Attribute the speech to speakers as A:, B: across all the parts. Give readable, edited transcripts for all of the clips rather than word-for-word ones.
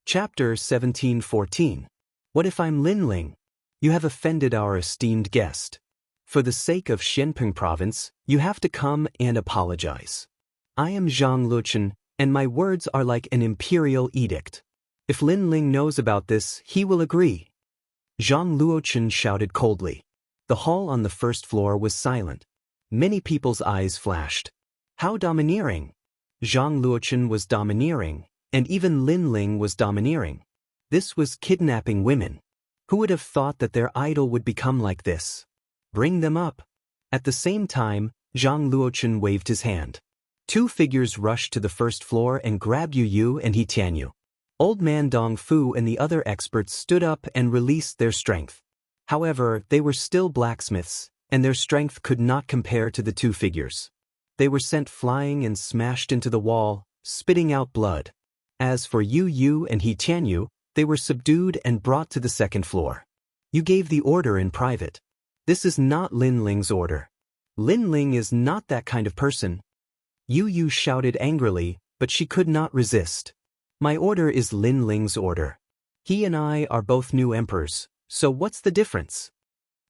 A: Chapter 1714. What if I'm Lin Ling? You have offended our esteemed guest. For the sake of Xianpeng province, you have to come and apologize. I am Zhang Luochen, and my words are like an imperial edict. If Lin Ling knows about this, he will agree. Zhang Luochen shouted coldly. The hall on the first floor was silent. Many people's eyes flashed. How domineering! Zhang Luochen was domineering, and even Lin Ling was domineering. This was kidnapping women. Who would have thought that their idol would become like this? Bring them up. At the same time, Zhang Luochen waved his hand. Two figures rushed to the first floor and grabbed Yu and He Tianyu. Old man Dong Fu and the other experts stood up and released their strength. However, they were still blacksmiths, and their strength could not compare to the two figures. They were sent flying and smashed into the wall, spitting out blood. As for Yu and He Tianyu, they were subdued and brought to the second floor. You gave the order in private. This is not Lin Ling's order. Lin Ling is not that kind of person. Yu shouted angrily, but she could not resist. My order is Lin Ling's order. He and I are both new emperors, so what's the difference?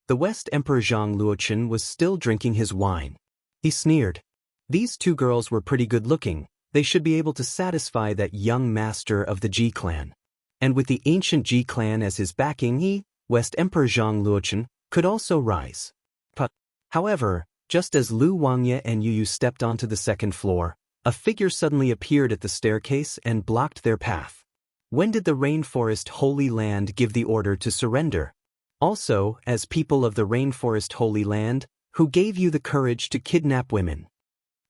A: The West Emperor Zhang Luochen was still drinking his wine. He sneered. These two girls were pretty good looking. They should be able to satisfy that young master of the Ji clan. And with the ancient Ji clan as his backing, he, West Emperor Zhang Luochen, could also rise. However, just as Lu Wangye and Yu stepped onto the second floor, a figure suddenly appeared at the staircase and blocked their path. When did the Rainforest Holy Land give the order to surrender? Also, as people of the Rainforest Holy Land, who gave you the courage to kidnap women?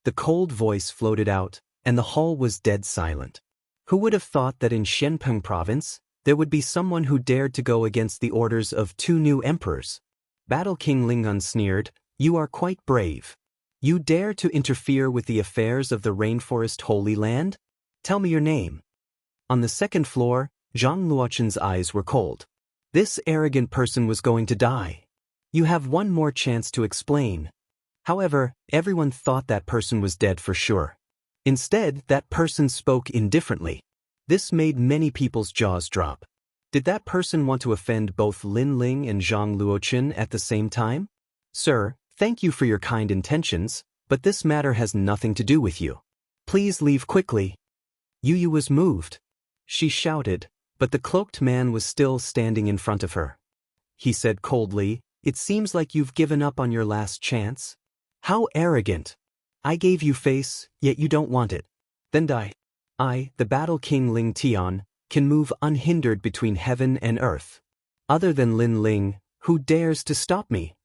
A: The cold voice floated out, and the hall was dead silent. Who would have thought that in Xianpeng province, there would be someone who dared to go against the orders of two new emperors? Battle King Lingun sneered, "You are quite brave. You dare to interfere with the affairs of the Rainforest Holy Land? Tell me your name." On the second floor, Zhang Luochen's eyes were cold. This arrogant person was going to die. You have one more chance to explain. However, everyone thought that person was dead for sure. Instead, that person spoke indifferently. This made many people's jaws drop. Did that person want to offend both Lin Ling and Zhang Luochen at the same time? Sir, thank you for your kind intentions, but this matter has nothing to do with you. Please leave quickly. Yu was moved. She shouted, but the cloaked man was still standing in front of her. He said coldly, "It seems like you've given up on your last chance. How arrogant! I gave you face, yet you don't want it. Then die. I, the Battle King Ling Tian, can move unhindered between heaven and earth. Other than Lin Ling, who dares to stop me?"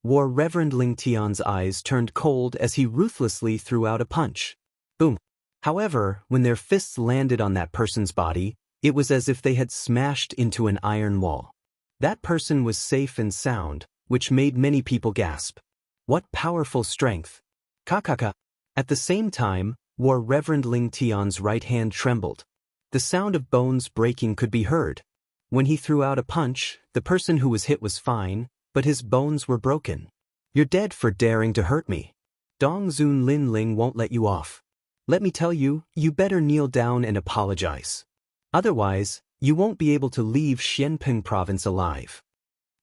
A: War Reverend Ling Tian's eyes turned cold as he ruthlessly threw out a punch. Boom. However, when their fists landed on that person's body, it was as if they had smashed into an iron wall. That person was safe and sound, which made many people gasp. What powerful strength! Kakaka! At the same time, War Reverend Ling Tian's right hand trembled. The sound of bones breaking could be heard. When he threw out a punch, the person who was hit was fine, but his bones were broken. You're dead for daring to hurt me. Dongzun Lin Ling won't let you off. Let me tell you, you better kneel down and apologize. Otherwise, you won't be able to leave Xianpeng province alive.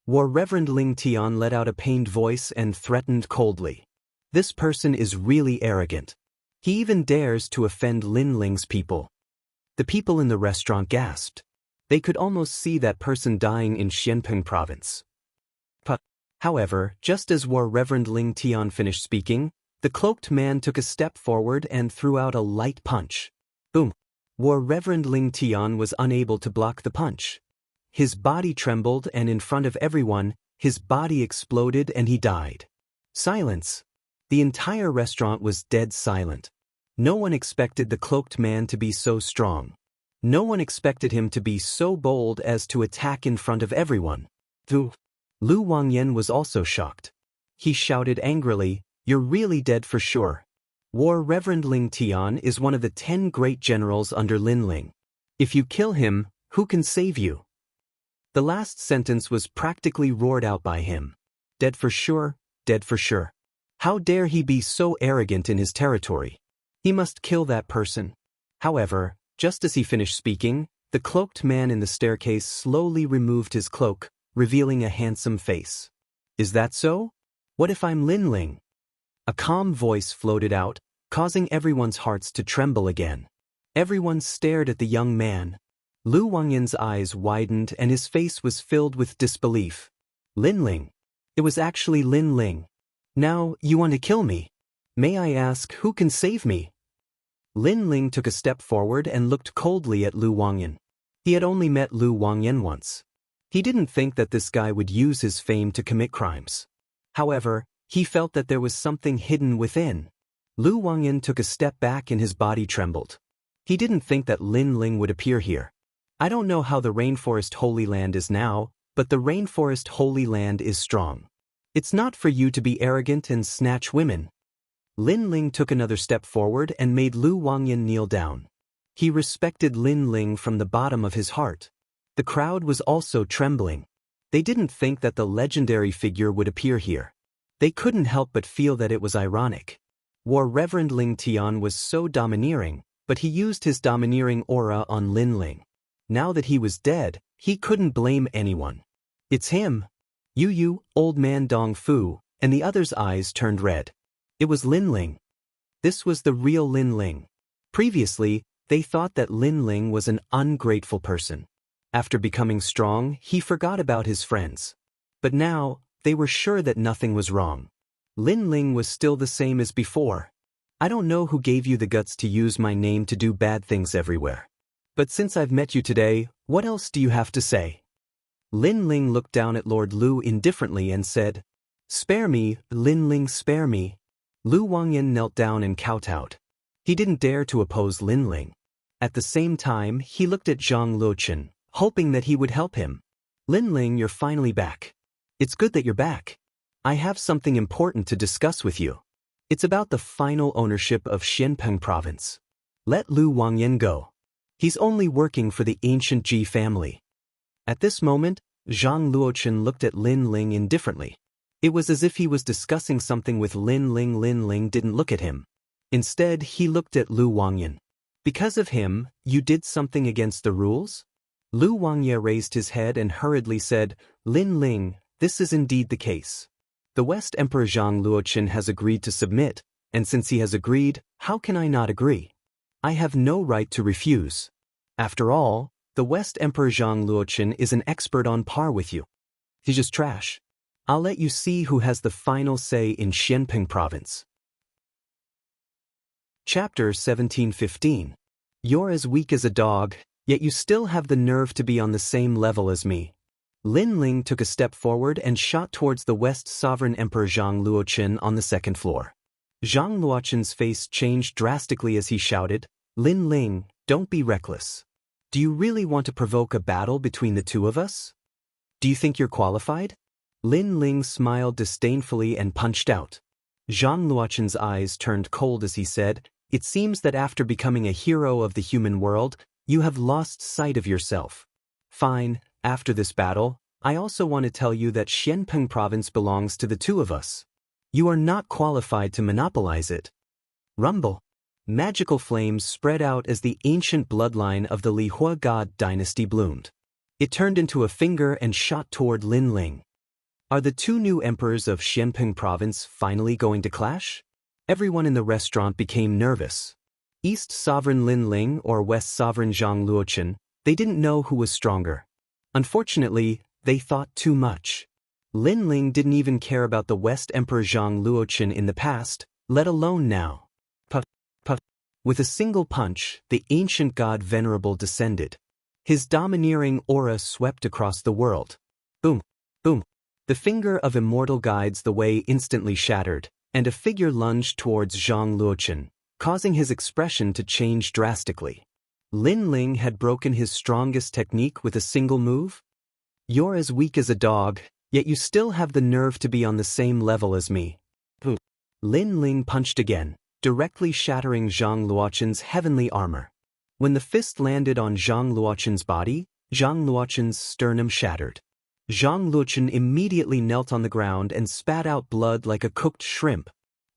A: War Reverend Ling Tian let out a pained voice and threatened coldly. This person is really arrogant. He even dares to offend Lin Ling's people. The people in the restaurant gasped. They could almost see that person dying in Xianpeng province. However, just as War Reverend Ling Tian finished speaking, the cloaked man took a step forward and threw out a light punch. Boom! War Reverend Ling Tian was unable to block the punch. His body trembled and in front of everyone, his body exploded and he died. Silence! The entire restaurant was dead silent. No one expected the cloaked man to be so strong. No one expected him to be so bold as to attack in front of everyone. Lu Wangyan was also shocked. He shouted angrily, "You're really dead for sure. War Reverend Ling Tian is one of the 10 great generals under Lin Ling. If you kill him, who can save you?" The last sentence was practically roared out by him. Dead for sure, dead for sure. How dare he be so arrogant in his territory? He must kill that person. However, just as he finished speaking, The cloaked man in the staircase slowly removed his cloak, revealing a handsome face. Is that so? What if I'm Lin Ling? A calm voice floated out, causing everyone's hearts to tremble again. Everyone stared at the young man. Lu Wangyan's eyes widened and his face was filled with disbelief. Lin Ling. It was actually Lin Ling. Now, you want to kill me? May I ask who can save me? Lin Ling took a step forward and looked coldly at Lu Wangyan. He had only met Lu Wangyan once. He didn't think that this guy would use his fame to commit crimes. However, he felt that there was something hidden within. Lu Wangyan took a step back and his body trembled. He didn't think that Lin Ling would appear here. I don't know how the Rainforest Holy Land is now, but the Rainforest Holy Land is strong. It's not for you to be arrogant and snatch women. Lin Ling took another step forward and made Lu Wangyan kneel down. He respected Lin Ling from the bottom of his heart. The crowd was also trembling. They didn't think that the legendary figure would appear here. They couldn't help but feel that it was ironic. War Reverend Ling Tian was so domineering, but he used his domineering aura on Lin Ling. Now that he was dead, he couldn't blame anyone. It's him. Yu, old man Dong Fu, and the others' eyes turned red. It was Lin Ling. This was the real Lin Ling. Previously, they thought that Lin Ling was an ungrateful person. After becoming strong, he forgot about his friends. But now, they were sure that nothing was wrong. Lin Ling was still the same as before. I don't know who gave you the guts to use my name to do bad things everywhere. But since I've met you today, what else do you have to say? Lin Ling looked down at Lord Lu indifferently and said, Spare me, Lin Ling, spare me. Lu Wangyan knelt down and kowtowed. He didn't dare to oppose Lin Ling. At the same time, he looked at Zhang Luochen, hoping that he would help him. Lin Ling, you're finally back. It's good that you're back. I have something important to discuss with you. It's about the final ownership of Xianpeng province. Let Lu Wangyan go. He's only working for the ancient Ji family. At this moment, Zhang Luochen looked at Lin Ling indifferently. It was as if he was discussing something with Lin Ling. Lin Ling didn't look at him. Instead, he looked at Lu Wangyan. Because of him, you did something against the rules? Lu Wangyan raised his head and hurriedly said, Lin Ling, this is indeed the case. The West Emperor Zhang Luochen has agreed to submit, and since he has agreed, how can I not agree? I have no right to refuse. After all, the West Emperor Zhang Luochen is an expert on par with you. He's just trash. I'll let you see who has the final say in Xianpeng province. Chapter 1715. You're as weak as a dog, yet you still have the nerve to be on the same level as me. Lin Ling took a step forward and shot towards the West Sovereign Emperor Zhang Luochen on the second floor. Zhang Luochen's face changed drastically as he shouted, Lin Ling, don't be reckless. Do you really want to provoke a battle between the two of us? Do you think you're qualified? Lin Ling smiled disdainfully and punched out. Zhang Luochen's eyes turned cold as he said, It seems that after becoming a hero of the human world, you have lost sight of yourself. Fine, after this battle, I also want to tell you that Xianpeng province belongs to the two of us. You are not qualified to monopolize it. Rumble. Magical flames spread out as the ancient bloodline of the Lihua God dynasty bloomed. It turned into a finger and shot toward Lin Ling. Are the two new emperors of Xianpeng province finally going to clash? Everyone in the restaurant became nervous. East Sovereign Lin Ling or West Sovereign Zhang Luochen, they didn't know who was stronger. Unfortunately, they thought too much. Lin Ling didn't even care about the West Emperor Zhang Luochen in the past, let alone now. Puff, puff. With a single punch, the ancient god Venerable descended. His domineering aura swept across the world. Boom, boom. The finger of immortal guides the way instantly shattered, and a figure lunged towards Zhang Luochen, causing his expression to change drastically. Lin Ling had broken his strongest technique with a single move? You're as weak as a dog, yet you still have the nerve to be on the same level as me. Lin Ling punched again, directly shattering Zhang Luochen's heavenly armor. When the fist landed on Zhang Luochen's body, Zhang Luochen's sternum shattered. Zhang Luochen immediately knelt on the ground and spat out blood like a cooked shrimp.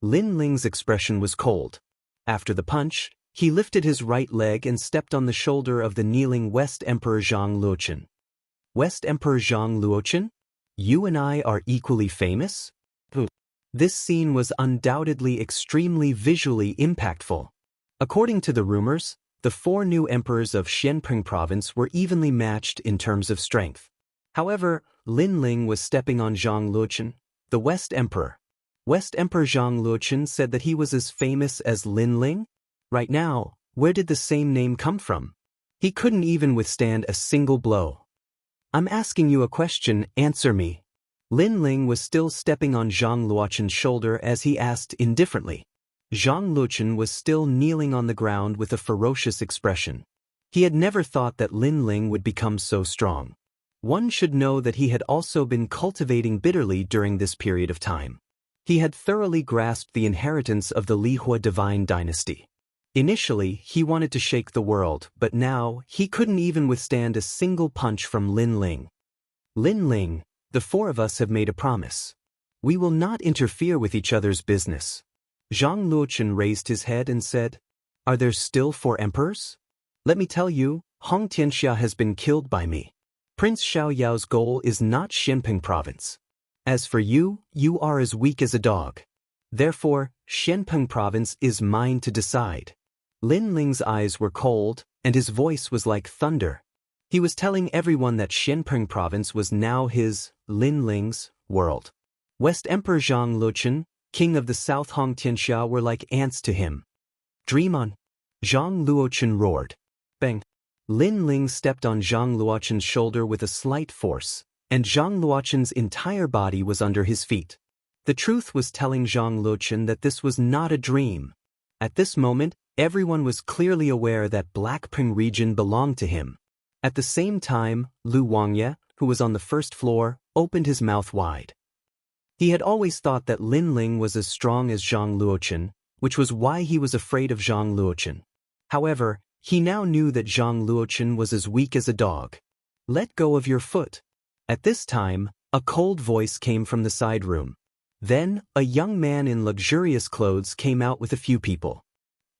A: Lin Ling's expression was cold. After the punch, He lifted his right leg and stepped on the shoulder of the kneeling West Emperor Zhang Luochen. West Emperor Zhang Luochen? You and I are equally famous? This scene was undoubtedly extremely visually impactful. According to the rumors, the 4 new emperors of Xianpeng province were evenly matched in terms of strength. However, Lin Ling was stepping on Zhang Luochen, the West Emperor. West Emperor Zhang Luochen said that he was as famous as Lin Ling? Right now, where did the same name come from? He couldn't even withstand a single blow. I'm asking you a question, answer me. Lin Ling was still stepping on Zhang Luochen's shoulder as he asked indifferently. Zhang Luochen was still kneeling on the ground with a ferocious expression. He had never thought that Lin Ling would become so strong. One should know that he had also been cultivating bitterly during this period of time. He had thoroughly grasped the inheritance of the Lihua divine dynasty. Initially, he wanted to shake the world, but now, he couldn't even withstand a single punch from Lin Ling. Lin Ling, the 4 of us have made a promise. We will not interfere with each other's business. Zhang Luochen raised his head and said, Are there still 4 emperors? Let me tell you, Hong Tianxia has been killed by me. Prince Xiaoyao's goal is not Xianpeng province. As for you, you are as weak as a dog. Therefore, Xianpeng province is mine to decide. Lin Ling's eyes were cold, and his voice was like thunder. He was telling everyone that Xianpeng province was now his, Lin Ling's, world. West Emperor Zhang Luochen, king of the South Hong Tianxia were like ants to him. Dream on! Zhang Luochen roared. Bang! Lin Ling stepped on Zhang Luochen's shoulder with a slight force, and Zhang Luochen's entire body was under his feet. The truth was telling Zhang Luochen that this was not a dream. At this moment, everyone was clearly aware that Blackping region belonged to him. At the same time, Lu Wangye, who was on the first floor, opened his mouth wide. He had always thought that Lin Ling was as strong as Zhang Luochen, which was why he was afraid of Zhang Luochen. However, he now knew that Zhang Luochen was as weak as a dog. Let go of your foot. At this time, a cold voice came from the side room. Then, a young man in luxurious clothes came out with a few people.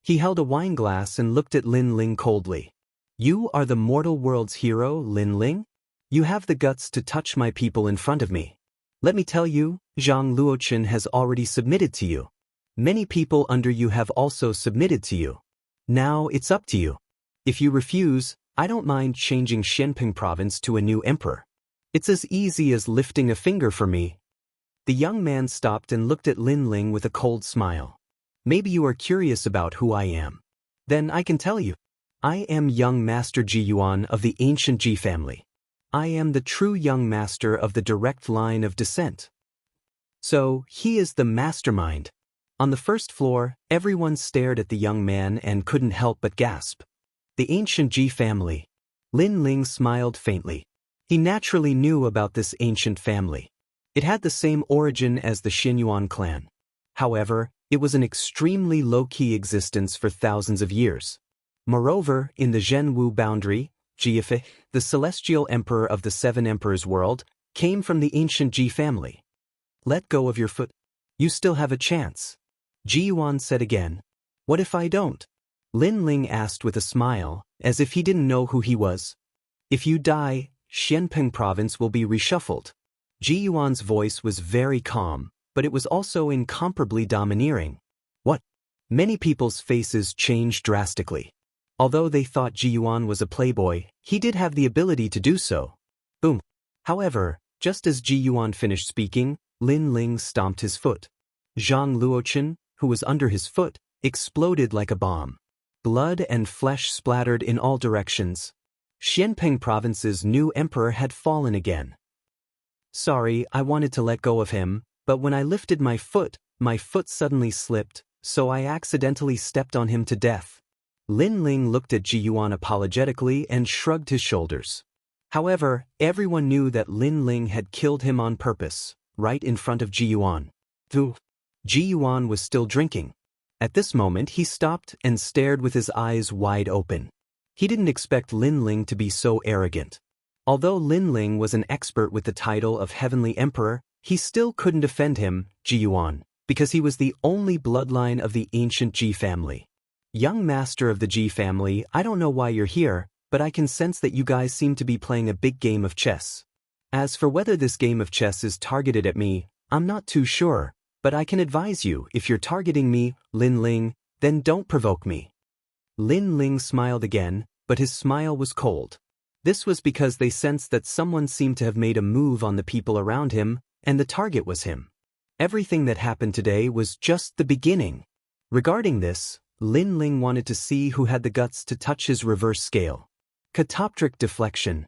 A: He held a wine glass and looked at Lin Ling coldly. You are the mortal world's hero, Lin Ling? You have the guts to touch my people in front of me. Let me tell you, Zhang Luochen has already submitted to you. Many people under you have also submitted to you. Now it's up to you. If you refuse, I don't mind changing Xianpeng province to a new emperor. It's as easy as lifting a finger for me. The young man stopped and looked at Lin Ling with a cold smile. Maybe you are curious about who I am. Then I can tell you. I am young Master Ji Yuan of the ancient Ji family. I am the true young master of the direct line of descent. So, he is the mastermind. On the first floor, everyone stared at the young man and couldn't help but gasp. The ancient Ji family. Lin Ling smiled faintly. He naturally knew about this ancient family. It had the same origin as the Xinyuan clan. However, it was an extremely low-key existence for thousands of years. Moreover, in the Zhenwu boundary, Jiafe, the celestial emperor of the 7 emperors world, came from the ancient Ji family. Let go of your foot. You still have a chance. Ji Yuan said again. What if I don't? Lin Ling asked with a smile, as if he didn't know who he was. If you die, Xianpeng province will be reshuffled. Ji Yuan's voice was very calm, but it was also incomparably domineering. What? Many people's faces changed drastically. Although they thought Ji Yuan was a playboy, he did have the ability to do so. Boom. However, just as Ji Yuan finished speaking, Lin Ling stomped his foot. Zhang Luochen, who was under his foot, exploded like a bomb. Blood and flesh splattered in all directions. Xianpeng province's new emperor had fallen again. Sorry, I wanted to let go of him, but when I lifted my foot suddenly slipped, so I accidentally stepped on him to death. Lin Ling looked at Ji Yuan apologetically and shrugged his shoulders. However, everyone knew that Lin Ling had killed him on purpose, right in front of Ji Yuan. Ji Yuan was still drinking. At this moment he stopped and stared with his eyes wide open. He didn't expect Lin Ling to be so arrogant. Although Lin Ling was an expert with the title of Heavenly Emperor, he still couldn't defend him, Ji Yuan, because he was the only bloodline of the ancient Ji family. Young master of the G family, I don't know why you're here, but I can sense that you guys seem to be playing a big game of chess. As for whether this game of chess is targeted at me, I'm not too sure, but I can advise you, if you're targeting me, Lin Ling, then don't provoke me. Lin Ling smiled again, but his smile was cold. This was because they sensed that someone seemed to have made a move on the people around him, and the target was him. Everything that happened today was just the beginning. Regarding this, Lin Ling wanted to see who had the guts to touch his reverse scale. Catoptric deflection.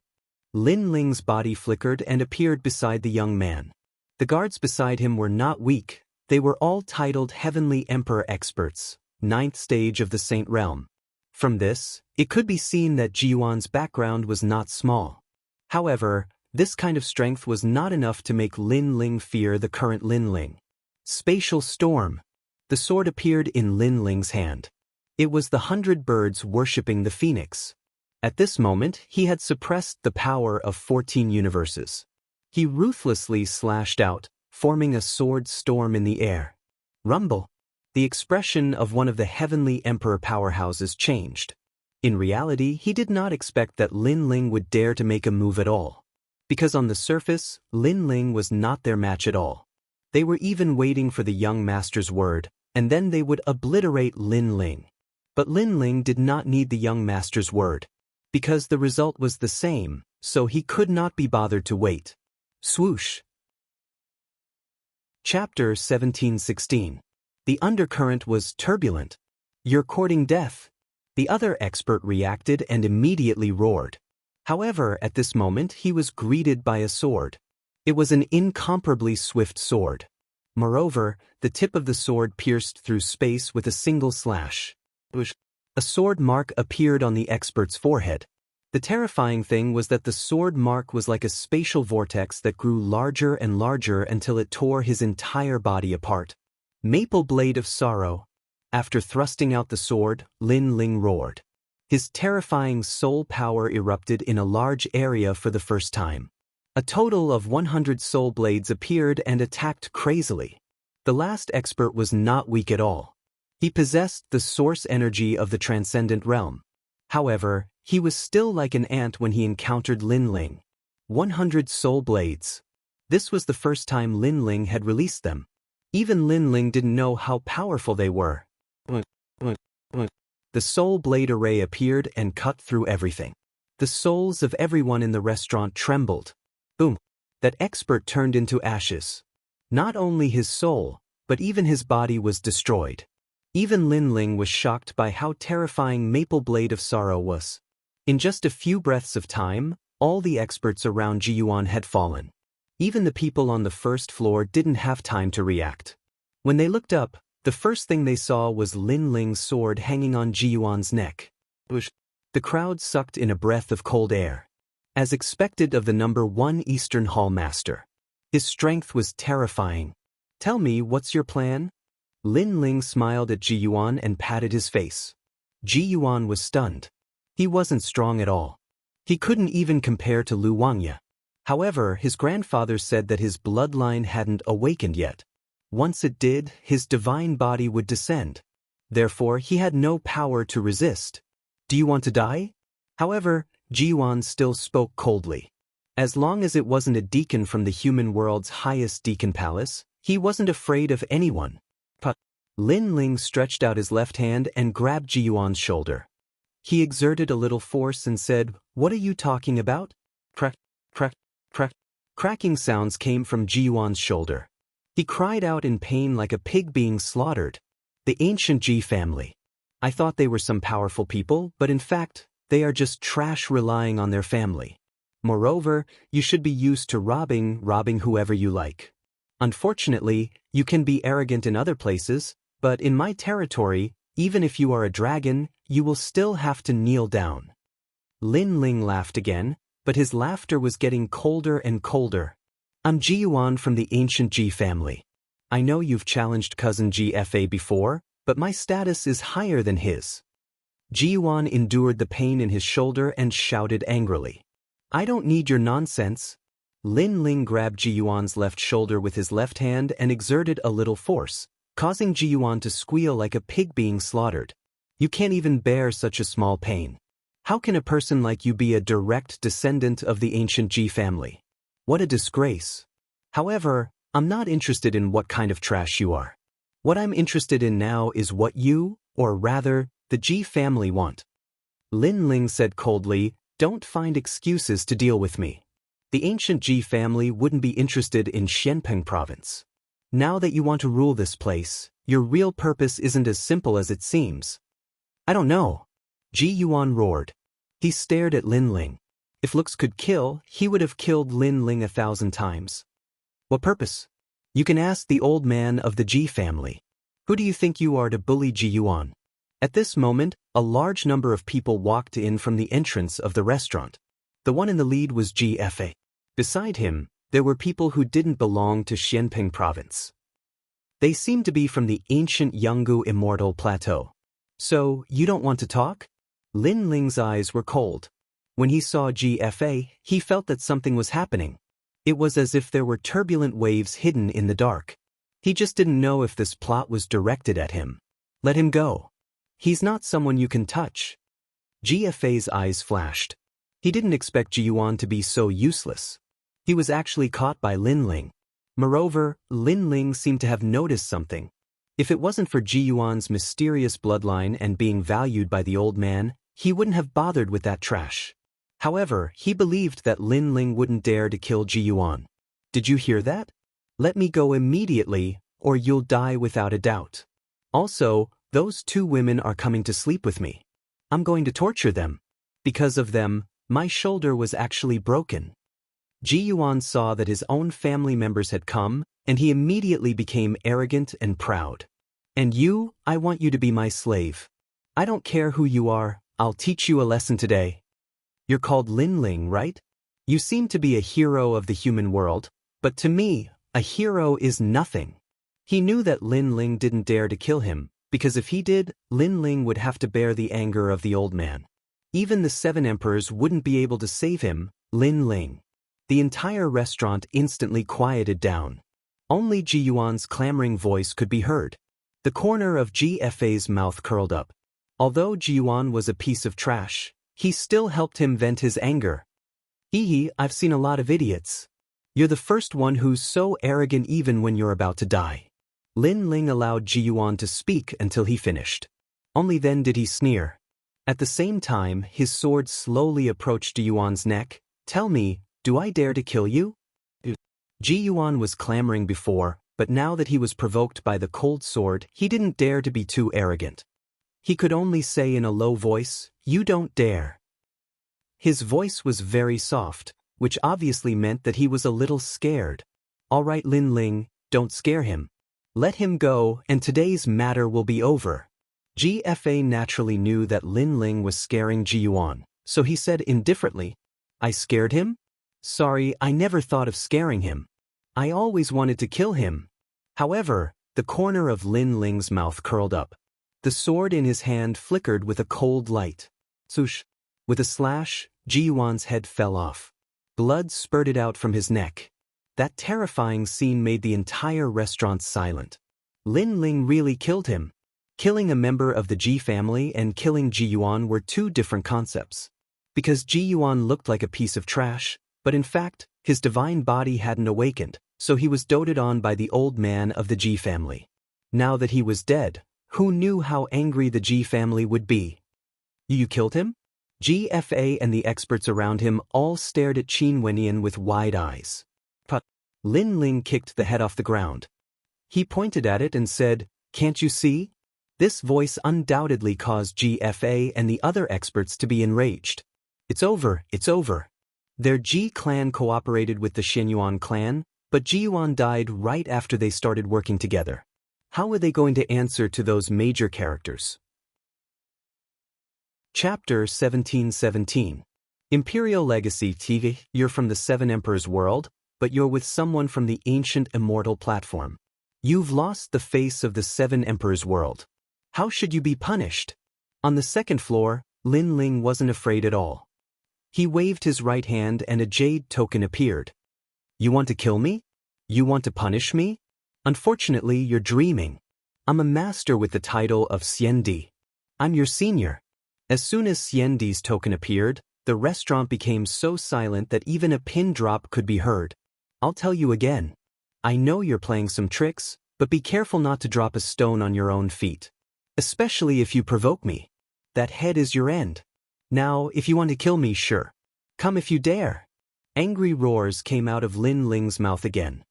A: Lin Ling's body flickered and appeared beside the young man. The guards beside him were not weak, they were all titled Heavenly Emperor experts, 9th stage of the Saint Realm. From this, it could be seen that Jiyuan's background was not small. However, this kind of strength was not enough to make Lin Ling fear the current Lin Ling. Spatial storm. The sword appeared in Lin Ling's hand. It was the 100 birds worshipping the phoenix. At this moment, he had suppressed the power of 14 universes. He ruthlessly slashed out, forming a sword storm in the air. Rumble. The expression of one of the Heavenly Emperor powerhouses changed. In reality, he did not expect that Lin Ling would dare to make a move at all. Because on the surface, Lin Ling was not their match at all. They were even waiting for the young master's word, and then they would obliterate Lin Ling. But Lin Ling did not need the young master's word. Because the result was the same, so he could not be bothered to wait. Swoosh. Chapter 1716. The undercurrent was turbulent. You're courting death. The other expert reacted and immediately roared. However, at this moment he was greeted by a sword. It was an incomparably swift sword. Moreover, the tip of the sword pierced through space with a single slash. A sword mark appeared on the expert's forehead. The terrifying thing was that the sword mark was like a spatial vortex that grew larger and larger until it tore his entire body apart. Maple blade of sorrow. After thrusting out the sword, Lin Ling roared. His terrifying soul power erupted in a large area for the first time. A total of 100 soul blades appeared and attacked crazily. The last expert was not weak at all. He possessed the source energy of the transcendent realm. However, he was still like an ant when he encountered Lin Ling. 100 soul blades. This was the first time Lin Ling had released them. Even Lin Ling didn't know how powerful they were. The soul blade array appeared and cut through everything. The souls of everyone in the restaurant trembled. Boom! That expert turned into ashes. Not only his soul, but even his body was destroyed. Even Lin Ling was shocked by how terrifying Maple Blade of Sorrow was. In just a few breaths of time, all the experts around Jiyuan had fallen. Even the people on the first floor didn't have time to react. When they looked up, the first thing they saw was Lin Ling's sword hanging on Jiyuan's neck. The crowd sucked in a breath of cold air. As expected of the #1 Eastern Hall Master. His strength was terrifying. Tell me, what's your plan? Lin Ling smiled at Jiyuan and patted his face. Jiyuan was stunned. He wasn't strong at all. He couldn't even compare to Lu Wangya. However, his grandfather said that his bloodline hadn't awakened yet. Once it did, his divine body would descend. Therefore, he had no power to resist. Do you want to die? However, Jiyuan still spoke coldly. As long as it wasn't a deacon from the human world's highest deacon palace, he wasn't afraid of anyone. Lin Ling stretched out his left hand and grabbed Jiyuan's shoulder. He exerted a little force and said, "What are you talking about?" Crack, crack, crack. Cracking sounds came from Jiyuan's shoulder. He cried out in pain like a pig being slaughtered. The ancient Ji family. I thought they were some powerful people, but in fact, they are just trash relying on their family. Moreover, you should be used to robbing whoever you like. Unfortunately, you can be arrogant in other places, but in my territory, even if you are a dragon, you will still have to kneel down. Lin Ling laughed again, but his laughter was getting colder and colder. I'm Jiyuan from the ancient Ji family. I know you've challenged cousin GFA before, but my status is higher than his. Jiyuan endured the pain in his shoulder and shouted angrily. I don't need your nonsense. Lin Ling grabbed Jiyuan's left shoulder with his left hand and exerted a little force, causing Jiyuan to squeal like a pig being slaughtered. You can't even bear such a small pain. How can a person like you be a direct descendant of the ancient Ji family? What a disgrace. However, I'm not interested in what kind of trash you are. What I'm interested in now is what you, or rather, the Ji family want. Lin Ling said coldly, don't find excuses to deal with me. The ancient Ji family wouldn't be interested in Xianpeng province. Now that you want to rule this place, your real purpose isn't as simple as it seems. I don't know. Ji Yuan roared. He stared at Lin Ling. If looks could kill, he would have killed Lin Ling 1,000 times. What purpose? You can ask the old man of the Ji family. Who do you think you are to bully Ji Yuan? At this moment, a large number of people walked in from the entrance of the restaurant. The one in the lead was GFA. Beside him, there were people who didn't belong to Xianpeng province. They seemed to be from the ancient Yanggu Immortal Plateau. So, you don't want to talk? Lin Ling's eyes were cold. When he saw GFA, he felt that something was happening. It was as if there were turbulent waves hidden in the dark. He just didn't know if this plot was directed at him. Let him go. He's not someone you can touch. GFA's eyes flashed. He didn't expect Ji Yuan to be so useless. He was actually caught by Lin Ling. Moreover, Lin Ling seemed to have noticed something. If it wasn't for Ji Yuan's mysterious bloodline and being valued by the old man, he wouldn't have bothered with that trash. However, he believed that Lin Ling wouldn't dare to kill Ji Yuan. Did you hear that? Let me go immediately, or you'll die without a doubt. Also, those 2 women are coming to sleep with me. I'm going to torture them. Because of them, my shoulder was actually broken. Ji Yuan saw that his own family members had come, and he immediately became arrogant and proud. And you, I want you to be my slave. I don't care who you are, I'll teach you a lesson today. You're called Lin Ling, right? You seem to be a hero of the human world, but to me, a hero is nothing. He knew that Lin Ling didn't dare to kill him, because if he did, Lin Ling would have to bear the anger of the old man. Even the 7 emperors wouldn't be able to save him, Lin Ling. The entire restaurant instantly quieted down. Only Ji Yuan's clamoring voice could be heard. The corner of GFA's mouth curled up. Although Ji Yuan was a piece of trash, he still helped him vent his anger. Hee, I've seen a lot of idiots. You're the first one who's so arrogant even when you're about to die. Lin Ling allowed Ji Yuan to speak until he finished. Only then did he sneer. At the same time, his sword slowly approached Ji Yuan's neck. Tell me, do I dare to kill you? Ji Yuan was clamoring before, but now that he was provoked by the cold sword, he didn't dare to be too arrogant. He could only say in a low voice, you don't dare. His voice was very soft, which obviously meant that he was a little scared. All right, Lin Ling, don't scare him. Let him go, and today's matter will be over. GFA naturally knew that Lin Ling was scaring Ji Yuan, so he said indifferently, I scared him? Sorry, I never thought of scaring him. I always wanted to kill him. However, the corner of Lin Ling's mouth curled up. The sword in his hand flickered with a cold light. Swoosh! With a slash, Ji Yuan's head fell off. Blood spurted out from his neck. That terrifying scene made the entire restaurant silent. Lin Ling really killed him. Killing a member of the Ji family and killing Ji Yuan were 2 different concepts. Because Ji Yuan looked like a piece of trash, but in fact, his divine body hadn't awakened, so he was doted on by the old man of the Ji family. Now that he was dead, who knew how angry the Ji family would be? You killed him? GFA and the experts around him all stared at Qin Wenyan with wide eyes. But Lin Ling kicked the head off the ground. He pointed at it and said, can't you see? This voice undoubtedly caused GFA and the other experts to be enraged. It's over, it's over. Their Ji clan cooperated with the Xianyuan clan, but Ji Yuan died right after they started working together. How were they going to answer to those major characters? Chapter 1717. Imperial Legacy TV. You're from the 7 Emperors world, but you're with someone from the ancient immortal platform. You've lost the face of the 7 Emperors world. How should you be punished? On the 2nd floor, Lin Ling wasn't afraid at all. He waved his right hand and a jade token appeared. You want to kill me? You want to punish me? Unfortunately, you're dreaming. I'm a master with the title of Xiandi. I'm your senior. As soon as Xiandi's token appeared, the restaurant became so silent that even a pin drop could be heard. I'll tell you again. I know you're playing some tricks, but be careful not to drop a stone on your own feet. Especially if you provoke me. That head is your end. Now, if you want to kill me, sure. Come if you dare. Angry roars came out of Lin Ling's mouth again.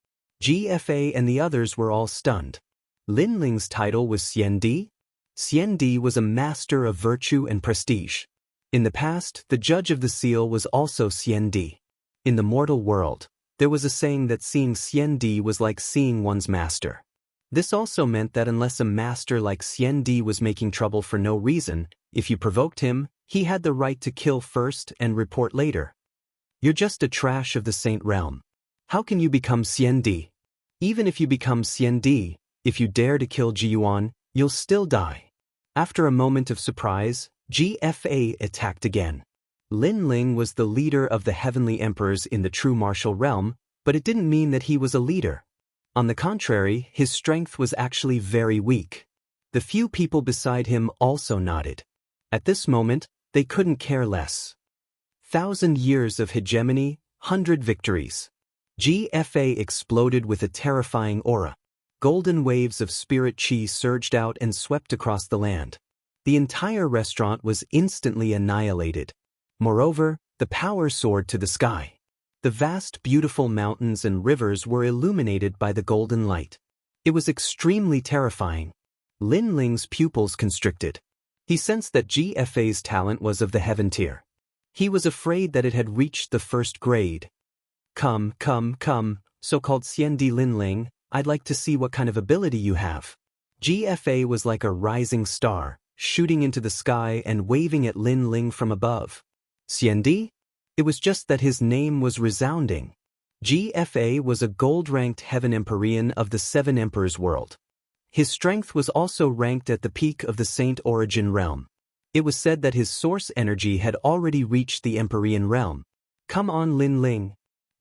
A: GFA and the others were all stunned. Lin Ling's title was Xiandi? Xiandi was a master of virtue and prestige. In the past, the judge of the seal was also Xiandi. In the mortal world, there was a saying that seeing Xiandi was like seeing one's master. This also meant that unless a master like Xiandi was making trouble for no reason, if you provoked him, he had the right to kill first and report later. You're just a trash of the Saint Realm. How can you become Xiandi? Even if you become Xiandi, if you dare to kill Jiyuan, you'll still die. After a moment of surprise, GFA attacked again. Lin Ling was the leader of the heavenly emperors in the true martial realm, but it didn't mean that he was a leader. On the contrary, his strength was actually very weak. The few people beside him also nodded. At this moment, they couldn't care less. 1,000 years of hegemony, 100 victories. GFA exploded with a terrifying aura. Golden waves of spirit chi surged out and swept across the land. The entire restaurant was instantly annihilated. Moreover, the power soared to the sky. The vast, beautiful mountains and rivers were illuminated by the golden light. It was extremely terrifying. Lin Ling's pupils constricted. He sensed that GFA's talent was of the heaven tier. He was afraid that it had reached the first grade. Come, so-called Xiandi Lin Ling, I'd like to see what kind of ability you have. GFA was like a rising star, shooting into the sky and waving at Lin Ling from above. Xiandi? It was just that his name was resounding. GFA was a gold-ranked heaven empyrean of the Seven Emperors world. His strength was also ranked at the peak of the Saint Origin realm. It was said that his source energy had already reached the empyrean realm. Come on, Lin Ling.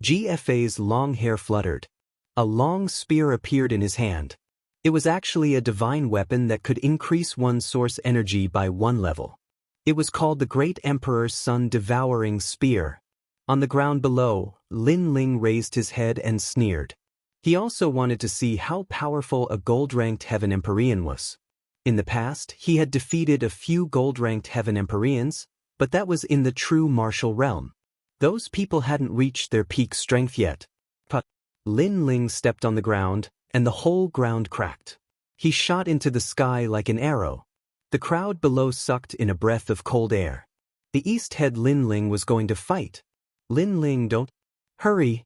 A: GFA's long hair fluttered. A long spear appeared in his hand. It was actually a divine weapon that could increase one's source energy by 1 level. It was called the Great Emperor's Sun Devouring Spear. On the ground below, Lin Ling raised his head and sneered. He also wanted to see how powerful a gold-ranked heaven empyrean was. In the past, he had defeated a few gold-ranked heaven empyreans, but that was in the true martial realm. Those people hadn't reached their peak strength yet. But Lin Ling stepped on the ground, and the whole ground cracked. He shot into the sky like an arrow. The crowd below sucked in a breath of cold air. The East head Lin Ling was going to fight. Lin Ling, don't hurry.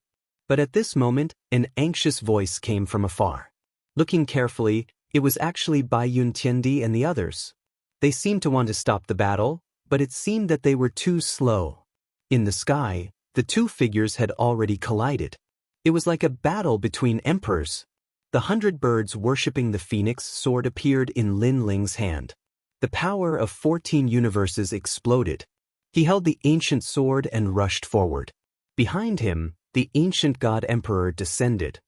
A: But at this moment, an anxious voice came from afar. Looking carefully, it was actually Bai Yun Tiandi and the others. They seemed to want to stop the battle, but it seemed that they were too slow. In the sky, the two figures had already collided. It was like a battle between emperors. The 100 birds worshipping the phoenix sword appeared in Lin Ling's hand. The power of 14 universes exploded. He held the ancient sword and rushed forward. Behind him, the ancient god emperor descended.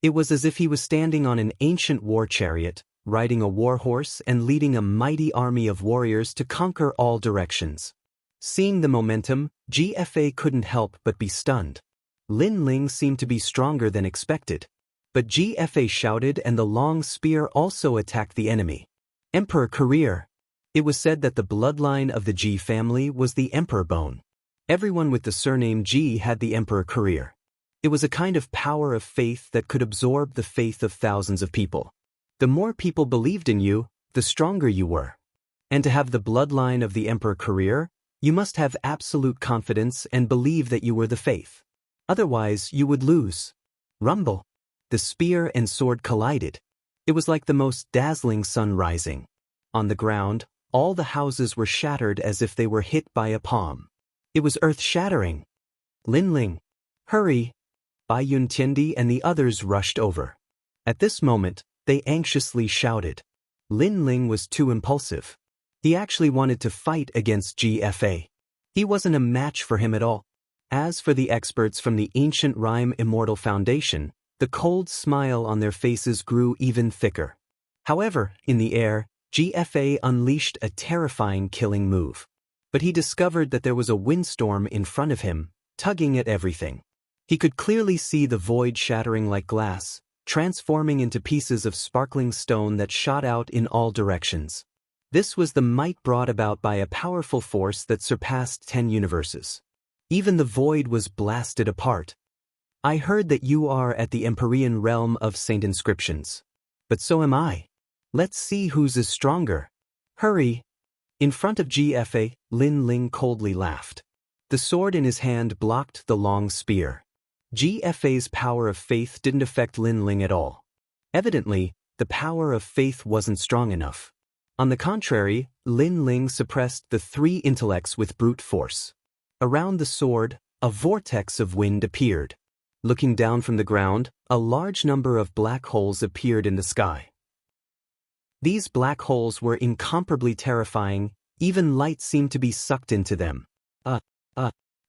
A: It was as if he was standing on an ancient war chariot, riding a war horse and leading a mighty army of warriors to conquer all directions. Seeing the momentum, GFA couldn't help but be stunned. Lin Ling seemed to be stronger than expected. But GFA shouted and the long spear also attacked the enemy. Emperor career. It was said that the bloodline of the Ji family was the emperor bone. Everyone with the surname Ji had the emperor career. It was a kind of power of faith that could absorb the faith of thousands of people. The more people believed in you, the stronger you were. And to have the bloodline of the emperor career, you must have absolute confidence and believe that you were the faith. Otherwise, you would lose. Rumble. The spear and sword collided. It was like the most dazzling sun rising. On the ground, all the houses were shattered as if they were hit by a palm. It was earth-shattering. Lin Ling. Hurry. Bai Yun Tiandi and the others rushed over. At this moment, they anxiously shouted. Lin Ling was too impulsive. He actually wanted to fight against GFA. He wasn't a match for him at all. As for the experts from the ancient rhyme Immortal Foundation, the cold smile on their faces grew even thicker. However, in the air, GFA unleashed a terrifying killing move. But he discovered that there was a windstorm in front of him, tugging at everything. He could clearly see the void shattering like glass, transforming into pieces of sparkling stone that shot out in all directions. This was the might brought about by a powerful force that surpassed 10 universes. Even the void was blasted apart. I heard that you are at the Empyrean realm of Saint Inscriptions. But so am I. Let's see whose is stronger. Hurry. In front of GFA, Lin Ling coldly laughed. The sword in his hand blocked the long spear. GFA's power of faith didn't affect Lin Ling at all. Evidently, the power of faith wasn't strong enough. On the contrary, Lin Ling suppressed the three intellects with brute force. Around the sword, a vortex of wind appeared. Looking down from the ground, a large number of black holes appeared in the sky. These black holes were incomparably terrifying, even light seemed to be sucked into them.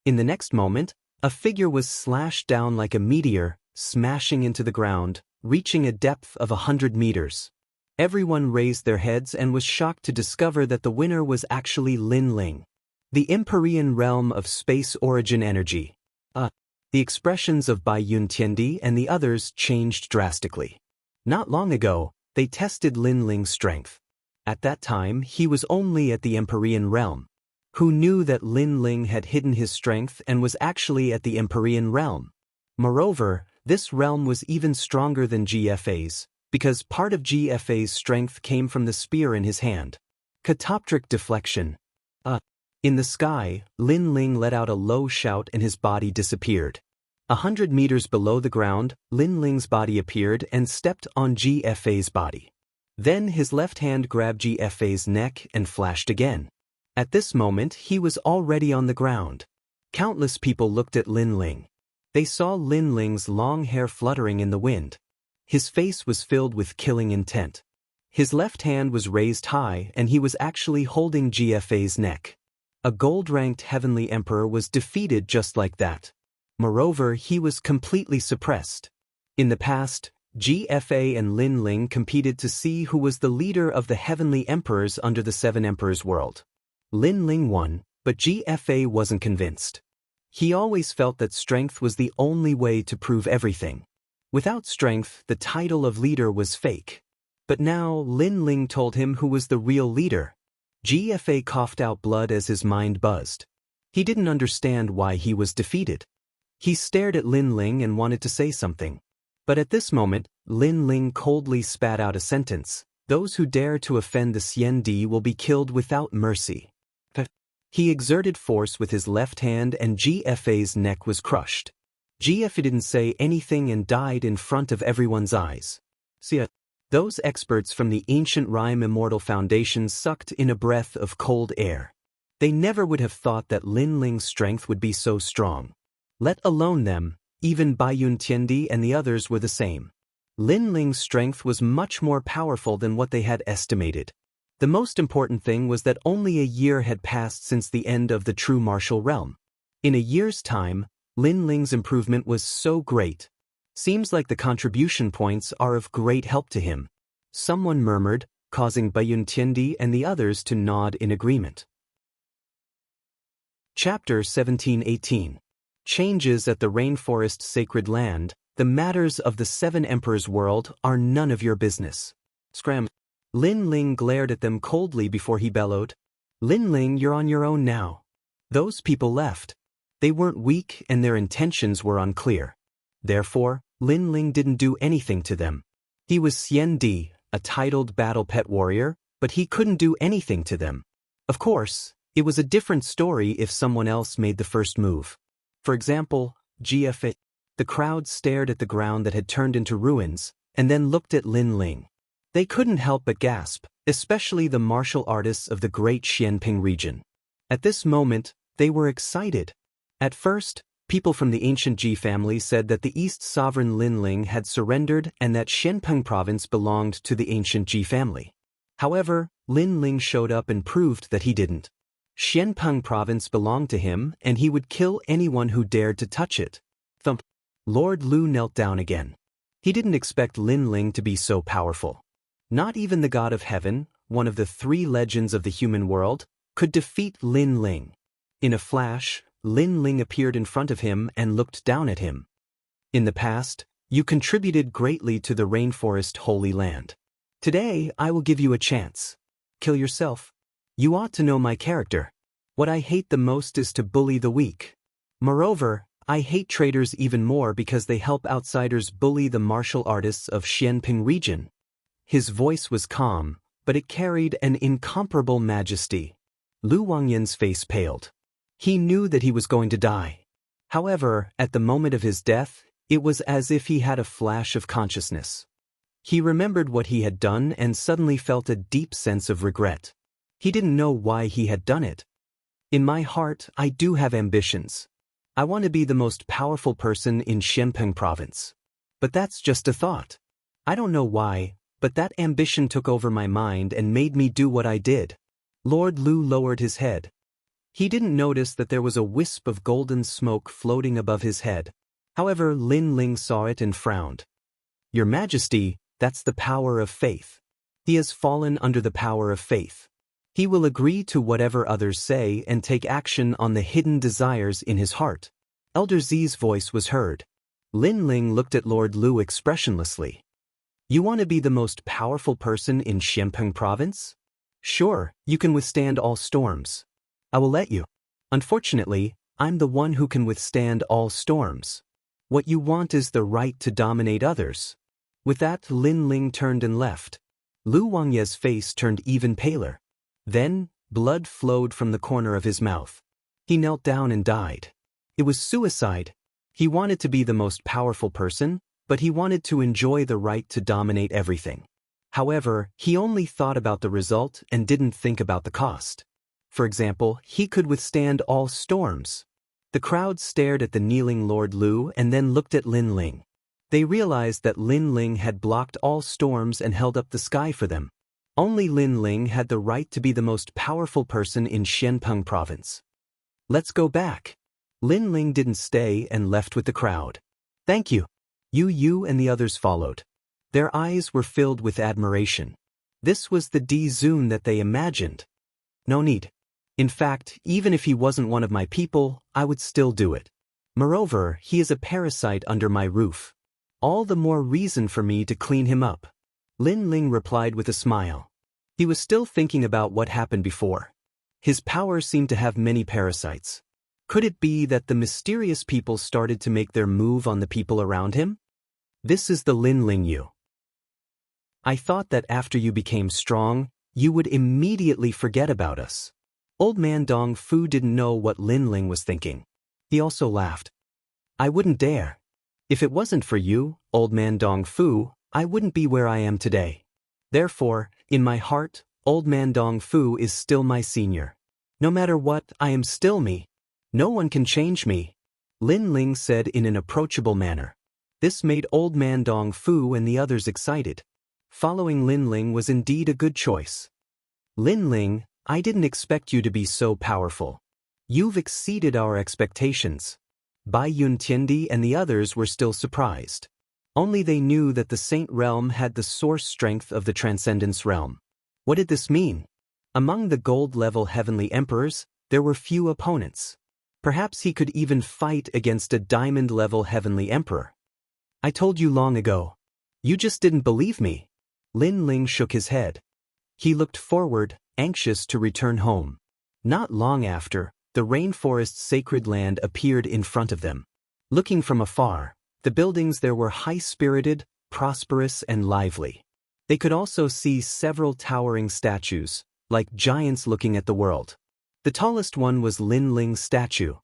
A: In the next moment, a figure was slashed down like a meteor, smashing into the ground, reaching a depth of 100 meters. Everyone raised their heads and was shocked to discover that the winner was actually Lin Ling. The Empyrean realm of space origin energy. The expressions of Bai Yun Tiandi and the others changed drastically. Not long ago, they tested Lin Ling's strength. At that time, he was only at the Empyrean realm. Who knew that Lin Ling had hidden his strength and was actually at the Empyrean realm? Moreover, this realm was even stronger than GFA's, because part of GFA's strength came from the spear in his hand. Catoptric deflection. In the sky, Lin Ling let out a low shout and his body disappeared. 100 meters below the ground, Lin Ling's body appeared and stepped on GFA's body. Then his left hand grabbed GFA's neck and flashed again. At this moment, he was already on the ground. Countless people looked at Lin Ling. They saw Lin Ling's long hair fluttering in the wind. His face was filled with killing intent. His left hand was raised high and he was actually holding GFA's neck. A gold-ranked heavenly emperor was defeated just like that. Moreover, he was completely suppressed. In the past, GFA and Lin Ling competed to see who was the leader of the heavenly emperors under the Seven Emperors world. Lin Ling won, but GFA wasn't convinced. He always felt that strength was the only way to prove everything. Without strength, the title of leader was fake. But now Lin Ling told him who was the real leader. GFA coughed out blood as his mind buzzed. He didn't understand why he was defeated. He stared at Lin Ling and wanted to say something. But at this moment, Lin Ling coldly spat out a sentence. Those who dare to offend the Xian will be killed without mercy. He exerted force with his left hand and GFA's neck was crushed. GFA didn't say anything and died in front of everyone's eyes. Those experts from the ancient Rhyme Immortal Foundation sucked in a breath of cold air. They never would have thought that Lin Ling's strength would be so strong. Let alone them, even Bai Yun Tiandi and the others were the same. Lin Ling's strength was much more powerful than what they had estimated. The most important thing was that only a year had passed since the end of the true martial realm. In a year's time, Lin Ling's improvement was so great. Seems like the contribution points are of great help to him. Someone murmured, causing Bai Yun Tiandi and the others to nod in agreement. Chapter 1718. Changes at the Rainforest Sacred Land. The matters of the Seven Emperors world are none of your business. Scram. Lin Ling glared at them coldly before he bellowed. Lin Ling, you're on your own now. Those people left. They weren't weak and their intentions were unclear. Therefore, Lin Ling didn't do anything to them. He was Xian Di, a titled battle pet warrior, but he couldn't do anything to them. Of course, it was a different story if someone else made the first move. For example, GFA. The crowd stared at the ground that had turned into ruins, and then looked at Lin Ling. They couldn't help but gasp, especially the martial artists of the great Xianping region. At this moment, they were excited. At first, people from the ancient Ji family said that the East sovereign Lin Ling had surrendered and that Xianpeng province belonged to the ancient Ji family. However, Lin Ling showed up and proved that he didn't. Xianpeng province belonged to him and he would kill anyone who dared to touch it. Thump. Lord Lu knelt down again. He didn't expect Lin Ling to be so powerful. Not even the god of heaven, one of the three legends of the human world, could defeat Lin Ling. In a flash, Lin Ling appeared in front of him and looked down at him. In the past, you contributed greatly to the rainforest Holy Land. Today, I will give you a chance. Kill yourself. You ought to know my character. What I hate the most is to bully the weak. Moreover, I hate traitors even more because they help outsiders bully the martial artists of Xianping region. His voice was calm, but it carried an incomparable majesty. Lu Wangyan's face paled. He knew that he was going to die. However, at the moment of his death, it was as if he had a flash of consciousness. He remembered what he had done and suddenly felt a deep sense of regret. He didn't know why he had done it. In my heart, I do have ambitions. I want to be the most powerful person in Xianping province. But that's just a thought. I don't know why, but that ambition took over my mind and made me do what I did. Lord Lu lowered his head. He didn't notice that there was a wisp of golden smoke floating above his head. However, Lin Ling saw it and frowned. Your Majesty, that's the power of faith. He has fallen under the power of faith. He will agree to whatever others say and take action on the hidden desires in his heart. Elder Zi's voice was heard. Lin Ling looked at Lord Lu expressionlessly. You want to be the most powerful person in Xianping province? Sure, you can withstand all storms. I will let you. Unfortunately, I'm the one who can withstand all storms. What you want is the right to dominate others. With that, Lin Ling turned and left. Lu Wangye's face turned even paler. Then, blood flowed from the corner of his mouth. He knelt down and died. It was suicide. He wanted to be the most powerful person, but he wanted to enjoy the right to dominate everything. However, he only thought about the result and didn't think about the cost. For example, he could withstand all storms. The crowd stared at the kneeling Lord Lu and then looked at Lin Ling. They realized that Lin Ling had blocked all storms and held up the sky for them. Only Lin Ling had the right to be the most powerful person in Xianping province. Let's go back. Lin Ling didn't stay and left with the crowd. Thank you. You and the others followed. Their eyes were filled with admiration. This was the Di Zun that they imagined. No need. In fact, even if he wasn't one of my people, I would still do it. Moreover, he is a parasite under my roof. All the more reason for me to clean him up. Lin Ling replied with a smile. He was still thinking about what happened before. His power seemed to have many parasites. Could it be that the mysterious people started to make their move on the people around him? This is the Lin Ling you. I thought that after you became strong, you would immediately forget about us. Old man Dong Fu didn't know what Lin Ling was thinking. He also laughed. I wouldn't dare. If it wasn't for you, Old man Dong Fu, I wouldn't be where I am today. Therefore, in my heart, Old man Dong Fu is still my senior. No matter what, I am still me. No one can change me. Lin Ling said in an approachable manner. This made Old man Dong Fu and the others excited. Following Lin Ling was indeed a good choice. Lin Ling, I didn't expect you to be so powerful. You've exceeded our expectations. Bai Yun Tiandi and the others were still surprised. Only they knew that the Saint Realm had the source strength of the Transcendence Realm. What did this mean? Among the gold-level heavenly emperors, there were few opponents. Perhaps he could even fight against a diamond-level heavenly emperor. I told you long ago. You just didn't believe me. Lin Ling shook his head. He looked forward, anxious to return home. Not long after, the rainforest's sacred land appeared in front of them. Looking from afar, the buildings there were high-spirited, prosperous, and lively. They could also see several towering statues, like giants looking at the world. The tallest one was Lin Ling's statue.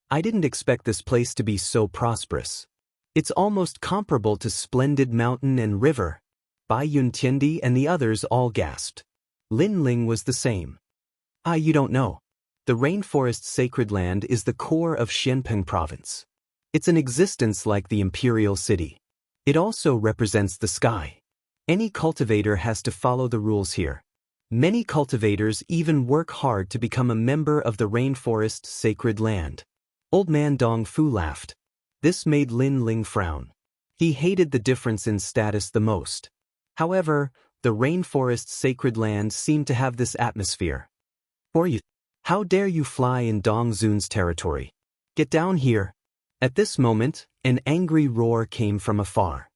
A: I didn't expect this place to be so prosperous. It's almost comparable to splendid mountain and river. Bai Yun Tiandi and the others all gasped. Lin Ling was the same. You don't know. The rainforest's sacred land is the core of Xianping province. It's an existence like the imperial city. It also represents the sky. Any cultivator has to follow the rules here. Many cultivators even work hard to become a member of the rainforest's sacred land. Old man Dong Fu laughed. This made Lin Ling frown. He hated the difference in status the most. However, The rainforest's sacred land seemed to have this atmosphere. For you, how dare you fly in Dongzun's territory? Get down here. At this moment, an angry roar came from afar.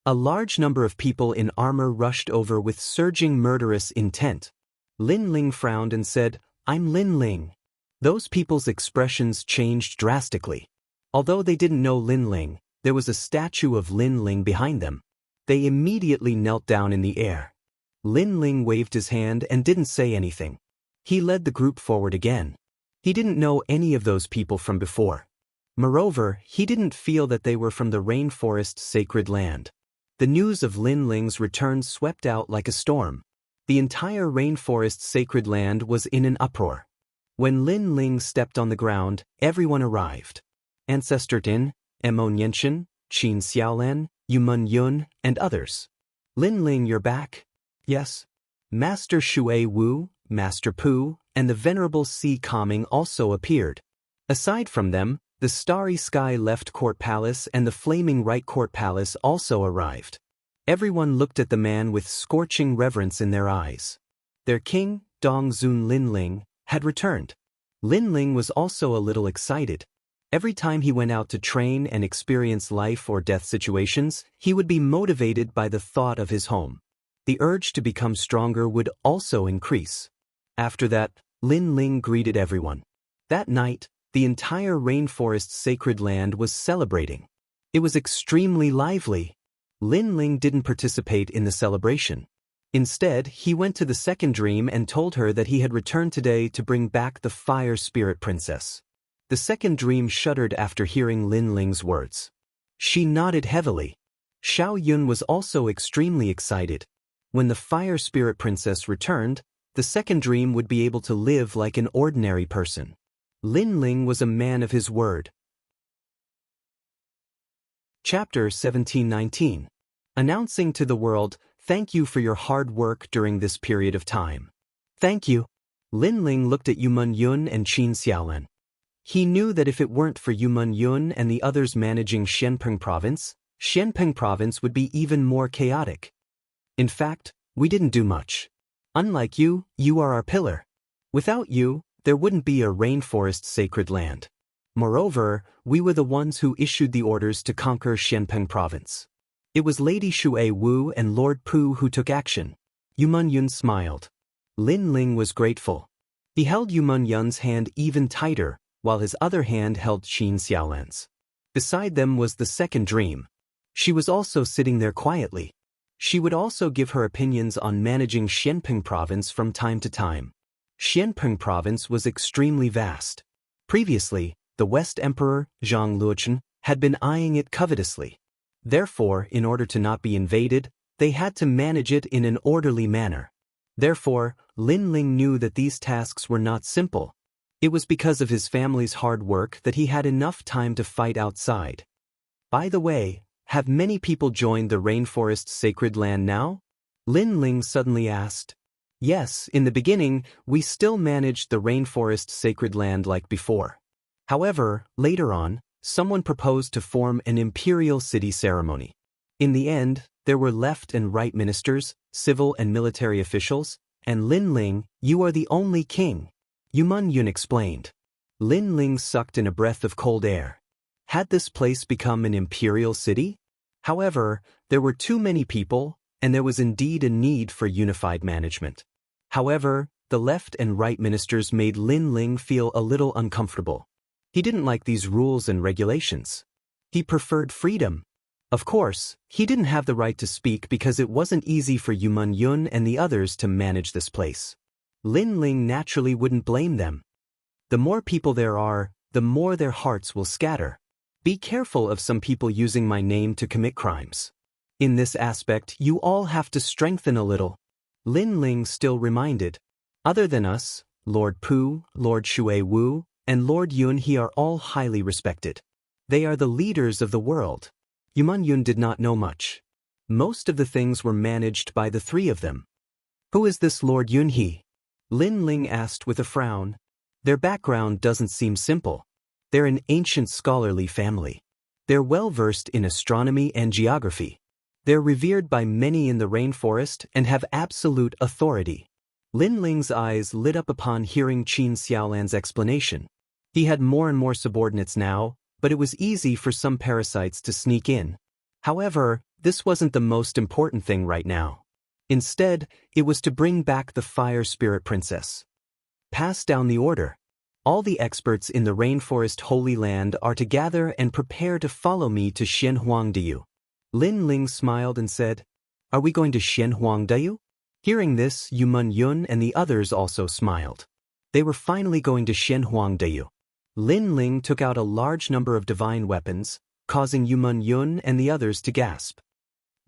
A: A large number of people in armor rushed over with surging murderous intent. Lin Ling frowned and said, "I'm Lin Ling." Those people's expressions changed drastically. Although they didn't know Lin Ling, there was a statue of Lin Ling behind them. They immediately knelt down in the air. Lin Ling waved his hand and didn't say anything. He led the group forward again. He didn't know any of those people from before. Moreover, he didn't feel that they were from the rainforest's sacred land. The news of Lin Ling's return swept out like a storm. The entire rainforest's sacred land was in an uproar. When Lin Ling stepped on the ground, everyone arrived. Ancestor Tin, Mo Nianchen, Qin Xiaolan, Yumun Yun, and others. Lin Ling, you're back? Yes. Master Shui Wu, Master Pu, and the Venerable Si Kaming also appeared. Aside from them, the Starry Sky Left Court Palace and the Flaming Right Court Palace also arrived. Everyone looked at the man with scorching reverence in their eyes. Their king, Dongzun Lin Ling, had returned. Lin Ling was also a little excited. Every time he went out to train and experience life or death situations, he would be motivated by the thought of his home. The urge to become stronger would also increase. After that, Lin Ling greeted everyone. That night, the entire rainforest's sacred land was celebrating. It was extremely lively. Lin Ling didn't participate in the celebration. Instead, he went to the second dream and told her that he had returned today to bring back the Fire Spirit Princess. The second dream shuddered after hearing Lin Ling's words. She nodded heavily. Xiao Yun was also extremely excited. When the Fire Spirit Princess returned, the second dream would be able to live like an ordinary person. Lin Ling was a man of his word. Chapter 1719. Announcing to the world, thank you for your hard work during this period of time. Thank you. Lin Ling looked at Yumun Yun and Qin Xiaolan. He knew that if it weren't for Yumun Yun and the others managing Xianpeng Province would be even more chaotic. In fact, we didn't do much. Unlike you, you are our pillar. Without you, there wouldn't be a rainforest sacred land. Moreover, we were the ones who issued the orders to conquer Xianpeng Province. It was Lady Shui Wu and Lord Pu who took action. Yumun Yun smiled. Lin Ling was grateful. He held Yumun Yun's hand even tighter, while his other hand held Qin Xiaolan's. Beside them was the second dream. She was also sitting there quietly. She would also give her opinions on managing Xianpeng Province from time to time. Xianpeng Province was extremely vast. Previously, the West Emperor, Zhang Luochen, had been eyeing it covetously. Therefore, in order to not be invaded, they had to manage it in an orderly manner. Therefore, Lin Ling knew that these tasks were not simple. It was because of his family's hard work that he had enough time to fight outside. By the way, have many people joined the rainforest's sacred land now? Lin Ling suddenly asked. Yes, in the beginning, we still managed the rainforest's sacred land like before. However, later on, someone proposed to form an imperial city ceremony. In the end, there were left and right ministers, civil and military officials, and Lin Ling, you are the only king. Yumun Yun explained. Lin Ling sucked in a breath of cold air. Had this place become an imperial city? However, there were too many people, and there was indeed a need for unified management. However, the left and right ministers made Lin Ling feel a little uncomfortable. He didn't like these rules and regulations. He preferred freedom. Of course, he didn't have the right to speak because it wasn't easy for Yumun Yun and the others to manage this place. Lin Ling naturally wouldn't blame them. The more people there are, the more their hearts will scatter. Be careful of some people using my name to commit crimes. In this aspect, you all have to strengthen a little. Lin Ling still reminded. Other than us, Lord Pu, Lord Shui Wu, and Lord Yun He are all highly respected. They are the leaders of the world. Yumun Yun did not know much. Most of the things were managed by the three of them. Who is this Lord Yun He? Lin Ling asked with a frown. Their background doesn't seem simple. They're an ancient scholarly family. They're well versed in astronomy and geography. They're revered by many in the rainforest and have absolute authority. Lin Ling's eyes lit up upon hearing Qin Xiaolan's explanation. He had more and more subordinates now, but it was easy for some parasites to sneak in. However, this wasn't the most important thing right now. Instead, it was to bring back the Fire Spirit Princess. Pass down the order. All the experts in the Rainforest Holy Land are to gather and prepare to follow me to Xianhuangdiyu. Lin Ling smiled and said, "Are we going to Xianhuangdiyu?" Hearing this, Yumun Yun and the others also smiled. They were finally going to Xianhuangdiyu. Lin Ling took out a large number of divine weapons, causing Yumun Yun and the others to gasp.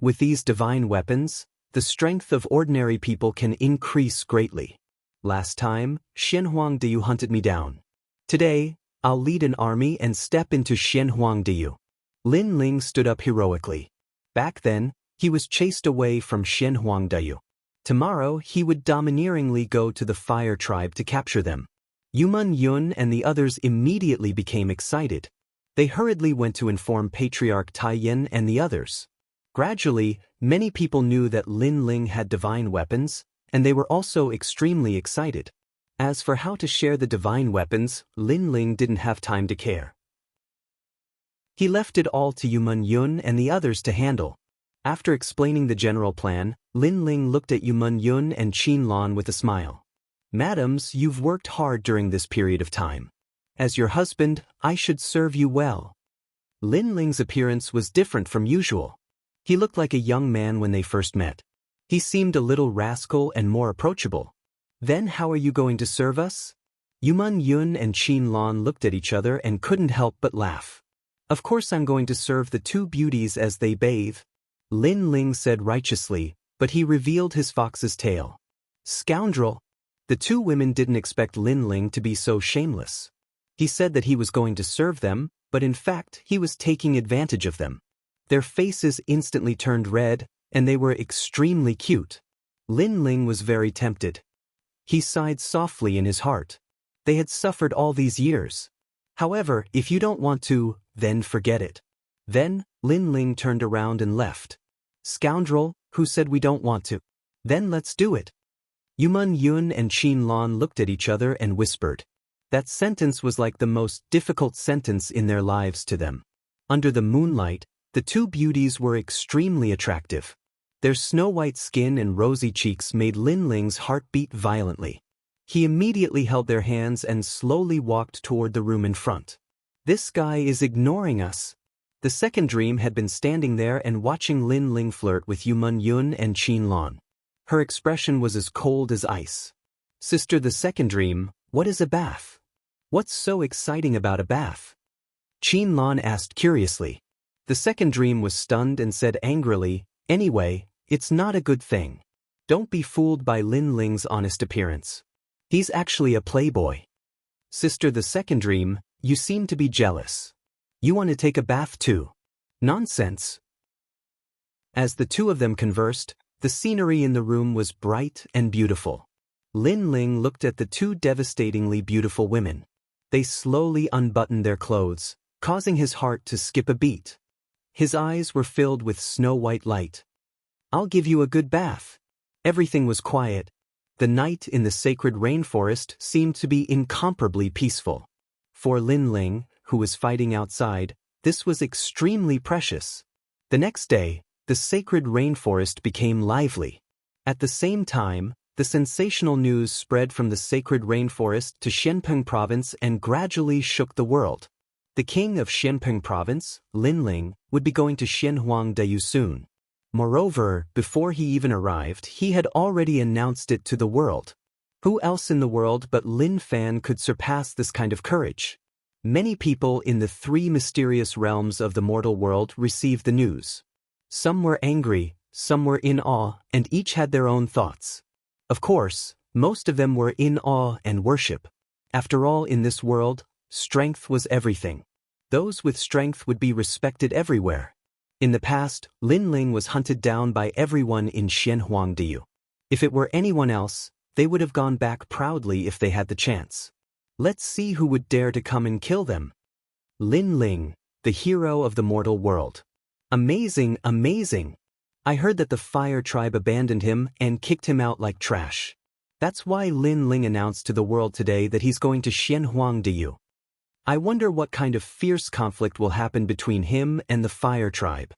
A: With these divine weapons, the strength of ordinary people can increase greatly. Last time, Xianhuangdiyu hunted me down. Today, I'll lead an army and step into Xianhuangdiyu. Lin Ling stood up heroically. Back then, he was chased away from Xianhuangdiyu. Tomorrow, he would domineeringly go to the Fire Tribe to capture them. Yumun Yun and the others immediately became excited. They hurriedly went to inform Patriarch Taiyin and the others. Gradually, many people knew that Lin Ling had divine weapons, and they were also extremely excited. As for how to share the divine weapons, Lin Ling didn't have time to care. He left it all to Yumun Yun and the others to handle. After explaining the general plan, Lin Ling looked at Yumun Yun and Qin Lan with a smile. "Madams, you've worked hard during this period of time. As your husband, I should serve you well." Lin Ling's appearance was different from usual. He looked like a young man when they first met. He seemed a little rascal and more approachable. "Then how are you going to serve us?" Yumun Yun and Qin Lan looked at each other and couldn't help but laugh. "Of course I'm going to serve the two beauties as they bathe," Lin Ling said righteously, but he revealed his fox's tail. "Scoundrel!" The two women didn't expect Lin Ling to be so shameless. He said that he was going to serve them, but in fact he was taking advantage of them. Their faces instantly turned red, and they were extremely cute. Lin Ling was very tempted. He sighed softly in his heart. They had suffered all these years. However, if you don't want to, then forget it. Then, Lin Ling turned around and left. "Scoundrel, who said we don't want to? Then let's do it." Yumun Yun and Qin Lan looked at each other and whispered. That sentence was like the most difficult sentence in their lives to them. Under the moonlight, the two beauties were extremely attractive. Their snow-white skin and rosy cheeks made Lin Ling's heart beat violently. He immediately held their hands and slowly walked toward the room in front. "This guy is ignoring us." The second dream had been standing there and watching Lin Ling flirt with Yumun Yun and Qin Lan. Her expression was as cold as ice. "Sister, the second dream, what is a bath? What's so exciting about a bath?" Qin Lan asked curiously. The second dream was stunned and said angrily, "Anyway, it's not a good thing. Don't be fooled by Lin Ling's honest appearance. He's actually a playboy." "Sister, the second dream, you seem to be jealous. You want to take a bath too." "Nonsense." As the two of them conversed, the scenery in the room was bright and beautiful. Lin Ling looked at the two devastatingly beautiful women. They slowly unbuttoned their clothes, causing his heart to skip a beat. His eyes were filled with snow-white light. "I'll give you a good bath." Everything was quiet. The night in the sacred rainforest seemed to be incomparably peaceful. For Lin Ling, who was fighting outside, this was extremely precious. The next day, the sacred rainforest became lively. At the same time, the sensational news spread from the sacred rainforest to Xianpeng province and gradually shook the world. The king of Xianpeng province, Lin Ling, would be going to Xianhuangdiyu soon. Moreover, before he even arrived, he had already announced it to the world. Who else in the world but Lin Fan could surpass this kind of courage? Many people in the three mysterious realms of the mortal world received the news. Some were angry, some were in awe, and each had their own thoughts. Of course, most of them were in awe and worship. After all, in this world, strength was everything. Those with strength would be respected everywhere. In the past, Lin Ling was hunted down by everyone in Xianhuangdiyu. If it were anyone else, they would have gone back proudly if they had the chance. Let's see who would dare to come and kill them. Lin Ling, the hero of the mortal world. Amazing, amazing. I heard that the fire tribe abandoned him and kicked him out like trash. That's why Lin Ling announced to the world today that he's going to Xianhuangdiyu. I wonder what kind of fierce conflict will happen between him and the fire tribe.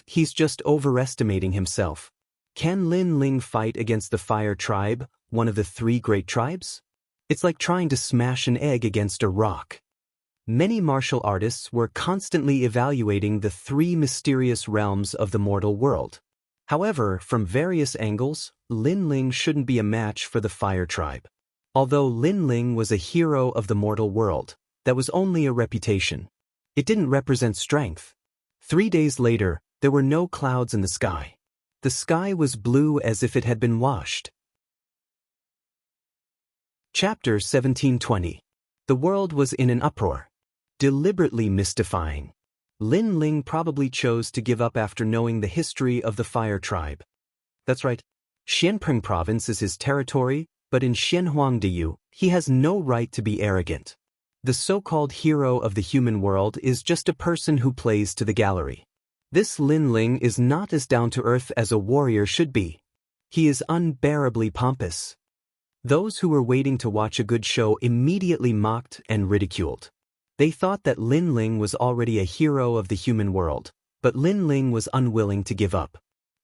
A: He's just overestimating himself. Can Lin Ling fight against the fire tribe, one of the 3 great tribes? It's like trying to smash an egg against a rock. Many martial artists were constantly evaluating the 3 mysterious realms of the mortal world. However, from various angles, Lin Ling shouldn't be a match for the fire tribe. Although Lin Ling was a hero of the mortal world, that was only a reputation. It didn't represent strength. 3 days later, there were no clouds in the sky. The sky was blue as if it had been washed. Chapter 1720. The world was in an uproar. Deliberately mystifying. Lin Ling probably chose to give up after knowing the history of the fire tribe. That's right. Xianpeng province is his territory, but in Xianhuangdiyu, he has no right to be arrogant. The so-called hero of the human world is just a person who plays to the gallery. This Lin Ling is not as down-to-earth as a warrior should be. He is unbearably pompous. Those who were waiting to watch a good show immediately mocked and ridiculed. They thought that Lin Ling was already a hero of the human world, but Lin Ling was unwilling to give up.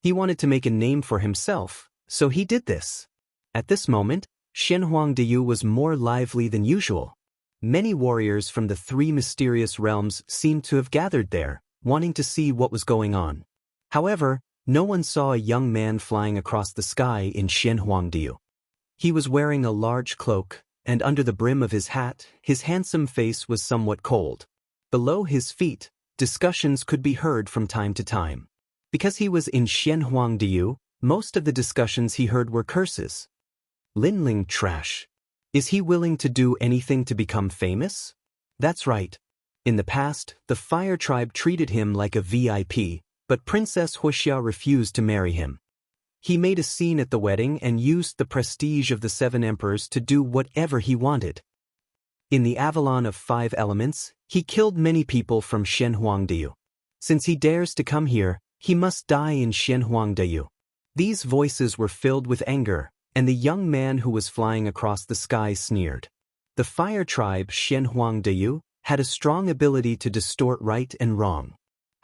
A: He wanted to make a name for himself, so he did this. At this moment, Xianhuangdiyu was more lively than usual. Many warriors from the 3 mysterious realms seemed to have gathered there, wanting to see what was going on. However, no one saw a young man flying across the sky in Xianhuangdiyu. He was wearing a large cloak, and under the brim of his hat, his handsome face was somewhat cold. Below his feet, discussions could be heard from time to time. Because he was in Xianhuangdiyu, most of the discussions he heard were curses. Lin Ling trash. Is he willing to do anything to become famous? That's right. In the past, the fire tribe treated him like a VIP, but Princess Huxia refused to marry him. He made a scene at the wedding and used the prestige of the 7 emperors to do whatever he wanted. In the Avalon of 5 elements, he killed many people from Xianhuangdiyu. Since he dares to come here, he must die in Xianhuangdiyu. These voices were filled with anger, and the young man who was flying across the sky sneered. The fire tribe Xianhuangdiyu had a strong ability to distort right and wrong.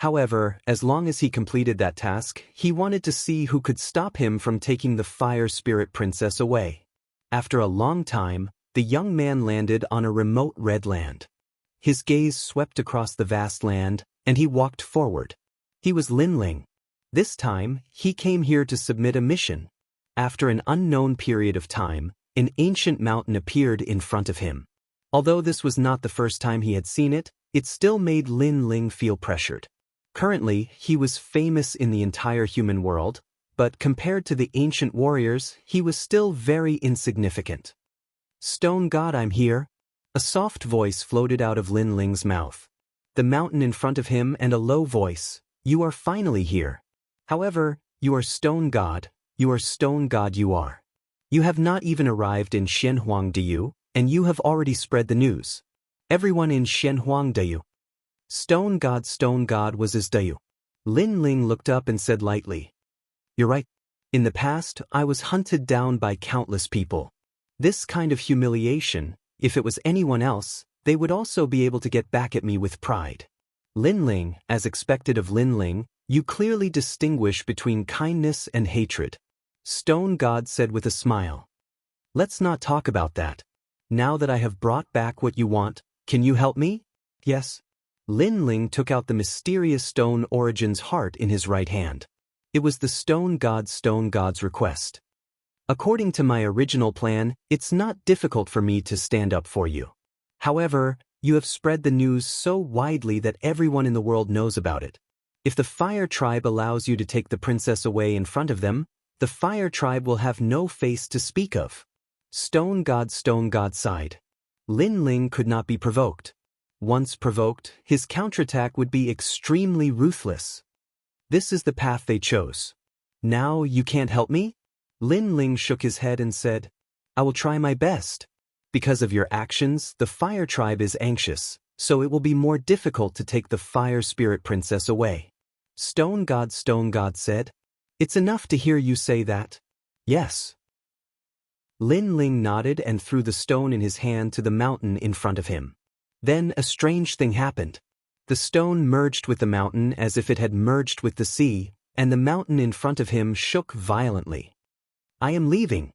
A: However, as long as he completed that task, he wanted to see who could stop him from taking the fire spirit princess away. After a long time, the young man landed on a remote red land. His gaze swept across the vast land, and he walked forward. He was Lin Ling. This time, he came here to submit a mission. After an unknown period of time, an ancient mountain appeared in front of him. Although this was not the first time he had seen it, it still made Lin Ling feel pressured. Currently, he was famous in the entire human world, but compared to the ancient warriors, he was still very insignificant. Stone God, I'm here. A soft voice floated out of Lin Ling's mouth. The mountain in front of him and a low voice, you are finally here. However, you are Stone God, you are Stone God you are. You have not even arrived in Xianhuangdiyu, and you have already spread the news. Everyone in Xianhuangdiyu. Stone God was his Dayu. Lin Ling looked up and said lightly, you're right. In the past, I was hunted down by countless people. This kind of humiliation, if it was anyone else, they would also be able to get back at me with pride. Lin Ling, as expected of Lin Ling, you clearly distinguish between kindness and hatred. Stone God said with a smile. Let's not talk about that. Now that I have brought back what you want, can you help me? Yes. Lin Ling took out the mysterious stone Origin's heart in his right hand. It was the Stone God's request. According to my original plan, it's not difficult for me to stand up for you. However, you have spread the news so widely that everyone in the world knows about it. If the Fire Tribe allows you to take the princess away in front of them, the Fire Tribe will have no face to speak of. Stone God sighed. Lin Ling could not be provoked. Once provoked, his counterattack would be extremely ruthless. This is the path they chose. Now you can't help me? Lin Ling shook his head and said, I will try my best. Because of your actions, the Fire Tribe is anxious, so it will be more difficult to take the Fire Spirit Princess away. Stone God said, It's enough to hear you say that. Yes. Lin Ling nodded and threw the stone in his hand to the mountain in front of him. Then a strange thing happened. The stone merged with the mountain as if it had merged with the sea, and the mountain in front of him shook violently. I am leaving.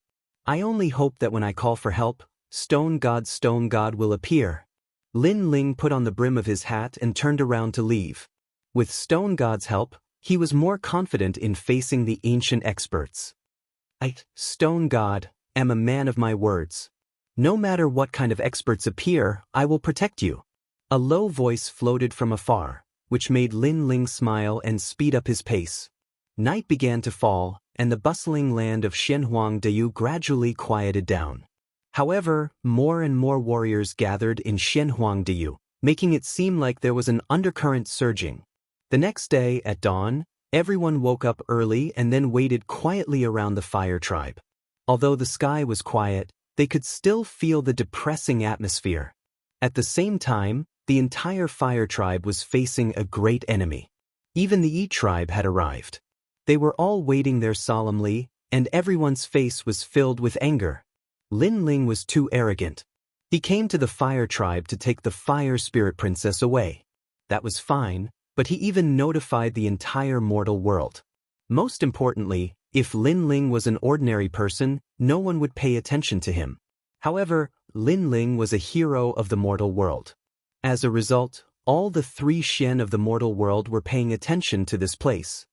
A: I only hope that when I call for help, Stone God will appear. Lin Ling put on the brim of his hat and turned around to leave. With Stone God's help, he was more confident in facing the ancient experts. I, Stone God, am a man of my words. No matter what kind of experts appear, I will protect you. A low voice floated from afar, which made Lin Ling smile and speed up his pace. Night began to fall, and the bustling land of Xianhuangdao gradually quieted down. However, more and more warriors gathered in Xianhuangdao, making it seem like there was an undercurrent surging. The next day, at dawn, everyone woke up early and then waited quietly around the fire tribe. Although the sky was quiet, they could still feel the depressing atmosphere. At the same time, the entire fire tribe was facing a great enemy. Even the Yi tribe had arrived. They were all waiting there solemnly, and everyone's face was filled with anger. Lin Ling was too arrogant. He came to the fire tribe to take the fire spirit princess away. That was fine, but he even notified the entire mortal world. Most importantly, if Lin Ling was an ordinary person, no one would pay attention to him. However, Lin Ling was a hero of the mortal world. As a result, all the 3 Xian of the mortal world were paying attention to this place.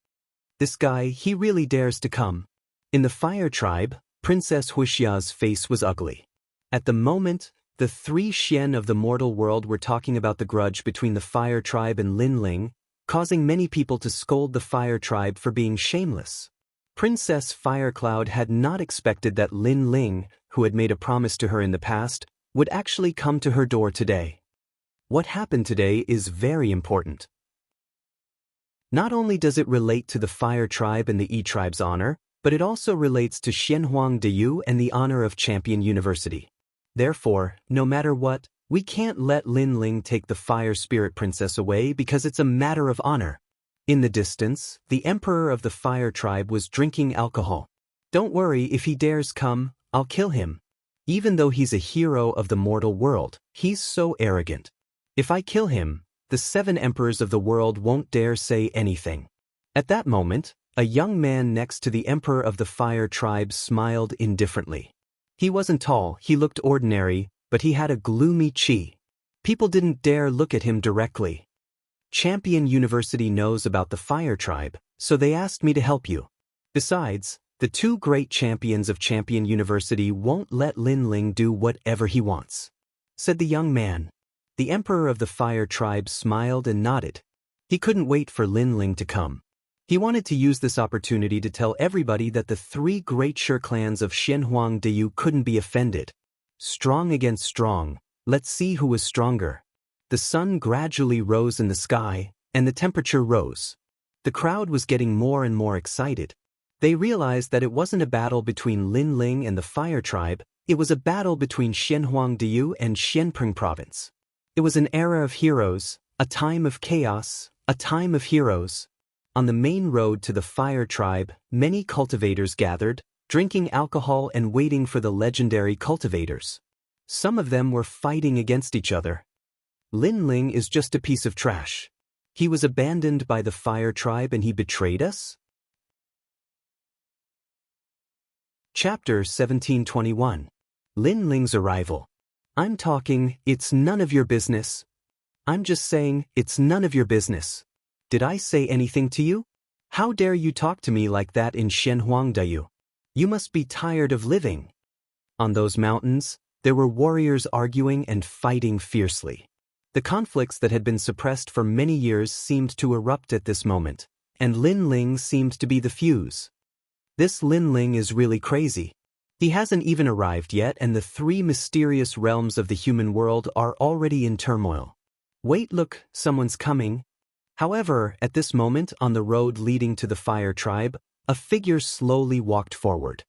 A: This guy, he really dares to come. In the fire tribe, Princess Huixia's face was ugly. At the moment, the 3 Xian of the mortal world were talking about the grudge between the fire tribe and Lin Ling, causing many people to scold the fire tribe for being shameless. Princess Firecloud had not expected that Lin Ling, who had made a promise to her in the past, would actually come to her door today. What happened today is very important. Not only does it relate to the fire tribe and the Yi tribe's honor, but it also relates to Xianhuangdao and the honor of Champion University. Therefore, no matter what, we can't let Lin Ling take the fire spirit princess away because it's a matter of honor. In the distance, the emperor of the fire tribe was drinking alcohol. Don't worry, if he dares come, I'll kill him. Even though he's a hero of the mortal world, he's so arrogant. If I kill him, the 7 emperors of the world won't dare say anything. At that moment, a young man next to the emperor of the fire tribe smiled indifferently. He wasn't tall, he looked ordinary, but he had a gloomy chi. People didn't dare look at him directly. Champion University knows about the fire tribe, so they asked me to help you. Besides, the 2 great champions of Champion University won't let Lin Ling do whatever he wants, said the young man. The emperor of the fire tribe smiled and nodded. He couldn't wait for Lin Ling to come. He wanted to use this opportunity to tell everybody that the 3 great Shi clans of Xianhuangdao couldn't be offended. Strong against strong, let's see who was stronger. The sun gradually rose in the sky, and the temperature rose. The crowd was getting more and more excited. They realized that it wasn't a battle between Lin Ling and the fire tribe, it was a battle between Xianhuangdao and Xianping province. It was an era of heroes, a time of chaos, a time of heroes. On the main road to the fire tribe, many cultivators gathered, drinking alcohol and waiting for the legendary cultivators. Some of them were fighting against each other. Lin Ling is just a piece of trash. He was abandoned by the fire tribe and he betrayed us? Chapter 1721. Lin Ling's arrival. I'm talking, it's none of your business. I'm just saying, it's none of your business. Did I say anything to you? How dare you talk to me like that in Xianhuangdao? You must be tired of living. On those mountains, there were warriors arguing and fighting fiercely. The conflicts that had been suppressed for many years seemed to erupt at this moment, and Lin Ling seemed to be the fuse. This Lin Ling is really crazy. He hasn't even arrived yet and the 3 mysterious realms of the human world are already in turmoil. Wait, look, someone's coming. However, at this moment on the road leading to the fire tribe, a figure slowly walked forward.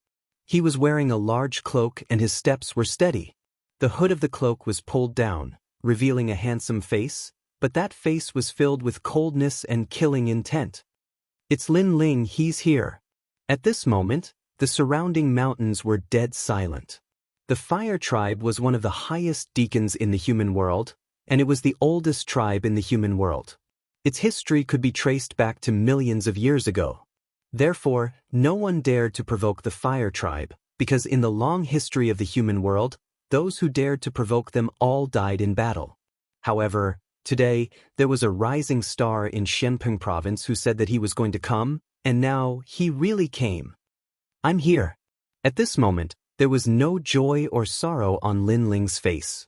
A: He was wearing a large cloak and his steps were steady. The hood of the cloak was pulled down, revealing a handsome face, but that face was filled with coldness and killing intent. It's Lin Ling, he's here. At this moment, the surrounding mountains were dead silent. The fire tribe was one of the highest deacons in the human world, and it was the oldest tribe in the human world. Its history could be traced back to millions of years ago. Therefore, no one dared to provoke the fire tribe, because in the long history of the human world, those who dared to provoke them all died in battle. However, today, there was a rising star in Shenpeng province who said that he was going to come, and now he really came. I'm here. At this moment, there was no joy or sorrow on Lin Ling's face.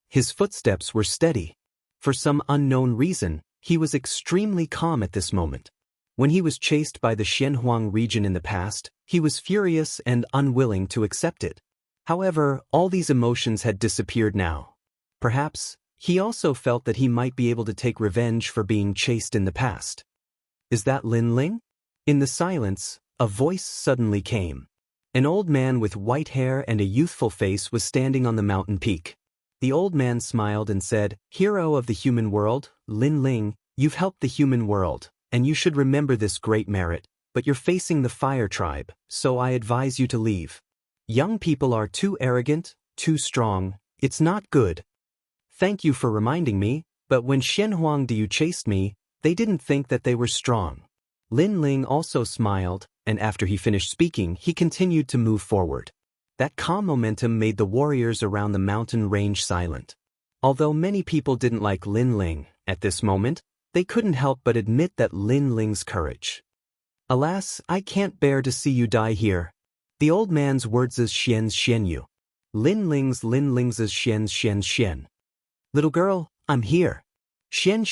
A: His footsteps were steady. For some unknown reason, he was extremely calm at this moment. When he was chased by the Xianhuang region in the past, he was furious and unwilling to accept it. However, all these emotions had disappeared now. Perhaps, he also felt that he might be able to take revenge for being chased in the past. Is that Lin Ling? In the silence, a voice suddenly came. An old man with white hair and a youthful face was standing on the mountain peak. The old man smiled and said, "Hero of the human world, Lin Ling, you've helped the human world, and you should remember this great merit, but you're facing the fire tribe, so I advise you to leave. Young people are too arrogant, too strong, it's not good. Thank you for reminding me, but when Shenhuang Diu chased me, they didn't think that they were strong." Lin Ling also smiled, and after he finished speaking, he continued to move forward. That calm momentum made the warriors around the mountain range silent. Although many people didn't like Lin Ling, at this moment, they couldn't help but admit that Lin Ling's courage. "Alas, I can't bear to see you die here." The old man's words is Xian's Xianyu. Lin Ling's Xian's Xian. "Little girl, I'm here. Xian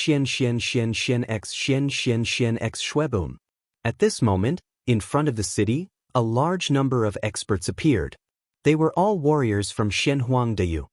A: x Xian x Shuebum." At this moment, in front of the city, a large number of experts appeared. They were all warriors from Shenhuangdayu.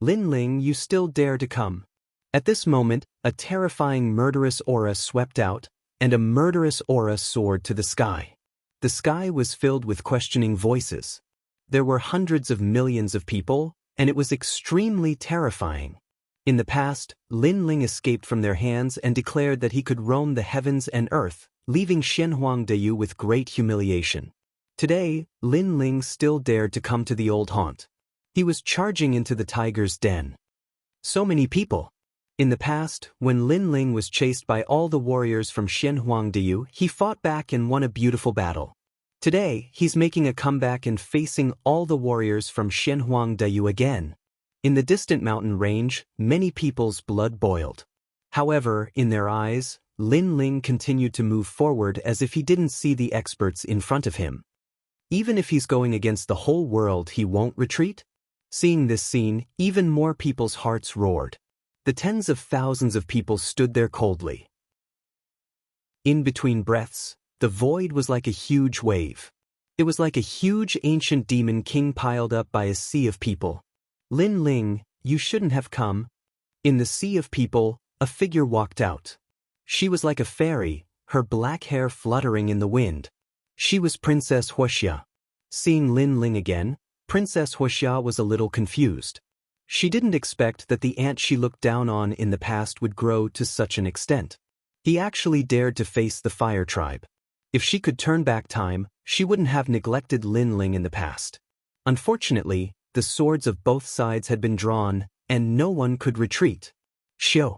A: "Lin Ling, you still dare to come." At this moment, a terrifying murderous aura swept out, and a murderous aura soared to the sky. The sky was filled with questioning voices. There were hundreds of millions of people, and it was extremely terrifying. In the past, Lin Ling escaped from their hands and declared that he could roam the heavens and earth, leaving Shenhuangdayu with great humiliation. Today, Lin Ling still dared to come to the old haunt. He was charging into the tiger's den. So many people. In the past, when Lin Ling was chased by all the warriors from Shenhuangdayu, he fought back and won a beautiful battle. Today, he's making a comeback and facing all the warriors from Shenhuangdayu again. In the distant mountain range, many people's blood boiled. However, in their eyes, Lin Ling continued to move forward as if he didn't see the experts in front of him. Even if he's going against the whole world, he won't retreat? Seeing this scene, even more people's hearts roared. The tens of thousands of people stood there coldly. In between breaths, the void was like a huge wave. It was like a huge ancient demon king piled up by a sea of people. "Lin Ling, you shouldn't have come." In the sea of people, a figure walked out. She was like a fairy, her black hair fluttering in the wind. She was Princess Huoxia. Seeing Lin Ling again, Princess Huoxia was a little confused. She didn't expect that the ant she looked down on in the past would grow to such an extent. He actually dared to face the fire tribe. If she could turn back time, she wouldn't have neglected Lin Ling in the past. Unfortunately, the swords of both sides had been drawn, and no one could retreat. Xiu.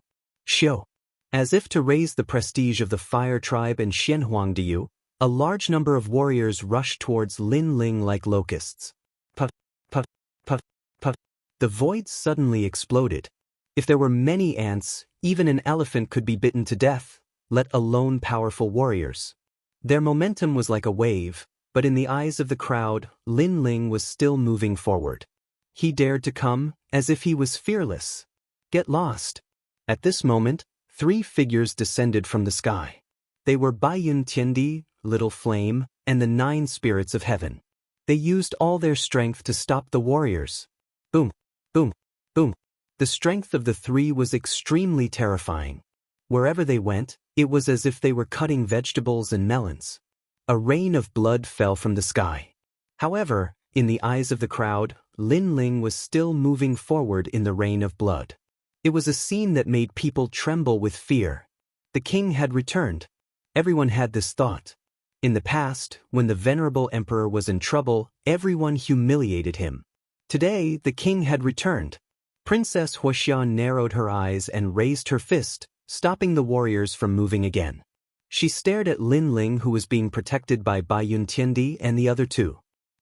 A: As if to raise the prestige of the fire tribe and Shenhuangdayu, a large number of warriors rushed towards Lin Ling like locusts. Puff, puff, puff, puff. The void suddenly exploded. If there were many ants, even an elephant could be bitten to death, let alone powerful warriors. Their momentum was like a wave, but in the eyes of the crowd, Lin Ling was still moving forward. He dared to come, as if he was fearless. Get lost. At this moment, 3 figures descended from the sky. They were Baiyun Tiandi, Little Flame, and the 9 spirits of heaven. They used all their strength to stop the warriors. Boom, boom, boom. The strength of the 3 was extremely terrifying. Wherever they went, it was as if they were cutting vegetables and melons. A rain of blood fell from the sky. However, in the eyes of the crowd, Lin Ling was still moving forward in the rain of blood. It was a scene that made people tremble with fear. The king had returned. Everyone had this thought. In the past, when the venerable emperor was in trouble, everyone humiliated him. Today, the king had returned. Princess Huaxian narrowed her eyes and raised her fist, stopping the warriors from moving again. She stared at Lin Ling, who was being protected by Bai Yun Tiandi and the other two.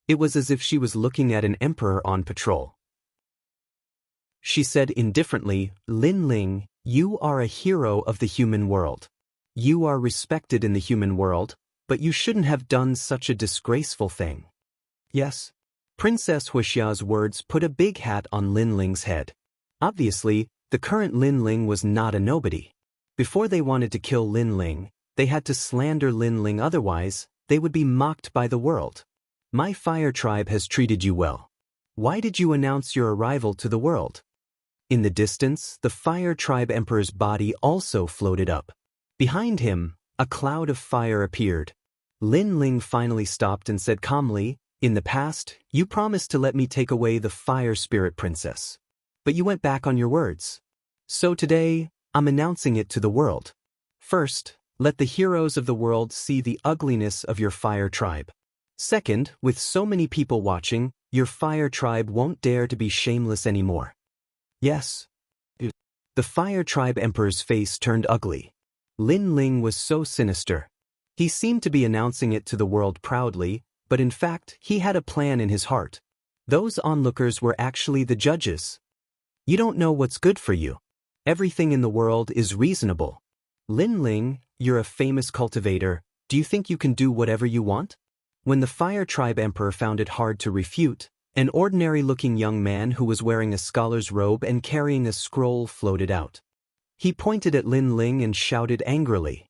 A: It was as if she was looking at an emperor on patrol. She said indifferently, "Lin Ling, you are a hero of the human world. You are respected in the human world, but you shouldn't have done such a disgraceful thing." Yes. Princess Huixia's words put a big hat on Lin Ling's head. Obviously, the current Lin Ling was not a nobody. Before they wanted to kill Lin Ling, they had to slander Lin Ling, otherwise, they would be mocked by the world. My fire tribe has treated you well. Why did you announce your arrival to the world? In the distance, the fire tribe emperor's body also floated up. Behind him, a cloud of fire appeared. Lin Ling finally stopped and said calmly, "In the past, you promised to let me take away the fire spirit princess. But you went back on your words. So today, I'm announcing it to the world. First, let the heroes of the world see the ugliness of your fire tribe. Second, with so many people watching, your fire tribe won't dare to be shameless anymore." Yes. The fire tribe emperor's face turned ugly. Lin Ling was so sinister. He seemed to be announcing it to the world proudly, but in fact, he had a plan in his heart. Those onlookers were actually the judges. You don't know what's good for you. Everything in the world is reasonable. Lin Ling, you're a famous cultivator. Do you think you can do whatever you want? When the fire tribe emperor found it hard to refute, an ordinary-looking young man who was wearing a scholar's robe and carrying a scroll floated out. He pointed at Lin Ling and shouted angrily,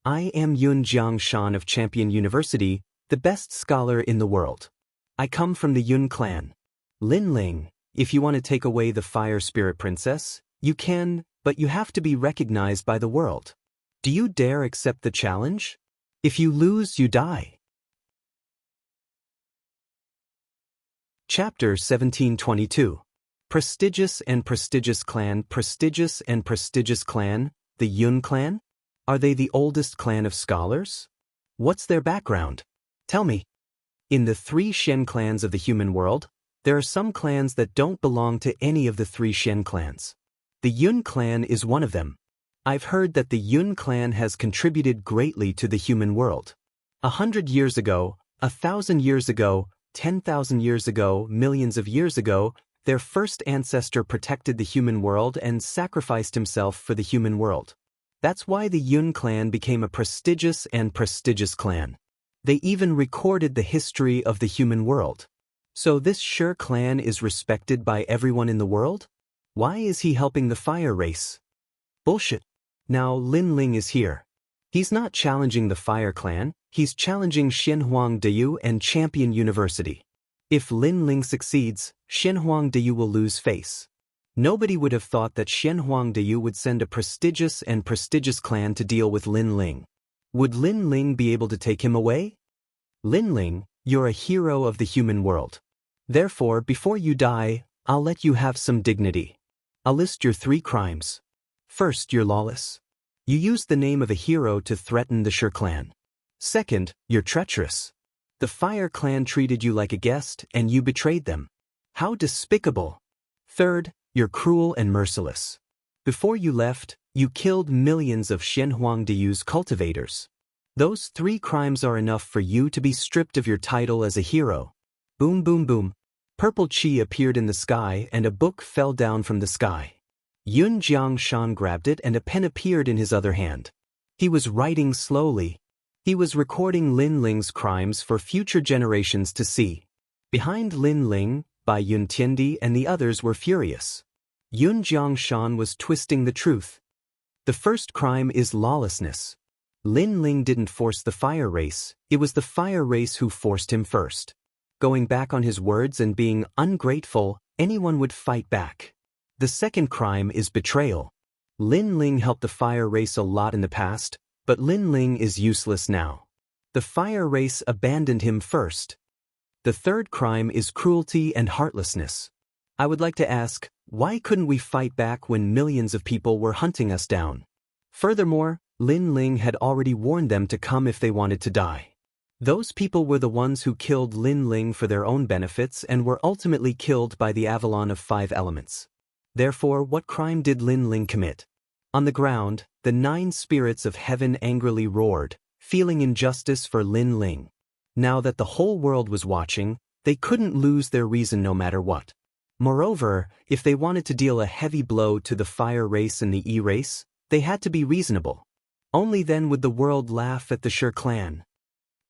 A: "I am Yun Jiangshan of Champion University, the best scholar in the world. I come from the Yun clan. Lin Ling, if you want to take away the fire spirit princess, you can, but you have to be recognized by the world. Do you dare accept the challenge? If you lose, you die." Chapter 1722. Prestigious and Prestigious Clan. Prestigious and Prestigious Clan, the Yun clan? Are they the oldest clan of scholars? What's their background? Tell me. In the 3 Shen clans of the human world, there are some clans that don't belong to any of the 3 Shen clans. The Yun clan is one of them. I've heard that the Yun clan has contributed greatly to the human world. 100 years ago, 1,000 years ago, 10,000 years ago, millions of years ago, their first ancestor protected the human world and sacrificed himself for the human world. That's why the Yun clan became a prestigious and prestigious clan. They even recorded the history of the human world. So this Shi clan is respected by everyone in the world? Why is he helping the fire race? Bullshit. Now Lin Ling is here. He's not challenging the fire clan, he's challenging Xinhuang Deyu and Champion University. If Lin Ling succeeds, Xinhuang Deyu will lose face. Nobody would have thought that Xinhuang Deyu would send a prestigious and prestigious clan to deal with Lin Ling. Would Lin Ling be able to take him away? Lin Ling, you're a hero of the human world. Therefore, before you die, I'll let you have some dignity. I'll list your 3 crimes. First, you're lawless. You used the name of a hero to threaten the Shi clan. Second, you're treacherous. The fire clan treated you like a guest and you betrayed them. How despicable. Third, you're cruel and merciless. Before you left, you killed millions of Xinhuang Deyu's cultivators. Those 3 crimes are enough for you to be stripped of your title as a hero. Boom boom boom. Purple chi appeared in the sky and a book fell down from the sky. Yun Jiangshan grabbed it and a pen appeared in his other hand. He was writing slowly. He was recording Lin Ling's crimes for future generations to see. Behind Lin Ling, Bai Yun Tiandi and the others were furious. Yun Jiangshan was twisting the truth. The first crime is lawlessness. Lin Ling didn't force the fire race, it was the fire race who forced him first. Going back on his words and being ungrateful, anyone would fight back. The second crime is betrayal. Lin Ling helped the fire race a lot in the past, but Lin Ling is useless now. The fire race abandoned him first. The third crime is cruelty and heartlessness. I would like to ask, why couldn't we fight back when millions of people were hunting us down? Furthermore, Lin Ling had already warned them to come if they wanted to die. Those people were the ones who killed Lin Ling for their own benefits and were ultimately killed by the Avalon of 5 elements. Therefore, what crime did Lin Ling commit? On the ground, the 9 spirits of heaven angrily roared, feeling injustice for Lin Ling. Now that the whole world was watching, they couldn't lose their reason no matter what. Moreover, if they wanted to deal a heavy blow to the fire race and the E-race, they had to be reasonable. Only then would the world laugh at the Sher clan.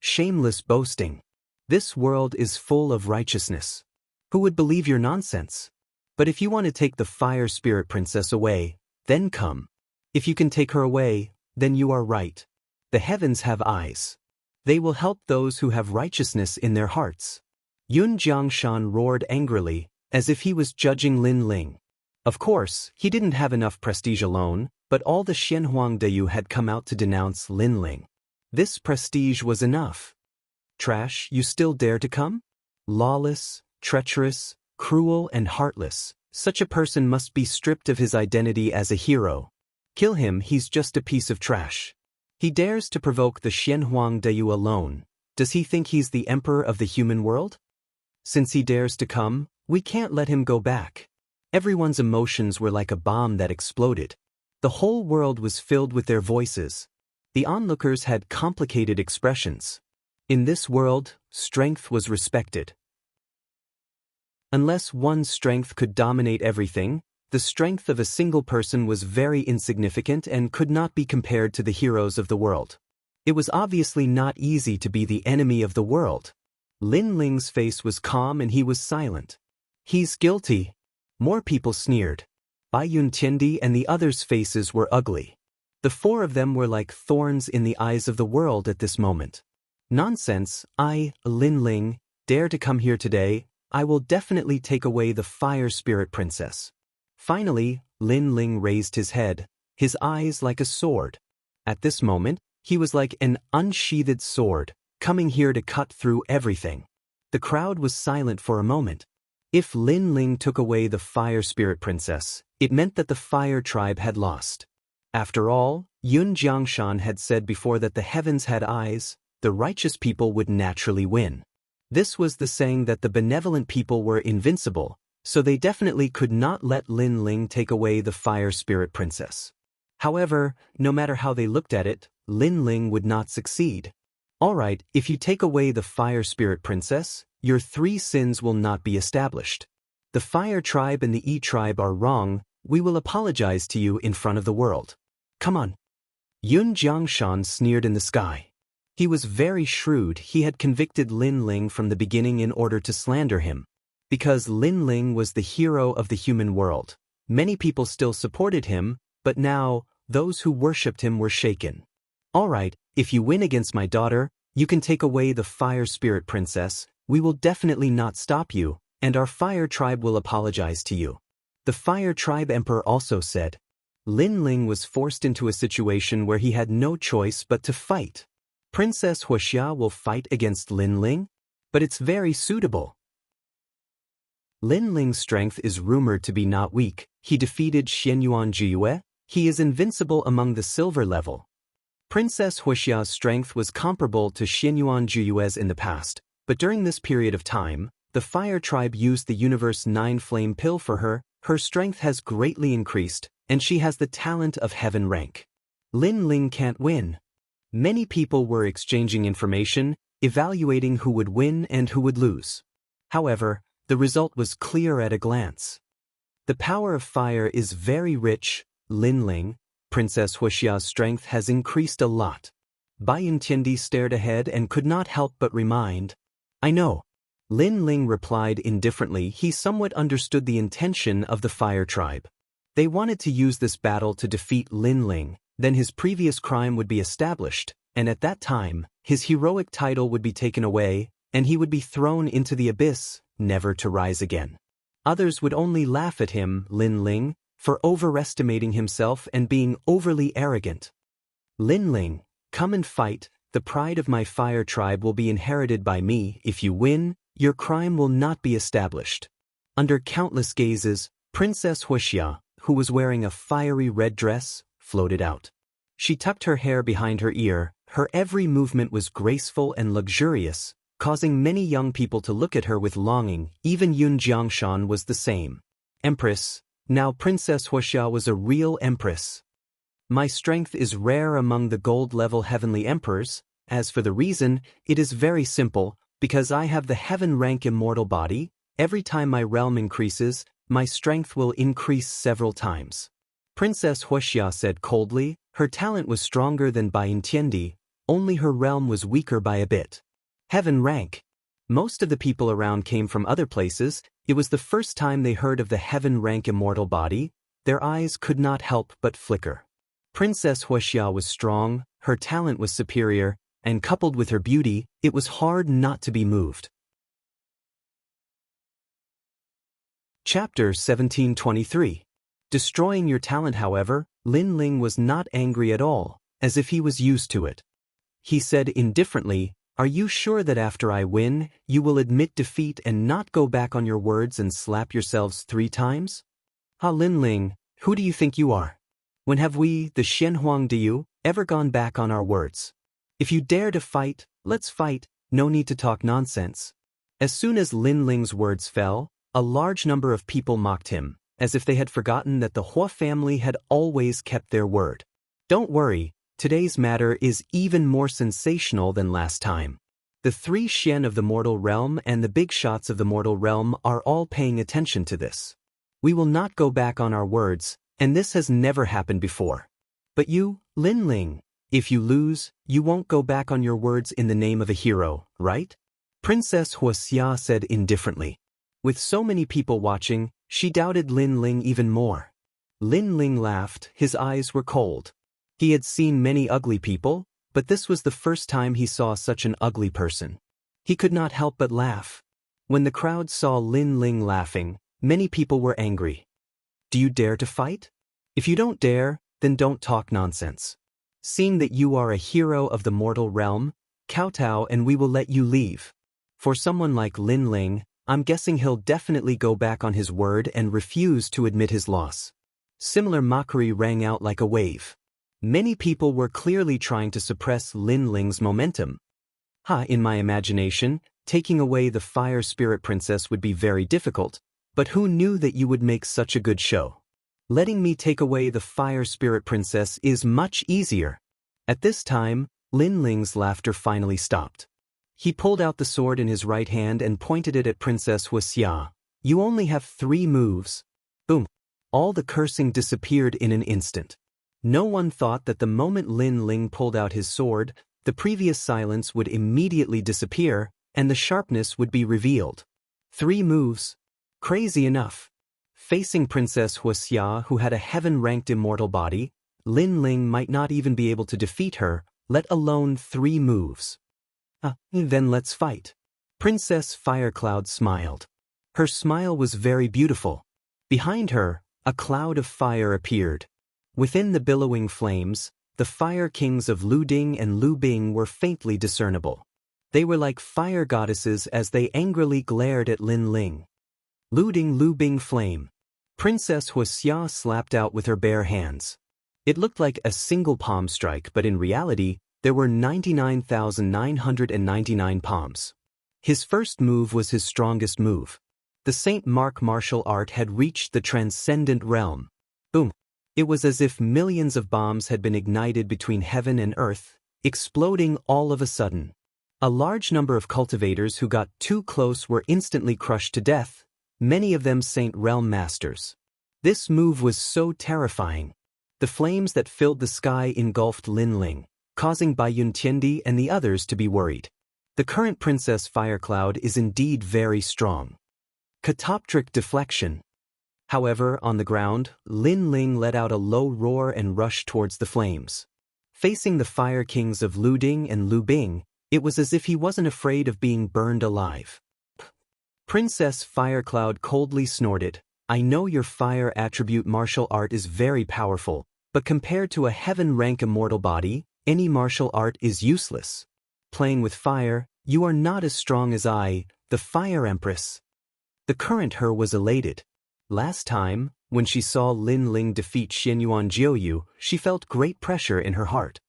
A: Shameless boasting. This world is full of righteousness. Who would believe your nonsense? But if you want to take the fire spirit princess away, then come. If you can take her away, then you are right. The heavens have eyes. They will help those who have righteousness in their hearts. Yun Jiangshan roared angrily, as if he was judging Lin Ling. Of course, he didn't have enough prestige alone, but all the Xianhuangdeyu had come out to denounce Lin Ling. This prestige was enough. Trash, you still dare to come? Lawless, treacherous, cruel and heartless, such a person must be stripped of his identity as a hero. Kill him, he's just a piece of trash. He dares to provoke the Xianhuangdeyu alone. Does he think he's the emperor of the human world? Since he dares to come, we can't let him go back. Everyone's emotions were like a bomb that exploded. The whole world was filled with their voices. The onlookers had complicated expressions. In this world, strength was respected. Unless one's strength could dominate everything, the strength of a single person was very insignificant and could not be compared to the heroes of the world. It was obviously not easy to be the enemy of the world. Lin Ling's face was calm and he was silent. He's guilty. More people sneered. Bai Yun Tiendi and the others' faces were ugly. The 4 of them were like thorns in the eyes of the world at this moment. Nonsense, I, Lin Ling, dare to come here today. I will definitely take away the fire spirit princess. Finally, Lin Ling raised his head, his eyes like a sword. At this moment, he was like an unsheathed sword, coming here to cut through everything. The crowd was silent for a moment. If Lin Ling took away the fire spirit princess, it meant that the fire tribe had lost. After all, Yun Jiangshan had said before that the heavens had eyes, the righteous people would naturally win. This was the saying that the benevolent people were invincible, so they definitely could not let Lin Ling take away the fire spirit princess. However, no matter how they looked at it, Lin Ling would not succeed. Alright, if you take away the fire spirit princess, your 3 sins will not be established. The fire tribe and the E tribe are wrong. We will apologize to you in front of the world. Come on. Yun Jiangshan sneered in the sky. He was very shrewd. He had convicted Lin Ling from the beginning in order to slander him. Because Lin Ling was the hero of the human world, many people still supported him, but now, those who worshipped him were shaken. Alright, if you win against my daughter, you can take away the fire spirit princess. We will definitely not stop you, and our fire tribe will apologize to you. The fire tribe emperor also said. Lin Ling was forced into a situation where he had no choice but to fight. Princess Huoxia will fight against Lin Ling? But it's very suitable. Lin Ling's strength is rumored to be not weak. He defeated Xianyuan Jiyue. He is invincible among the silver level. Princess Huoxia's strength was comparable to Xianyuan Jiyue's in the past, but during this period of time, the fire tribe used the universe 9 flame pill for her. Her strength has greatly increased, and she has the talent of heaven rank. Lin Ling can't win. Many people were exchanging information, evaluating who would win and who would lose. However, the result was clear at a glance. The power of fire is very rich. Lin Ling, Princess Huoxia's strength has increased a lot. Bai Yuntiendi stared ahead and could not help but remind. I know. Lin Ling replied indifferently. He somewhat understood the intention of the fire tribe. They wanted to use this battle to defeat Lin Ling, then his previous crime would be established, and at that time, his heroic title would be taken away, and he would be thrown into the abyss, never to rise again. Others would only laugh at him, Lin Ling, for overestimating himself and being overly arrogant. Lin Ling, come and fight. The pride of my fire tribe will be inherited by me. If you win, your crime will not be established. Under countless gazes, Princess Huoxia, who was wearing a fiery red dress, floated out. She tucked her hair behind her ear, Her every movement was graceful and luxurious, causing many young people to look at her with longing. Even Yun Jiangshan was the same. Empress, now Princess Huoxia was a real empress. My strength is rare among the gold-level heavenly emperors. As for the reason, it is very simple, because I have the heaven-rank immortal body. Every time my realm increases, my strength will increase several times. Princess Huoxia said coldly. Her talent was stronger than Bai Tiandi, only her realm was weaker by a bit. Heaven rank. Most of the people around came from other places. It was the first time they heard of the heaven rank immortal body. Their eyes could not help but flicker. Princess Huoxia was strong, her talent was superior, and coupled with her beauty, it was hard not to be moved. Chapter 1723. Destroying your talent. However, Lin Ling was not angry at all, as if he was used to it. He said indifferently, "Are you sure that after I win, you will admit defeat and not go back on your words and slap yourselves 3 times? Lin Ling, who do you think you are? When have we, the Xianhuang Diyu, ever gone back on our words? If you dare to fight, let's fight, no need to talk nonsense." As soon as Lin Ling's words fell, a large number of people mocked him, as if they had forgotten that the Hua family had always kept their word. Don't worry, today's matter is even more sensational than last time. The 3 Xian of the mortal realm and the big shots of the mortal realm are all paying attention to this. We will not go back on our words, and this has never happened before. But you, Lin Ling, if you lose, you won't go back on your words in the name of a hero, right? Princess Huoxia said indifferently. With so many people watching, she doubted Lin Ling even more. Lin Ling laughed, his eyes were cold. He had seen many ugly people, but this was the first time he saw such an ugly person. He could not help but laugh. When the crowd saw Lin Ling laughing, many people were angry. Do you dare to fight? If you don't dare, then don't talk nonsense. Seeing that you are a hero of the mortal realm, kowtow and we will let you leave. For someone like Lin Ling, I'm guessing he'll definitely go back on his word and refuse to admit his loss. Similar mockery rang out like a wave. Many people were clearly trying to suppress Lin Ling's momentum. In my imagination, taking away the Fire Spirit Princess would be very difficult, but who knew that you would make such a good show? Letting me take away the Fire Spirit Princess is much easier. At this time, Lin Ling's laughter finally stopped. He pulled out the sword in his right hand and pointed it at Princess Huoxia. You only have 3 moves. Boom. All the cursing disappeared in an instant. No one thought that the moment Lin Ling pulled out his sword, the previous silence would immediately disappear, and the sharpness would be revealed. 3 moves. Crazy enough. Facing Princess Huoxia, who had a heaven-ranked immortal body, Lin Ling might not even be able to defeat her, let alone 3 moves. Then let's fight. Princess Firecloud smiled. Her smile was very beautiful. Behind her, a cloud of fire appeared. Within the billowing flames, the fire kings of Lu Ding and Lu Bing were faintly discernible. They were like fire goddesses as they angrily glared at Lin Ling. Lu Ding Lu Bing flame. Princess Huoxia slapped out with her bare hands. It looked like a single palm strike, but in reality, there were 99,999 palms. His first move was his strongest move. The Saint Mark martial art had reached the transcendent realm. Boom. It was as if millions of bombs had been ignited between heaven and earth, exploding all of a sudden. A large number of cultivators who got too close were instantly crushed to death, many of them Saint Realm masters. This move was so terrifying. The flames that filled the sky engulfed Lin Ling, causing Bai Tiandi and the others to be worried. The current Princess Firecloud is indeed very strong. Catoptric deflection. However, on the ground, Lin Ling let out a low roar and rushed towards the flames. Facing the fire kings of Lu Ding and Lu Bing, it was as if he wasn't afraid of being burned alive. Princess Firecloud coldly snorted, I know your fire attribute martial art is very powerful, but compared to a heaven-rank immortal body, any martial art is useless. Playing with fire, you are not as strong as I, the Fire Empress. The current her was elated. Last time, when she saw Lin Ling defeat Xianyuan Jiuyu, she felt great pressure in her heart.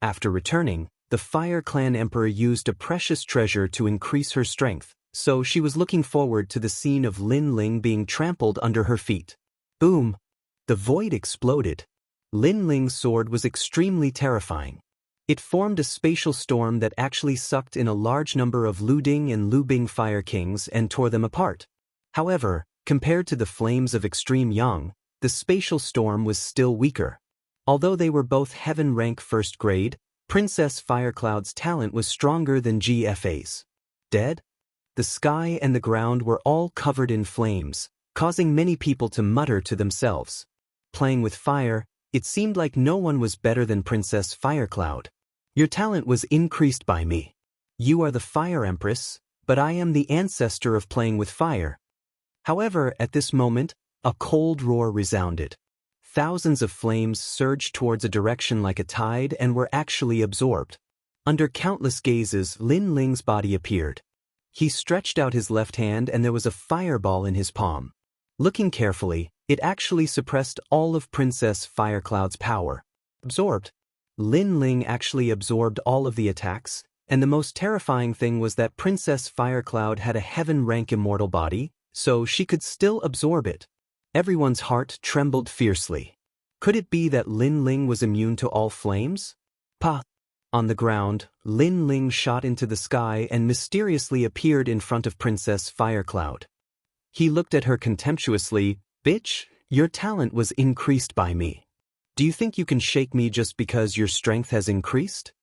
A: After returning, the Fire Clan Emperor used a precious treasure to increase her strength, so she was looking forward to the scene of Lin Ling being trampled under her feet. Boom! The void exploded. Lin Ling's sword was extremely terrifying. It formed a spatial storm that actually sucked in a large number of Luding and Lubing Fire Kings and tore them apart. However, compared to the flames of Extreme Yang, the spatial storm was still weaker. Although they were both heaven rank first grade, Princess Firecloud's talent was stronger than GFA's. Dead? The sky and the ground were all covered in flames, causing many people to mutter to themselves. Playing with fire, it seemed like no one was better than Princess Firecloud. Your talent was increased by me. You are the Fire Empress, but I am the ancestor of playing with fire. However, at this moment, a cold roar resounded. Thousands of flames surged towards a direction like a tide and were actually absorbed. Under countless gazes, Lin Ling's body appeared. He stretched out his left hand and there was a fireball in his palm. Looking carefully, it actually suppressed all of Princess Firecloud's power. Absorbed. Lin Ling actually absorbed all of the attacks, and the most terrifying thing was that Princess Firecloud had a heaven-rank immortal body, so she could still absorb it. Everyone's heart trembled fiercely. Could it be that Lin Ling was immune to all flames? Pa! On the ground, Lin Ling shot into the sky and mysteriously appeared in front of Princess Firecloud. He looked at her contemptuously. Bitch, your talent was increased by me. Do you think you can shake me just because your strength has increased?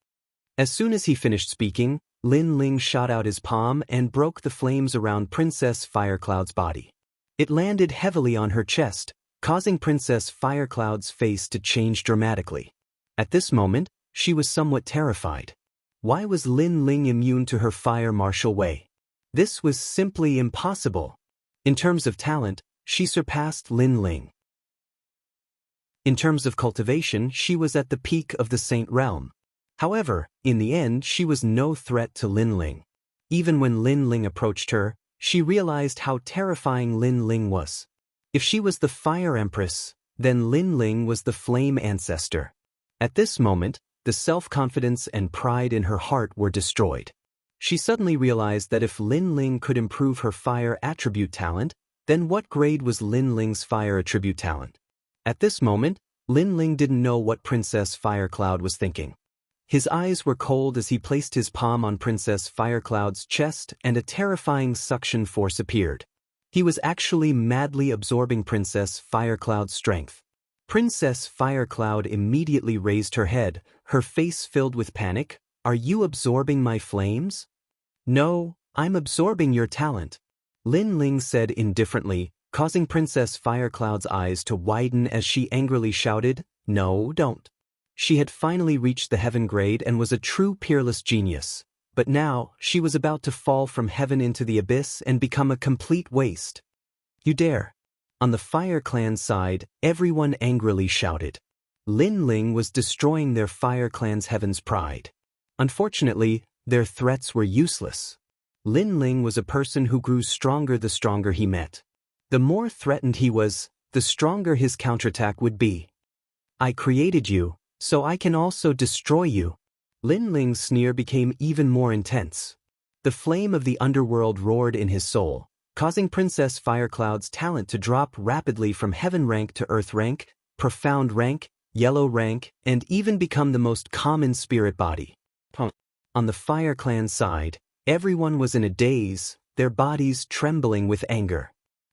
A: As soon as he finished speaking, Lin Ling shot out his palm and broke the flames around Princess Firecloud's body. It landed heavily on her chest, causing Princess Firecloud's face to change dramatically. At this moment, she was somewhat terrified. Why was Lin Ling immune to her fire martial way? This was simply impossible. In terms of talent, she surpassed Lin Ling. In terms of cultivation, she was at the peak of the Saint Realm. However, in the end, she was no threat to Lin Ling. Even when Lin Ling approached her, she realized how terrifying Lin Ling was. If she was the Fire Empress, then Lin Ling was the Flame Ancestor. At this moment, the self-confidence and pride in her heart were destroyed. She suddenly realized that if Lin Ling could improve her fire attribute talent, then what grade was Lin Ling's fire attribute talent? At this moment, Lin Ling didn't know what Princess Firecloud was thinking. His eyes were cold as he placed his palm on Princess Firecloud's chest and a terrifying suction force appeared. He was actually madly absorbing Princess Firecloud's strength. Princess Firecloud immediately raised her head, her face filled with panic. Are you absorbing my flames? No, I'm absorbing your talent. Lin Ling said indifferently, causing Princess Firecloud's eyes to widen as she angrily shouted, No, don't. She had finally reached the heaven grade and was a true peerless genius. But now, she was about to fall from heaven into the abyss and become a complete waste. You dare. On the Fire Clan's side, everyone angrily shouted. Lin Ling was destroying their Fire Clan's heaven's pride. Unfortunately, their threats were useless. Lin Ling was a person who grew stronger the stronger he met. The more threatened he was, the stronger his counterattack would be. I created you, so I can also destroy you. Lin Ling's sneer became even more intense. The flame of the underworld roared in his soul, causing Princess Firecloud's talent to drop rapidly from heaven rank to earth rank, profound rank, yellow rank, and even become the most common spirit body. On the Fire Clan side, everyone was in a daze, their bodies trembling with anger.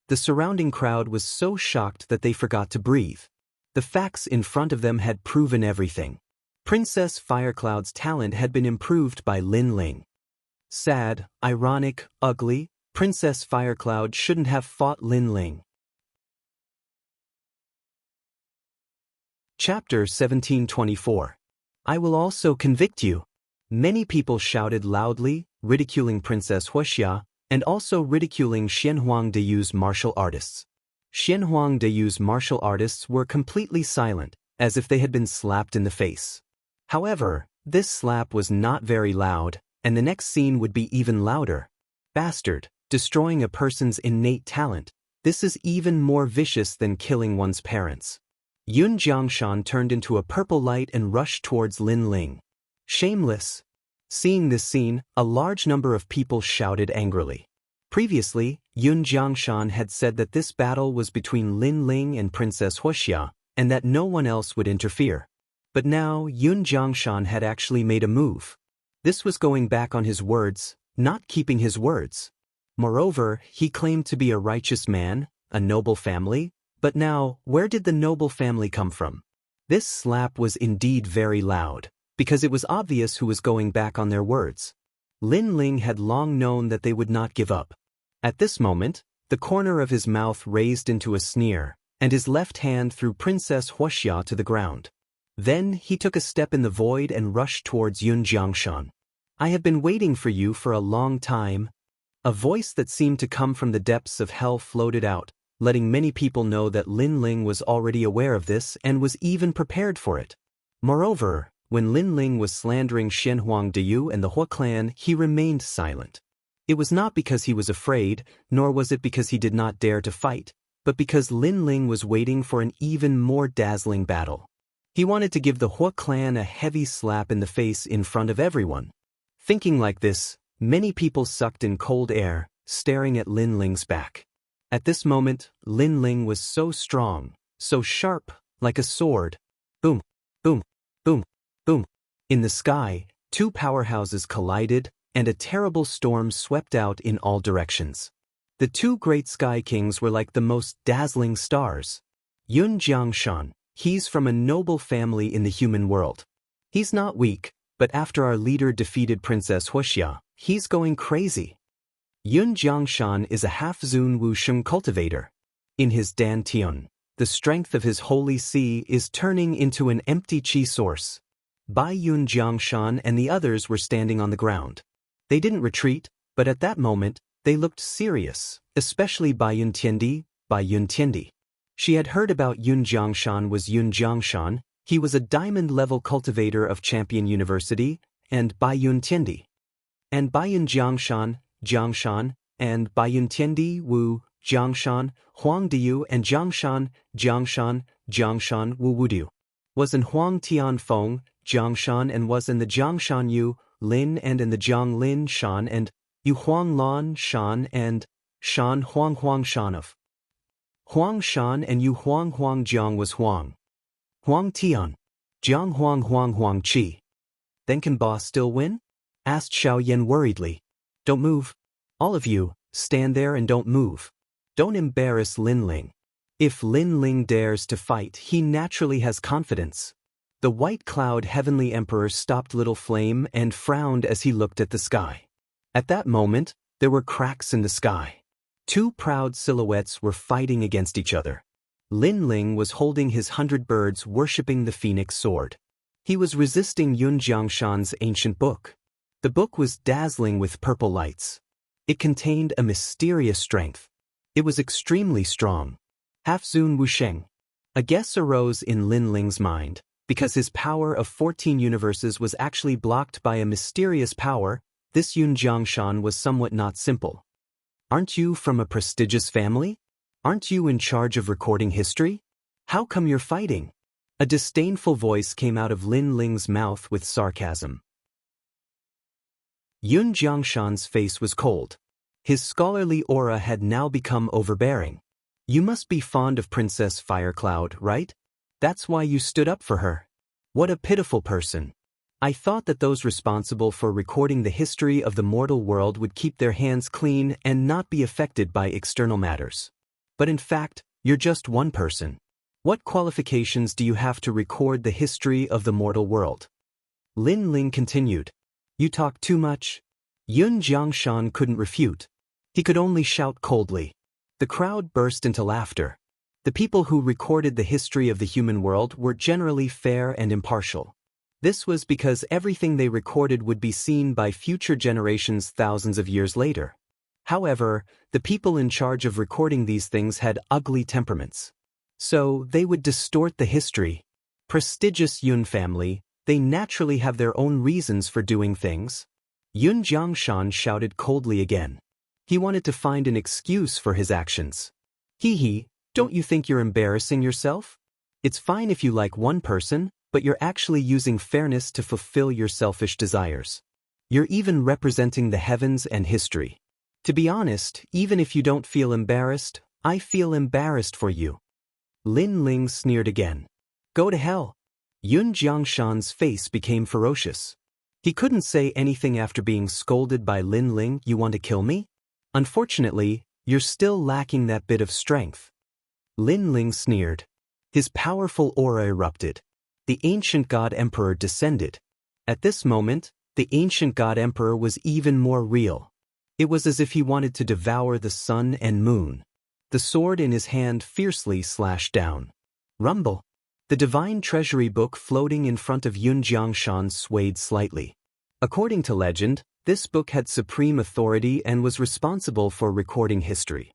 A: The surrounding crowd was so shocked that they forgot to breathe. The facts in front of them had proven everything. Princess Firecloud's talent had been improved by Lin Ling. Sad, ironic, ugly, Princess Firecloud shouldn't have fought Lin Ling. Chapter 1724. I will also convict you. Many people shouted loudly, ridiculing Princess Huoxia, and also ridiculing Xianhuang Deyu's martial artists. Xianhuang Deyu's martial artists were completely silent, as if they had been slapped in the face. However, this slap was not very loud, and the next scene would be even louder. Bastard, destroying a person's innate talent. This is even more vicious than killing one's parents. Yun Jiangshan turned into a purple light and rushed towards Lin Ling. Shameless. Seeing this scene, a large number of people shouted angrily. Previously, Yun Jiangshan had said that this battle was between Lin Ling and Princess Huoxia, and that no one else would interfere. But now, Yun Jiangshan had actually made a move. This was going back on his words, not keeping his words. Moreover, he claimed to be a righteous man, a noble family, but now, where did the noble family come from? This slap was indeed very loud, because it was obvious who was going back on their words. Lin Ling had long known that they would not give up. At this moment, the corner of his mouth raised into a sneer, and his left hand threw Princess Huoxia to the ground. Then he took a step in the void and rushed towards Yun Jiangshan. I have been waiting for you for a long time. A voice that seemed to come from the depths of hell floated out, letting many people know that Lin Ling was already aware of this and was even prepared for it. Moreover, when Lin Ling was slandering Shen Huangdiyu and the Hua clan, he remained silent. It was not because he was afraid, nor was it because he did not dare to fight, but because Lin Ling was waiting for an even more dazzling battle. He wanted to give the Hua clan a heavy slap in the face in front of everyone. Thinking like this, many people sucked in cold air, staring at Lin Ling's back. At this moment, Lin Ling was so strong, so sharp, like a sword. Boom, boom, boom, boom. In the sky, two powerhouses collided, and a terrible storm swept out in all directions. The two great sky kings were like the most dazzling stars. Yun Jiangshan, he's from a noble family in the human world. He's not weak, but after our leader defeated Princess Huoxia, he's going crazy. Yun Jiangshan is a half-Zun Wusheng cultivator. In his dantian, the strength of his holy sea is turning into an empty qi source. Bai Yun Jiangshan and the others were standing on the ground. They didn't retreat, but at that moment, they looked serious, especially Bai Yun Tiandi. She had heard about Yun Jiangshan was Yun Jiangshan, he was a diamond-level cultivator of Champion University, and Bai Yun Tiandi. And Bai Yun Jiangshan, and Bai Yun Tiandi Wu, Jiangshan, Huangdiyu and Jiangshan Wu Wudiu. Was in Huang Tianfeng, Jiangshan and was in the Jiangshan Yu, Lin and in the Jiang Lin Shan and Yu Huang Lan Shan and Shan Huang Shan of. Huang Shan and Yu Huang Jiang was Huang Tian. Jiang Huang Qi. Then can boss still win? Asked Xiao Yan worriedly. Don't move. All of you, stand there and don't move. Don't embarrass Lin Ling. If Lin Ling dares to fight, he naturally has confidence. The white cloud heavenly emperor stopped Little Flame and frowned as he looked at the sky. At that moment, there were cracks in the sky. Two proud silhouettes were fighting against each other. Lin Ling was holding his 100 birds worshipping the phoenix sword. He was resisting Yun Jiangshan's ancient book. The book was dazzling with purple lights. It contained a mysterious strength. It was extremely strong. Half-Zun Wusheng. A guess arose in Lin Ling's mind, because his power of 14 universes was actually blocked by a mysterious power. This Yun Jiangshan was somewhat not simple. Aren't you from a prestigious family? Aren't you in charge of recording history? How come you're fighting? A disdainful voice came out of Lin Ling's mouth with sarcasm. Yun Jiangshan's face was cold. His scholarly aura had now become overbearing. You must be fond of Princess Firecloud, right? That's why you stood up for her. What a pitiful person. I thought that those responsible for recording the history of the mortal world would keep their hands clean and not be affected by external matters. But in fact, you're just one person. What qualifications do you have to record the history of the mortal world? Lin Ling continued. You talk too much. Yun Jiangshan couldn't refute. He could only shout coldly. The crowd burst into laughter. The people who recorded the history of the human world were generally fair and impartial. This was because everything they recorded would be seen by future generations thousands of years later. However, the people in charge of recording these things had ugly temperaments. So they would distort the history. Prestigious Yun family, they naturally have their own reasons for doing things. Yun Jiangshan shouted coldly again. He wanted to find an excuse for his actions. Hee, don't you think you're embarrassing yourself? It's fine if you like one person, but you're actually using fairness to fulfill your selfish desires. You're even representing the heavens and history. To be honest, even if you don't feel embarrassed, I feel embarrassed for you. Lin Ling sneered again. Go to hell. Yun Jiangshan's face became ferocious. He couldn't say anything after being scolded by Lin Ling. You want to kill me? Unfortunately, you're still lacking that bit of strength. Lin Ling sneered. His powerful aura erupted. The ancient god emperor descended. At this moment, the ancient god emperor was even more real. It was as if he wanted to devour the sun and moon. The sword in his hand fiercely slashed down. Rumble. The divine treasury book floating in front of Yun Jiangshan swayed slightly. According to legend, this book had supreme authority and was responsible for recording history.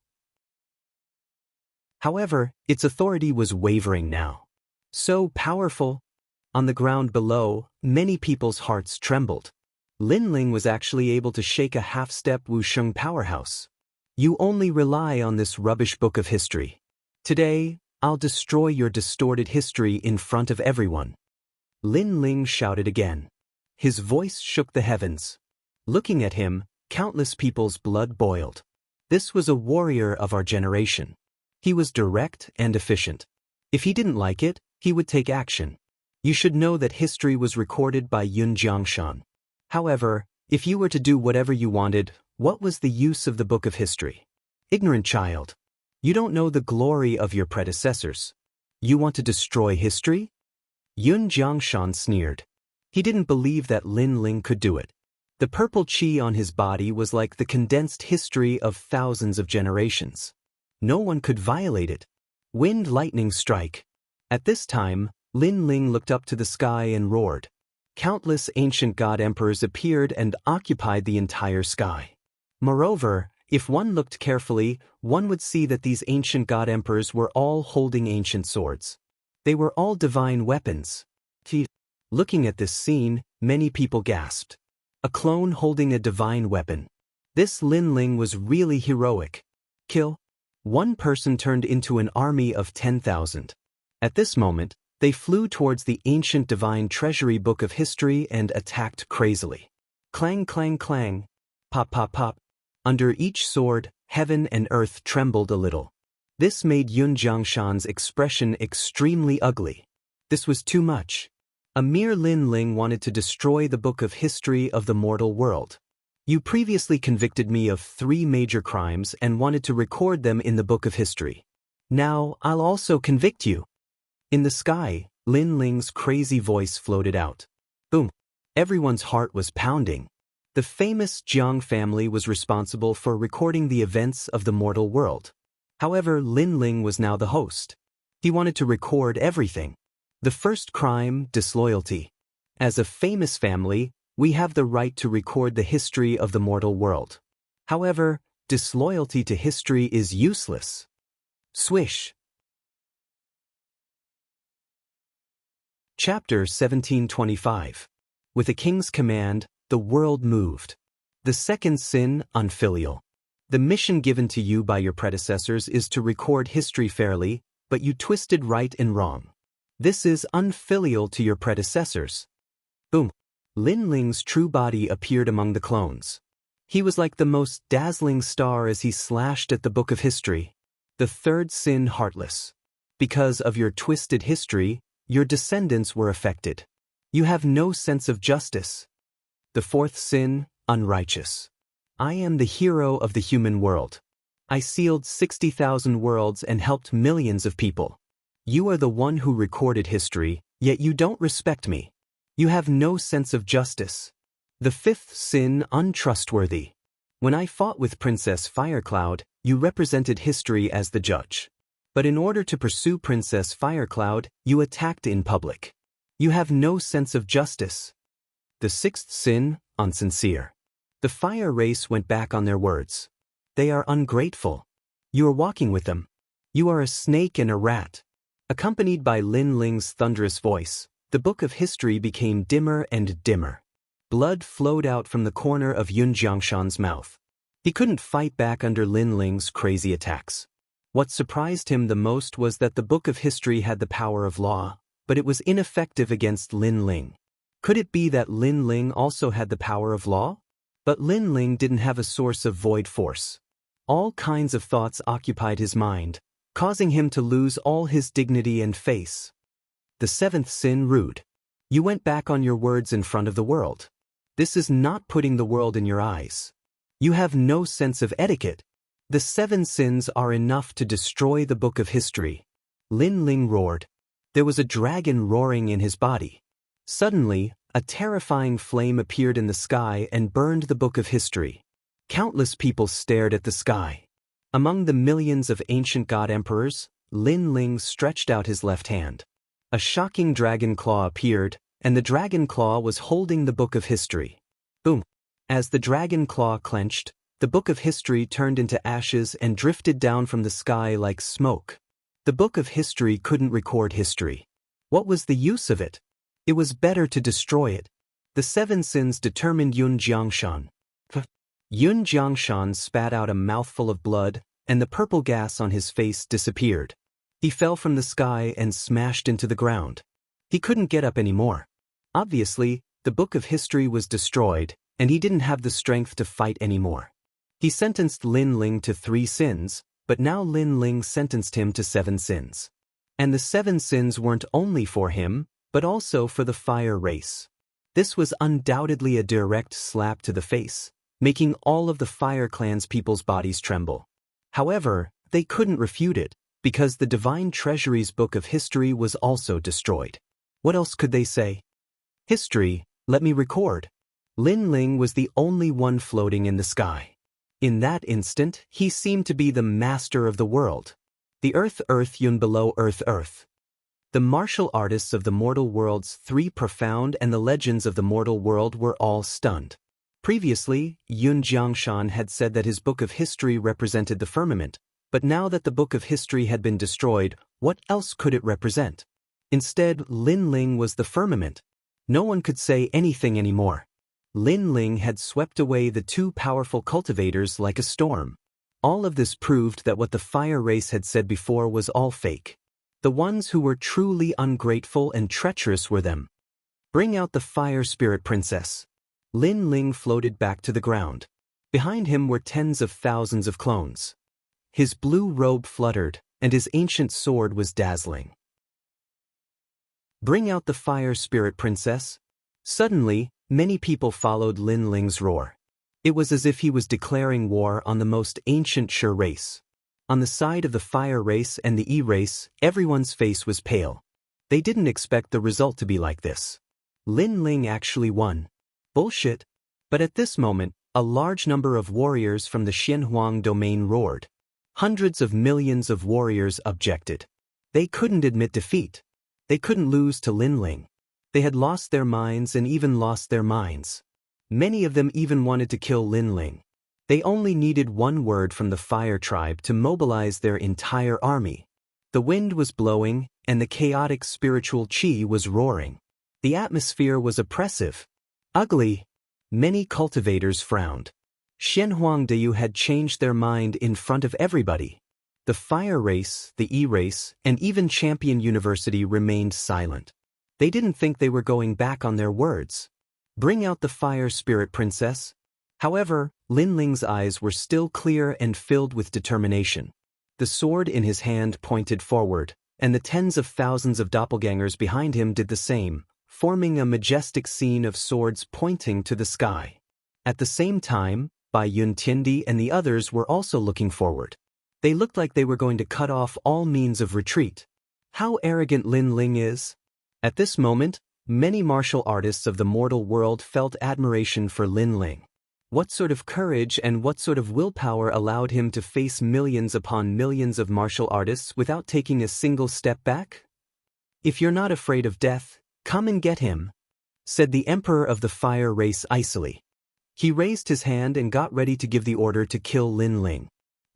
A: However, its authority was wavering now. So powerful. On the ground below, many people's hearts trembled. Lin Ling was actually able to shake a half-step Wusheng powerhouse. You only rely on this rubbish book of history. Today, I'll destroy your distorted history in front of everyone. Lin Ling shouted again. His voice shook the heavens. Looking at him, countless people's blood boiled. This was a warrior of our generation. He was direct and efficient. If he didn't like it, he would take action. You should know that history was recorded by Yun Jiangshan. However, if you were to do whatever you wanted, what was the use of the book of history? Ignorant child. You don't know the glory of your predecessors. You want to destroy history? Yun Jiangshan sneered. He didn't believe that Lin Ling could do it. The purple qi on his body was like the condensed history of thousands of generations. No one could violate it. Wind lightning strike. At this time, Lin Ling looked up to the sky and roared. Countless ancient god emperors appeared and occupied the entire sky. Moreover, if one looked carefully, one would see that these ancient god emperors were all holding ancient swords. They were all divine weapons. Looking at this scene, many people gasped. A clone holding a divine weapon. This Lin Ling was really heroic. Kill. One person turned into an army of 10,000. At this moment, they flew towards the ancient divine treasury book of history and attacked crazily. Clang, clang, clang. Pop, pop, pop. Under each sword, heaven and earth trembled a little. This made Yun Jiangshan's expression extremely ugly. This was too much. A mere Lin Ling wanted to destroy the book of history of the mortal world. You previously convicted me of 3 major crimes and wanted to record them in the book of history. Now, I'll also convict you. In the sky, Lin Ling's crazy voice floated out. Boom. Everyone's heart was pounding. The famous Jiang family was responsible for recording the events of the mortal world. However, Lin Ling was now the host. He wanted to record everything. The first crime, disloyalty. As a famous family, we have the right to record the history of the mortal world. However, disloyalty to history is useless. Swish. Chapter 1725. With a king's command, the world moved. The second sin, unfilial. The mission given to you by your predecessors is to record history fairly, but you twisted right and wrong. This is unfilial to your predecessors. Boom. Lin Ling's true body appeared among the clones. He was like the most dazzling star as he slashed at the book of history. The third sin, heartless. Because of your twisted history, your descendants were affected. You have no sense of justice. The fourth sin, unrighteous. I am the hero of the human world. I sealed 60,000 worlds and helped millions of people. You are the one who recorded history, yet you don't respect me. You have no sense of justice. The fifth sin, untrustworthy. When I fought with Princess Firecloud, you represented history as the judge. But in order to pursue Princess Firecloud, you attacked in public. You have no sense of justice. The sixth sin, unsincere. The fire race went back on their words. They are ungrateful. You are walking with them. You are a snake and a rat. Accompanied by Lin Ling's thunderous voice, the book of history became dimmer and dimmer. Blood flowed out from the corner of Yun Jiangshan's mouth. He couldn't fight back under Lin Ling's crazy attacks. What surprised him the most was that the book of history had the power of law. but it was ineffective against Lin Ling. Could it be that Lin Ling also had the power of law? But Lin Ling didn't have a source of void force. All kinds of thoughts occupied his mind, causing him to lose all his dignity and face. The seventh sin, rude. You went back on your words in front of the world. This is not putting the world in your eyes. You have no sense of etiquette. The 7 sins are enough to destroy the book of history. Lin Ling roared. There was a dragon roaring in his body. Suddenly, a terrifying flame appeared in the sky and burned the book of history. Countless people stared at the sky. Among the millions of ancient god emperors, Lin Ling stretched out his left hand. A shocking dragon claw appeared, and the dragon claw was holding the book of history. Boom! As the dragon claw clenched, the book of history turned into ashes and drifted down from the sky like smoke. The book of history couldn't record history. What was the use of it? It was better to destroy it. The 7 sins determined Yun Jiangshan. Yun Jiangshan spat out a mouthful of blood, and the purple gas on his face disappeared. He fell from the sky and smashed into the ground. He couldn't get up anymore. Obviously, the book of history was destroyed, and he didn't have the strength to fight anymore. He sentenced Lin Ling to 3 sins, but now Lin Ling sentenced him to 7 sins. And the 7 sins weren't only for him, but also for the fire race. This was undoubtedly a direct slap to the face, making all of the Fire Clan's people's bodies tremble. However, they couldn't refute it, because the Divine Treasury's book of history was also destroyed. What else could they say? History, let me record. Lin Ling was the only one floating in the sky. In that instant, he seemed to be the master of the world. The earth Yun below earth. The martial artists of the mortal world's 3 profound and the legends of the mortal world were all stunned. Previously, Yun Jiangshan had said that his book of history represented the firmament, but now that the book of history had been destroyed, what else could it represent? Instead, Lin Ling was the firmament. No one could say anything anymore. Lin Ling had swept away the 2 powerful cultivators like a storm. All of this proved that what the fire race had said before was all fake. The ones who were truly ungrateful and treacherous were them. Bring out the fire spirit princess. Lin Ling floated back to the ground. Behind him were tens of thousands of clones. His blue robe fluttered, and his ancient sword was dazzling. Bring out the fire spirit princess. Suddenly, many people followed Lin Ling's roar. It was as if he was declaring war on the most ancient Shi race. On the side of the fire race and the E-race, everyone's face was pale. They didn't expect the result to be like this. Lin Ling actually won. Bullshit. But at this moment, a large number of warriors from the Xianhuang domain roared. Hundreds of millions of warriors objected. They couldn't admit defeat. They couldn't lose to Lin Ling. They had lost their minds and even lost their minds. Many of them even wanted to kill Lin Ling. They only needed one word from the fire tribe to mobilize their entire army. The wind was blowing, and the chaotic spiritual qi was roaring. The atmosphere was oppressive. Ugly. Many cultivators frowned. Xianhuang Dayu had changed their mind in front of everybody. The fire race, the E-race, and even Champion University remained silent. They didn't think they were going back on their words. Bring out the fire spirit princess. However, Lin Ling's eyes were still clear and filled with determination. The sword in his hand pointed forward, and the tens of thousands of doppelgangers behind him did the same, forming a majestic scene of swords pointing to the sky. At the same time, Bai Yun Tiandi and the others were also looking forward. They looked like they were going to cut off all means of retreat. How arrogant Lin Ling is! At this moment, many martial artists of the mortal world felt admiration for Lin Ling. What sort of courage and what sort of willpower allowed him to face millions upon millions of martial artists without taking a single step back? If you're not afraid of death, come and get him, said the Emperor of the Fire race icily. He raised his hand and got ready to give the order to kill Lin Ling.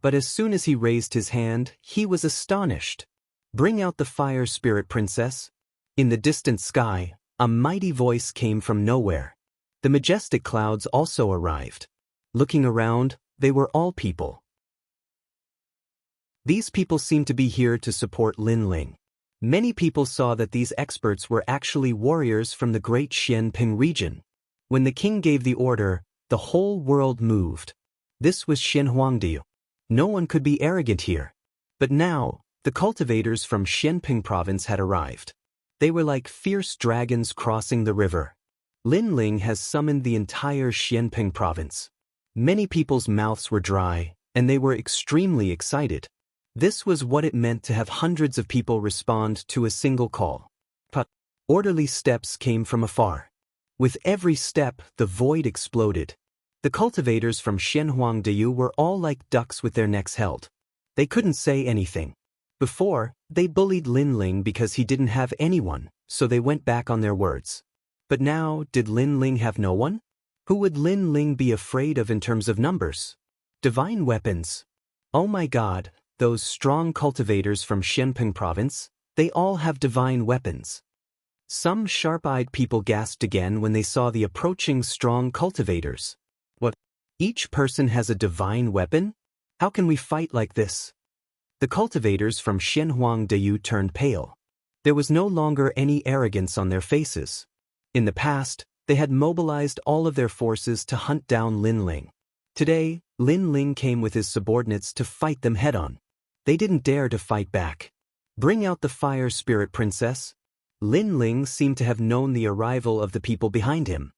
A: But as soon as he raised his hand, he was astonished. Bring out the fire spirit princess. In the distant sky, a mighty voice came from nowhere. The majestic clouds also arrived. Looking around, they were all people. These people seemed to be here to support Lin Ling. Many people saw that these experts were actually warriors from the great Xianping region. When the king gave the order, the whole world moved. This was Xinhuangdiu. No one could be arrogant here. But now, the cultivators from Xianping province had arrived. They were like fierce dragons crossing the river. Lin Ling has summoned the entire Xianping province. Many people's mouths were dry, and they were extremely excited. This was what it meant to have hundreds of people respond to a single call. But orderly steps came from afar. With every step, the void exploded. The cultivators from Xinhuangdiu were all like ducks with their necks held. They couldn't say anything. Before, they bullied Lin Ling because he didn't have anyone, so they went back on their words. But now, did Lin Ling have no one? Who would Lin Ling be afraid of in terms of numbers? Divine weapons. Oh my God, those strong cultivators from Xianping province, they all have divine weapons. Some sharp-eyed people gasped again when they saw the approaching strong cultivators. What? Each person has a divine weapon? How can we fight like this? The cultivators from Xinhuangdiu turned pale. There was no longer any arrogance on their faces. In the past, they had mobilized all of their forces to hunt down Lin Ling. Today, Lin Ling came with his subordinates to fight them head-on. They didn't dare to fight back. Bring out the fire spirit princess. Lin Ling seemed to have known the arrival of the people behind him.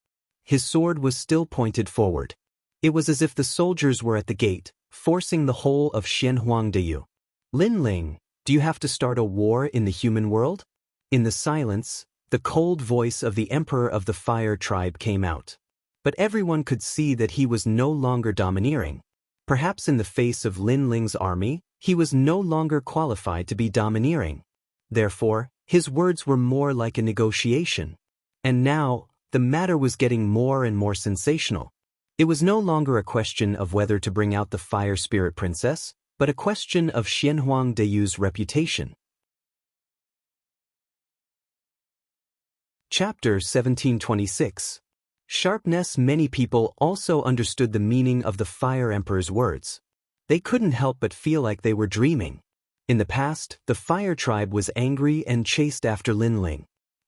A: His sword was still pointed forward. It was as if the soldiers were at the gate, forcing the whole of Xinhuangdiu. Lin Ling, do you have to start a war in the human world? In the silence, the cold voice of the emperor of the fire tribe came out. But everyone could see that he was no longer domineering. Perhaps in the face of Lin Ling's army, he was no longer qualified to be domineering. Therefore, his words were more like a negotiation. And now, the matter was getting more and more sensational. It was no longer a question of whether to bring out the fire spirit princess, but a question of Xinhuangdiu's reputation. Chapter 1726. Sharpness. Many people also understood the meaning of the Fire Emperor's words. They couldn't help but feel like they were dreaming. In the past, the Fire Tribe was angry and chased after Lin Ling.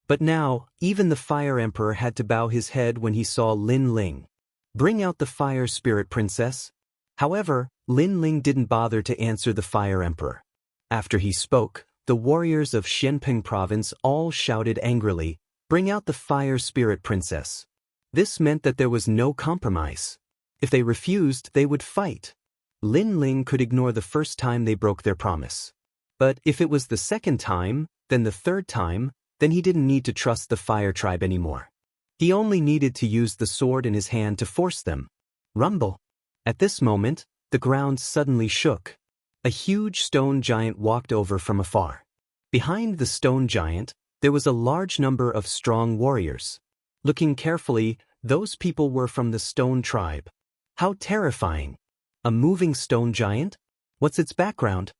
A: But now, even the Fire Emperor had to bow his head when he saw Lin Ling. Bring out the Fire Spirit Princess. However, Lin Ling didn't bother to answer the Fire Emperor. After he spoke, the warriors of Xianping province all shouted angrily, "Bring out the Fire Spirit Princess." This meant that there was no compromise. If they refused, they would fight. Lin Ling could ignore the first time they broke their promise. But if it was the second time, then the third time, then he didn't need to trust the Fire Tribe anymore. He only needed to use the sword in his hand to force them. Rumble. At this moment, the ground suddenly shook. A huge stone giant walked over from afar. Behind the stone giant, there was a large number of strong warriors. Looking carefully, those people were from the stone tribe. How terrifying! A moving stone giant? What's its background?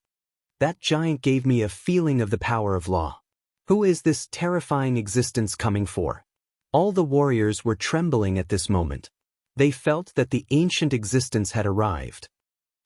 A: That giant gave me a feeling of the power of law. Who is this terrifying existence coming for? All the warriors were trembling at this moment. They felt that the ancient existence had arrived.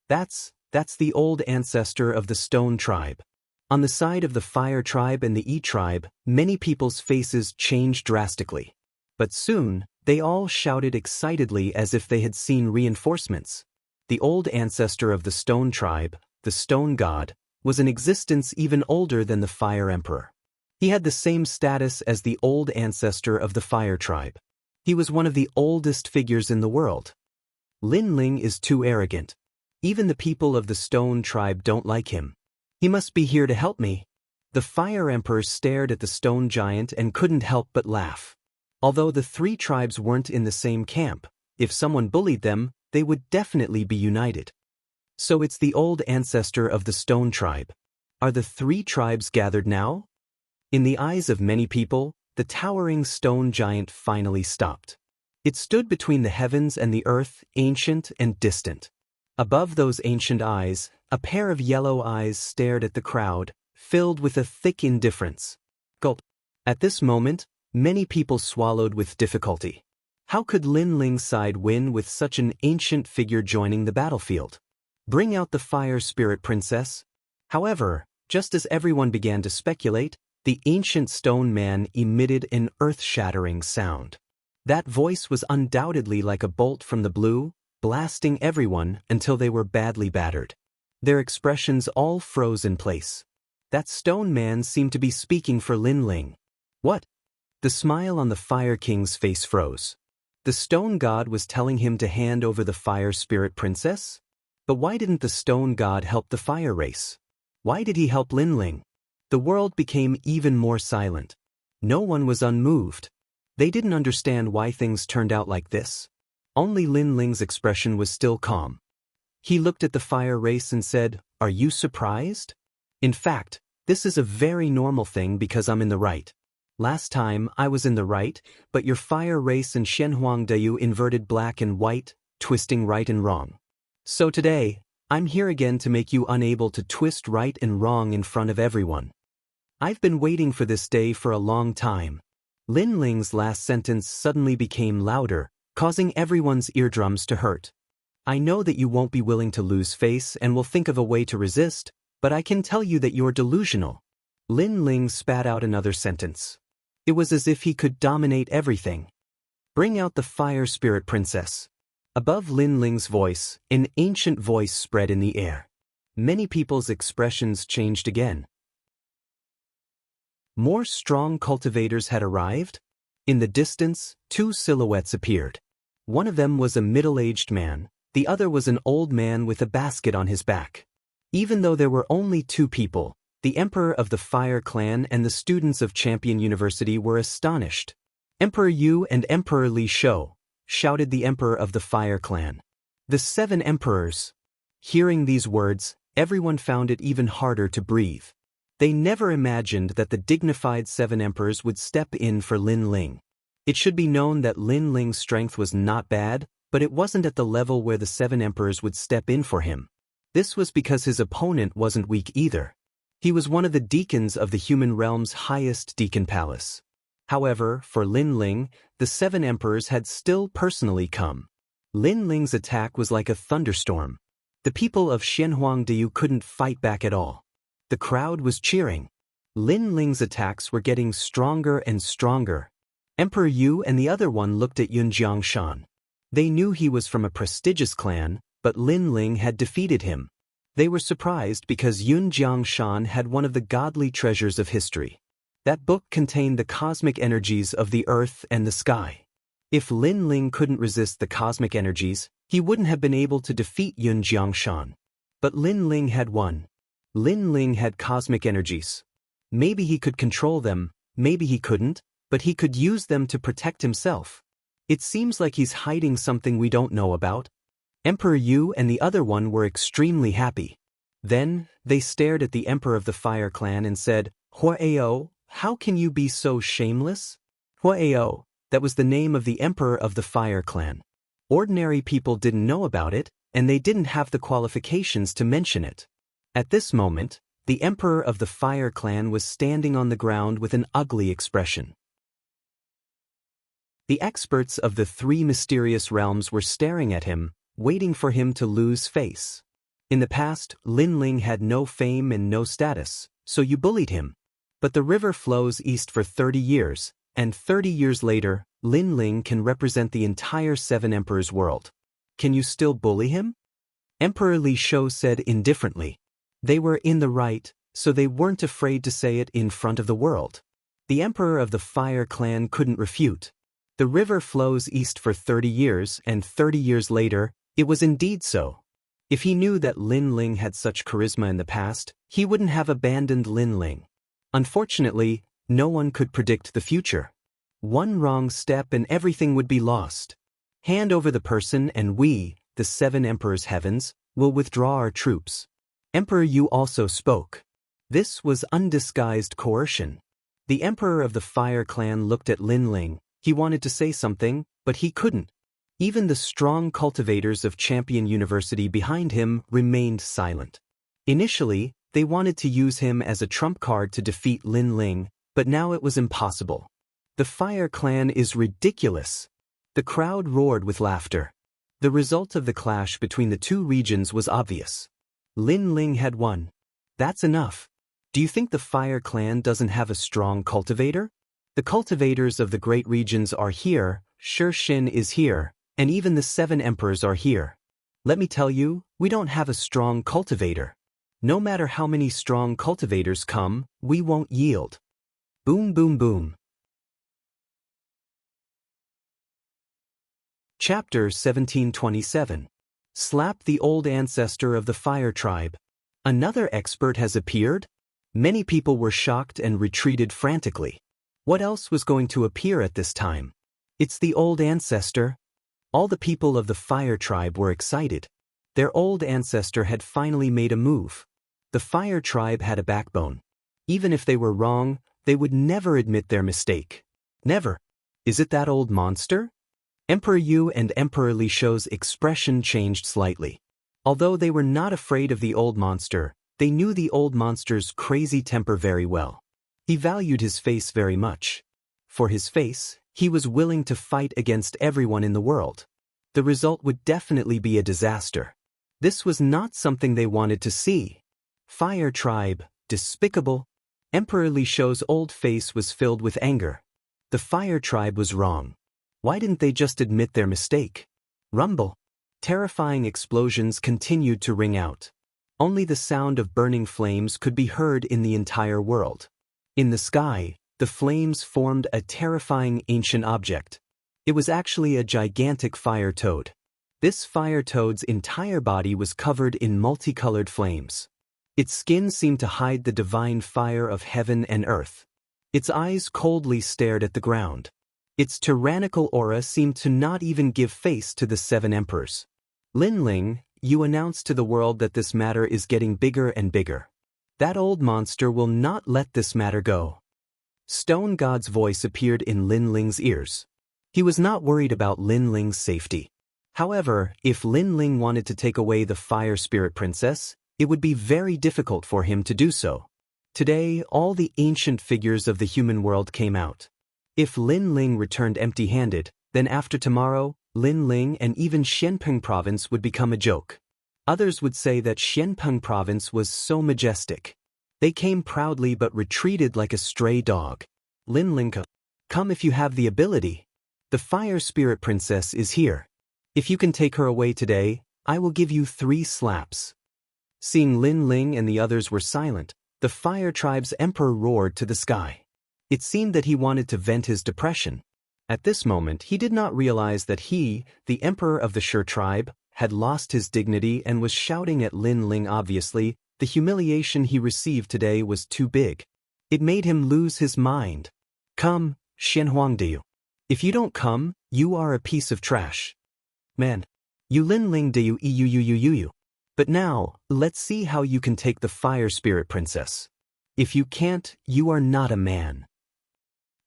A: That's the old ancestor of the stone tribe. On the side of the fire tribe and the E tribe, many people's faces changed drastically. But soon, they all shouted excitedly as if they had seen reinforcements. The old ancestor of the stone tribe, the stone god, was an existence even older than the fire emperor. He had the same status as the old ancestor of the fire tribe. He was one of the oldest figures in the world. Lin Ling is too arrogant. Even the people of the stone tribe don't like him. He must be here to help me. The fire emperor stared at the stone giant and couldn't help but laugh. Although the three tribes weren't in the same camp, if someone bullied them, they would definitely be united. So it's the old ancestor of the stone tribe. Are the three tribes gathered now? In the eyes of many people, the towering stone giant finally stopped. It stood between the heavens and the earth, ancient and distant. Above those ancient eyes, a pair of yellow eyes stared at the crowd, filled with a thick indifference. Gulp. At this moment, many people swallowed with difficulty. How could Lin Ling's side win with such an ancient figure joining the battlefield? Bring out the fire spirit princess. However, Just as everyone began to speculate, the ancient stone man emitted an earth-shattering sound. That voice was undoubtedly like a bolt from the blue, blasting everyone until they were badly battered. Their expressions all froze in place. That stone man seemed to be speaking for Lin Ling. What? The smile on the Fire King's face froze. The stone god was telling him to hand over the fire spirit princess? But why didn't the stone god help the fire race? Why did he help Lin Ling? The world became even more silent. No one was unmoved. They didn't understand why things turned out like this. Only Lin Ling's expression was still calm. He looked at the fire race and said, "Are you surprised? In fact, this is a very normal thing because I'm in the right. Last time I was in the right, but your fire race and Shenhuangdayu inverted black and white, twisting right and wrong. So today, I'm here again to make you unable to twist right and wrong in front of everyone. I've been waiting for this day for a long time." Lin Ling's last sentence suddenly became louder, causing everyone's eardrums to hurt. "I know that you won't be willing to lose face and will think of a way to resist, but I can tell you that you're delusional." Lin Ling spat out another sentence. It was as if he could dominate everything. "Bring out the fire spirit princess." Above Lin Ling's voice, an ancient voice spread in the air. Many people's expressions changed again. More strong cultivators had arrived. In the distance, two silhouettes appeared. One of them was a middle-aged man, the other was an old man with a basket on his back. Even though there were only two people, the Emperor of the Fire Clan and the students of Champion University were astonished. "Emperor Yu and Emperor Li Shou," shouted the Emperor of the Fire Clan. "The 7 emperors." Hearing these words, everyone found it even harder to breathe. They never imagined that the dignified 7 emperors would step in for Lin Ling. It should be known that Lin Ling's strength was not bad, but it wasn't at the level where the 7 emperors would step in for him. This was because his opponent wasn't weak either. He was one of the deacons of the human realm's highest deacon palace. However, for Lin Ling, the 7 emperors had still personally come. Lin Ling's attack was like a thunderstorm. The people of Shenhuangdayu couldn't fight back at all. The crowd was cheering. Lin Ling's attacks were getting stronger and stronger. Emperor Yu and the other one looked at Yun Jiangshan. They knew he was from a prestigious clan, but Lin Ling had defeated him. They were surprised because Yun Jiangshan had one of the godly treasures of history. That book contained the cosmic energies of the earth and the sky. If Lin Ling couldn't resist the cosmic energies, he wouldn't have been able to defeat Yun Jiangshan. But Lin Ling had won. Lin Ling had cosmic energies. Maybe he could control them, maybe he couldn't, but he could use them to protect himself. It seems like he's hiding something we don't know about. Emperor Yu and the other one were extremely happy. Then, they stared at the Emperor of the Fire Clan and said, "Huao, how can you be so shameless?" Huao, that was the name of the Emperor of the Fire Clan. Ordinary people didn't know about it, and they didn't have the qualifications to mention it. At this moment, the Emperor of the Fire Clan was standing on the ground with an ugly expression. The experts of the 3 mysterious realms were staring at him, waiting for him to lose face. In the past, Lin Ling had no fame and no status, so you bullied him. But the river flows east for 30 years, and 30 years later, Lin Ling can represent the entire 7 emperors' world. Can you still bully him? Emperor Li Shou said indifferently. They were in the right, so they weren't afraid to say it in front of the world. The Emperor of the Fire Clan couldn't refute. The river flows east for 30 years, and 30 years later, it was indeed so. If he knew that Lin Ling had such charisma in the past, he wouldn't have abandoned Lin Ling. Unfortunately, no one could predict the future. One wrong step and everything would be lost. Hand over the person and we, the 7 emperors' heavens, will withdraw our troops. Emperor Yu also spoke. This was undisguised coercion. The Emperor of the Fire Clan looked at Lin Ling. He wanted to say something, but he couldn't. Even the strong cultivators of Champion University behind him remained silent. Initially, they wanted to use him as a trump card to defeat Lin Ling, but now it was impossible. The Fire Clan is ridiculous. The crowd roared with laughter. The result of the clash between the 2 regions was obvious. Lin Ling had won. That's enough. Do you think the Fire Clan doesn't have a strong cultivator? The cultivators of the great regions are here, Shin is here, and even the 7 emperors are here. Let me tell you, we don't have a strong cultivator. No matter how many strong cultivators come, we won't yield. Boom boom boom. Chapter 1727. Slap the old ancestor of the Fire Tribe. Another expert has appeared? Many people were shocked and retreated frantically. What else was going to appear at this time? It's the old ancestor. All the people of the Fire Tribe were excited. Their old ancestor had finally made a move. The Fire Tribe had a backbone. Even if they were wrong, they would never admit their mistake. Never. Is it that old monster? Emperor Yu and Emperor Li Shou's expression changed slightly. Although they were not afraid of the old monster, they knew the old monster's crazy temper very well. He valued his face very much. For his face, he was willing to fight against everyone in the world. The result would definitely be a disaster. This was not something they wanted to see. Fire Tribe, despicable. Emperor Li Shou's old face was filled with anger. The Fire Tribe was wrong. Why didn't they just admit their mistake? Rumble. Terrifying explosions continued to ring out. Only the sound of burning flames could be heard in the entire world. In the sky, the flames formed a terrifying ancient object. It was actually a gigantic fire toad. This fire toad's entire body was covered in multicolored flames. Its skin seemed to hide the divine fire of heaven and earth. Its eyes coldly stared at the ground. Its tyrannical aura seemed to not even give face to the 7 emperors. Lin Ling, you announced to the world that this matter is getting bigger and bigger. That old monster will not let this matter go. Stone God's voice appeared in Lin Ling's ears. He was not worried about Lin Ling's safety. However, if Lin Ling wanted to take away the Fire Spirit Princess, it would be very difficult for him to do so. Today, all the ancient figures of the human world came out. If Lin Ling returned empty-handed, then after tomorrow, Lin Ling and even Xianpeng Province would become a joke. Others would say that Xianpeng Province was so majestic. They came proudly but retreated like a stray dog. Lin Ling, come if you have the ability. The Fire Spirit Princess is here. If you can take her away today, I will give you 3 slaps. Seeing Lin Ling and the others were silent, the Fire Tribe's emperor roared to the sky. It seemed that he wanted to vent his depression. At this moment, he did not realize that he, the emperor of the Shi tribe, had lost his dignity and was shouting at Lin Ling. Obviously, the humiliation he received today was too big. It made him lose his mind. Come, Shenhuangdiu. If you don't come, you are a piece of trash. Man. You Lin Ling Diu you. But now, let's see how you can take the Fire Spirit Princess. If you can't, you are not a man.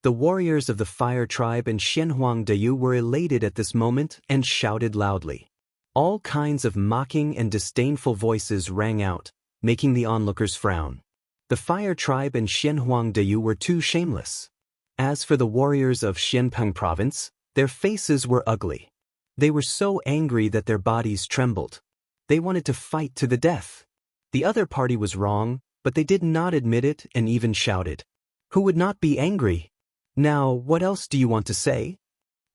A: The warriors of the Fire Tribe and Shenhuangdiu were elated at this moment and shouted loudly. All kinds of mocking and disdainful voices rang out, making the onlookers frown. The Fire Tribe and Shenhuangdiu were too shameless. As for the warriors of Xianpeng Province, their faces were ugly. They were so angry that their bodies trembled. They wanted to fight to the death. The other party was wrong, but they did not admit it and even shouted. Who would not be angry? Now, what else do you want to say?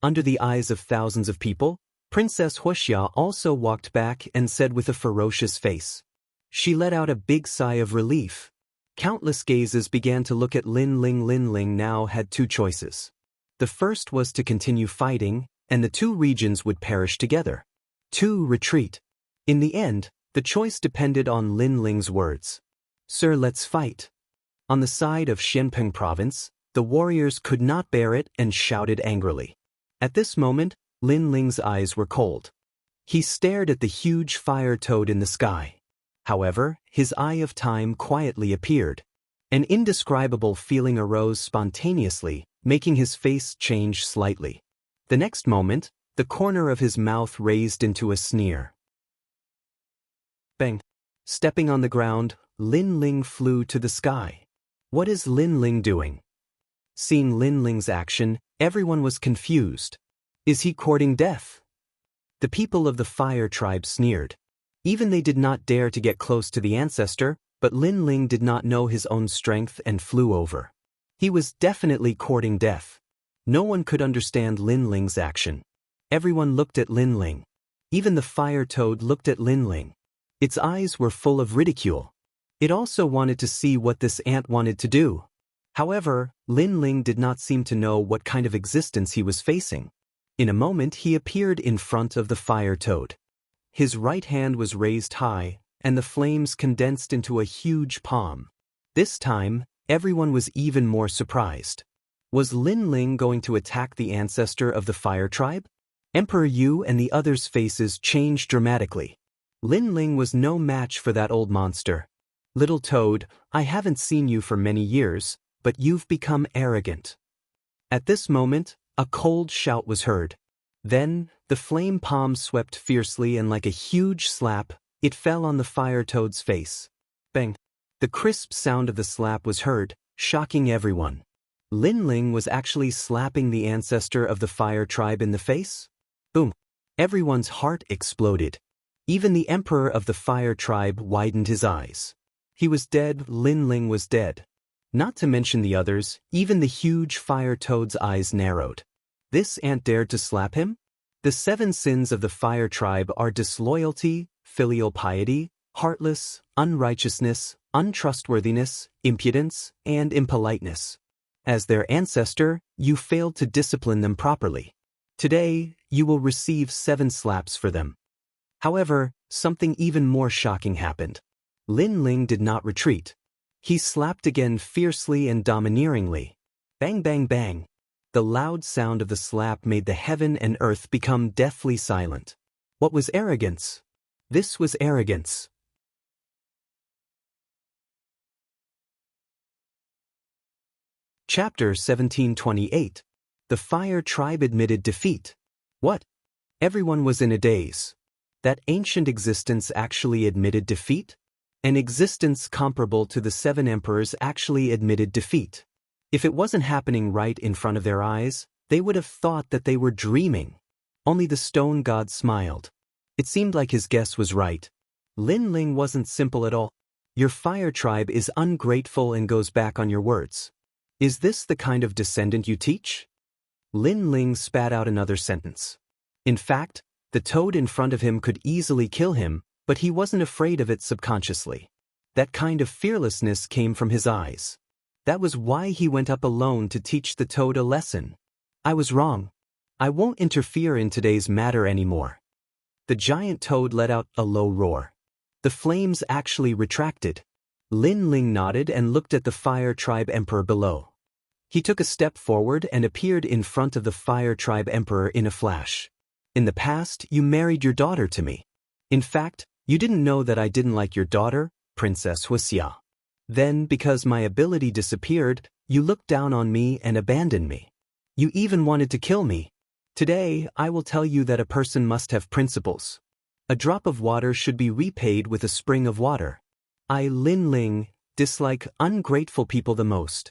A: Under the eyes of thousands of people, Princess Huxia also walked back and said with a ferocious face. She let out a big sigh of relief. Countless gazes began to look at Lin Ling. Lin Ling now had 2 choices. The first was to continue fighting, and the 2 regions would perish together. 2. Retreat. In the end, the choice depended on Lin Ling's words. Sir, let's fight. On the side of Xianpeng Province, the warriors could not bear it and shouted angrily. At this moment, Lin Ling's eyes were cold. He stared at the huge fire toad in the sky. However, his eye of time quietly appeared. An indescribable feeling arose spontaneously, making his face change slightly. The next moment, the corner of his mouth raised into a sneer. Bang! Stepping on the ground, Lin Ling flew to the sky. What is Lin Ling doing? Seeing Lin Ling's action, everyone was confused. Is he courting death? The people of the Fire Tribe sneered. Even they did not dare to get close to the ancestor, But Lin Ling did not know his own strength and flew over. He was definitely courting death. No one could understand Lin Ling's action. Everyone looked at Lin Ling. Even the fire toad looked at Lin Ling. Its eyes were full of ridicule. It also wanted to see what this ant wanted to do. However, Lin Ling did not seem to know what kind of existence he was facing. In a moment he appeared in front of the fire toad. His right hand was raised high, and the flames condensed into a huge palm. This time, everyone was even more surprised. Was Lin Ling going to attack the ancestor of the fire tribe? Emperor Yu and the others' faces changed dramatically. Lin Ling was no match for that old monster. Little toad, I haven't seen you for many years, but you've become arrogant. At this moment, a cold shout was heard. Then, the flame palm swept fiercely and like a huge slap, it fell on the fire toad's face. Bang! The crisp sound of the slap was heard, shocking everyone. Lin Ling was actually slapping the ancestor of the fire tribe in the face? Boom! Everyone's heart exploded. Even the emperor of the fire tribe widened his eyes. He was dead, Lin Ling was dead. Not to mention the others, even the huge fire toad's eyes narrowed. This ant dared to slap him? The 7 sins of the fire tribe are disloyalty, filial piety, heartless, unrighteousness, untrustworthiness, impudence, and impoliteness. As their ancestor, you failed to discipline them properly. Today, you will receive 7 slaps for them. However, something even more shocking happened. Lin Ling did not retreat. He slapped again fiercely and domineeringly. Bang bang bang. The loud sound of the slap made the heaven and earth become deathly silent. What was arrogance? This was arrogance. Chapter 1728. The Fire Tribe Admitted Defeat. What? Everyone was in a daze. That ancient existence actually admitted defeat? An existence comparable to the 7 emperors actually admitted defeat. If it wasn't happening right in front of their eyes, they would have thought that they were dreaming. Only the stone god smiled. It seemed like his guess was right. Lin Ling wasn't simple at all. Your fire tribe is ungrateful and goes back on your words. Is this the kind of descendant you teach? Lin Ling spat out another sentence. In fact, the toad in front of him could easily kill him, but he wasn't afraid of it subconsciously. That kind of fearlessness came from his eyes. That was why he went up alone to teach the toad a lesson. I was wrong. I won't interfere in today's matter anymore. The giant toad let out a low roar. The flames actually retracted. Lin Ling nodded and looked at the fire tribe emperor below. He took a step forward and appeared in front of the fire tribe emperor in a flash. In the past, you married your daughter to me. In fact, you didn't know that I didn't like your daughter, Princess Huxia. Then, because my ability disappeared, you looked down on me and abandoned me. You even wanted to kill me. Today, I will tell you that a person must have principles. A drop of water should be repaid with a spring of water. I, Lin Ling, dislike ungrateful people the most.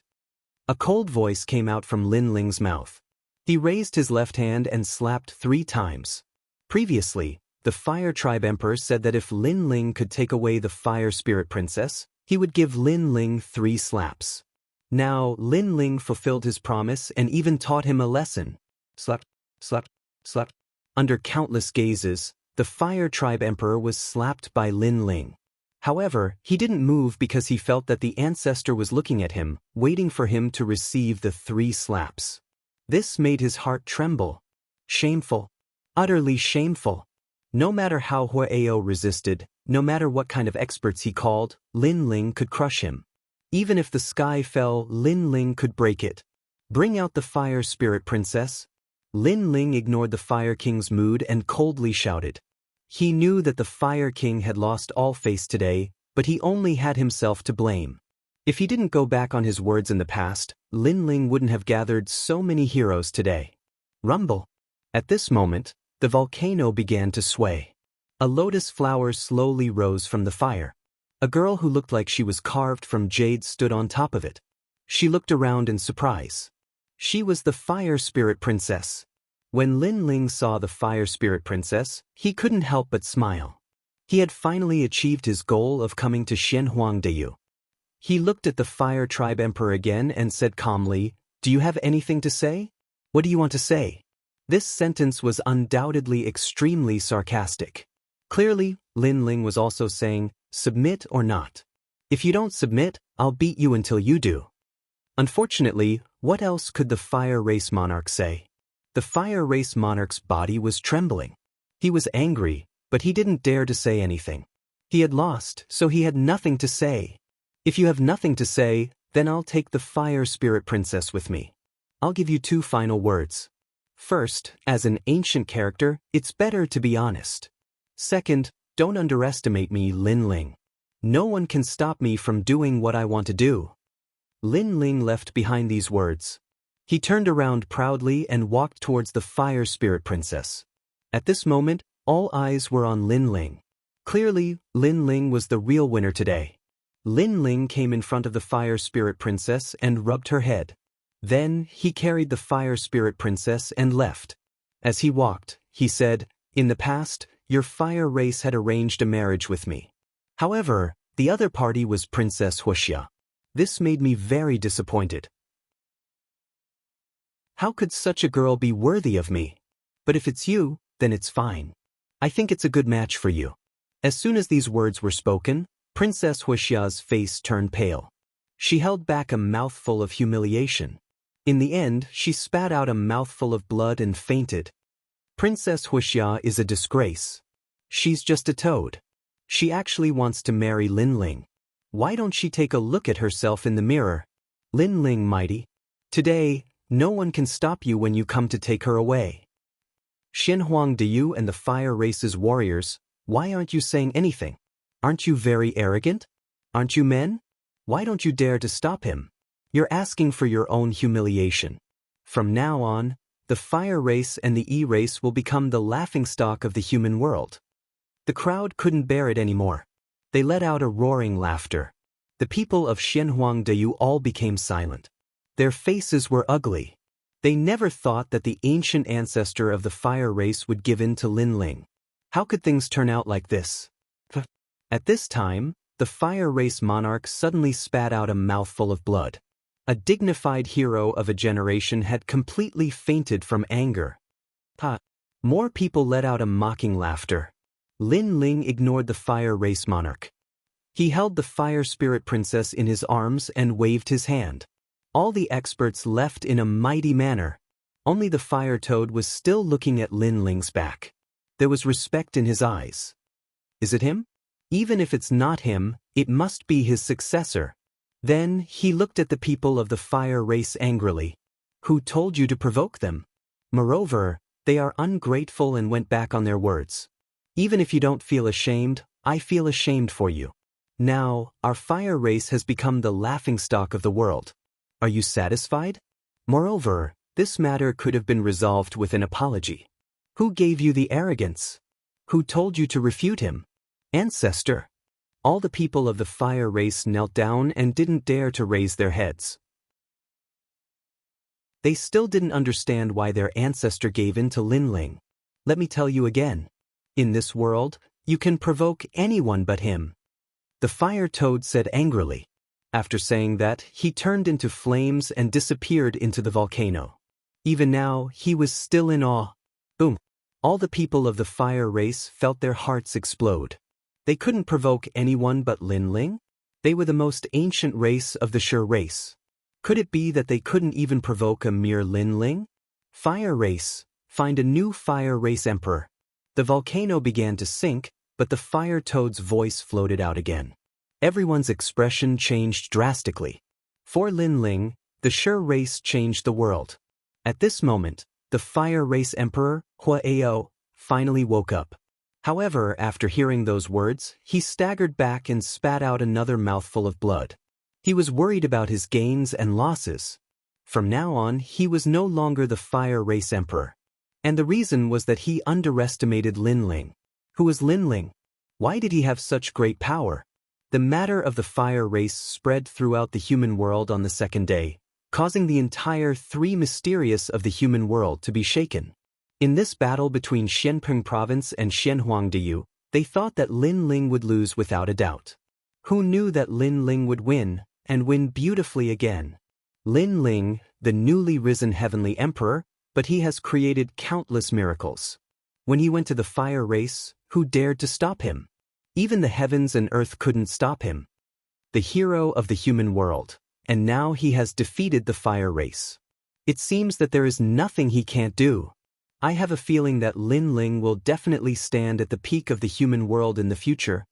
A: A cold voice came out from Lin Ling's mouth. He raised his left hand and slapped 3 times. Previously, the Fire Tribe Emperor said that if Lin Ling could take away the Fire Spirit Princess, he would give Lin Ling 3 slaps. Now, Lin Ling fulfilled his promise and even taught him a lesson. Slap, slap, slap. Under countless gazes, the Fire Tribe Emperor was slapped by Lin Ling. However, he didn't move because he felt that the ancestor was looking at him, waiting for him to receive the 3 slaps. This made his heart tremble. Shameful. Utterly shameful. No matter how Huayao resisted, no matter what kind of experts he called, Lin Ling could crush him. Even if the sky fell, Lin Ling could break it. Bring out the Fire Spirit Princess. Lin Ling ignored the Fire King's mood and coldly shouted. He knew that the Fire King had lost all face today, but he only had himself to blame. If he didn't go back on his words in the past, Lin Ling wouldn't have gathered so many heroes today. Rumble. At this moment, the volcano began to sway. A lotus flower slowly rose from the fire. A girl who looked like she was carved from jade stood on top of it. She looked around in surprise. She was the Fire Spirit Princess. When Lin Ling saw the Fire Spirit Princess, he couldn't help but smile. He had finally achieved his goal of coming to Xianhuangdeyu. He looked at the Fire Tribe Emperor again and said calmly, "Do you have anything to say? What do you want to say?" This sentence was undoubtedly extremely sarcastic. Clearly, Lin Ling was also saying, "Submit or not. If you don't submit, I'll beat you until you do." Unfortunately, what else could the Fire Race Monarch say? The Fire Race Monarch's body was trembling. He was angry, but he didn't dare to say anything. He had lost, so he had nothing to say. "If you have nothing to say, then I'll take the Fire Spirit Princess with me. I'll give you 2 final words. First, as an ancient character, it's better to be honest. Second, don't underestimate me, Lin Ling. No one can stop me from doing what I want to do." Lin Ling left behind these words. He turned around proudly and walked towards the Fire Spirit Princess. At this moment, all eyes were on Lin Ling. Clearly, Lin Ling was the real winner today. Lin Ling came in front of the Fire Spirit Princess and rubbed her head. Then, he carried the Fire Spirit Princess and left. As he walked, he said, "In the past, your fire race had arranged a marriage with me. However, the other party was Princess Huxia. This made me very disappointed. How could such a girl be worthy of me? But if it's you, then it's fine. I think it's a good match for you." As soon as these words were spoken, Princess Huxia's face turned pale. She held back a mouthful of humiliation. In the end, she spat out a mouthful of blood and fainted. Princess Huxia is a disgrace. She's just a toad. She actually wants to marry Lin Ling. Why don't she take a look at herself in the mirror? Lin Ling, mighty. Today, no one can stop you when you come to take her away. Xianhuangdeyu and the Fire Race's warriors, why aren't you saying anything? Aren't you very arrogant? Aren't you men? Why don't you dare to stop him? You're asking for your own humiliation. From now on, the Fire Race and the E-Race will become the laughingstock of the human world. The crowd couldn't bear it anymore. They let out a roaring laughter. The people of Xianhuangdeyu all became silent. Their faces were ugly. They never thought that the ancient ancestor of the Fire Race would give in to Lin Ling. How could things turn out like this? At this time, the Fire Race Monarch suddenly spat out a mouthful of blood. A dignified hero of a generation had completely fainted from anger. More people let out a mocking laughter. Lin Ling ignored the Fire Race Monarch. He held the Fire Spirit Princess in his arms and waved his hand. All the experts left in a mighty manner. Only the Fire Toad was still looking at Lin Ling's back. There was respect in his eyes. Is it him? Even if it's not him, it must be his successor. Then he looked at the people of the Fire Race angrily. Who told you to provoke them? Moreover, they are ungrateful and went back on their words. Even if you don't feel ashamed, I feel ashamed for you. Now, our Fire Race has become the laughingstock of the world. Are you satisfied? Moreover, this matter could have been resolved with an apology. Who gave you the arrogance? Who told you to refute him? Ancestor. All the people of the Fire Race knelt down and didn't dare to raise their heads. They still didn't understand why their ancestor gave in to Lin Ling. Let me tell you again. In this world, you can provoke anyone but him. The Fire Toad said angrily. After saying that, he turned into flames and disappeared into the volcano. Even now, he was still in awe. Boom. All the people of the Fire Race felt their hearts explode. They couldn't provoke anyone but Lin Ling? They were the most ancient race of the Sure race. Could it be that they couldn't even provoke a mere Lin Ling? Fire Race, find a new Fire Race Emperor. The volcano began to sink, but the Fire Toad's voice floated out again. Everyone's expression changed drastically. For Lin Ling, the Sure race changed the world. At this moment, the Fire Race Emperor, Huao, finally woke up. However, after hearing those words, he staggered back and spat out another mouthful of blood. He was worried about his gains and losses. From now on, he was no longer the Fire Race Emperor. And the reason was that he underestimated Lin Ling. Who was Lin Ling? Why did he have such great power? The matter of the Fire Race spread throughout the human world on the second day, causing the entire 3 mysterious of the human world to be shaken. In this battle between Xianpeng Province and Xianhuangdeyu, They thought that Lin Ling would lose without a doubt. Who knew that Lin Ling would win, and win beautifully again? Lin Ling, the newly risen heavenly emperor, but he has created countless miracles. When he went to the fire race, who dared to stop him? Even the heavens and earth couldn't stop him. The hero of the human world, and now he has defeated the fire race. It seems that there is nothing he can't do. I have a feeling that Lin Ling will definitely stand at the peak of the human world in the future.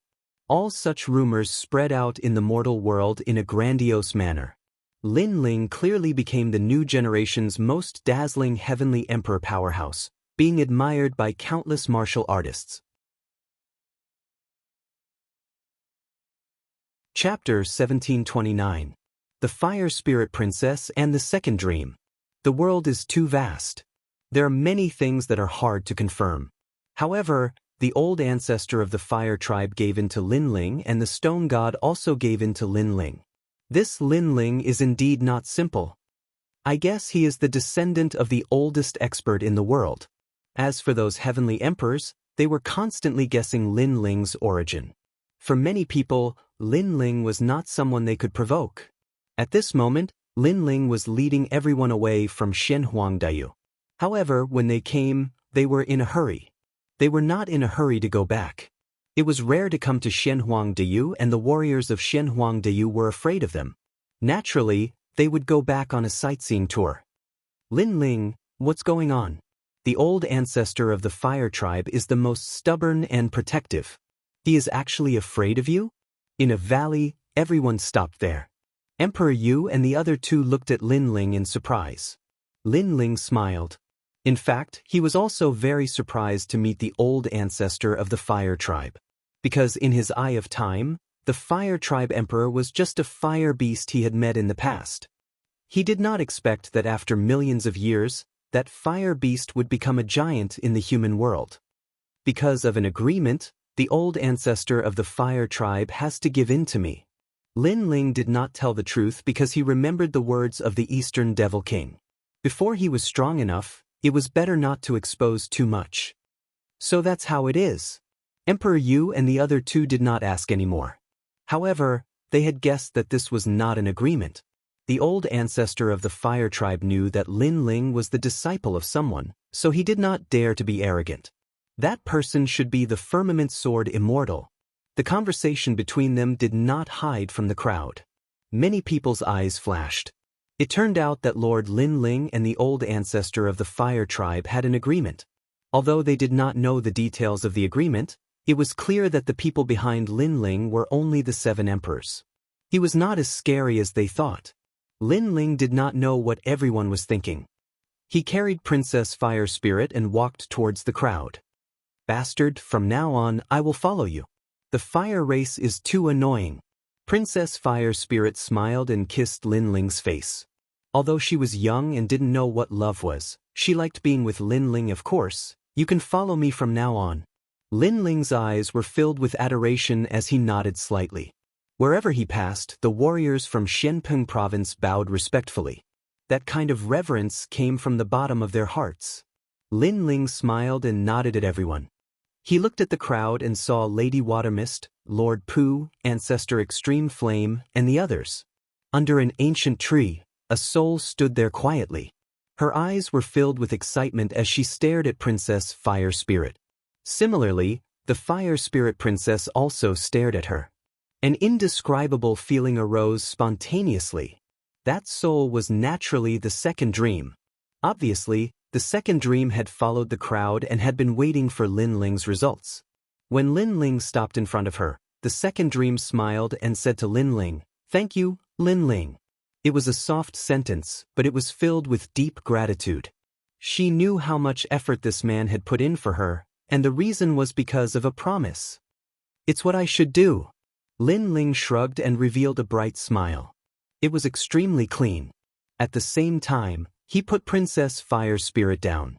A: All such rumors spread out in the mortal world in a grandiose manner. Lin Ling clearly became the new generation's most dazzling heavenly emperor powerhouse, being admired by countless martial artists. Chapter 1729. The Fire Spirit Princess and the Second Dream. The world is too vast. There are many things that are hard to confirm. However, the old ancestor of the fire tribe gave in to Lin Ling, and the stone god also gave in to Lin Ling. This Lin Ling is indeed not simple. I guess he is the descendant of the oldest expert in the world. As for those heavenly emperors, they were constantly guessing Lin Ling's origin. For many people, Lin Ling was not someone they could provoke. At this moment, Lin Ling was leading everyone away from Shenhuangdayu. However, when they came, they were in a hurry. They were not in a hurry to go back. It was rare to come to Shenhuangdayu, and the warriors of Shenhuangdayu were afraid of them. Naturally, they would go back on a sightseeing tour. Lin Ling, what's going on? The old ancestor of the fire tribe is the most stubborn and protective. He is actually afraid of you? In a valley, everyone stopped there. Emperor Yu and the other two looked at Lin Ling in surprise. Lin Ling smiled. In fact, he was also very surprised to meet the old ancestor of the fire tribe. Because in his eye of time, the fire tribe emperor was just a fire beast he had met in the past. He did not expect that after millions of years, that fire beast would become a giant in the human world. Because of an agreement, the old ancestor of the fire tribe has to give in to me. Lin Ling did not tell the truth because he remembered the words of the Eastern Devil King. Before he was strong enough, it was better not to expose too much. So that's how it is. Emperor Yu and the other two did not ask anymore. However, they had guessed that this was not an agreement. The old ancestor of the fire tribe knew that Lin Ling was the disciple of someone, so he did not dare to be arrogant. That person should be the firmament sword immortal. The conversation between them did not hide from the crowd. Many people's eyes flashed. It turned out that Lord Lin Ling and the old ancestor of the fire tribe had an agreement. Although they did not know the details of the agreement, it was clear that the people behind Lin Ling were only the 7 emperors. He was not as scary as they thought. Lin Ling did not know what everyone was thinking. He carried Princess Fire Spirit and walked towards the crowd. Bastard, from now on, I will follow you. The fire race is too annoying. Princess Fire Spirit smiled and kissed Lin Ling's face. Although she was young and didn't know what love was, she liked being with Lin Ling. Of course, you can follow me from now on. Lin Ling's eyes were filled with adoration as he nodded slightly. Wherever he passed, the warriors from Shenpeng province bowed respectfully. That kind of reverence came from the bottom of their hearts. Lin Ling smiled and nodded at everyone. He looked at the crowd and saw Lady Watermist, Lord Pooh, Ancestor Extreme Flame, and the others. Under an ancient tree, a soul stood there quietly. Her eyes were filled with excitement as she stared at Princess Fire Spirit. Similarly, the Fire Spirit Princess also stared at her. An indescribable feeling arose spontaneously. That soul was naturally the second dream. Obviously, the second dream had followed the crowd and had been waiting for Lin Ling's results. When Lin Ling stopped in front of her, the second dream smiled and said to Lin Ling, "Thank you, Lin Ling." It was a soft sentence, but it was filled with deep gratitude. She knew how much effort this man had put in for her, and the reason was because of a promise. "It's what I should do." Lin Ling shrugged and revealed a bright smile. It was extremely clean. At the same time, he put Princess Fire Spirit down.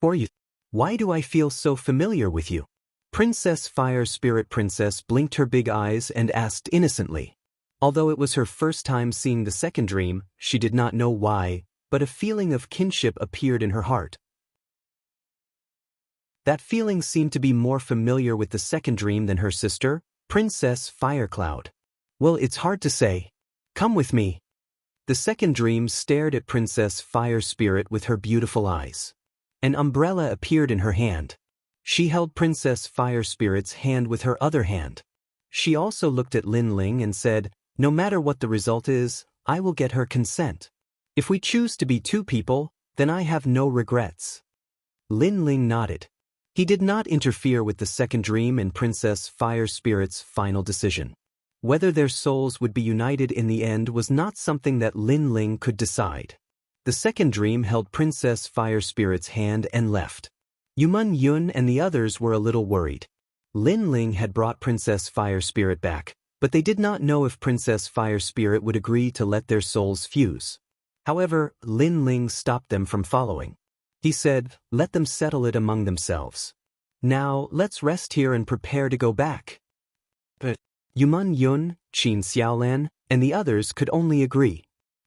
A: "For you, why do I feel so familiar with you?" Princess Fire Spirit Princess blinked her big eyes and asked innocently. Although it was her first time seeing the second dream, she did not know why, but a feeling of kinship appeared in her heart. That feeling seemed to be more familiar with the second dream than her sister, Princess Firecloud. Well, it's hard to say. Come with me. The second dream stared at Princess Fire Spirit with her beautiful eyes. An umbrella appeared in her hand. She held Princess Fire Spirit's hand with her other hand. She also looked at Lin Ling and said, "No matter what the result is, I will get her consent. If we choose to be two people, then I have no regrets." Lin Ling nodded. He did not interfere with the second dream and Princess Fire Spirit's final decision. Whether their souls would be united in the end was not something that Lin Ling could decide. The second dream held Princess Fire Spirit's hand and left. Yumun Yun and the others were a little worried. Lin Ling had brought Princess Fire Spirit back, but they did not know if Princess Fire Spirit would agree to let their souls fuse. However, Lin Ling stopped them from following. He said, "Let them settle it among themselves. Now, let's rest here and prepare to go back." But Yumun Yun, Qin Xiaolan, and the others could only agree.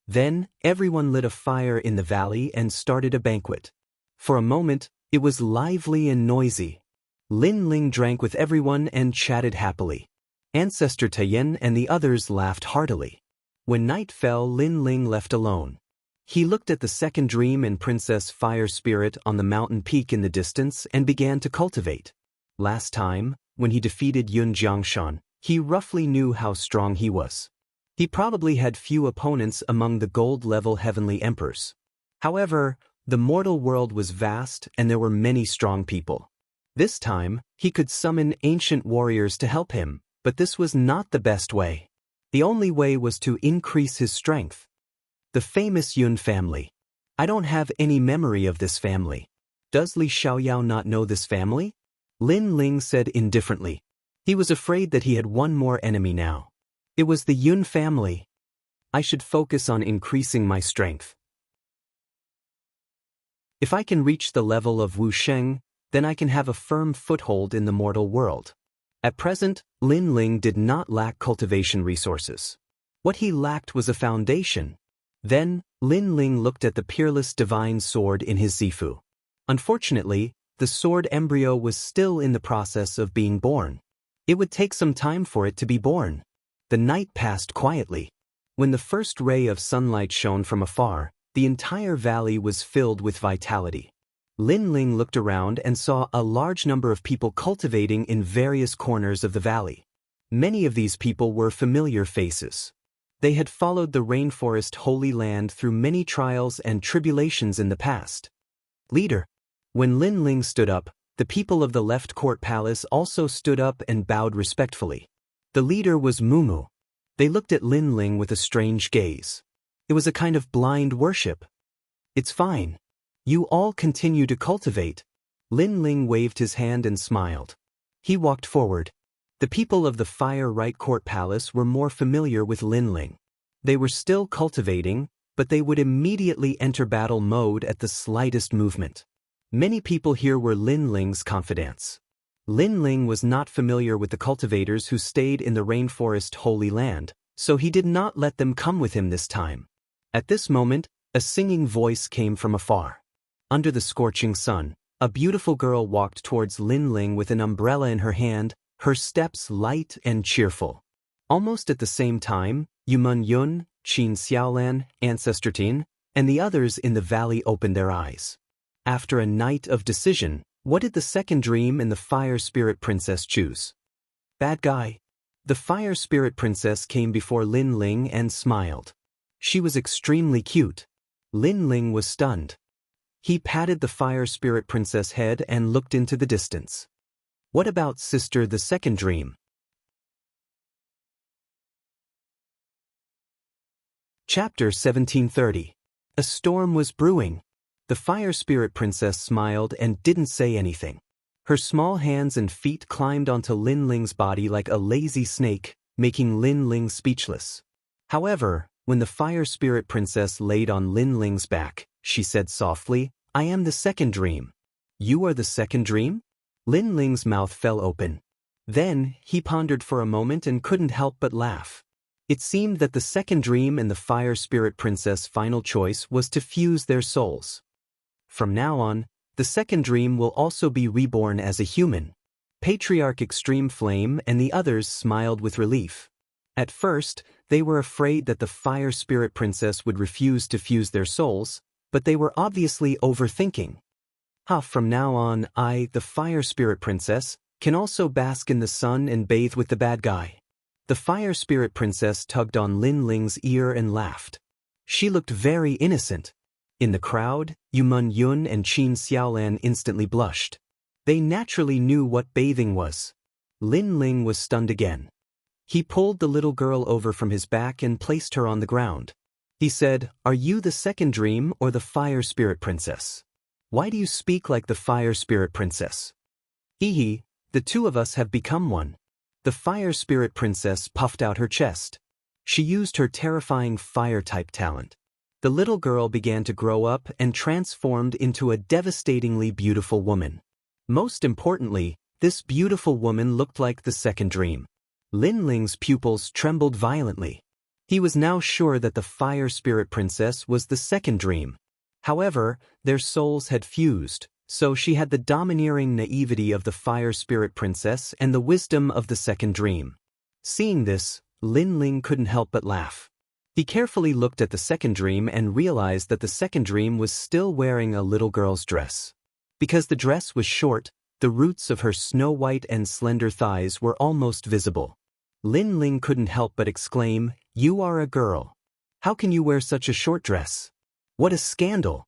A: Then, everyone lit a fire in the valley and started a banquet. For a moment, it was lively and noisy. Lin Ling drank with everyone and chatted happily. Ancestor Tayen and the others laughed heartily. When night fell, Lin Ling left alone. He looked at the second dream and Princess Fire Spirit on the mountain peak in the distance and began to cultivate. Last time, when he defeated Yun Jiangshan, he roughly knew how strong he was. He probably had few opponents among the gold-level heavenly emperors. However, the mortal world was vast and there were many strong people. This time, he could summon ancient warriors to help him, but this was not the best way. The only way was to increase his strength. The famous Yun family. I don't have any memory of this family. Does Li Xiaoyao not know this family? Lin Ling said indifferently. He was afraid that he had one more enemy now. It was the Yun family. I should focus on increasing my strength. If I can reach the level of Wu Sheng, then I can have a firm foothold in the mortal world. At present, Lin Ling did not lack cultivation resources. What he lacked was a foundation. Then, Lin Ling looked at the peerless divine sword in his Zifu. Unfortunately, the sword embryo was still in the process of being born. It would take some time for it to be born. The night passed quietly. When the first ray of sunlight shone from afar, the entire valley was filled with vitality. Lin Ling looked around and saw a large number of people cultivating in various corners of the valley. Many of these people were familiar faces. They had followed the rainforest holy land through many trials and tribulations in the past. Leader. When Lin Ling stood up, the people of the left court palace also stood up and bowed respectfully. The leader was Mumu. They looked at Lin Ling with a strange gaze. It was a kind of blind worship. It's fine. You all continue to cultivate. Lin Ling waved his hand and smiled. He walked forward. The people of the Fire Right Court Palace were more familiar with Lin Ling. They were still cultivating, but they would immediately enter battle mode at the slightest movement. Many people here were Lin Ling's confidants. Lin Ling was not familiar with the cultivators who stayed in the rainforest holy land, so he did not let them come with him this time. At this moment, a singing voice came from afar. Under the scorching sun, a beautiful girl walked towards Lin Ling with an umbrella in her hand, her steps light and cheerful. Almost at the same time, Yumun Yun, Qin Xiaolan, Ancestor Tin, and the others in the valley opened their eyes. After a night of decision, what did the second dream and the Fire Spirit Princess choose? Bad guy. The Fire Spirit Princess came before Lin Ling and smiled. She was extremely cute. Lin Ling was stunned. He patted the Fire Spirit Princess' head and looked into the distance. What about sister the second dream? Chapter 1730. A storm was brewing. The Fire Spirit Princess smiled and didn't say anything. Her small hands and feet climbed onto Lin Ling's body like a lazy snake, making Lin Ling speechless. However, when the Fire Spirit Princess laid on Lin Ling's back, she said softly, "I am the second dream." "You are the second dream?" Lin Ling's mouth fell open. Then, he pondered for a moment and couldn't help but laugh. It seemed that the second dream and the Fire Spirit Princess' final choice was to fuse their souls. From now on, The second dream will also be reborn as a human. Patriarch Extreme Flame and the others smiled with relief. At first, they were afraid that the Fire Spirit Princess would refuse to fuse their souls, but they were obviously overthinking. From now on, I, the Fire Spirit Princess, can also bask in the sun and bathe with the bad guy. The Fire Spirit Princess tugged on Lin Ling's ear and laughed. She looked very innocent. In the crowd, Yumun Yun and Qin Xiaolan instantly blushed. They naturally knew what bathing was. Lin Ling was stunned again. He pulled the little girl over from his back and placed her on the ground. He said, "Are you the second dream or the Fire Spirit Princess? Why do you speak like the Fire Spirit Princess?" "Hee, the two of us have become one." The Fire Spirit Princess puffed out her chest. She used her terrifying fire-type talent. The little girl began to grow up and transformed into a devastatingly beautiful woman. Most importantly, this beautiful woman looked like the second dream. Lin Ling's pupils trembled violently. He was now sure that the Fire Spirit Princess was the second dream. However, their souls had fused, so she had the domineering naivety of the Fire Spirit Princess and the wisdom of the second dream. Seeing this, Lin Ling couldn't help but laugh. He carefully looked at the second dream and realized that the second dream was still wearing a little girl's dress. Because the dress was short, the roots of her snow-white and slender thighs were almost visible. Lin Ling couldn't help but exclaim, "You are a girl. How can you wear such a short dress? What a scandal!"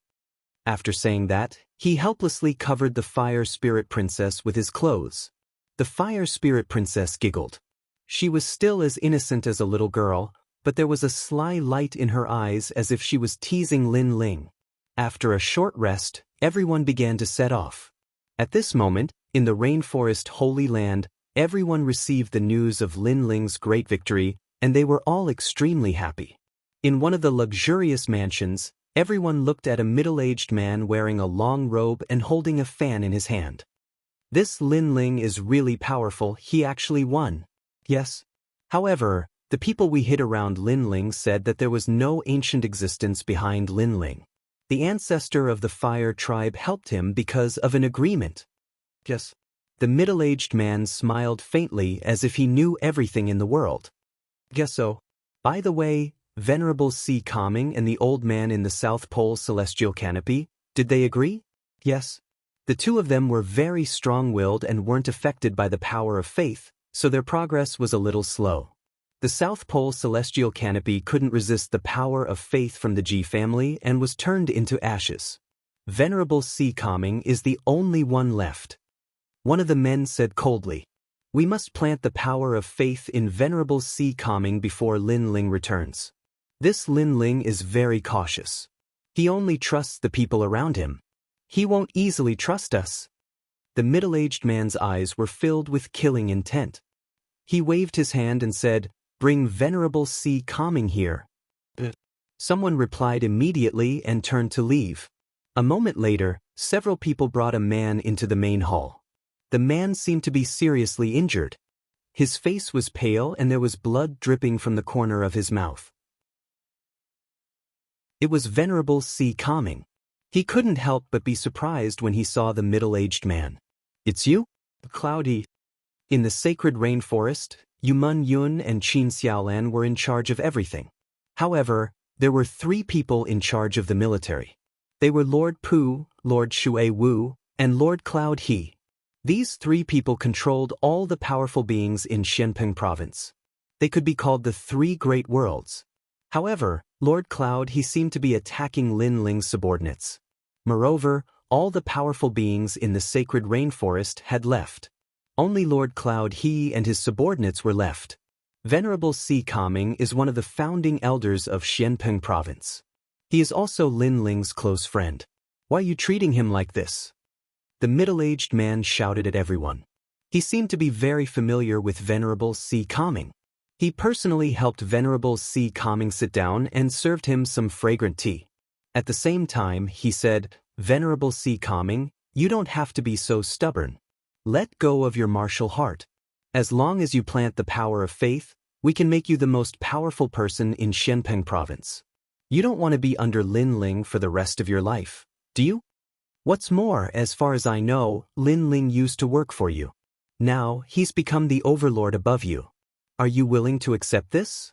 A: After saying that, he helplessly covered the Fire Spirit Princess with his clothes. The Fire Spirit Princess giggled. She was still as innocent as a little girl, but there was a sly light in her eyes as if she was teasing Lin Ling. After a short rest, everyone began to set off. At this moment, in the rainforest Holy Land, everyone received the news of Lin Ling's great victory, and they were all extremely happy. In one of the luxurious mansions, everyone looked at a middle-aged man wearing a long robe and holding a fan in his hand. "This Lin Ling is really powerful, he actually won." "Yes." However, the people we hid around Lin Ling said that there was no ancient existence behind Lin Ling. The ancestor of the Fire tribe helped him because of an agreement. "Yes." The middle-aged man smiled faintly as if he knew everything in the world. "Guess so. By the way, Venerable Sea Calming and the old man in the South Pole Celestial Canopy, did they agree?" "Yes." The two of them were very strong-willed and weren't affected by the power of faith, so their progress was a little slow. The South Pole Celestial Canopy couldn't resist the power of faith from the G family and was turned into ashes. Venerable Sea Calming is the only one left. One of the men said coldly, "We must plant the power of faith in Venerable Sea Calming before Lin Ling returns. This Lin Ling is very cautious. He only trusts the people around him. He won't easily trust us." The middle-aged man's eyes were filled with killing intent. He waved his hand and said, "Bring Venerable Sea Calming here." Someone replied immediately and turned to leave. A moment later, several people brought a man into the main hall. The man seemed to be seriously injured. His face was pale and there was blood dripping from the corner of his mouth. It was Venerable Sea Calming. He couldn't help but be surprised when he saw the middle-aged man. "It's you?" "Cloudy." In the sacred rainforest, Yumun Yun and Qin Xiaolan were in charge of everything. However, there were 3 people in charge of the military. They were Lord Pu, Lord Shui Wu, and Lord Cloud He. These 3 people controlled all the powerful beings in Xianpeng province. They could be called the 3 great worlds. However, Lord Cloud He seemed to be attacking Lin Ling's subordinates. Moreover, all the powerful beings in the sacred rainforest had left. Only Lord Cloud He and his subordinates were left. Venerable Sea Calming is one of the founding elders of Xianpeng province. He is also Lin Ling's close friend. "Why are you treating him like this?" The middle-aged man shouted at everyone. He seemed to be very familiar with Venerable Sea Calming. He personally helped Venerable Sea Calming sit down and served him some fragrant tea. At the same time, he said, "Venerable Sea Calming, you don't have to be so stubborn. Let go of your martial heart. As long as you plant the power of faith, we can make you the most powerful person in Xianpeng province. You don't want to be under Lin Ling for the rest of your life, do you?" What's more, as far as I know, Lin Ling used to work for you. Now, he's become the overlord above you. Are you willing to accept this?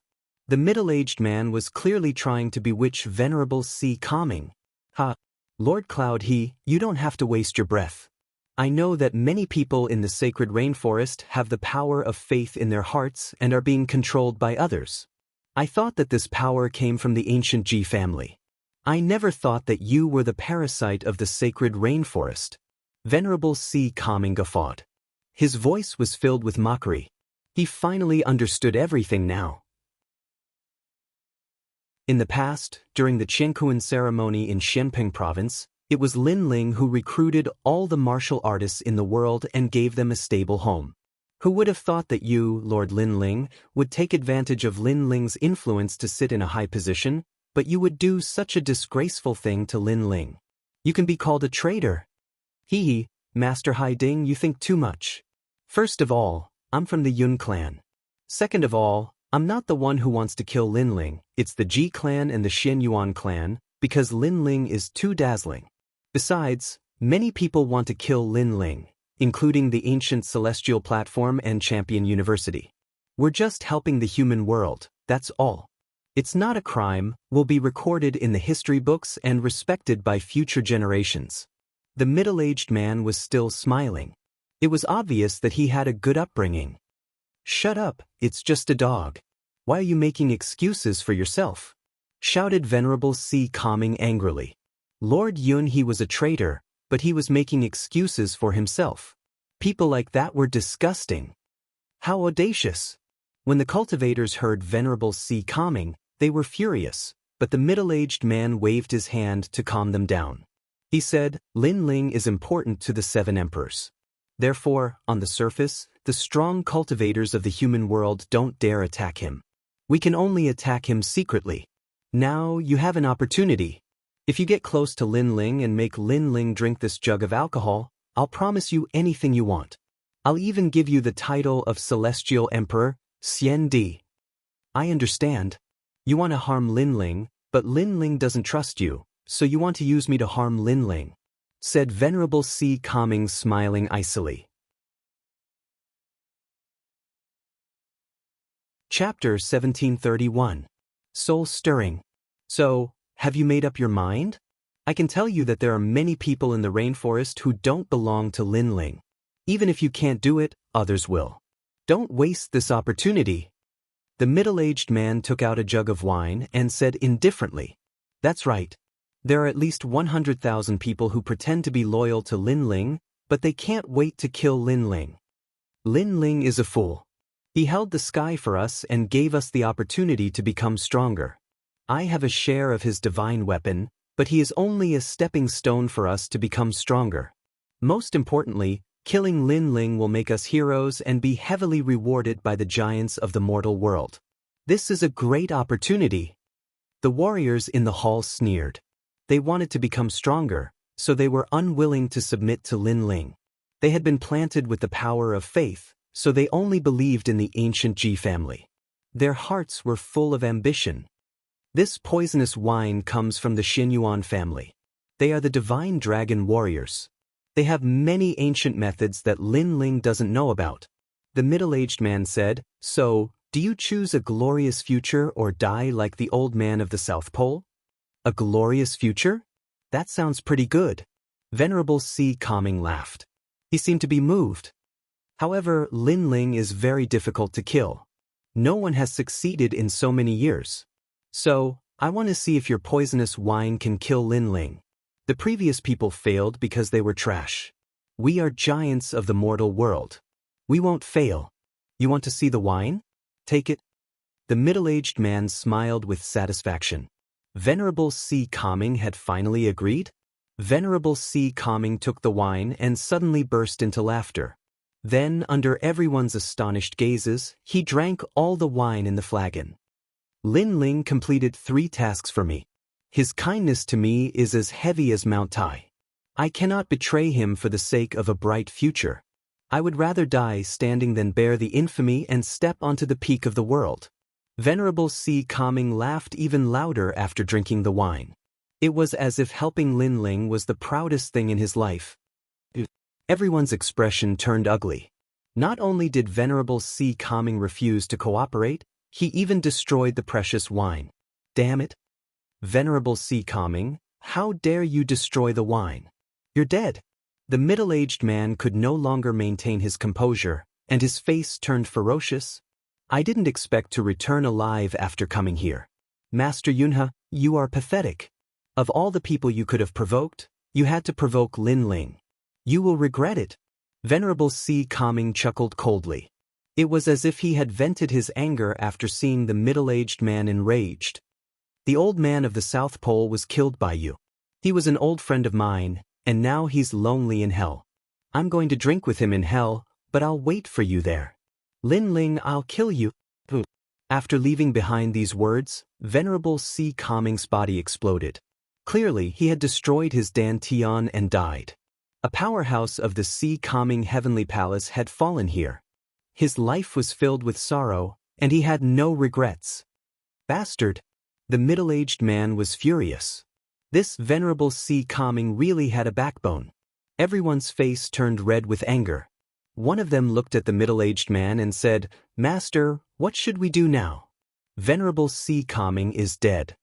A: The middle-aged man was clearly trying to bewitch Venerable C. Calming. Ha! Lord Cloud you don't have to waste your breath. I know that many people in the sacred rainforest have the power of faith in their hearts and are being controlled by others. I thought that this power came from the ancient Ji family. I never thought that you were the parasite of the sacred rainforest. Venerable C. Calming guffawed. His voice was filled with mockery. He finally understood everything now. In the past, during the Qiankuan ceremony in Xianping province, it was Lin Ling who recruited all the martial artists in the world and gave them a stable home. Who would have thought that you, Lord Lin Ling, would take advantage of Lin Ling's influence to sit in a high position, but you would do such a disgraceful thing to Lin Ling. You can be called a traitor. Master Hai Ding, you think too much. First of all, I'm from the Yun clan. Second of all, I'm not the one who wants to kill Lin Ling, it's the Ji clan and the Xin Yuan clan, because Lin Ling is too dazzling. Besides, many people want to kill Lin Ling, including the ancient Celestial Platform and Champion University. We're just helping the human world, that's all. It's not a crime, will be recorded in the history books and respected by future generations. The middle-aged man was still smiling. It was obvious that he had a good upbringing. Shut up, it's just a dog. Why are you making excuses for yourself? Shouted Venerable C. Calming angrily. Lord Yun, he was a traitor, but he was making excuses for himself. People like that were disgusting. How audacious! When the cultivators heard Venerable C. Calming, they were furious, but the middle-aged man waved his hand to calm them down. He said, Lin Ling is important to the 7 emperors. Therefore, on the surface, the strong cultivators of the human world don't dare attack him. We can only attack him secretly. Now you have an opportunity. If you get close to Lin Ling and make Lin Ling drink this jug of alcohol, I'll promise you anything you want. I'll even give you the title of Celestial Emperor, Xian Di. I understand. You want to harm Lin Ling, but Lin Ling doesn't trust you, so you want to use me to harm Lin Ling, said Venerable C. Calming, smiling icily. Chapter 1731. Soul Stirring. So, have you made up your mind? I can tell you that there are many people in the rainforest who don't belong to Lin Ling. Even if you can't do it, others will. Don't waste this opportunity. The middle-aged man took out a jug of wine and said indifferently, That's right. There are at least 100,000 people who pretend to be loyal to Lin Ling, but they can't wait to kill Lin Ling. Lin Ling is a fool. He held the sky for us and gave us the opportunity to become stronger. I have a share of his divine weapon, but he is only a stepping stone for us to become stronger. Most importantly, killing Lin Ling will make us heroes and be heavily rewarded by the giants of the mortal world. This is a great opportunity. The warriors in the hall sneered. They wanted to become stronger, so they were unwilling to submit to Lin Ling. They had been planted with the power of faith, so they only believed in the ancient Ji family. Their hearts were full of ambition. This poisonous wine comes from the Xin Yuan family. They are the divine dragon warriors. They have many ancient methods that Lin Ling doesn't know about. The middle-aged man said, So, do you choose a glorious future or die like the old man of the South Pole? A glorious future? That sounds pretty good. Venerable C. Calming laughed. He seemed to be moved. However, Lin Ling is very difficult to kill. No one has succeeded in so many years. So, I want to see if your poisonous wine can kill Lin Ling. The previous people failed because they were trash. We are giants of the mortal world. We won't fail. You want to see the wine? Take it. The middle-aged man smiled with satisfaction. Venerable C. Calming had finally agreed? Venerable C. Calming took the wine and suddenly burst into laughter. Then, under everyone's astonished gazes, he drank all the wine in the flagon. Lin Ling completed 3 tasks for me. His kindness to me is as heavy as Mount Tai. I cannot betray him for the sake of a bright future. I would rather die standing than bear the infamy and step onto the peak of the world. Venerable C. Calming laughed even louder after drinking the wine. It was as if helping Lin Ling was the proudest thing in his life. Everyone's expression turned ugly. Not only did Venerable C. Calming refuse to cooperate, he even destroyed the precious wine. Damn it! Venerable C. Calming, how dare you destroy the wine? You're dead. The middle-aged man could no longer maintain his composure, and his face turned ferocious. I didn't expect to return alive after coming here. Master Yunhe, you are pathetic. Of all the people you could have provoked, you had to provoke Lin Ling. You will regret it. Venerable C. Calming chuckled coldly. It was as if he had vented his anger after seeing the middle-aged man enraged. The old man of the South Pole was killed by you. He was an old friend of mine, and now he's lonely in hell. I'm going to drink with him in hell, but I'll wait for you there. Lin Ling, I'll kill you. After leaving behind these words, Venerable C. Calming's body exploded. Clearly, he had destroyed his dantian and died. A powerhouse of the C. Calming Heavenly Palace had fallen here. His life was filled with sorrow, and he had no regrets. Bastard! The middle-aged man was furious. This Venerable C. Calming really had a backbone. Everyone's face turned red with anger. One of them looked at the middle-aged man and said, Master, what should we do now? Venerable C. Calming is dead.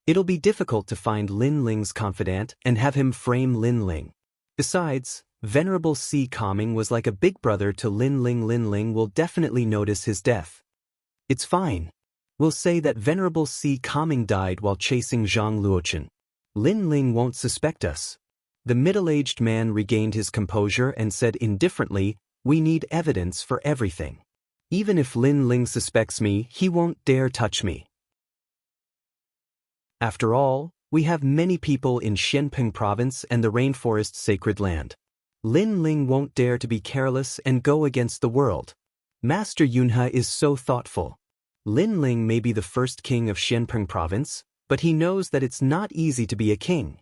A: It'll be difficult to find Lin Ling's confidant and have him frame Lin Ling. Besides, Venerable C. Calming was like a big brother to Lin Ling. Lin Ling will definitely notice his death. It's fine. We'll say that Venerable C. Calming died while chasing Zhang Luochen. Lin Ling won't suspect us. The middle-aged man regained his composure and said indifferently, we need evidence for everything. Even if Lin Ling suspects me, he won't dare touch me. After all, we have many people in Xianpeng Province and the Rainforest Sacred Land. Lin Ling won't dare to be careless and go against the world. Master Yunhe is so thoughtful. Lin Ling may be the first king of Xianpeng Province, but he knows that it's not easy to be a king.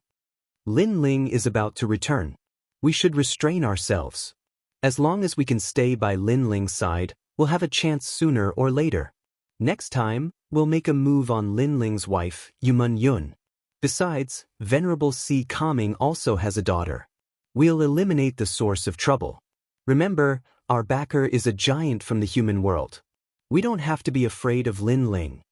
A: Lin Ling is about to return. We should restrain ourselves. As long as we can stay by Lin Ling's side, we'll have a chance sooner or later. Next time, we'll make a move on Lin Ling's wife, Yumun Yun. Besides, Venerable C. Calming also has a daughter. We'll eliminate the source of trouble. Remember, our backer is a giant from the human world. We don't have to be afraid of Lin Ling.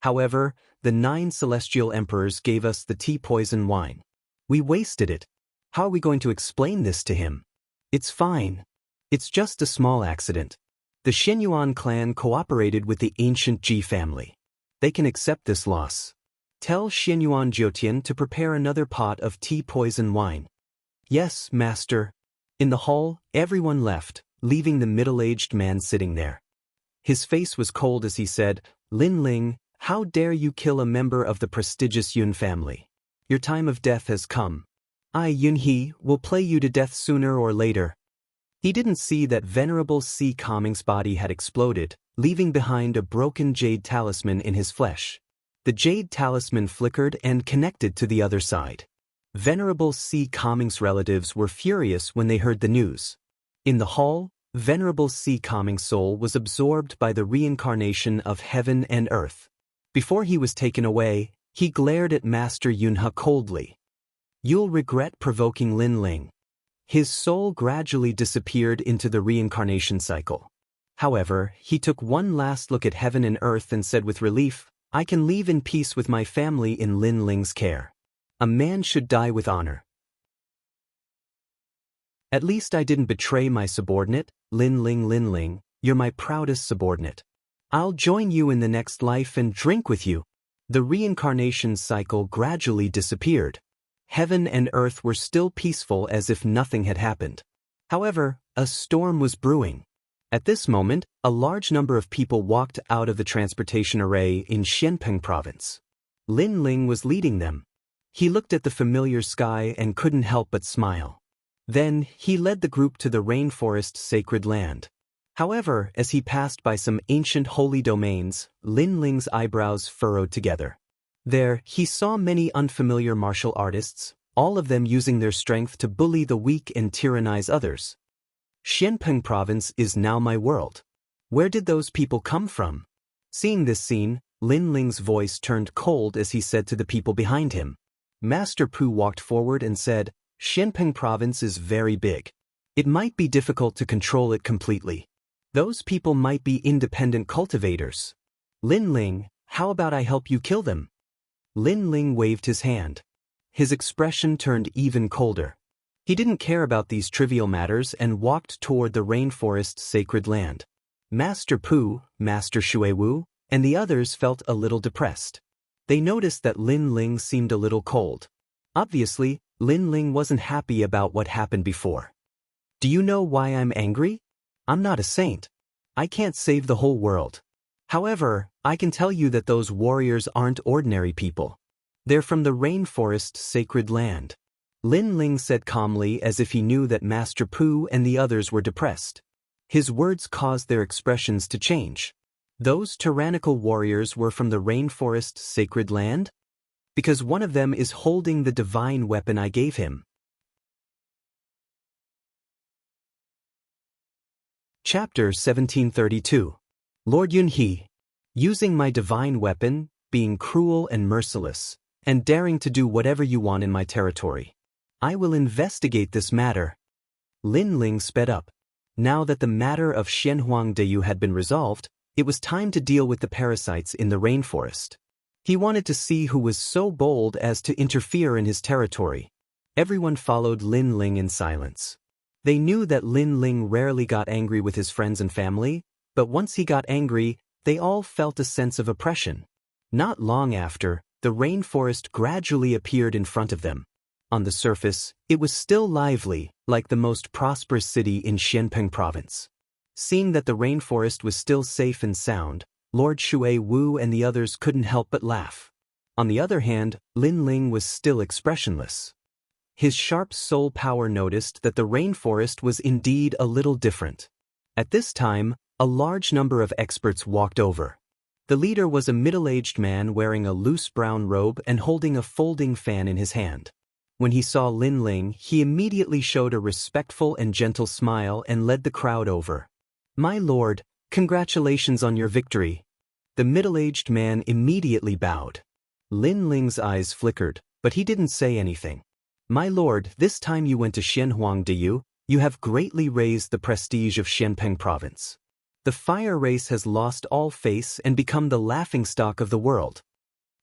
A: However, the 9 celestial emperors gave us the tea poison wine. We wasted it. How are we going to explain this to him? It's fine. It's just a small accident. The Xianyuan clan cooperated with the ancient Ji family. They can accept this loss. Tell Xianyuan Jiutian to prepare another pot of tea poison wine. Yes, master. In the hall, everyone left, leaving the middle-aged man sitting there. His face was cold as he said, Lin Ling, how dare you kill a member of the prestigious Yun family? Your time of death has come. I, Yunhe, will play you to death sooner or later. He didn't see that Venerable C. Calming's body had exploded, leaving behind a broken jade talisman in his flesh. The jade talisman flickered and connected to the other side. Venerable C. Calming's relatives were furious when they heard the news. In the hall, Venerable C. Calming's soul was absorbed by the reincarnation of heaven and earth. Before he was taken away, he glared at Master Yunhe coldly. You'll regret provoking Lin Ling. His soul gradually disappeared into the reincarnation cycle. However, he took one last look at heaven and earth and said with relief, I can leave in peace with my family in Lin Ling's care. A man should die with honor. At least I didn't betray my subordinate, Lin Ling, you're my proudest subordinate. I'll join you in the next life and drink with you. The reincarnation cycle gradually disappeared. Heaven and earth were still peaceful as if nothing had happened. However, a storm was brewing. At this moment, a large number of people walked out of the transportation array in Xianpeng Province. Lin Ling was leading them. He looked at the familiar sky and couldn't help but smile. Then, he led the group to the Rainforest Sacred Land. However, as he passed by some ancient holy domains, Lin Ling's eyebrows furrowed together. There, he saw many unfamiliar martial artists, all of them using their strength to bully the weak and tyrannize others. Xianpeng Province is now my world. Where did those people come from? Seeing this scene, Lin Ling's voice turned cold as he said to the people behind him, Master Pu walked forward and said, Xianpeng province is very big. It might be difficult to control it completely. Those people might be independent cultivators. Lin Ling, how about I help you kill them? Lin Ling waved his hand. His expression turned even colder. He didn't care about these trivial matters and walked toward the rainforest's sacred land. Master Pu, Master Xuewu, and the others felt a little depressed. They noticed that Lin Ling seemed a little cold. Obviously, Lin Ling wasn't happy about what happened before. Do you know why I'm angry? I'm not a saint. I can't save the whole world. However, I can tell you that those warriors aren't ordinary people. They're from the rainforest's sacred land. Lin Ling said calmly as if he knew that Master Pu and the others were depressed. His words caused their expressions to change. Those tyrannical warriors were from the rainforest's sacred land? Because one of them is holding the divine weapon I gave him. Chapter 1732. Lord Yunhe. Using my divine weapon, being cruel and merciless, and daring to do whatever you want in my territory. I will investigate this matter. Lin Ling sped up. Now that the matter of Xianhuang Deyu had been resolved, it was time to deal with the parasites in the rainforest. He wanted to see who was so bold as to interfere in his territory. Everyone followed Lin Ling in silence. They knew that Lin Ling rarely got angry with his friends and family, but once he got angry, they all felt a sense of oppression. Not long after, the rainforest gradually appeared in front of them. On the surface, it was still lively, like the most prosperous city in Xianpeng province. Seeing that the rainforest was still safe and sound, Lord Xuewu and the others couldn't help but laugh. On the other hand, Lin Ling was still expressionless. His sharp soul power noticed that the rainforest was indeed a little different. At this time, a large number of experts walked over. The leader was a middle-aged man wearing a loose brown robe and holding a folding fan in his hand. When he saw Lin Ling, he immediately showed a respectful and gentle smile and led the crowd over. My lord, congratulations on your victory. The middle-aged man immediately bowed. Lin Ling's eyes flickered, but he didn't say anything. My lord, this time you went to Xianhuang Deyu, you have greatly raised the prestige of Xianpeng province. The fire race has lost all face and become the laughingstock of the world.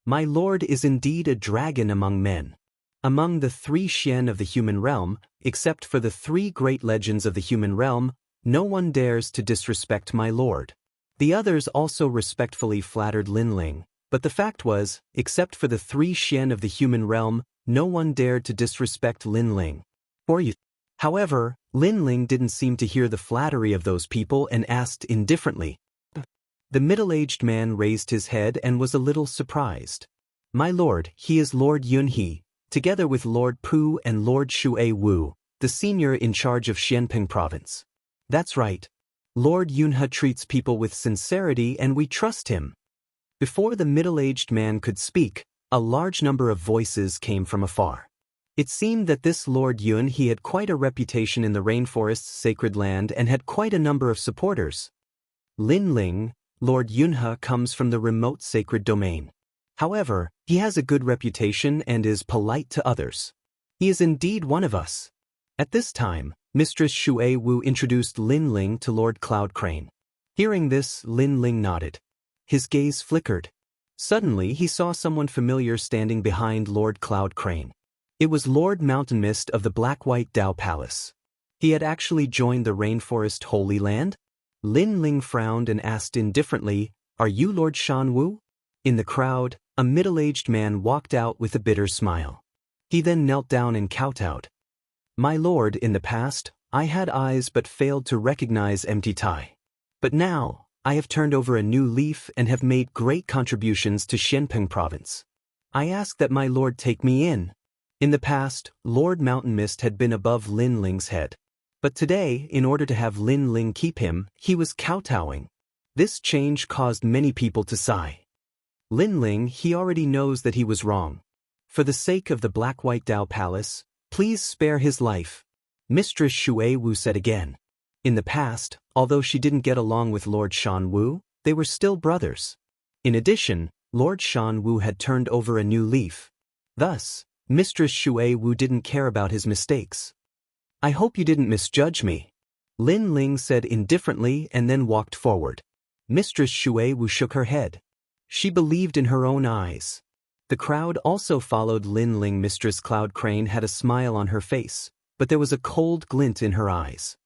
A: My lord is indeed a dragon among men. Among the 3 Xian of the human realm, except for the 3 great legends of the human realm, no one dares to disrespect my lord. The others also respectfully flattered Lin Ling, but the fact was, except for the 3 Xian of the human realm, no one dared to disrespect Lin Ling. For you. However, Lin Ling didn't seem to hear the flattery of those people and asked indifferently. The middle-aged man raised his head and was a little surprised. My lord, he is Lord Yunhe, together with Lord Pu and Lord Xuewu, the senior in charge of Xianpeng province. That's right. Lord Yunhe treats people with sincerity and we trust him. Before the middle-aged man could speak, a large number of voices came from afar. It seemed that this Lord Yunhe had quite a reputation in the rainforest's sacred land and had quite a number of supporters. Lin Ling, Lord Yunhe comes from the remote sacred domain. However, he has a good reputation and is polite to others. He is indeed one of us. At this time, Mistress Xuewu introduced Lin Ling to Lord Cloud Crane. Hearing this, Lin Ling nodded. His gaze flickered. Suddenly, he saw someone familiar standing behind Lord Cloud Crane. It was Lord Mountain Mist of the Black-White Dao Palace. He had actually joined the Rainforest Holy Land? Lin Ling frowned and asked indifferently, Are you Lord Shanwu? In the crowd, a middle-aged man walked out with a bitter smile. He then knelt down and kowtowed. My lord, in the past, I had eyes but failed to recognize empty Tai. But now, I have turned over a new leaf and have made great contributions to Xianpeng province. I ask that my lord take me in. In the past, Lord Mountain Mist had been above Lin Ling's head. But today, in order to have Lin Ling keep him, he was kowtowing. This change caused many people to sigh. Lin Ling, he already knows that he was wrong. For the sake of the Black-White Dao Palace, please spare his life. Mistress Xuewu said again. In the past, although she didn't get along with Lord Shanwu, they were still brothers. In addition, Lord Shanwu had turned over a new leaf. Thus, Mistress Shui Wu didn't care about his mistakes. I hope you didn't misjudge me, Lin Ling said indifferently and then walked forward. Mistress Shui Wu shook her head. She believed in her own eyes. The crowd also followed Lin Ling. Mistress Cloud Crane had a smile on her face, but there was a cold glint in her eyes.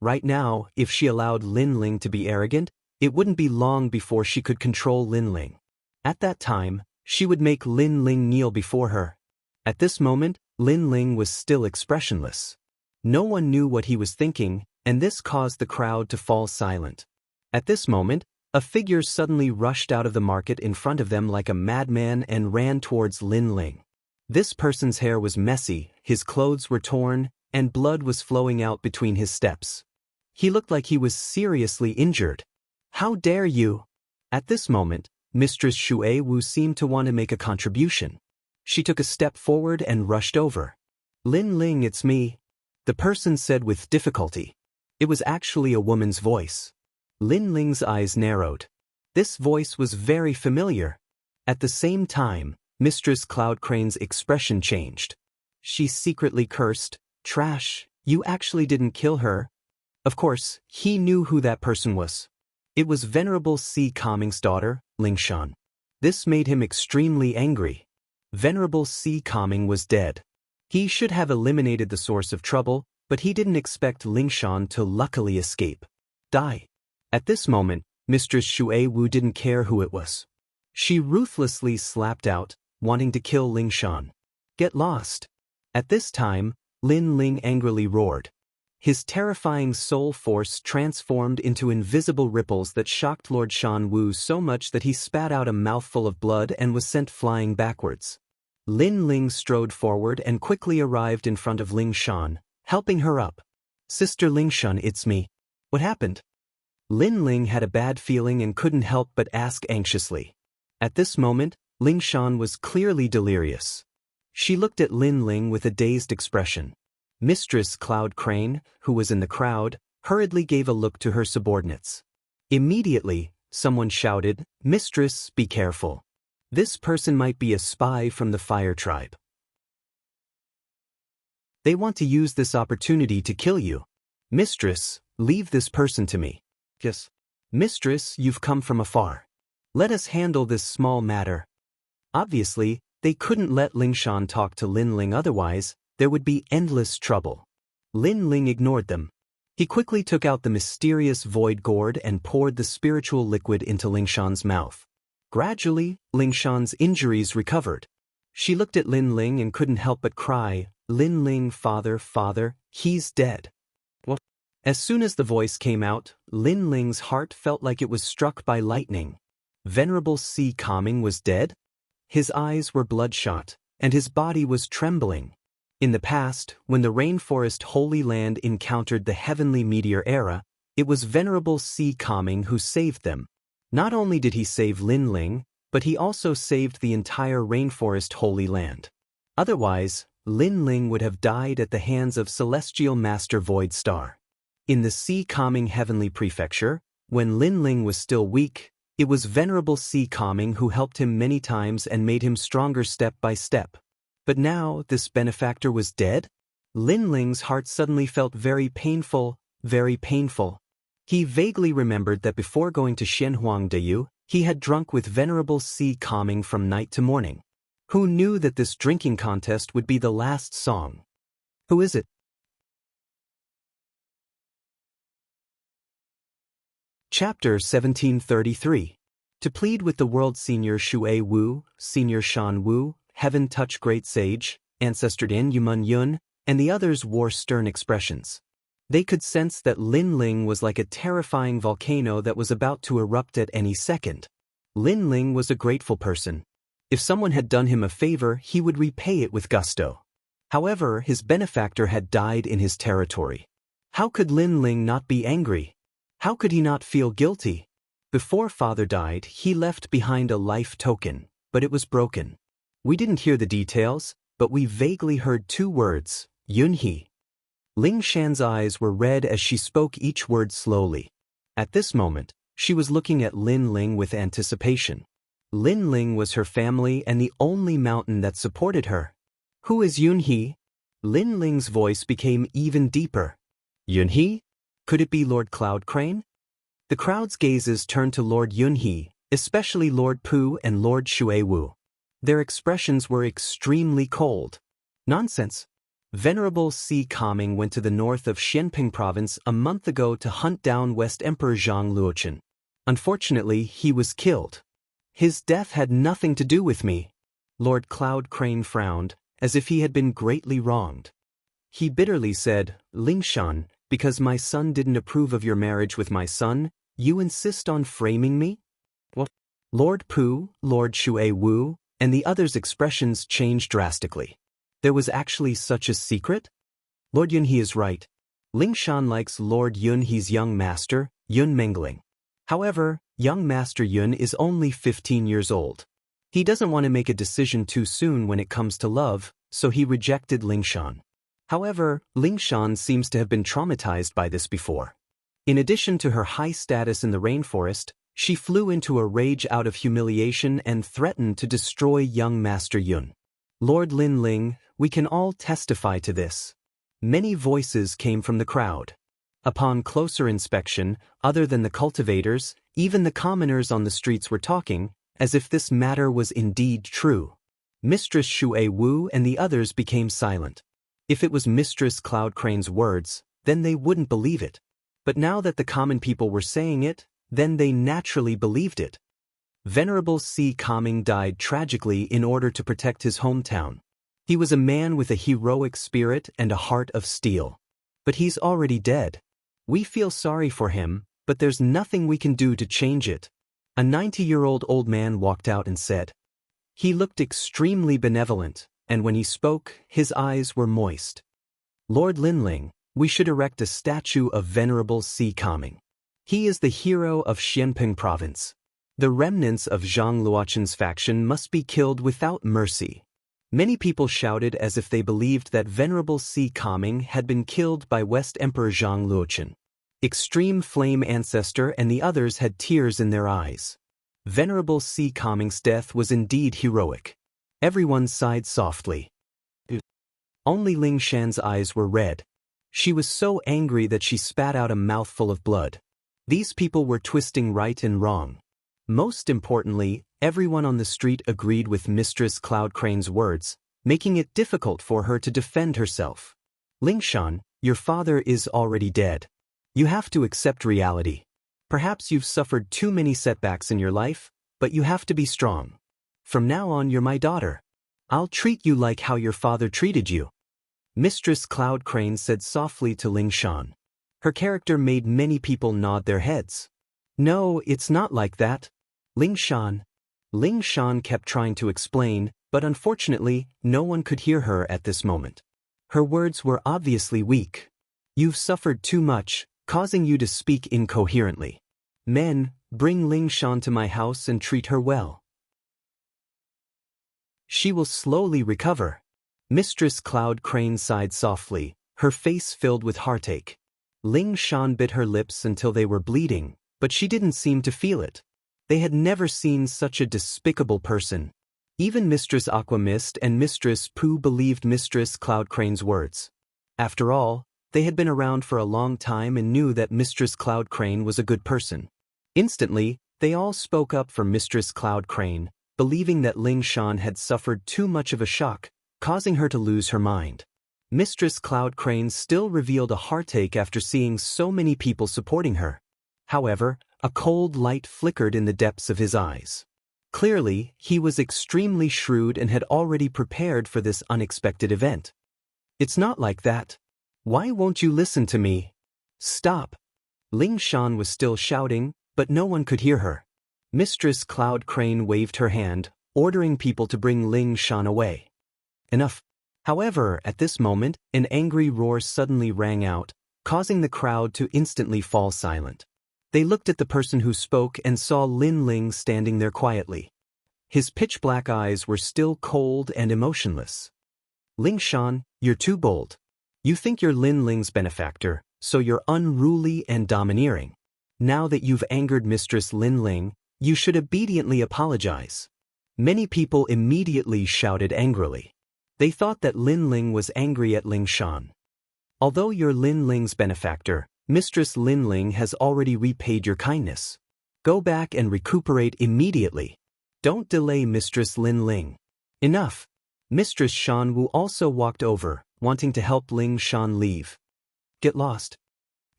A: Right now, if she allowed Lin Ling to be arrogant, it wouldn't be long before she could control Lin Ling. At that time, she would make Lin Ling kneel before her. At this moment, Lin Ling was still expressionless. No one knew what he was thinking, and this caused the crowd to fall silent. At this moment, a figure suddenly rushed out of the market in front of them like a madman and ran towards Lin Ling. This person's hair was messy, his clothes were torn, and blood was flowing out between his steps. He looked like he was seriously injured. How dare you? At this moment, Mistress Shui Wu seemed to want to make a contribution. She took a step forward and rushed over. Lin Ling, it's me, the person said with difficulty. It was actually a woman's voice. Lin Ling's eyes narrowed. This voice was very familiar. At the same time, Mistress Cloud Crane's expression changed. She secretly cursed, "Trash, you actually didn't kill her." Of course, he knew who that person was. It was Venerable Si Kaming's daughter, Lingshan. This made him extremely angry. Venerable Si Kaming was dead. He should have eliminated the source of trouble, but he didn't expect Lingshan to luckily escape. Die. At this moment, Mistress Shui Wu didn't care who it was. She ruthlessly slapped out, wanting to kill Lingshan. Get lost. At this time, Lin Ling angrily roared. His terrifying soul force transformed into invisible ripples that shocked Lord Shan Wu so much that he spat out a mouthful of blood and was sent flying backwards. Lin Ling strode forward and quickly arrived in front of Lingshan, helping her up. Sister Lingshan, it's me. What happened? Lin Ling had a bad feeling and couldn't help but ask anxiously. At this moment, Lingshan was clearly delirious. She looked at Lin Ling with a dazed expression. Mistress Cloud Crane, who was in the crowd, hurriedly gave a look to her subordinates. Immediately, someone shouted, "Mistress, be careful. This person might be a spy from the Fire Tribe. They want to use this opportunity to kill you. Mistress, leave this person to me." Yes. Mistress, you've come from afar. Let us handle this small matter. Obviously, they couldn't let Lingshan talk to Lin Ling, otherwise, there would be endless trouble. Lin Ling ignored them. He quickly took out the mysterious void gourd and poured the spiritual liquid into Lingshan's mouth. Gradually, Lingshan's injuries recovered. She looked at Lin Ling and couldn't help but cry, "Lin Ling, father, he's dead." What? As soon as the voice came out, Lin Ling's heart felt like it was struck by lightning. Venerable Si Kaming was dead? His eyes were bloodshot, and his body was trembling. In the past, when the rainforest Holy Land encountered the heavenly meteor era, it was Venerable Si Kaming who saved them. Not only did he save Lin Ling, but he also saved the entire rainforest Holy Land. Otherwise, Lin Ling would have died at the hands of Celestial Master Void Star. In the Si Kaming Heavenly Prefecture, when Lin Ling was still weak, it was Venerable Si Kaming who helped him many times and made him stronger step by step. But now this benefactor was dead? Lin Ling's heart suddenly felt very painful, very painful. He vaguely remembered that before going to Shenhuangdeyu, he had drunk with Venerable Si Kaming from night to morning. Who knew that this drinking contest would be the last song? Who is it? Chapter 1733. To plead with the world Senior Shui Wu, Senior Shan Wu, Heaven Touch Great Sage, Ancestor Din Yumun Yun, and the others wore stern expressions. They could sense that Lin Ling was like a terrifying volcano that was about to erupt at any second. Lin Ling was a grateful person. If someone had done him a favor, he would repay it with gusto. However, his benefactor had died in his territory. How could Lin Ling not be angry? How could he not feel guilty? Before father died, he left behind a life token, but it was broken. We didn't hear the details, but we vaguely heard two words, Yunhe. Ling Shan's eyes were red as she spoke each word slowly. At this moment, she was looking at Lin Ling with anticipation. Lin Ling was her family and the only mountain that supported her. Who is Yunhee? Lin Ling's voice became even deeper. Yunhee? Could it be Lord Cloud Crane? The crowd's gazes turned to Lord Yunhee, especially Lord Pu and Lord Shui Wu. Their expressions were extremely cold. Nonsense. Venerable Si Kaming went to the north of Xianping province a month ago to hunt down West Emperor Zhang Luochen. Unfortunately, he was killed. His death had nothing to do with me. Lord Cloud Crane frowned, as if he had been greatly wronged. He bitterly said, Lingshan, because my son didn't approve of your marriage with my son, you insist on framing me? What? Lord Pu, Lord Shui Wu, and the others' expressions changed drastically. There was actually such a secret? Lord Yunhee is right. Lingshan likes Lord Yunhee's young master, Yun Mengling. However, young Master Yun is only 15 years old. He doesn't want to make a decision too soon when it comes to love, so he rejected Lingshan. However, Lingshan seems to have been traumatized by this before. In addition to her high status in the rainforest, she flew into a rage out of humiliation and threatened to destroy young Master Yun. Lord Lin Ling, we can all testify to this. Many voices came from the crowd. Upon closer inspection, other than the cultivators, even the commoners on the streets were talking, as if this matter was indeed true. Mistress Shui Wu and the others became silent. If it was Mistress Cloud Crane's words, then they wouldn't believe it. But now that the common people were saying it, then they naturally believed it. Venerable Si Kaming died tragically in order to protect his hometown. He was a man with a heroic spirit and a heart of steel. But he's already dead. We feel sorry for him, but there's nothing we can do to change it. A 90-year-old old man walked out and said. He looked extremely benevolent, and when he spoke, his eyes were moist. Lord Linling, we should erect a statue of Venerable Si Kaming. He is the hero of Xianping province. The remnants of Zhang Luochen's faction must be killed without mercy. Many people shouted as if they believed that Venerable Si Kaming had been killed by West Emperor Zhang Luochen. Extreme Flame Ancestor and the others had tears in their eyes. Venerable Si Kaming's death was indeed heroic. Everyone sighed softly. Only Ling Shan's eyes were red. She was so angry that she spat out a mouthful of blood. These people were twisting right and wrong. Most importantly, everyone on the street agreed with Mistress Cloud Crane's words, making it difficult for her to defend herself. Lingshan, your father is already dead. You have to accept reality. Perhaps you've suffered too many setbacks in your life, but you have to be strong. From now on, you're my daughter. I'll treat you like how your father treated you. Mistress Cloud Crane said softly to Lingshan. Her character made many people nod their heads. No, it's not like that. Lingshan kept trying to explain, but unfortunately, no one could hear her at this moment. Her words were obviously weak. You've suffered too much, causing you to speak incoherently. Men, bring Lingshan to my house and treat her well. She will slowly recover. Mistress Cloud Crane sighed softly, her face filled with heartache. Lingshan bit her lips until they were bleeding, but she didn't seem to feel it. They had never seen such a despicable person. Even Mistress Aquamist and Mistress Pooh believed Mistress Cloud Crane's words. After all, they had been around for a long time and knew that Mistress Cloud Crane was a good person. Instantly, they all spoke up for Mistress Cloud Crane, believing that Lingshan had suffered too much of a shock, causing her to lose her mind. Mistress Cloud Crane still revealed a heartache after seeing so many people supporting her. However, a cold light flickered in the depths of his eyes. Clearly, he was extremely shrewd and had already prepared for this unexpected event. It's not like that. Why won't you listen to me? Stop. Lingshan was still shouting, but no one could hear her. Mistress Cloud Crane waved her hand, ordering people to bring Lingshan away. Enough. However, at this moment, an angry roar suddenly rang out, causing the crowd to instantly fall silent. They looked at the person who spoke and saw Lin Ling standing there quietly. His pitch-black eyes were still cold and emotionless. Lingshan, you're too bold. You think you're Lin Ling's benefactor, so you're unruly and domineering. Now that you've angered Mistress Lin Ling, You should obediently apologize. Many people immediately shouted angrily. They thought that Lin Ling was angry at Ling Shan. Although you're Lin Ling's benefactor, Mistress Lin Ling has already repaid your kindness. Go back and recuperate immediately. Don't delay, Mistress Lin Ling. Enough. Mistress Shan Wu also walked over, wanting to help Ling Shan leave. Get lost.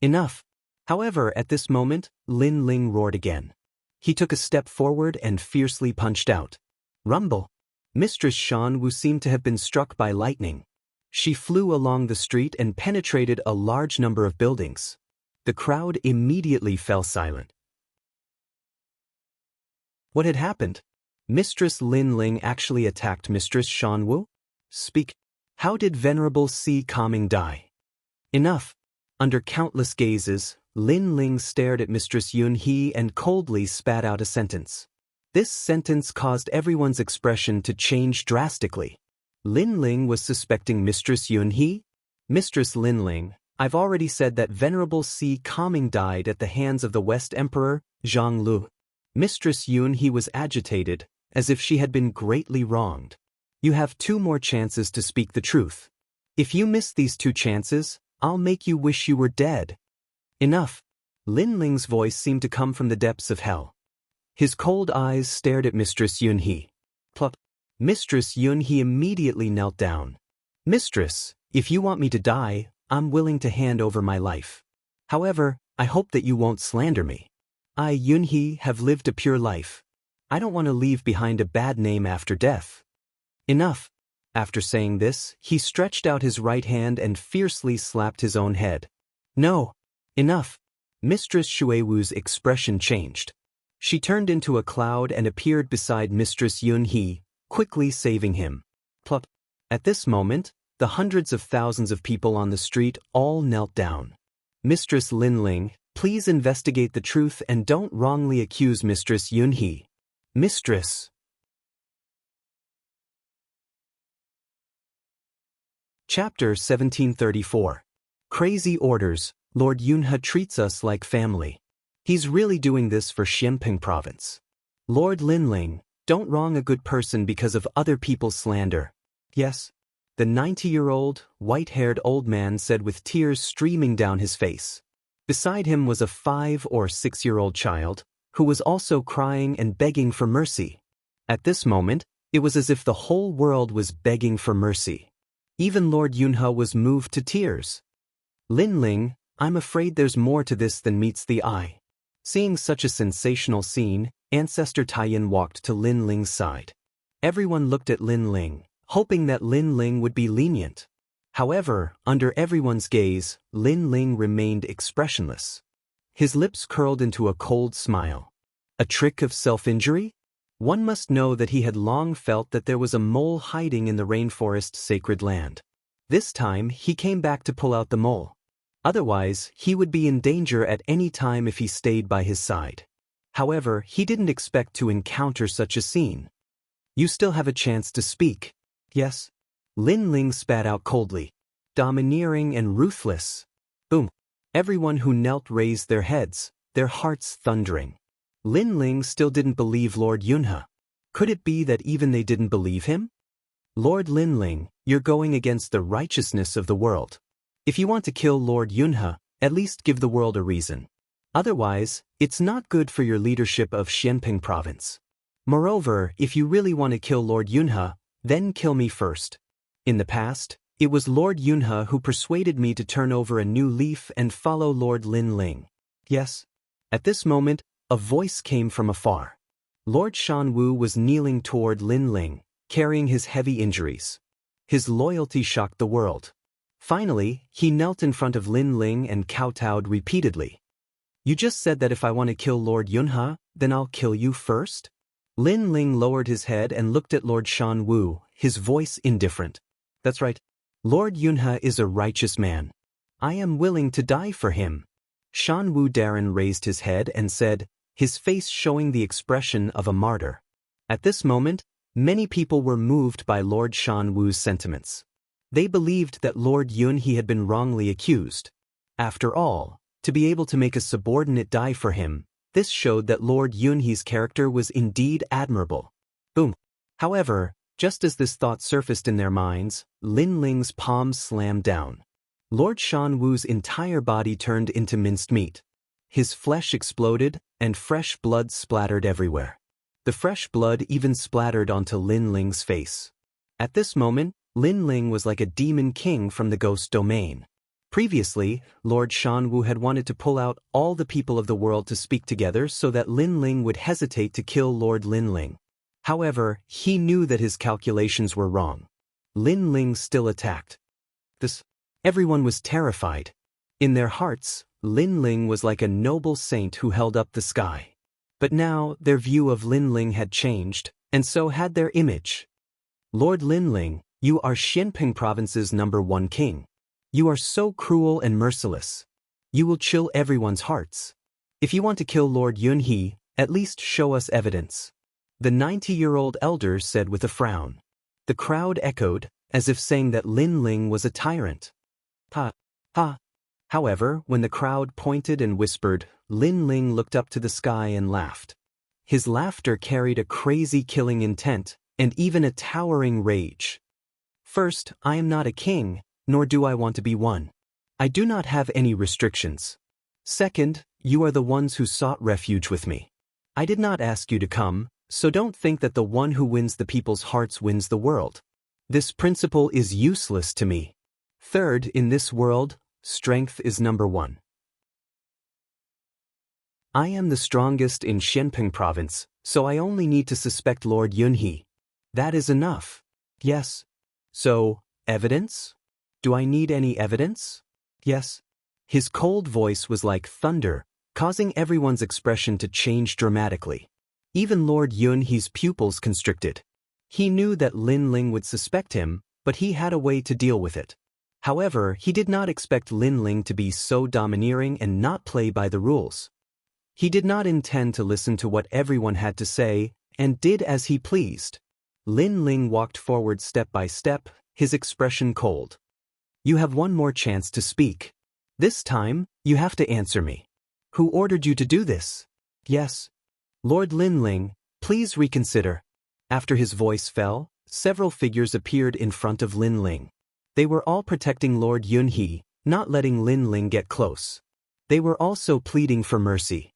A: Enough. However, at this moment, Lin Ling roared again. He took a step forward and fiercely punched out. Rumble. Mistress Shan Wu seemed to have been struck by lightning. She flew along the street and penetrated a large number of buildings. The crowd immediately fell silent. What had happened? Mistress Lin Ling actually attacked Mistress Shan Wu? Speak. How did Venerable Si Kaming die? Enough. Under countless gazes, Lin Ling stared at Mistress Yun He and coldly spat out a sentence. This sentence caused everyone's expression to change drastically. Lin Ling was suspecting Mistress Yun He? Mistress Lin Ling, I've already said that Venerable Si Kaming died at the hands of the West Emperor, Zhang Lu. Mistress Yun He was agitated, as if she had been greatly wronged. You have 2 more chances to speak the truth. If you miss these 2 chances, I'll make you wish you were dead. Enough. Lin Ling's voice seemed to come from the depths of hell. His cold eyes stared at Mistress Yun He. Plop. Mistress Yun He immediately knelt down. Mistress, if you want me to die, I'm willing to hand over my life. However, I hope that you won't slander me. I, Yun He, have lived a pure life. I don't want to leave behind a bad name after death. Enough. After saying this, he stretched out his right hand and fiercely slapped his own head. No. Enough. Mistress Shui Wu's expression changed. She turned into a cloud and appeared beside Mistress Yun He, quickly saving him. Plop. At this moment, the hundreds of thousands of people on the street all knelt down. Mistress Lin Ling, please investigate the truth and don't wrongly accuse Mistress Yun He. Mistress. Chapter 1734. Crazy orders. Lord Yunhe treats us like family. He's really doing this for Xianping province. Lord Lin Ling, don't wrong a good person because of other people's slander. Yes. The 90-year-old, white-haired old man said with tears streaming down his face. Beside him was a 5 or 6-year-old child, who was also crying and begging for mercy. At this moment, it was as if the whole world was begging for mercy. Even Lord Yunhe was moved to tears. Lin Ling, I'm afraid there's more to this than meets the eye. Seeing such a sensational scene, Ancestor Taiyin walked to Lin Ling's side. Everyone looked at Lin Ling, hoping that Lin Ling would be lenient. However, under everyone's gaze, Lin Ling remained expressionless. His lips curled into a cold smile. A trick of self-injury? One must know that he had long felt that there was a mole hiding in the rainforest's sacred land. This time, he came back to pull out the mole. Otherwise, he would be in danger at any time if he stayed by his side. However, he didn't expect to encounter such a scene. You still have a chance to speak. Yes? Lin Ling spat out coldly. Domineering and ruthless. Boom. Everyone who knelt raised their heads, their hearts thundering. Lin Ling still didn't believe Lord Yunhe. Could it be that even they didn't believe him? Lord Lin Ling, you're going against the righteousness of the world. If you want to kill Lord Yunhe, at least give the world a reason. Otherwise, it's not good for your leadership of Xianping province. Moreover, if you really want to kill Lord Yunhe, then kill me first. In the past, it was Lord Yunhe who persuaded me to turn over a new leaf and follow Lord Lin Ling. Yes. At this moment, a voice came from afar. Lord Shan Wu was kneeling toward Lin Ling, carrying his heavy injuries. His loyalty shocked the world. Finally, he knelt in front of Lin Ling and kowtowed repeatedly. You just said that if I want to kill Lord Yunhe, then I'll kill you first? Lin Ling lowered his head and looked at Lord Shan Wu, his voice indifferent. That's right. Lord Yunhe is a righteous man. I am willing to die for him. Shan Wu Darren raised his head and said, his face showing the expression of a martyr. At this moment, many people were moved by Lord Shan Wu's sentiments. They believed that Lord Yunhe had been wrongly accused. After all, to be able to make a subordinate die for him, This showed that Lord Yunhe's character was indeed admirable. Boom. However, just as this thought surfaced in their minds, Lin Ling's palms slammed down. Lord Shan Wu's entire body turned into minced meat. His flesh exploded, and fresh blood splattered everywhere. The fresh blood even splattered onto Lin Ling's face. At this moment, Lin Ling was like a demon king from the ghost domain. Previously, Lord Shan Wu had wanted to pull out all the people of the world to speak together so that Lin Ling would hesitate to kill Lord Lin Ling. However, he knew that his calculations were wrong. Lin Ling still attacked. Everyone was terrified. In their hearts, Lin Ling was like a noble saint who held up the sky. But now, their view of Lin Ling had changed, and so had their image. Lord Lin Ling, you are Xianping Province's #1 king. You are so cruel and merciless. You will chill everyone's hearts. If you want to kill Lord Yunhe, at least show us evidence. The 90-year-old elder said with a frown. The crowd echoed, as if saying that Lin Ling was a tyrant. Ha, ha. However, when the crowd pointed and whispered, Lin Ling looked up to the sky and laughed. His laughter carried a crazy killing intent, and even a towering rage. First, I am not a king, nor do I want to be one. I do not have any restrictions. Second, you are the ones who sought refuge with me. I did not ask you to come, so don't think that the one who wins the people's hearts wins the world. This principle is useless to me. Third, in this world, strength is #1. I am the strongest in Xianping Province, so I only need to suspect Lord Yunhe. That is enough. Yes. So, evidence? Do I need any evidence? Yes. His cold voice was like thunder, causing everyone's expression to change dramatically. Even Lord Yunhe's pupils constricted. He knew that Lin Ling would suspect him, but he had a way to deal with it. However, he did not expect Lin Ling to be so domineering and not play by the rules. He did not intend to listen to what everyone had to say, and did as he pleased. Lin Ling walked forward step by step, his expression cold. You have one more chance to speak. This time, you have to answer me. Who ordered you to do this? Yes. Lord Lin Ling, please reconsider. After his voice fell, several figures appeared in front of Lin Ling. They were all protecting Lord Yunhe, not letting Lin Ling get close. They were also pleading for mercy.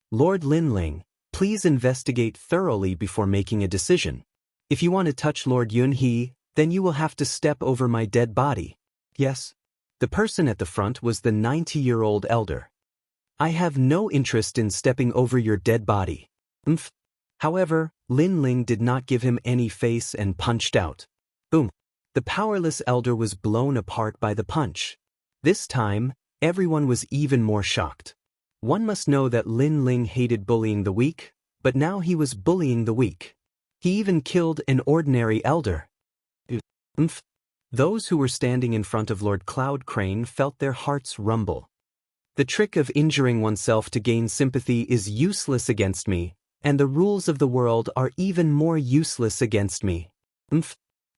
A: Lord Lin Ling, please investigate thoroughly before making a decision. If you want to touch Lord Yunhe, then you will have to step over my dead body. Yes. The person at the front was the 90-year-old elder. I have no interest in stepping over your dead body. However, Lin Ling did not give him any face and punched out. Boom. The powerless elder was blown apart by the punch. This time, everyone was even more shocked. One must know that Lin Ling hated bullying the weak, but now he was bullying the weak. He even killed an ordinary elder. Those who were standing in front of Lord Cloud Crane felt their hearts rumble. The trick of injuring oneself to gain sympathy is useless against me, and the rules of the world are even more useless against me.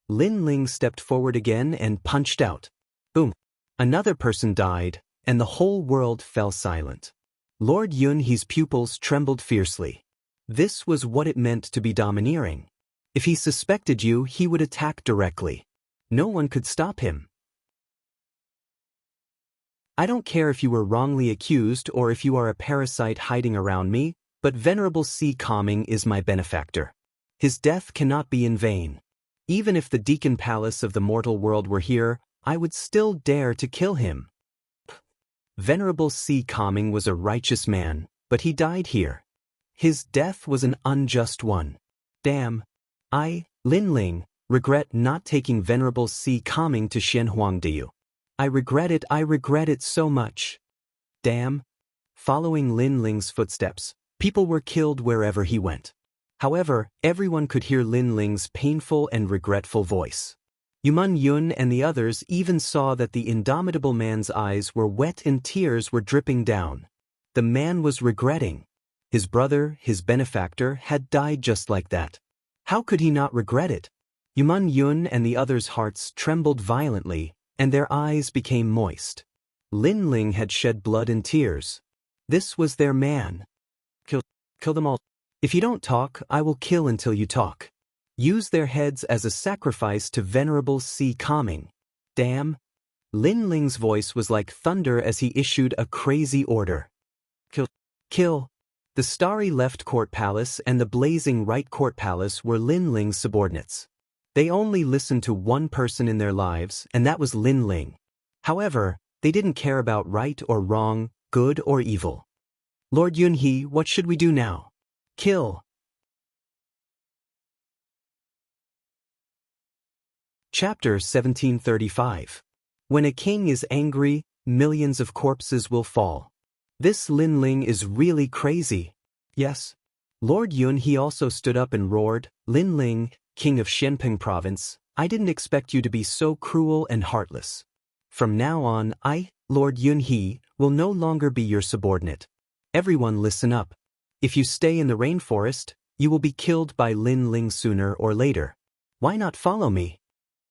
A: Lin Ling stepped forward again and punched out. Boom. Another person died, and the whole world fell silent. Lord Yunhe's pupils trembled fiercely. This was what it meant to be domineering. If he suspected you, he would attack directly. No one could stop him. I don't care if you were wrongly accused or if you are a parasite hiding around me, but Venerable Sea Calming is my benefactor. His death cannot be in vain. Even if the Deacon Palace of the mortal world were here, I would still dare to kill him. Venerable Sea Calming was a righteous man, but he died here. His death was an unjust one. Damn. I, Lin Ling, regret not taking Venerable Sea Calming to Shenhuangdiu. I regret it so much. Damn. Following Lin Ling's footsteps, people were killed wherever he went. However, everyone could hear Lin Ling's painful and regretful voice. Yuman Yun and the others even saw that the indomitable man's eyes were wet and tears were dripping down. The man was regretting. His brother, his benefactor, had died just like that. How could he not regret it? Yuman Yun and the others' hearts trembled violently, and their eyes became moist. Lin Ling had shed blood and tears. This was their man. Kill them all. If you don't talk, I will kill until you talk. Use their heads as a sacrifice to venerable sea calming. Damn. Lin Ling's voice was like thunder as he issued a crazy order. Kill. Kill. The starry left court palace and the blazing right court palace were Lin Ling's subordinates. They only listened to one person in their lives, and that was Lin Ling. However, they didn't care about right or wrong, good or evil. Lord Yunhee, what should we do now? Kill. Chapter 1735. When a king is angry, millions of corpses will fall. This Lin Ling is really crazy. Yes. Lord Yunhee also stood up and roared, Lin Ling, king of Xianping province, I didn't expect you to be so cruel and heartless. From now on, I, Lord Yunhee, will no longer be your subordinate. Everyone listen up. If you stay in the rainforest, you will be killed by Lin Ling sooner or later. Why not follow me?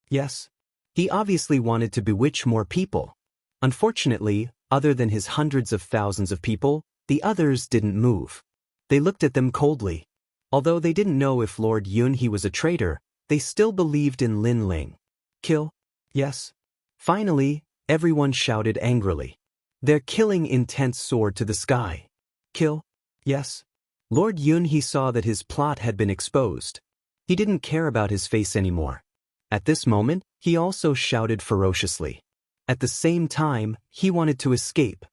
A: Yes. He obviously wanted to bewitch more people. Unfortunately, other than his hundreds of thousands of people, the others didn't move. They looked at them coldly. Although they didn't know if Lord Yunhee was a traitor, they still believed in Lin Ling. Kill? Yes. Finally, everyone shouted angrily. Their killing intent soared to the sky. Kill? Yes. Lord Yunhee saw that his plot had been exposed. He didn't care about his face anymore. At this moment, he also shouted ferociously. At the same time, he wanted to escape.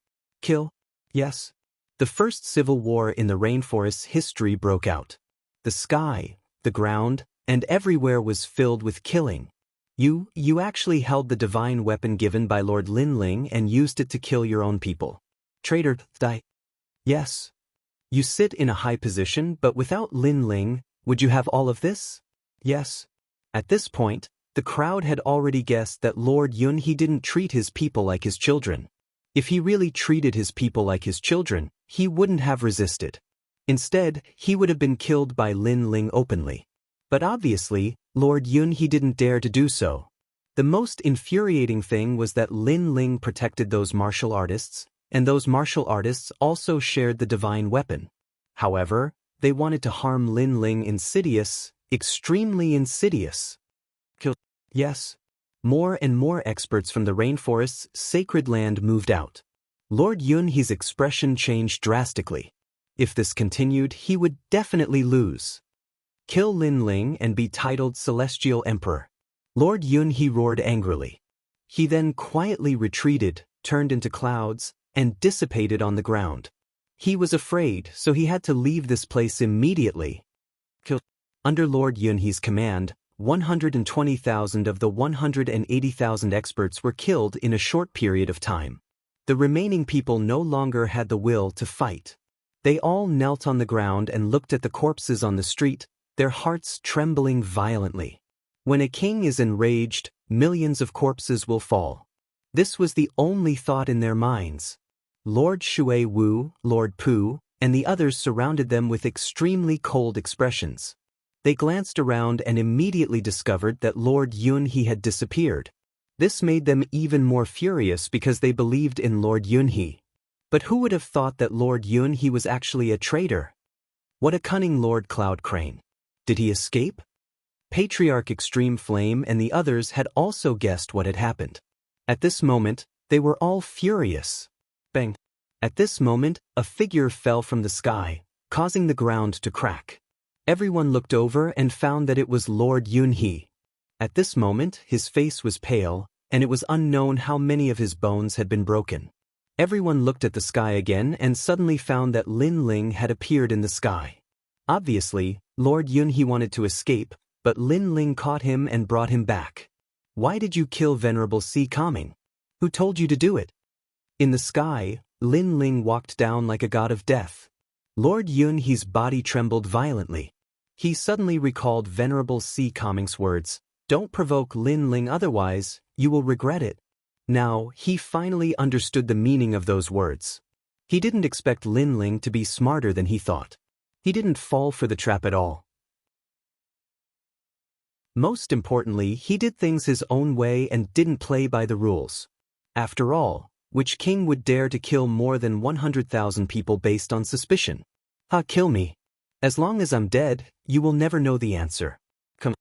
A: Kill? Yes. The first civil war in the rainforest's history broke out. The sky, the ground, and everywhere was filled with killing. You actually held the divine weapon given by Lord Lin Ling and used it to kill your own people. Traitor, die. Yes. You sit in a high position, but without Lin Ling, would you have all of this? Yes. At this point, the crowd had already guessed that Lord Yunhee didn't treat his people like his children. If he really treated his people like his children, he wouldn't have resisted. Instead, he would have been killed by Lin Ling openly. But obviously, Lord Yunhee didn't dare to do so. The most infuriating thing was that Lin Ling protected those martial artists, and those martial artists also shared the divine weapon. However, they wanted to harm Lin Ling insidious, extremely insidious. Kill. Yes. More and more experts from the rainforest's sacred land moved out. Lord Yunhee's expression changed drastically. If this continued, he would definitely lose. Kill Lin Ling and be titled Celestial Emperor. Lord Yunhee roared angrily. He then quietly retreated, turned into clouds, and dissipated on the ground. He was afraid, so he had to leave this place immediately. Kill. Under Lord Yunhee's command, 120,000 of the 180,000 experts were killed in a short period of time. The remaining people no longer had the will to fight. They all knelt on the ground and looked at the corpses on the street, their hearts trembling violently. When a king is enraged, millions of corpses will fall. This was the only thought in their minds. Lord Shui Wu, Lord Pu, and the others surrounded them with extremely cold expressions. They glanced around and immediately discovered that Lord Yunhee had disappeared. This made them even more furious because they believed in Lord Yunhee. But who would have thought that Lord Yunhee was actually a traitor? What a cunning Lord Cloud Crane. Did he escape? Patriarch Extreme Flame and the others had also guessed what had happened. At this moment, they were all furious. Bang! At this moment, a figure fell from the sky, causing the ground to crack. Everyone looked over and found that it was Lord Yunhee. At this moment, his face was pale, and it was unknown how many of his bones had been broken. Everyone looked at the sky again and suddenly found that Lin Ling had appeared in the sky. Obviously, Lord Yunhee wanted to escape, but Lin Ling caught him and brought him back. Why did you kill Venerable Sea Calming? Who told you to do it? In the sky, Lin Ling walked down like a god of death. Lord Yunhee's body trembled violently. He suddenly recalled Venerable Sea Calming's words, "Don't provoke Lin Ling, otherwise, you will regret it." Now, he finally understood the meaning of those words. He didn't expect Lin Ling to be smarter than he thought. He didn't fall for the trap at all. Most importantly, he did things his own way and didn't play by the rules. After all, which king would dare to kill more than 100,000 people based on suspicion? Ha, kill me. As long as I'm dead, you will never know the answer. Come.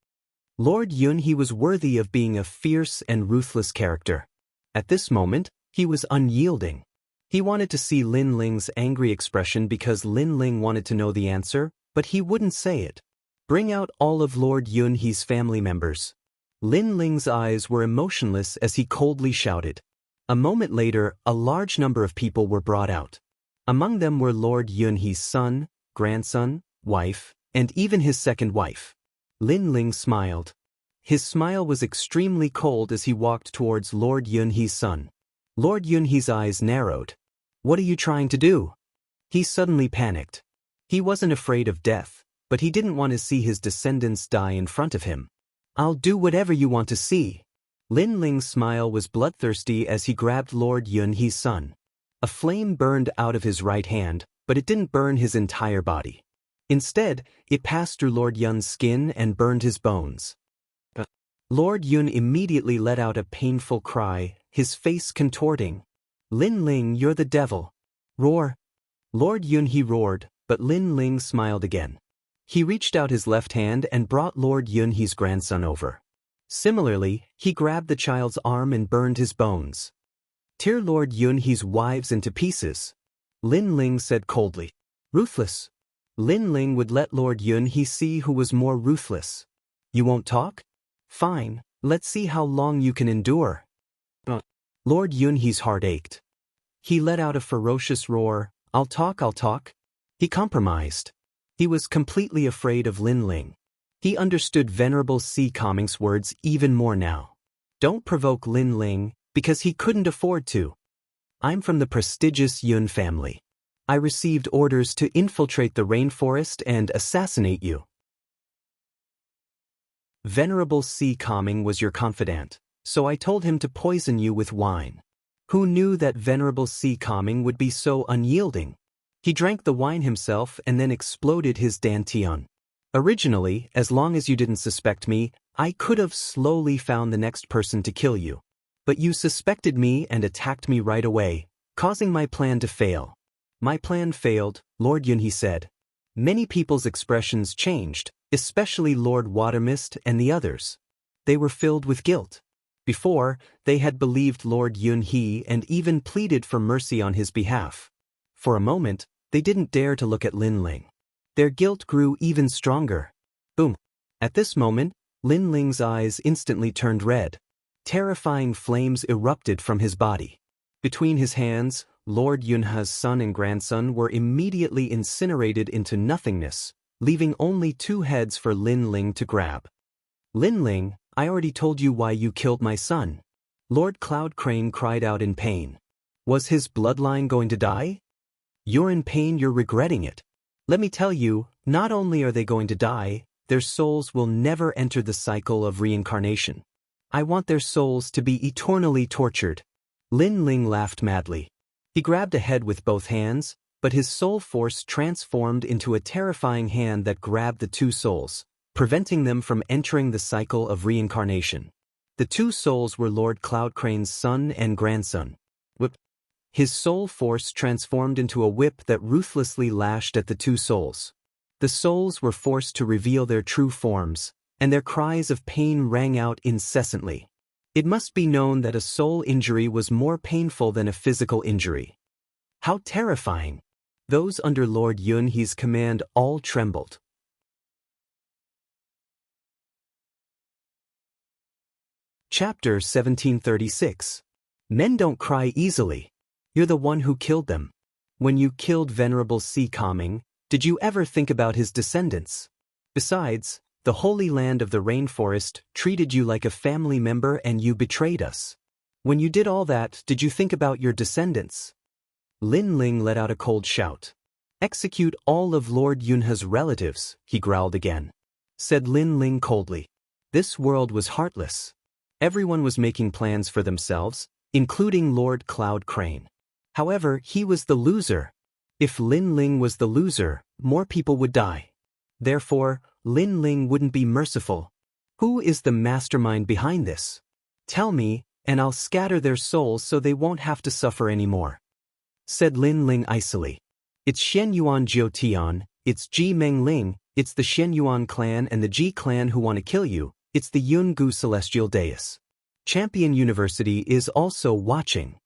A: Lord Yun he was worthy of being a fierce and ruthless character. At this moment, he was unyielding. He wanted to see Lin Ling's angry expression because Lin Ling wanted to know the answer, but he wouldn't say it. Bring out all of Lord Yun he's family members. Lin Ling's eyes were emotionless as he coldly shouted. A moment later, a large number of people were brought out. Among them were Lord Yun he's son, grandson, wife, and even his second wife. Lin Ling smiled. His smile was extremely cold as he walked towards Lord Yun he's son. Lord Yun he's eyes narrowed. What are you trying to do? He suddenly panicked. He wasn't afraid of death, but he didn't want to see his descendants die in front of him. I'll do whatever you want to see. Lin Ling's smile was bloodthirsty as he grabbed Lord Yun he's son. A flame burned out of his right hand, but it didn't burn his entire body. Instead, it passed through Lord Yun's skin and burned his bones. Lord Yun immediately let out a painful cry, his face contorting. Lin Ling, you're the devil. Roar. Lord Yun he roared, but Lin Ling smiled again. He reached out his left hand and brought Lord Yun he's grandson over. Similarly, he grabbed the child's arm and burned his bones. Tear Lord Yun he's wives into pieces. Lin Ling said coldly. Ruthless. Lin Ling would let Lord Yun he see who was more ruthless. You won't talk? Fine, let's see how long you can endure. Lord Yun he's heart ached. He let out a ferocious roar, I'll talk. He compromised. He was completely afraid of Lin Ling. He understood Venerable Si Kongming's words even more now. Don't provoke Lin Ling, because he couldn't afford to. I'm from the prestigious Yun family. I received orders to infiltrate the rainforest and assassinate you. Venerable Si Kongming was your confidant, so I told him to poison you with wine. Who knew that Venerable Si Kongming would be so unyielding? He drank the wine himself and then exploded his dantian. Originally, as long as you didn't suspect me, I could have slowly found the next person to kill you. But you suspected me and attacked me right away, causing my plan to fail. My plan failed, Lord Yun he said. Many people's expressions changed, especially Lord Watermist and the others. They were filled with guilt. Before, they had believed Lord Yun he and even pleaded for mercy on his behalf. For a moment, they didn't dare to look at Lin Ling. Their guilt grew even stronger. Boom. At this moment, Lin Ling's eyes instantly turned red. Terrifying flames erupted from his body. Between his hands, Lord Yunha's son and grandson were immediately incinerated into nothingness, leaving only two heads for Lin Ling to grab. Lin Ling, I already told you why you killed my son. Lord Cloud Crane cried out in pain. Was his bloodline going to die? You're in pain, you're regretting it. Let me tell you, not only are they going to die, their souls will never enter the cycle of reincarnation. I want their souls to be eternally tortured. Lin Ling laughed madly. He grabbed a head with both hands, but his soul force transformed into a terrifying hand that grabbed the two souls, preventing them from entering the cycle of reincarnation. The two souls were Lord Cloud Crane's son and grandson. Whip. His soul force transformed into a whip that ruthlessly lashed at the two souls. The souls were forced to reveal their true forms, and their cries of pain rang out incessantly. It must be known that a soul injury was more painful than a physical injury. How terrifying! Those under Lord Yun he's command all trembled. Chapter 1736. Men don't cry easily. You're the one who killed them. When you killed Venerable Si Kongming, did you ever think about his descendants? Besides, the Holy Land of the Rainforest treated you like a family member and you betrayed us. When you did all that, did you think about your descendants? Lin Ling let out a cold shout. Execute all of Lord Yunha's relatives, he growled again. Said Lin Ling coldly. This world was heartless. Everyone was making plans for themselves, including Lord Cloud Crane. However, he was the loser. If Lin Ling was the loser, more people would die. Therefore, Lin Ling wouldn't be merciful. Who is the mastermind behind this? Tell me, and I'll scatter their souls so they won't have to suffer anymore. Said Lin Ling icily. It's Shen Yuan Jiu Tian, it's Ji Meng Ling, it's the Shen Yuan clan and the Ji clan who want to kill you, it's the Yun Gu Celestial Deus. Champion University is also watching.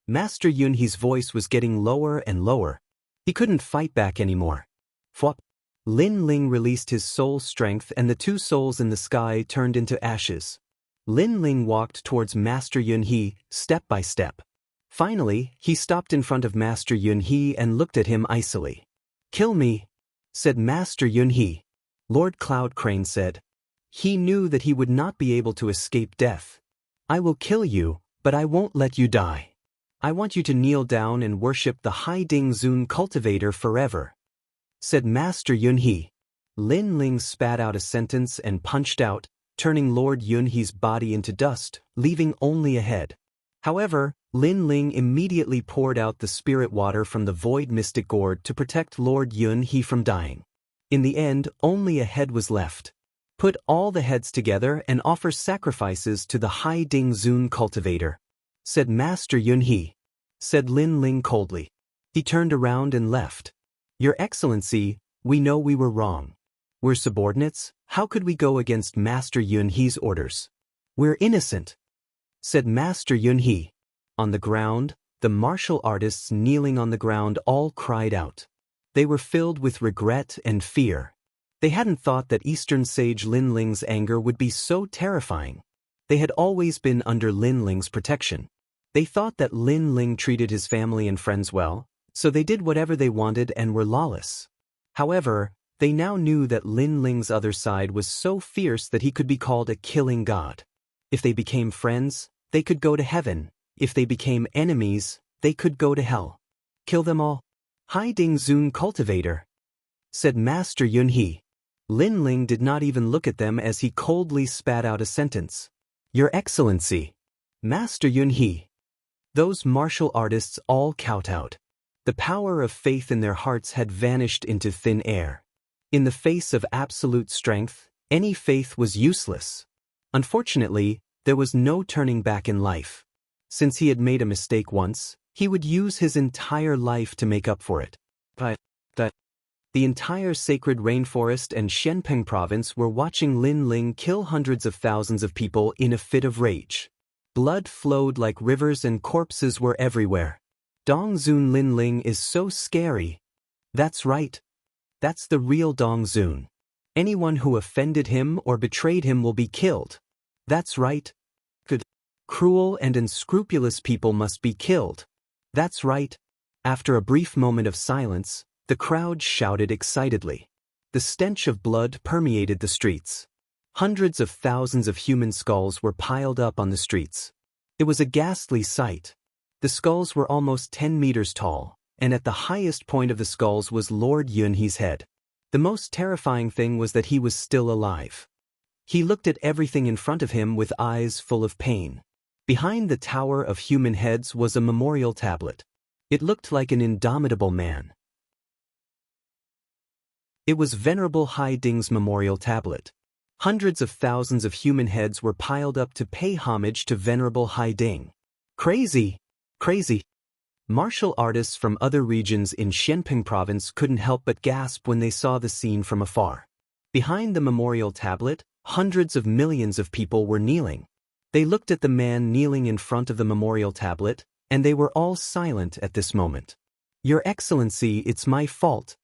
A: Master Yun He's voice was getting lower and lower. He couldn't fight back anymore. Fwop. Lin Ling released his soul strength and the two souls in the sky turned into ashes. Lin Ling walked towards Master Yun He, step by step. Finally, he stopped in front of Master Yun He and looked at him icily. "Kill me," said Master Yun He. Lord Cloud Crane said. He knew that he would not be able to escape death. "I will kill you, but I won't let you die. I want you to kneel down and worship the Hai Ding Zun cultivator forever," said Master Yun He. Lin Ling spat out a sentence and punched out, turning Lord Yun He's body into dust, leaving only a head. However, Lin Ling immediately poured out the spirit water from the void mystic gourd to protect Lord Yun He from dying. In the end, only a head was left. "Put all the heads together and offer sacrifices to the Hai Ding Zun cultivator," said Master Yun He. Said Lin Ling coldly. He turned around and left. "Your Excellency, we know we were wrong. We're subordinates, how could we go against Master Yun He's orders? We're innocent," said Master Yun He. On the ground, the martial artists kneeling on the ground all cried out. They were filled with regret and fear. They hadn't thought that Eastern Sage Lin Ling's anger would be so terrifying. They had always been under Lin Ling's protection. They thought that Lin Ling treated his family and friends well, so they did whatever they wanted and were lawless. However, they now knew that Lin Ling's other side was so fierce that he could be called a killing god. If they became friends, they could go to heaven. If they became enemies, they could go to hell. "Kill them all." "Hai Ding Zun cultivator," said Master Yun He. Lin Ling did not even look at them as he coldly spat out a sentence. "Your Excellency." Master Yun He. Those martial artists all kowtowed. The power of faith in their hearts had vanished into thin air. In the face of absolute strength, any faith was useless. Unfortunately, there was no turning back in life. Since he had made a mistake once, he would use his entire life to make up for it. But the entire sacred rainforest and Shenpeng province were watching Lin Ling kill hundreds of thousands of people in a fit of rage. Blood flowed like rivers and corpses were everywhere. Dongzun Lin Ling is so scary. That's right. That's the real Dongzun. Anyone who offended him or betrayed him will be killed. That's right. Good. Cruel and unscrupulous people must be killed. That's right. After a brief moment of silence, the crowd shouted excitedly. The stench of blood permeated the streets. Hundreds of thousands of human skulls were piled up on the streets. It was a ghastly sight. The skulls were almost 10 meters tall, and at the highest point of the skulls was Lord Yun He's head. The most terrifying thing was that he was still alive. He looked at everything in front of him with eyes full of pain. Behind the tower of human heads was a memorial tablet. It looked like an indomitable man. It was Venerable Hai Ding's memorial tablet. Hundreds of thousands of human heads were piled up to pay homage to Venerable Hai Ding. Crazy! Crazy! Martial artists from other regions in Shenpeng province couldn't help but gasp when they saw the scene from afar. Behind the memorial tablet, hundreds of millions of people were kneeling. They looked at the man kneeling in front of the memorial tablet, and they were all silent at this moment. "Your Excellency, it's my fault."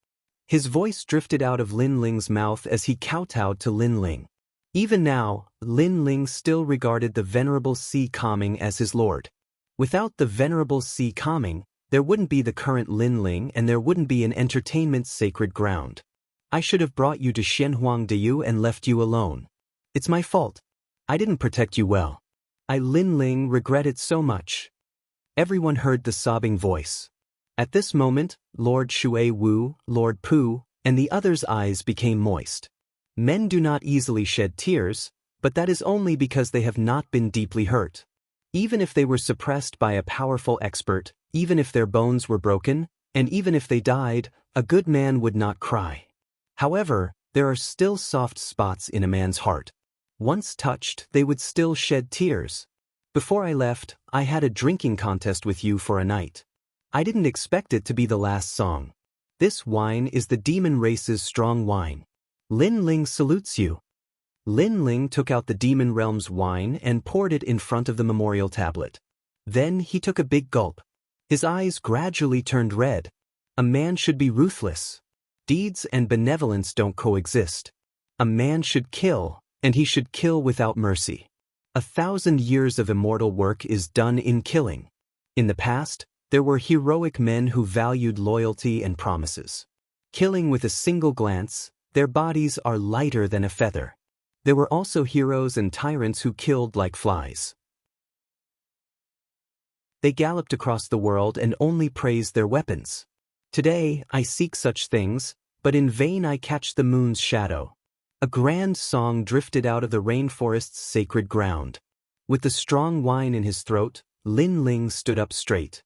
A: His voice drifted out of Lin Ling's mouth as he kowtowed to Lin Ling. Even now, Lin Ling still regarded the Venerable Si Kaming as his lord. Without the Venerable Si Kaming, there wouldn't be the current Lin Ling and there wouldn't be an entertainment's sacred ground. "I should have brought you to Shenhuang Diyu and left you alone. It's my fault. I didn't protect you well. Lin Ling regret it so much." Everyone heard the sobbing voice. At this moment, Lord Shui Wu, Lord Pu, and the others' eyes became moist. Men do not easily shed tears, but that is only because they have not been deeply hurt. Even if they were suppressed by a powerful expert, even if their bones were broken, and even if they died, a good man would not cry. However, there are still soft spots in a man's heart. Once touched, they would still shed tears. "Before I left, I had a drinking contest with you for a night. I didn't expect it to be the last song. This wine is the demon race's strong wine. Lin Ling salutes you. Lin Ling took out the demon realm's wine and poured it in front of the memorial tablet. Then he took a big gulp. His eyes gradually turned red. A man should be ruthless. Deeds and benevolence don't coexist. A man should kill, and he should kill without mercy. 1,000 years of immortal work is done in killing. In the past, there were heroic men who valued loyalty and promises. Killing with a single glance, their bodies are lighter than a feather. There were also heroes and tyrants who killed like flies. They galloped across the world and only praised their weapons. Today, I seek such things, but in vain I catch the moon's shadow. A grand song drifted out of the rainforest's sacred ground. With the strong wine in his throat, Lin Ling stood up straight.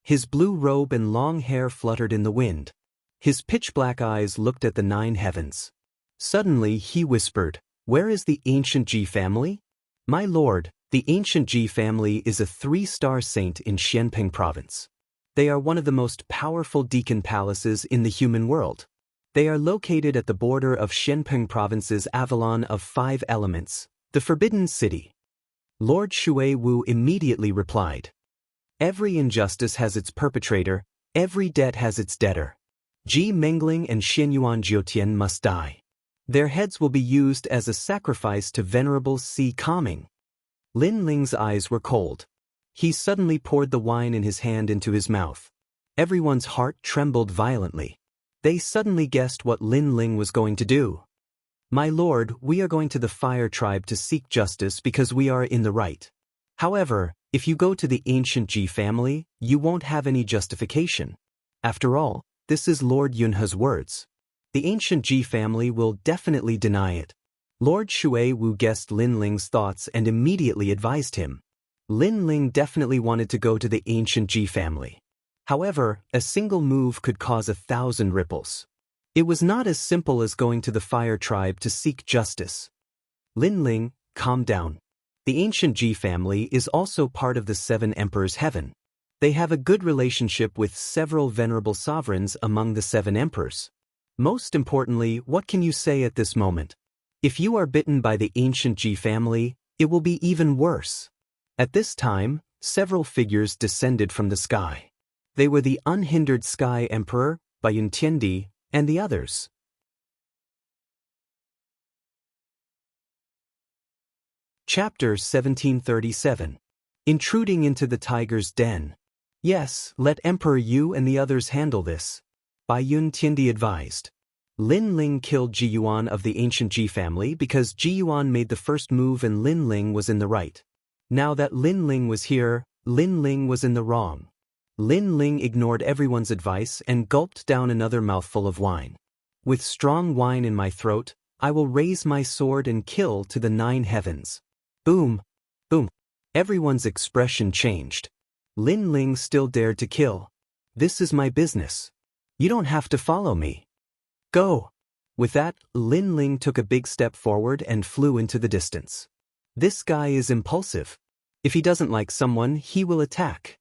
A: His blue robe and long hair fluttered in the wind. His pitch-black eyes looked at the 9 heavens. Suddenly he whispered, "Where is the ancient Ji family?" "My lord, the ancient Ji family is a 3-star saint in Xianping province. They are one of the most powerful deacon palaces in the human world. They are located at the border of Xianping province's Avalon of 5 elements, the Forbidden City." Lord Shui Wu immediately replied, "Every injustice has its perpetrator, every debt has its debtor. Ji Mengling and Xianyuan Jiutian must die. Their heads will be used as a sacrifice to Venerable Si Kaming." Lin Ling's eyes were cold. He suddenly poured the wine in his hand into his mouth. Everyone's heart trembled violently. They suddenly guessed what Lin Ling was going to do. "My lord, we are going to the Fire Tribe to seek justice because we are in the right. However, if you go to the ancient Ji family, you won't have any justification. After all, this is Lord Yunhe's words. The ancient Ji family will definitely deny it." Lord Shui Wu guessed Lin Ling's thoughts and immediately advised him. Lin Ling definitely wanted to go to the ancient Ji family. However, a single move could cause 1,000 ripples. It was not as simple as going to the Fire Tribe to seek justice. "Lin Ling, calm down. The ancient Ji family is also part of the 7 Emperors' Heaven. They have a good relationship with several venerable sovereigns among the 7 emperors. Most importantly, what can you say at this moment? If you are bitten by the ancient Ji family, it will be even worse." At this time, several figures descended from the sky. They were the unhindered Sky Emperor, Bayun Tiandi, and the others. Chapter 1737. Intruding into the Tiger's Den. "Yes, let Emperor Yu and the others handle this," Bayun Tiandi advised. Lin Ling killed Ji Yuan of the ancient Ji family because Ji Yuan made the first move and Lin Ling was in the right. Now that Lin Ling was here, Lin Ling was in the wrong. Lin Ling ignored everyone's advice and gulped down another mouthful of wine. "With strong wine in my throat, I will raise my sword and kill to the 9 heavens." Boom! Boom! Everyone's expression changed. Lin Ling still dared to kill. "This is my business. You don't have to follow me. Go!" With that, Lin Ling took a big step forward and flew into the distance. This guy is impulsive. If he doesn't like someone, he will attack.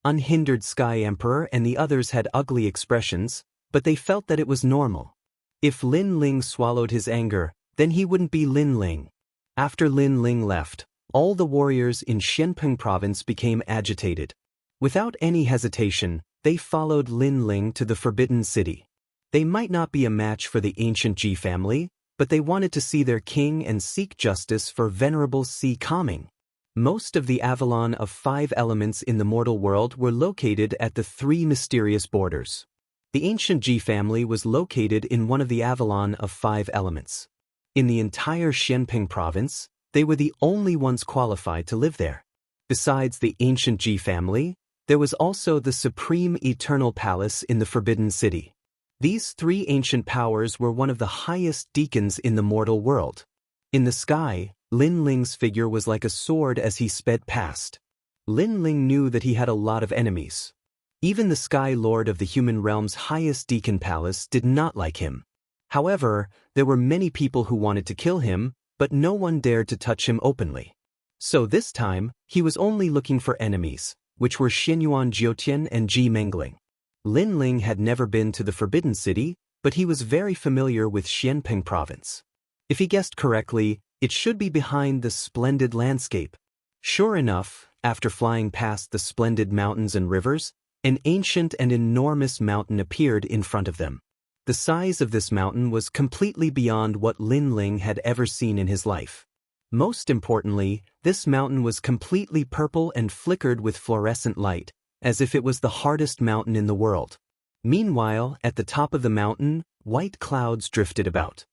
A: Unhindered Sky Emperor and the others had ugly expressions, but they felt that it was normal. If Lin Ling swallowed his anger, then he wouldn't be Lin Ling. After Lin Ling left, all the warriors in Xianping province became agitated. Without any hesitation, they followed Lin Ling to the Forbidden City. They might not be a match for the ancient Ji family, but they wanted to see their king and seek justice for Venerable Si Kaming. Most of the Avalon of 5 elements in the mortal world were located at the 3 mysterious borders. The ancient Ji family was located in one of the Avalon of 5 elements. In the entire Xianping province, they were the only ones qualified to live there. Besides the ancient Ji family, there was also the Supreme Eternal Palace in the Forbidden City. These 3 ancient powers were one of the highest deacons in the mortal world. In the sky, Lin Ling's figure was like a sword as he sped past. Lin Ling knew that he had a lot of enemies. Even the Sky Lord of the human realm's highest deacon palace did not like him. However, there were many people who wanted to kill him, but no one dared to touch him openly. So this time, he was only looking for enemies, which were Xianyuan Jiutian and Ji Mengling. Lin Ling had never been to the Forbidden City, but he was very familiar with Xianping Province. If he guessed correctly, it should be behind the splendid landscape. Sure enough, after flying past the splendid mountains and rivers, an ancient and enormous mountain appeared in front of them. The size of this mountain was completely beyond what Lin Ling had ever seen in his life. Most importantly, this mountain was completely purple and flickered with fluorescent light, as if it was the hardest mountain in the world. Meanwhile, at the top of the mountain, white clouds drifted about.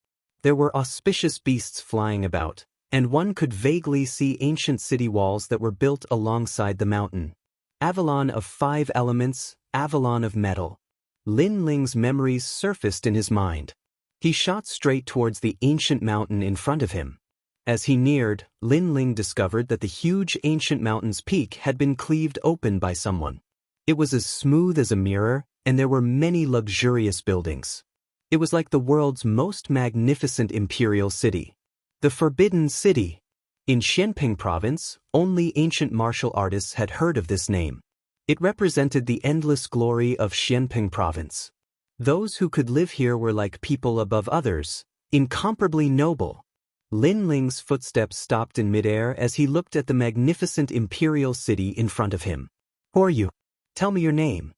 A: There were auspicious beasts flying about, and one could vaguely see ancient city walls that were built alongside the mountain. Avalon of 5 elements, Avalon of metal. Lin Ling's memories surfaced in his mind. He shot straight towards the ancient mountain in front of him. As he neared, Lin Ling discovered that the huge ancient mountain's peak had been cleaved open by someone. It was as smooth as a mirror, and there were many luxurious buildings. It was like the world's most magnificent imperial city. The Forbidden City. In Xianping Province, only ancient martial artists had heard of this name. It represented the endless glory of Xianping Province. Those who could live here were like people above others, incomparably noble. Lin Ling's footsteps stopped in midair as he looked at the magnificent imperial city in front of him. Who are you? Tell me your name.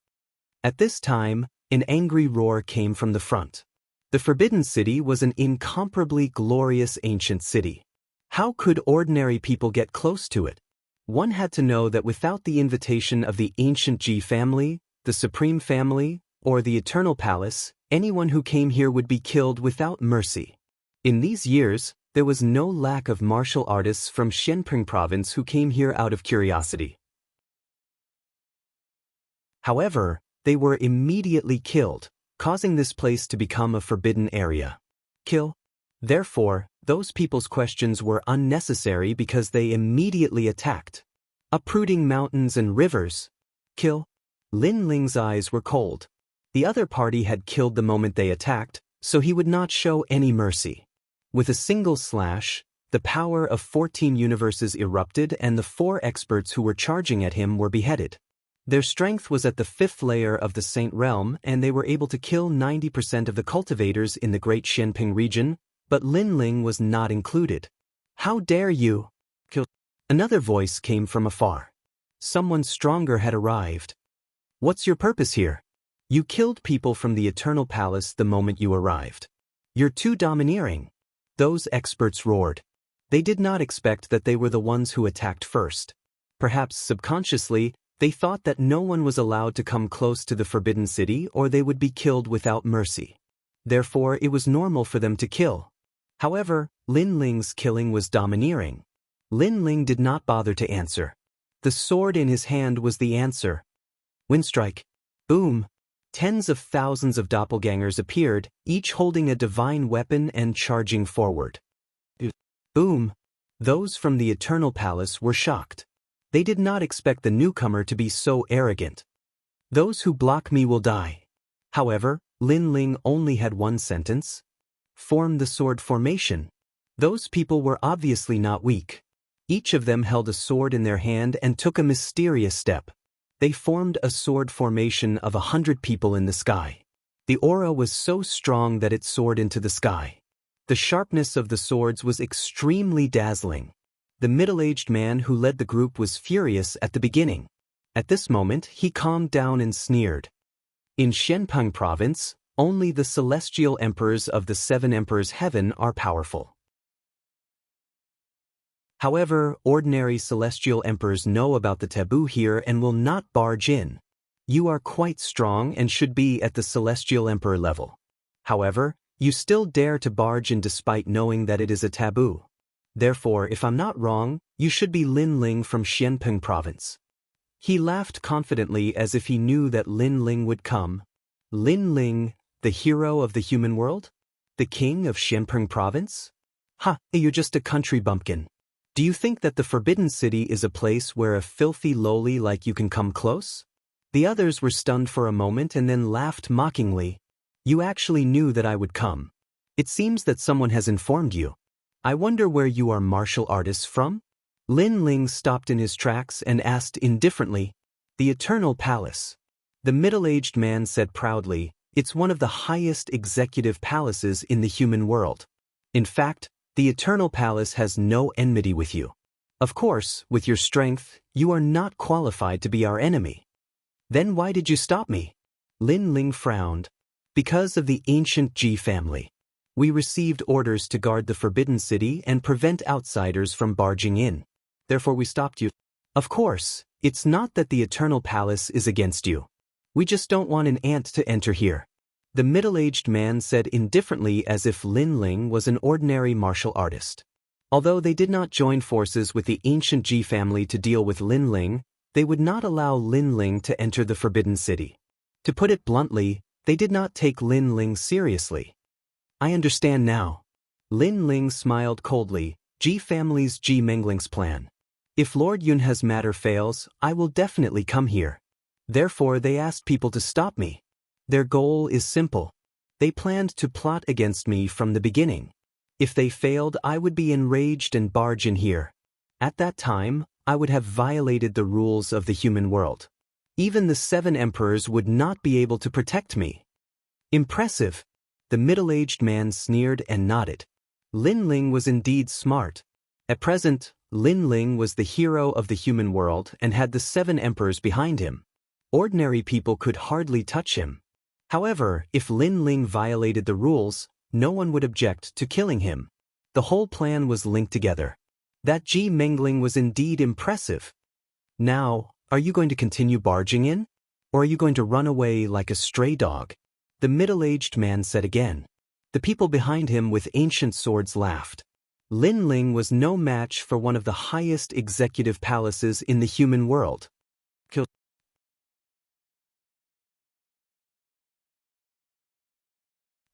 A: At this time, an angry roar came from the front. The Forbidden City was an incomparably glorious ancient city. How could ordinary people get close to it? One had to know that without the invitation of the ancient Ji family, the Supreme Family, or the Eternal Palace, anyone who came here would be killed without mercy. In these years, there was no lack of martial artists from Xianping Province who came here out of curiosity. However, they were immediately killed, causing this place to become a forbidden area. Kill. Therefore, those people's questions were unnecessary because they immediately attacked. Uprooting mountains and rivers. Kill. Lin Ling's eyes were cold. The other party had killed the moment they attacked, so he would not show any mercy. With a single slash, the power of 14 universes erupted and the 4 experts who were charging at him were beheaded. Their strength was at the 5th layer of the Saint Realm and they were able to kill 90% of the cultivators in the Great Xianping region, but Lin Ling was not included. How dare you? Kill. Another voice came from afar. Someone stronger had arrived. What's your purpose here? You killed people from the Eternal Palace the moment you arrived. You're too domineering. Those experts roared. They did not expect that they were the ones who attacked first. Perhaps subconsciously, they thought that no one was allowed to come close to the Forbidden City or they would be killed without mercy. Therefore, it was normal for them to kill. However, Lin Ling's killing was domineering. Lin Ling did not bother to answer. The sword in his hand was the answer. Windstrike. Boom. Tens of thousands of doppelgangers appeared, each holding a divine weapon and charging forward. Boom. Those from the Eternal Palace were shocked. They did not expect the newcomer to be so arrogant. Those who block me will die. However, Lin Ling only had one sentence. Form the sword formation. Those people were obviously not weak. Each of them held a sword in their hand and took a mysterious step. They formed a sword formation of 100 people in the sky. The aura was so strong that it soared into the sky. The sharpness of the swords was extremely dazzling. The middle-aged man who led the group was furious at the beginning. At this moment, he calmed down and sneered. In Xianping Province, only the celestial emperors of the 7 emperors' heaven are powerful. However, ordinary celestial emperors know about the taboo here and will not barge in. You are quite strong and should be at the celestial emperor level. However, you still dare to barge in despite knowing that it is a taboo. Therefore, if I'm not wrong, you should be Lin Ling from Xianping Province. He laughed confidently as if he knew that Lin Ling would come. Lin Ling, the hero of the human world? The king of Xianping Province? Ha, you're just a country bumpkin. Do you think that the Forbidden City is a place where a filthy lowly like you can come close? The others were stunned for a moment and then laughed mockingly. You actually knew that I would come. It seems that someone has informed you. I wonder where you are martial artists from? Lin Ling stopped in his tracks and asked indifferently. The Eternal Palace. The middle-aged man said proudly, "It's one of the highest executive palaces in the human world. In fact, the Eternal Palace has no enmity with you. Of course, with your strength, you are not qualified to be our enemy." "Then why did you stop me?" Lin Ling frowned. "Because of the ancient Ji family. We received orders to guard the Forbidden City and prevent outsiders from barging in. Therefore we stopped you." "Of course, it's not that the Eternal Palace is against you. We just don't want an ant to enter here," the middle-aged man said indifferently, as if Lin Ling was an ordinary martial artist. Although they did not join forces with the ancient Ji family to deal with Lin Ling, they would not allow Lin Ling to enter the Forbidden City. To put it bluntly, they did not take Lin Ling seriously. "I understand now." Lin Ling smiled coldly. "Ji family's Ji Mengling's plan. If Lord Yunhe's matter fails, I will definitely come here. Therefore they asked people to stop me. Their goal is simple. They planned to plot against me from the beginning. If they failed, I would be enraged and barge in here. At that time, I would have violated the rules of the human world. Even the 7 emperors would not be able to protect me." "Impressive." The middle-aged man sneered and nodded. Lin Ling was indeed smart. At present, Lin Ling was the hero of the human world and had the 7 emperors behind him. Ordinary people could hardly touch him. However, if Lin Ling violated the rules, no one would object to killing him. The whole plan was linked together. That Ji Mengling was indeed impressive. "Now, are you going to continue barging in? Or are you going to run away like a stray dog?" the middle-aged man said again. The people behind him with ancient swords laughed. Lin Ling was no match for one of the highest executive palaces in the human world.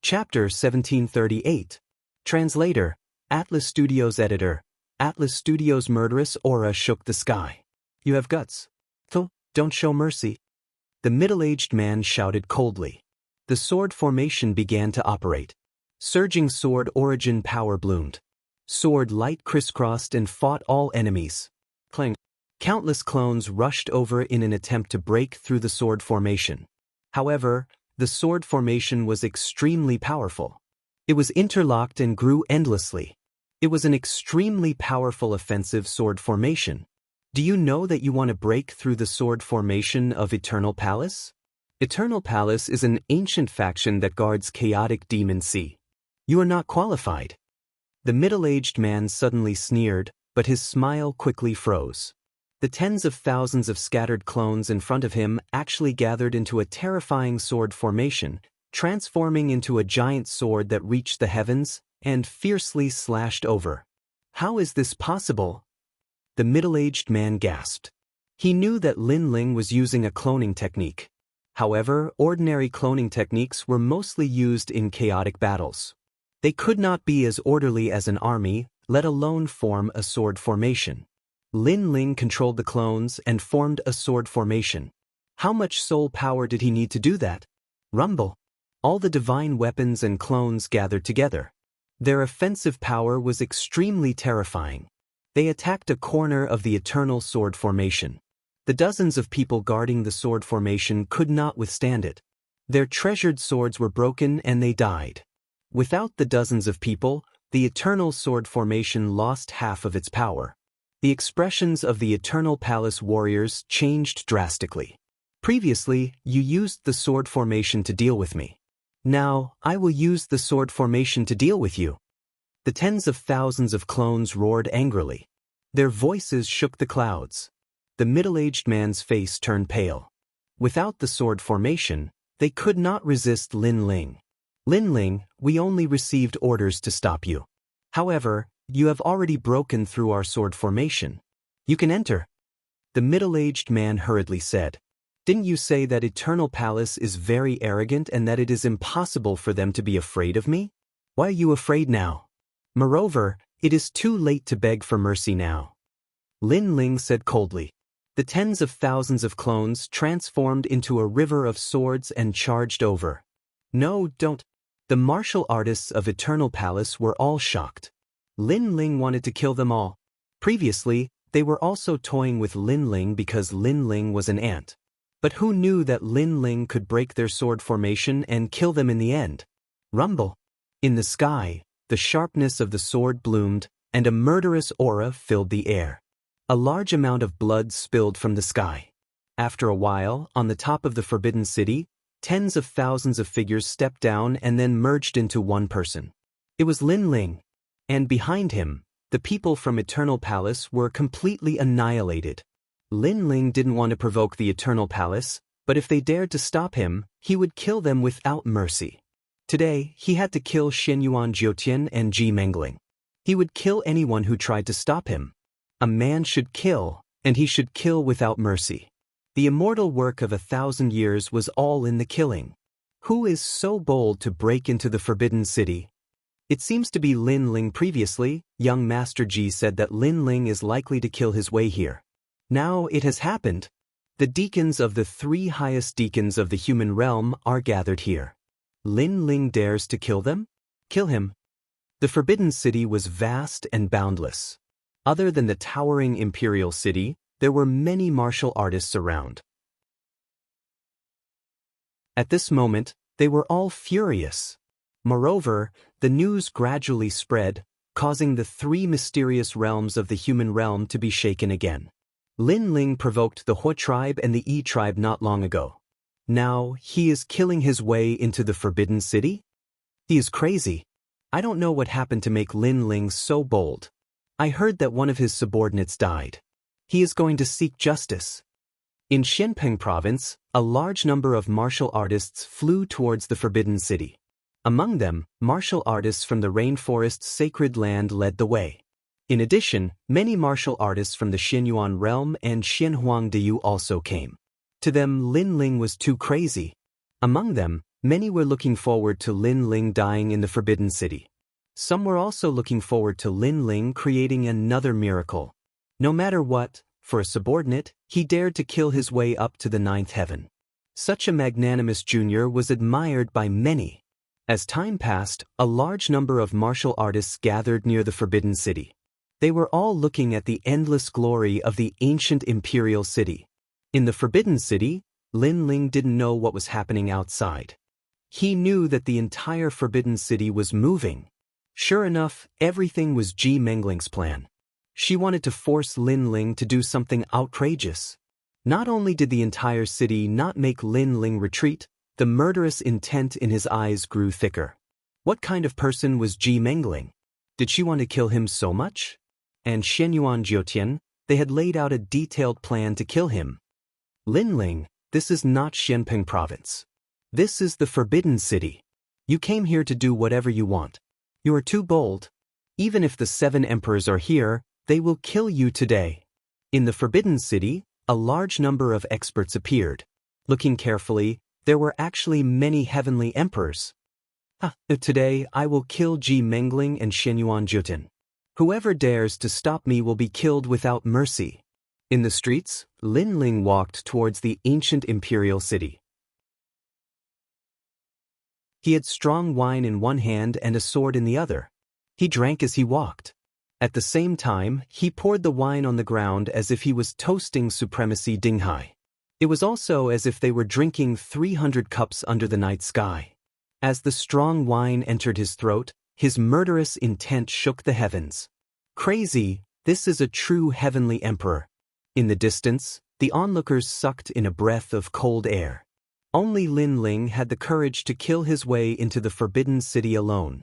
A: Chapter 1738. Translator, Atlas Studios Editor. Atlas Studios' murderous aura shook the sky. "You have guts. So, don't show mercy." The middle-aged man shouted coldly. The sword formation began to operate. Surging sword origin power bloomed. Sword light crisscrossed and fought all enemies. Clang. Countless clones rushed over in an attempt to break through the sword formation. However, the sword formation was extremely powerful. It was interlocked and grew endlessly. It was an extremely powerful offensive sword formation. Do you know that you want to break through the sword formation of Eternal Palace? Eternal Palace is an ancient faction that guards chaotic Demon Sea. You are not qualified. The middle-aged man suddenly sneered, but his smile quickly froze. The tens of thousands of scattered clones in front of him actually gathered into a terrifying sword formation, transforming into a giant sword that reached the heavens and fiercely slashed over. "How is this possible?" the middle-aged man gasped. He knew that Lin Ling was using a cloning technique. However, ordinary cloning techniques were mostly used in chaotic battles. They could not be as orderly as an army, let alone form a sword formation. Lin Ling controlled the clones and formed a sword formation. How much soul power did he need to do that? Rumble. All the divine weapons and clones gathered together. Their offensive power was extremely terrifying. They attacked a corner of the eternal sword formation. The dozens of people guarding the sword formation could not withstand it. Their treasured swords were broken and they died. Without the dozens of people, the eternal sword formation lost half of its power. The expressions of the Eternal Palace warriors changed drastically. Previously, you used the sword formation to deal with me. Now, I will use the sword formation to deal with you. The tens of thousands of clones roared angrily. Their voices shook the clouds. The middle-aged man's face turned pale. Without the sword formation, they could not resist Lin Ling. "Lin Ling, we only received orders to stop you. However, you have already broken through our sword formation. You can enter." The middle-aged man hurriedly said. "Didn't you say that Eternal Palace is very arrogant and that it is impossible for them to be afraid of me? Why are you afraid now? Moreover, it is too late to beg for mercy now." Lin Ling said coldly. The tens of thousands of clones transformed into a river of swords and charged over. "No, don't." The martial artists of Eternal Palace were all shocked. Lin Ling wanted to kill them all. Previously, they were also toying with Lin Ling because Lin Ling was an ant. But who knew that Lin Ling could break their sword formation and kill them in the end? Rumble. In the sky, the sharpness of the sword bloomed, and a murderous aura filled the air. A large amount of blood spilled from the sky. After a while, on the top of the Forbidden City, tens of thousands of figures stepped down and then merged into one person. It was Lin Ling. And behind him, the people from Eternal Palace were completely annihilated. Lin Ling didn't want to provoke the Eternal Palace, but if they dared to stop him, he would kill them without mercy. Today, he had to kill Xianyuan Jiutian and Ji Mengling. He would kill anyone who tried to stop him. A man should kill, and he should kill without mercy. The immortal work of 1,000 years was all in the killing. Who is so bold to break into the Forbidden City? It seems to be Lin Ling. Previously, young Master Ji said that Lin Ling is likely to kill his way here. Now it has happened. The deacons of the 3 highest deacons of the human realm are gathered here. Lin Ling dares to kill them? Kill him. The Forbidden City was vast and boundless. Other than the towering imperial city, there were many martial artists around. At this moment, they were all furious. Moreover, the news gradually spread, causing the 3 mysterious realms of the human realm to be shaken again. Lin Ling provoked the Hua tribe and the Yi tribe not long ago. Now, he is killing his way into the Forbidden City? He is crazy. I don't know what happened to make Lin Ling so bold. I heard that one of his subordinates died. He is going to seek justice. In Xinpeng province, a large number of martial artists flew towards the Forbidden City. Among them, martial artists from the rainforest's sacred land led the way. In addition, many martial artists from the Xianyuan realm and Xianhuangdiyu also came. To them, Lin Ling was too crazy. Among them, many were looking forward to Lin Ling dying in the Forbidden City. Some were also looking forward to Lin Ling creating another miracle. No matter what, for a subordinate, he dared to kill his way up to the 9th heaven. Such a magnanimous junior was admired by many. As time passed, a large number of martial artists gathered near the Forbidden City. They were all looking at the endless glory of the ancient imperial city. In the Forbidden City, Lin Ling didn't know what was happening outside. He knew that the entire Forbidden City was moving. Sure enough, everything was Ji Mengling's plan. She wanted to force Lin Ling to do something outrageous. Not only did the entire city not make Lin Ling retreat, the murderous intent in his eyes grew thicker. What kind of person was Ji Mengling? Did she want to kill him so much? And Xianyuan Jiutian, they had laid out a detailed plan to kill him. Lin Ling, this is not Xinpeng province. This is the Forbidden City. You came here to do whatever you want. You are too bold. Even if the 7 emperors are here, they will kill you today. In the Forbidden City, a large number of experts appeared. Looking carefully, there were actually many heavenly emperors. Today I will kill Ji Mengling and Xianyuan Jiutian. Whoever dares to stop me will be killed without mercy. In the streets, Lin Ling walked towards the ancient imperial city. He had strong wine in one hand and a sword in the other. He drank as he walked. At the same time, he poured the wine on the ground as if he was toasting supremacy Dinghai. It was also as if they were drinking 300 cups under the night sky. As the strong wine entered his throat, his murderous intent shook the heavens. Crazy, this is a true heavenly emperor. In the distance, the onlookers sucked in a breath of cold air. Only Lin Ling had the courage to kill his way into the Forbidden City alone.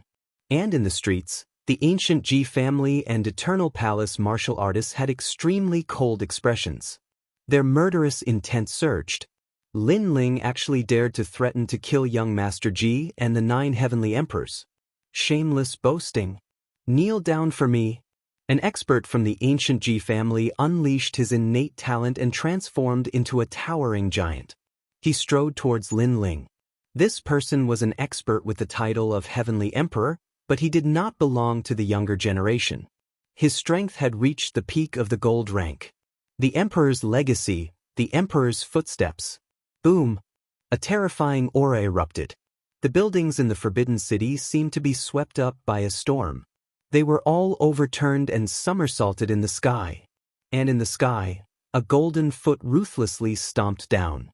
A: And in the streets, the ancient Ji family and Eternal Palace martial artists had extremely cold expressions. Their murderous intent surged. Lin Ling actually dared to threaten to kill young Master Ji and the 9 heavenly emperors. Shameless boasting. Kneel down for me. An expert from the ancient Ji family unleashed his innate talent and transformed into a towering giant. He strode towards Lin Ling. This person was an expert with the title of Heavenly Emperor, but he did not belong to the younger generation. His strength had reached the peak of the gold rank. The Emperor's legacy, the Emperor's footsteps. Boom! A terrifying aura erupted. The buildings in the Forbidden City seemed to be swept up by a storm. They were all overturned and somersaulted in the sky. And in the sky, a golden foot ruthlessly stomped down.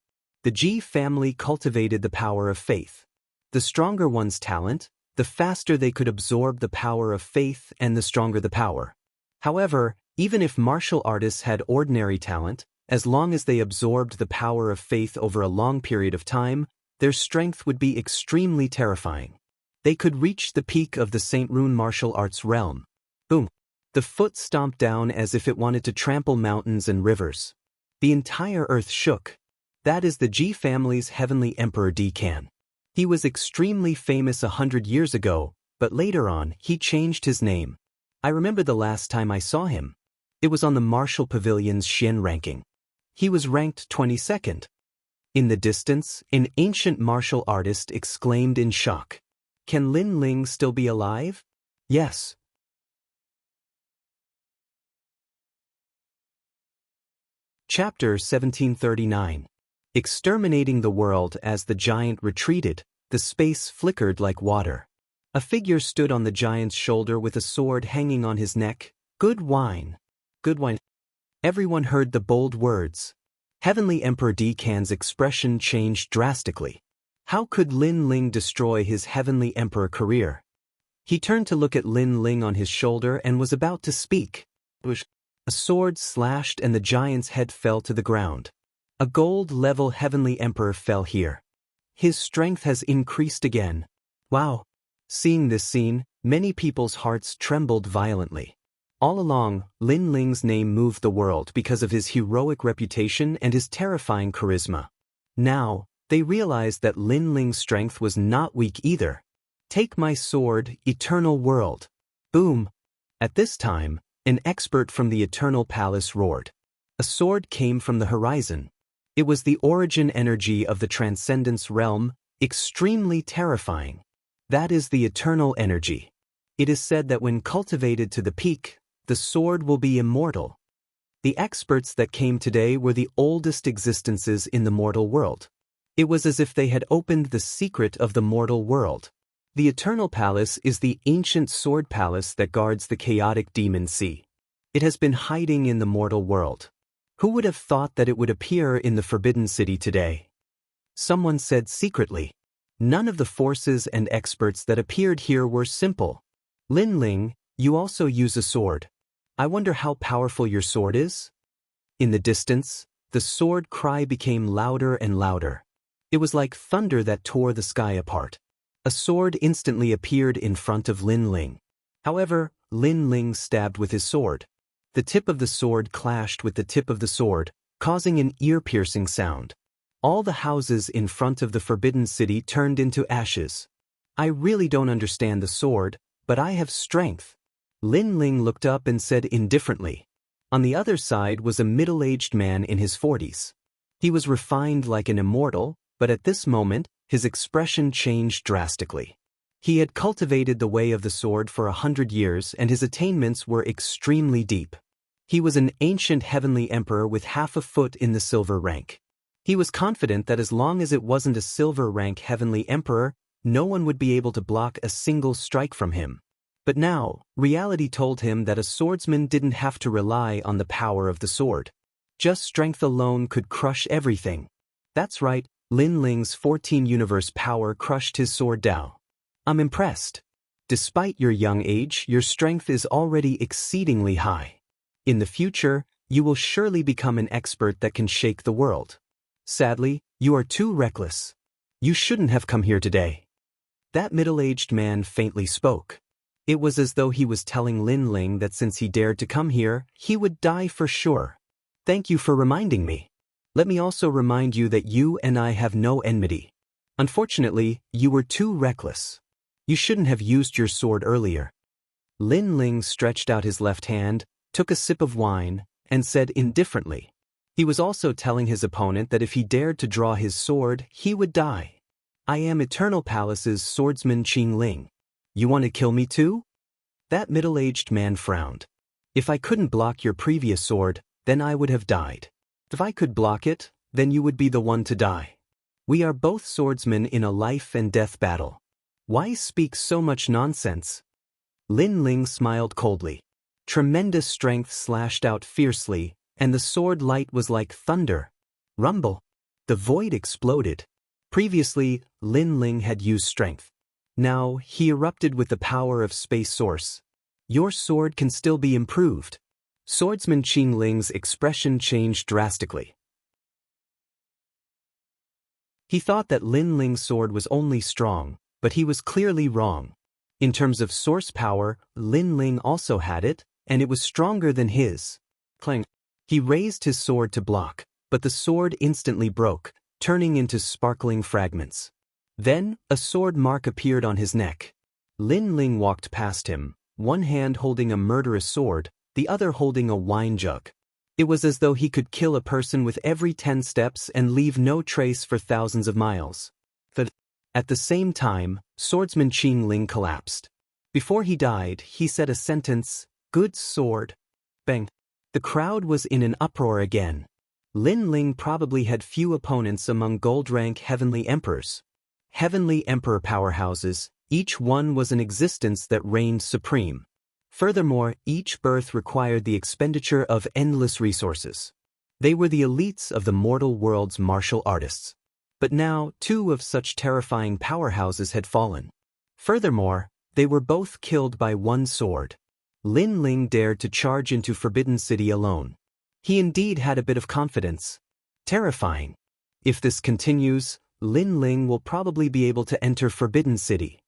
A: The Ji family cultivated the power of faith. The stronger one's talent, the faster they could absorb the power of faith and the stronger the power. However, even if martial artists had ordinary talent, as long as they absorbed the power of faith over a long period of time, their strength would be extremely terrifying. They could reach the peak of the Saint Rune martial arts realm. Boom! The foot stomped down as if it wanted to trample mountains and rivers. The entire earth shook. That is the Ji family's heavenly emperor Dekan. He was extremely famous 100 years ago, but later on he changed his name. I remember the last time I saw him. It was on the Martial Pavilion's Xian ranking. He was ranked 22nd. In the distance, an ancient martial artist exclaimed in shock. Can Lin Ling still be alive? Yes. Chapter 1739. Exterminating the world. As the giant retreated, the space flickered like water. A figure stood on the giant's shoulder with a sword hanging on his neck. Good wine. Good wine. Everyone heard the bold words. Heavenly Emperor Dekan's expression changed drastically. How could Lin Ling destroy his Heavenly Emperor career? He turned to look at Lin Ling on his shoulder and was about to speak. A sword slashed and the giant's head fell to the ground. A gold-level Heavenly Emperor fell here. His strength has increased again. Wow! Seeing this scene, many people's hearts trembled violently. All along, Lin Ling's name moved the world because of his heroic reputation and his terrifying charisma. Now, they realized that Lin Ling's strength was not weak either. Take my sword, Eternal World. Boom! At this time, an expert from the Eternal Palace roared. A sword came from the horizon. It was the origin energy of the Transcendence realm, extremely terrifying. That is the eternal energy. It is said that when cultivated to the peak, the sword will be immortal. The experts that came today were the oldest existences in the mortal world. It was as if they had opened the secret of the mortal world. The Eternal Palace is the ancient sword palace that guards the chaotic demon sea. It has been hiding in the mortal world. Who would have thought that it would appear in the Forbidden City today? Someone said secretly. None of the forces and experts that appeared here were simple. Lin Ling, you also use a sword. I wonder how powerful your sword is? In the distance, the sword cry became louder and louder. It was like thunder that tore the sky apart. A sword instantly appeared in front of Lin Ling. However, Lin Ling stabbed with his sword. The tip of the sword clashed with the tip of the sword, causing an ear-piercing sound. All the houses in front of the Forbidden City turned into ashes. I really don't understand the sword, but I have strength. Lin Ling looked up and said indifferently. On the other side was a middle-aged man in his 40s. He was refined like an immortal, but at this moment, his expression changed drastically. He had cultivated the way of the sword for 100 years and his attainments were extremely deep. He was an ancient heavenly emperor with half a foot in the silver rank. He was confident that as long as it wasn't a silver rank heavenly emperor, no one would be able to block a single strike from him. But now, reality told him that a swordsman didn't have to rely on the power of the sword. Just strength alone could crush everything. That's right, Lin Ling's 14 universe power crushed his sword down. I'm impressed. Despite your young age, your strength is already exceedingly high. In the future, you will surely become an expert that can shake the world. Sadly, you are too reckless. You shouldn't have come here today. That middle-aged man faintly spoke. It was as though he was telling Lin Ling that since he dared to come here, he would die for sure. Thank you for reminding me. Let me also remind you that you and I have no enmity. Unfortunately, you were too reckless. You shouldn't have used your sword earlier. Lin Ling stretched out his left hand, took a sip of wine, and said indifferently. He was also telling his opponent that if he dared to draw his sword, he would die. I am Eternal Palace's swordsman Qing Ling. You want to kill me too? That middle-aged man frowned. If I couldn't block your previous sword, then I would have died. If I could block it, then you would be the one to die. We are both swordsmen in a life and death battle. Why speak so much nonsense? Lin Ling smiled coldly. Tremendous strength slashed out fiercely, and the sword light was like thunder. Rumble. The void exploded. Previously, Lin Ling had used strength. Now, he erupted with the power of space source. Your sword can still be improved. Swordsman Qing Ling's expression changed drastically. He thought that Lin Ling's sword was only strong, but he was clearly wrong. In terms of source power, Lin Ling also had it, and it was stronger than his. Clang. He raised his sword to block, but the sword instantly broke, turning into sparkling fragments. Then, a sword mark appeared on his neck. Lin Ling walked past him, one hand holding a murderous sword, the other holding a wine jug. It was as though he could kill a person with every 10 steps and leave no trace for thousands of miles. At the same time, Swordsman Qing Ling collapsed. Before he died, he said a sentence, "Good sword." Bang. The crowd was in an uproar again. Lin Ling probably had few opponents among gold-rank Heavenly Emperors. Heavenly Emperor powerhouses, each one was an existence that reigned supreme. Furthermore, each birth required the expenditure of endless resources. They were the elites of the mortal world's martial artists. But now, 2 of such terrifying powerhouses had fallen. Furthermore, they were both killed by one sword. Lin Ling dared to charge into Forbidden City alone. He indeed had a bit of confidence. Terrifying. If this continues, Lin Ling will probably be able to enter Forbidden City.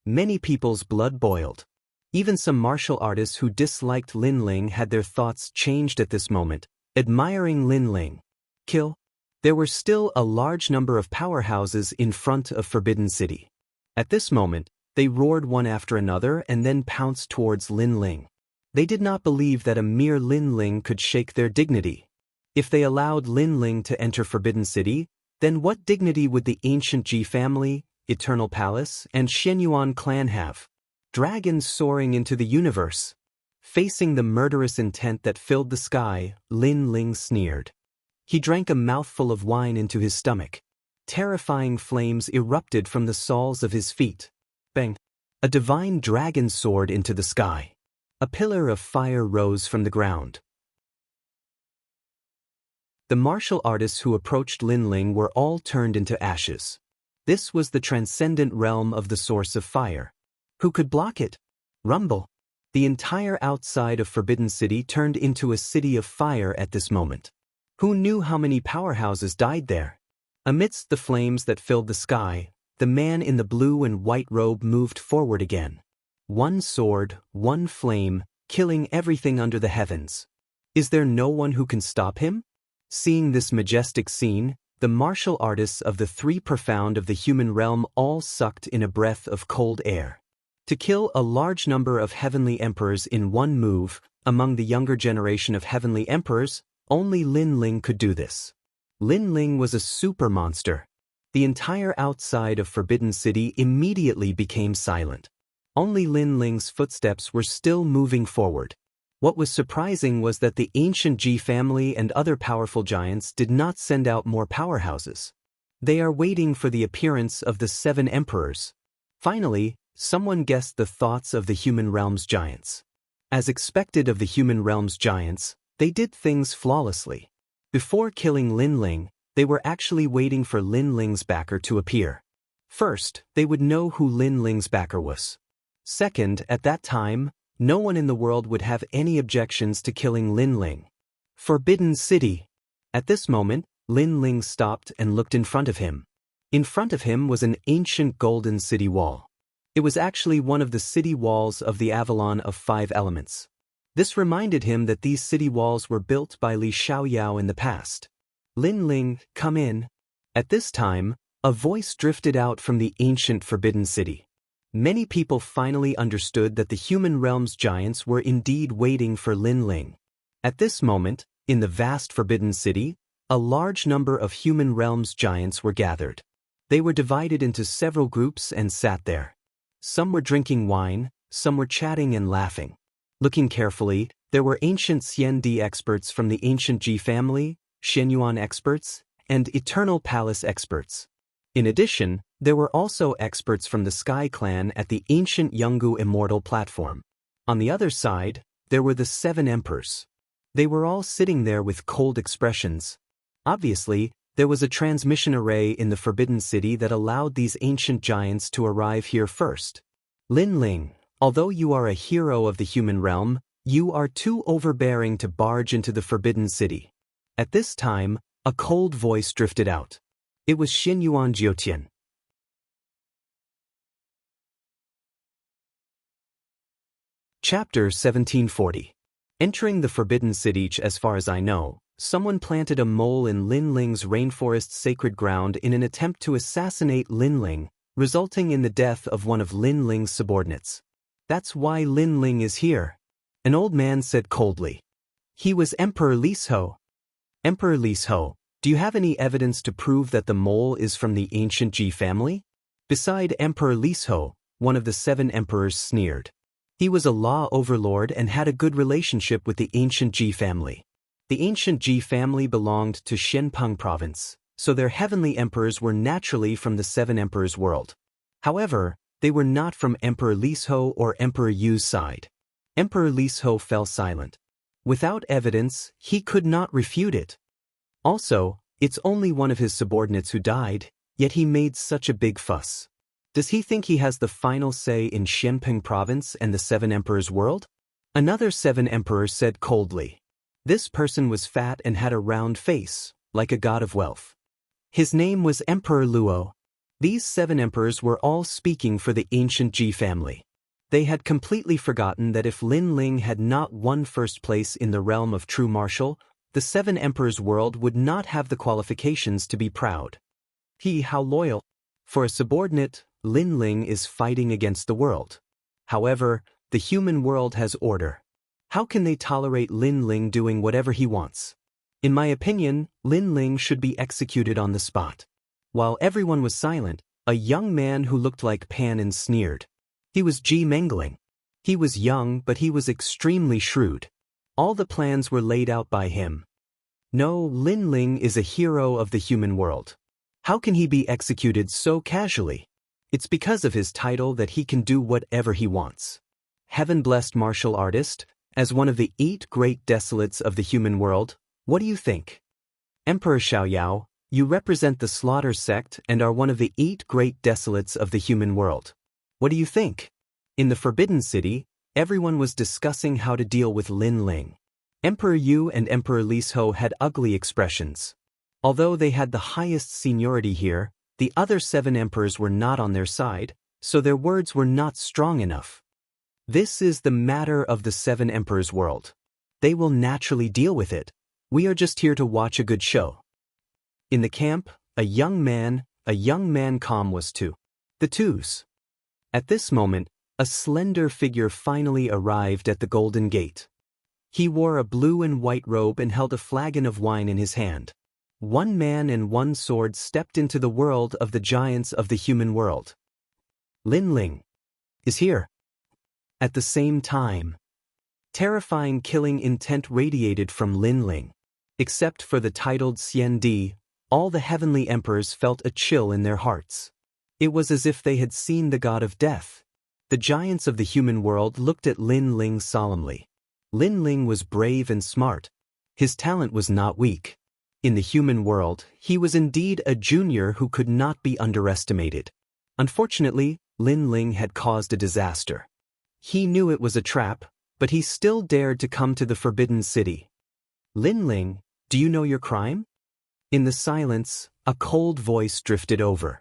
A: Many people's blood boiled. Even some martial artists who disliked Lin Ling had their thoughts changed at this moment, admiring Lin Ling. Kill. There were still a large number of powerhouses in front of Forbidden City. At this moment, they roared one after another and then pounced towards Lin Ling. They did not believe that a mere Lin Ling could shake their dignity. If they allowed Lin Ling to enter Forbidden City, then what dignity would the ancient Ji family, Eternal Palace, and Shenyuan clan have? Dragons soaring into the universe. Facing the murderous intent that filled the sky, Lin Ling sneered. He drank a mouthful of wine into his stomach. Terrifying flames erupted from the soles of his feet. Bang! A divine dragon soared into the sky. A pillar of fire rose from the ground. The martial artists who approached Lin Ling were all turned into ashes. This was the transcendent realm of the source of fire. Who could block it? Rumble. The entire outside of Forbidden City turned into a city of fire at this moment. Who knew how many powerhouses died there? Amidst the flames that filled the sky, the man in the blue and white robe moved forward again. One sword, one flame, killing everything under the heavens. Is there no one who can stop him? Seeing this majestic scene, the martial artists of the 3 profound of the human realm all sucked in a breath of cold air. To kill a large number of heavenly emperors in one move, among the younger generation of heavenly emperors, only Lin Ling could do this. Lin Ling was a super monster. The entire outside of Forbidden City immediately became silent. Only Lin Ling's footsteps were still moving forward. What was surprising was that the ancient Ji family and other powerful giants did not send out more powerhouses. They are waiting for the appearance of the 7 emperors. Finally, someone guessed the thoughts of the human realm's giants. As expected of the human realm's giants, they did things flawlessly. Before killing Lin Ling, they were actually waiting for Lin Ling's backer to appear. First, they would know who Lin Ling's backer was. Second, at that time, no one in the world would have any objections to killing Lin Ling. Forbidden City. At this moment, Lin Ling stopped and looked in front of him. In front of him was an ancient golden city wall. It was actually one of the city walls of the Avalon of 5 elements. This reminded him that these city walls were built by Li Xiaoyao in the past. Lin Ling, come in. At this time, a voice drifted out from the ancient Forbidden City. Many people finally understood that the human realm's giants were indeed waiting for Lin Ling. At this moment, in the vast Forbidden City, a large number of human realm's giants were gathered. They were divided into several groups and sat there. Some were drinking wine, some were chatting and laughing. Looking carefully, there were ancient Xiandi experts from the ancient Ji family, Shenyuan experts, and Eternal Palace experts. In addition, there were also experts from the Sky Clan at the ancient Yungu Immortal platform. On the other side, there were the 7 emperors. They were all sitting there with cold expressions. Obviously, There was a transmission array in the Forbidden City that allowed these ancient giants to arrive here first. Lin Ling, although you are a hero of the human realm, you are too overbearing to barge into the Forbidden City. At this time, a cold voice drifted out. It was Xin Yuan Jiutian. Chapter 1740. Entering the Forbidden City, as far as I know, someone planted a mole in Lin Ling's rainforest's sacred ground in an attempt to assassinate Lin Ling, resulting in the death of one of Lin Ling's subordinates. That's why Lin Ling is here, an old man said coldly. He was Emperor Lisho. Emperor Lisho, do you have any evidence to prove that the mole is from the ancient Ji family? Beside Emperor Lisho, one of the 7 emperors sneered. He was a law overlord and had a good relationship with the ancient Ji family. The ancient Ji family belonged to Shenpeng province, so their heavenly emperors were naturally from the 7 emperors' world. However, they were not from Emperor Lisho or Emperor Yu's side. Emperor Lisho fell silent. Without evidence, he could not refute it. Also, it's only one of his subordinates who died, yet he made such a big fuss. Does he think he has the final say in Shenpeng province and the 7 emperors' world? Another 7 emperor said coldly. This person was fat and had a round face, like a god of wealth. His name was Emperor Luo. These 7 emperors were all speaking for the ancient Ji family. They had completely forgotten that if Lin Ling had not won first place in the realm of true martial, the 7 emperors' world would not have the qualifications to be proud. How loyal. For a subordinate, Lin Ling is fighting against the world. However, the human world has order. How can they tolerate Lin Ling doing whatever he wants? In my opinion, Lin Ling should be executed on the spot. While everyone was silent, a young man who looked like Pan sneered. He was Ji Mengling. He was young, but he was extremely shrewd. All the plans were laid out by him. No, Lin Ling is a hero of the human world. How can he be executed so casually? It's because of his title that he can do whatever he wants. Heaven-blessed martial artist, as one of the 8 great desolates of the human world, what do you think? Emperor Xiaoyao, you represent the Slaughter sect and are one of the 8 great desolates of the human world. What do you think? In the Forbidden City, everyone was discussing how to deal with Lin Ling. Emperor Yu and Emperor Lisho had ugly expressions. Although they had the highest seniority here, the other 7 emperors were not on their side, so their words were not strong enough. This is the matter of the 7 emperors' world. They will naturally deal with it. We are just here to watch a good show. In the camp, a young man calm was too. The twos. At this moment, a slender figure finally arrived at the Golden Gate. He wore a blue and white robe and held a flagon of wine in his hand. 1 man and 1 sword stepped into the world of the giants of the human world. Lin Ling is here. At the same time, terrifying killing intent radiated from Lin Ling. Except for the titled Xian Di, all the heavenly emperors felt a chill in their hearts. It was as if they had seen the god of death. The giants of the human world looked at Lin Ling solemnly. Lin Ling was brave and smart. His talent was not weak. In the human world, he was indeed a junior who could not be underestimated. Unfortunately, Lin Ling had caused a disaster. He knew it was a trap, but he still dared to come to the Forbidden City. Lin Ling, do you know your crime? In the silence, a cold voice drifted over.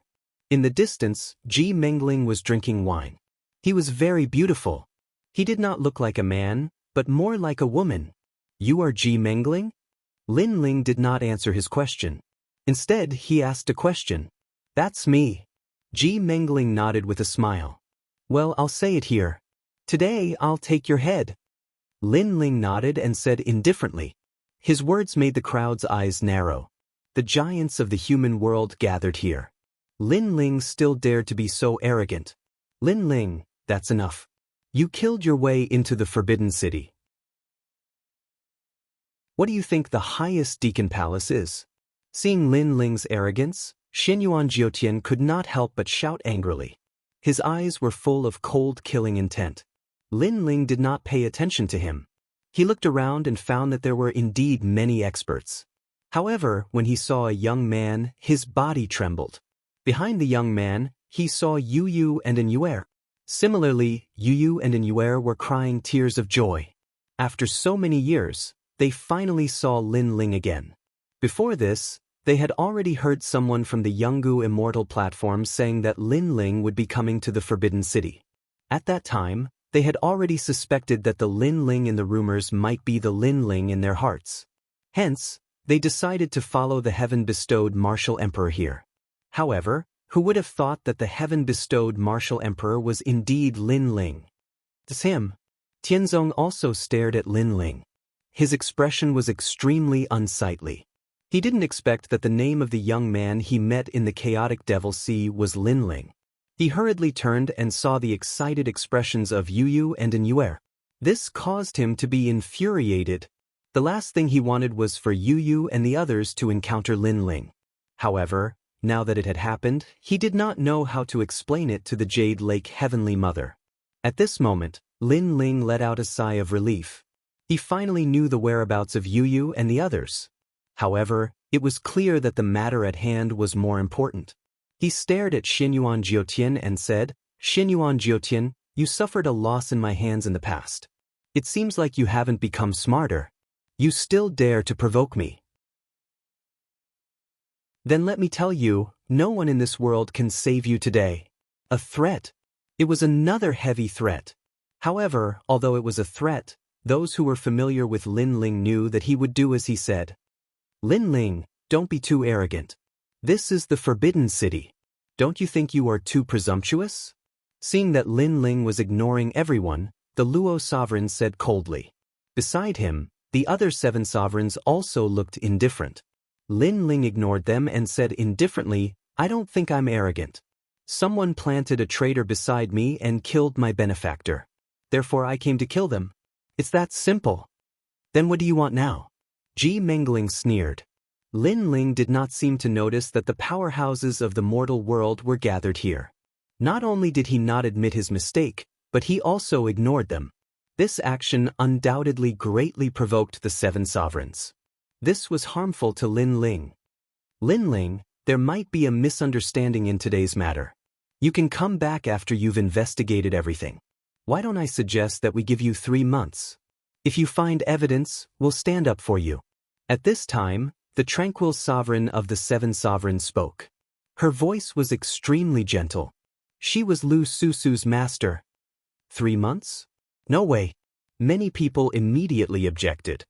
A: In the distance, Ji Mengling was drinking wine. He was very beautiful. He did not look like a man, but more like a woman. You are Ji Mengling? Lin Ling did not answer his question. Instead, he asked a question. That's me. Ji Mengling nodded with a smile. Well, I'll say it here. Today, I'll take your head. Lin Ling nodded and said indifferently. His words made the crowd's eyes narrow. The giants of the human world gathered here. Lin Ling still dared to be so arrogant. Lin Ling, that's enough. You killed your way into the Forbidden City. What do you think the highest Deacon Palace is? Seeing Lin Ling's arrogance, Xinyuan Jiutian could not help but shout angrily. His eyes were full of cold killing intent. Lin Ling did not pay attention to him. He looked around and found that there were indeed many experts. However, when he saw a young man, his body trembled. Behind the young man, he saw Yu Yu and Anuer. Similarly, Yu Yu and Anuer were crying tears of joy. After so many years, they finally saw Lin Ling again. Before this, they had already heard someone from the Yungu Immortal platform saying that Lin Ling would be coming to the Forbidden City. At that time, they had already suspected that the Lin Ling in the rumors might be the Lin Ling in their hearts. Hence, they decided to follow the heaven-bestowed martial emperor here. However, who would have thought that the heaven-bestowed martial emperor was indeed Lin Ling? It's him. Tianzong also stared at Lin Ling. His expression was extremely unsightly. He didn't expect that the name of the young man he met in the chaotic Devil Sea was Lin Ling. He hurriedly turned and saw the excited expressions of Yu Yu and Anuer. This caused him to be infuriated. The last thing he wanted was for Yu Yu and the others to encounter Lin Ling. However, now that it had happened, he did not know how to explain it to the Jade Lake Heavenly Mother. At this moment, Lin Ling let out a sigh of relief. He finally knew the whereabouts of Yu Yu and the others. However, it was clear that the matter at hand was more important. He stared at Xinyuan Jiutian and said, "Xinyuan Jiutian, you suffered a loss in my hands in the past. It seems like you haven't become smarter. You still dare to provoke me. Then let me tell you, no one in this world can save you today." A threat. It was another heavy threat. However, although it was a threat, those who were familiar with Lin Ling knew that he would do as he said. "Lin Ling, don't be too arrogant. This is the Forbidden City. Don't you think you are too presumptuous?" Seeing that Lin Ling was ignoring everyone, the Luo sovereign said coldly. Beside him, the other 7 sovereigns also looked indifferent. Lin Ling ignored them and said indifferently, "I don't think I'm arrogant. Someone planted a traitor beside me and killed my benefactor. Therefore I came to kill them. It's that simple." "Then what do you want now?" Ji Mengling sneered. Lin Ling did not seem to notice that the powerhouses of the mortal world were gathered here. Not only did he not admit his mistake, but he also ignored them. This action undoubtedly greatly provoked the 7 sovereigns. This was harmful to Lin Ling. "Lin Ling, there might be a misunderstanding in today's matter. You can come back after you've investigated everything. Why don't I suggest that we give you 3 months? If you find evidence, we'll stand up for you." At this time, the tranquil sovereign of the 7 sovereigns spoke. Her voice was extremely gentle. She was Lu Susu's master. 3 months? No way. Many people immediately objected.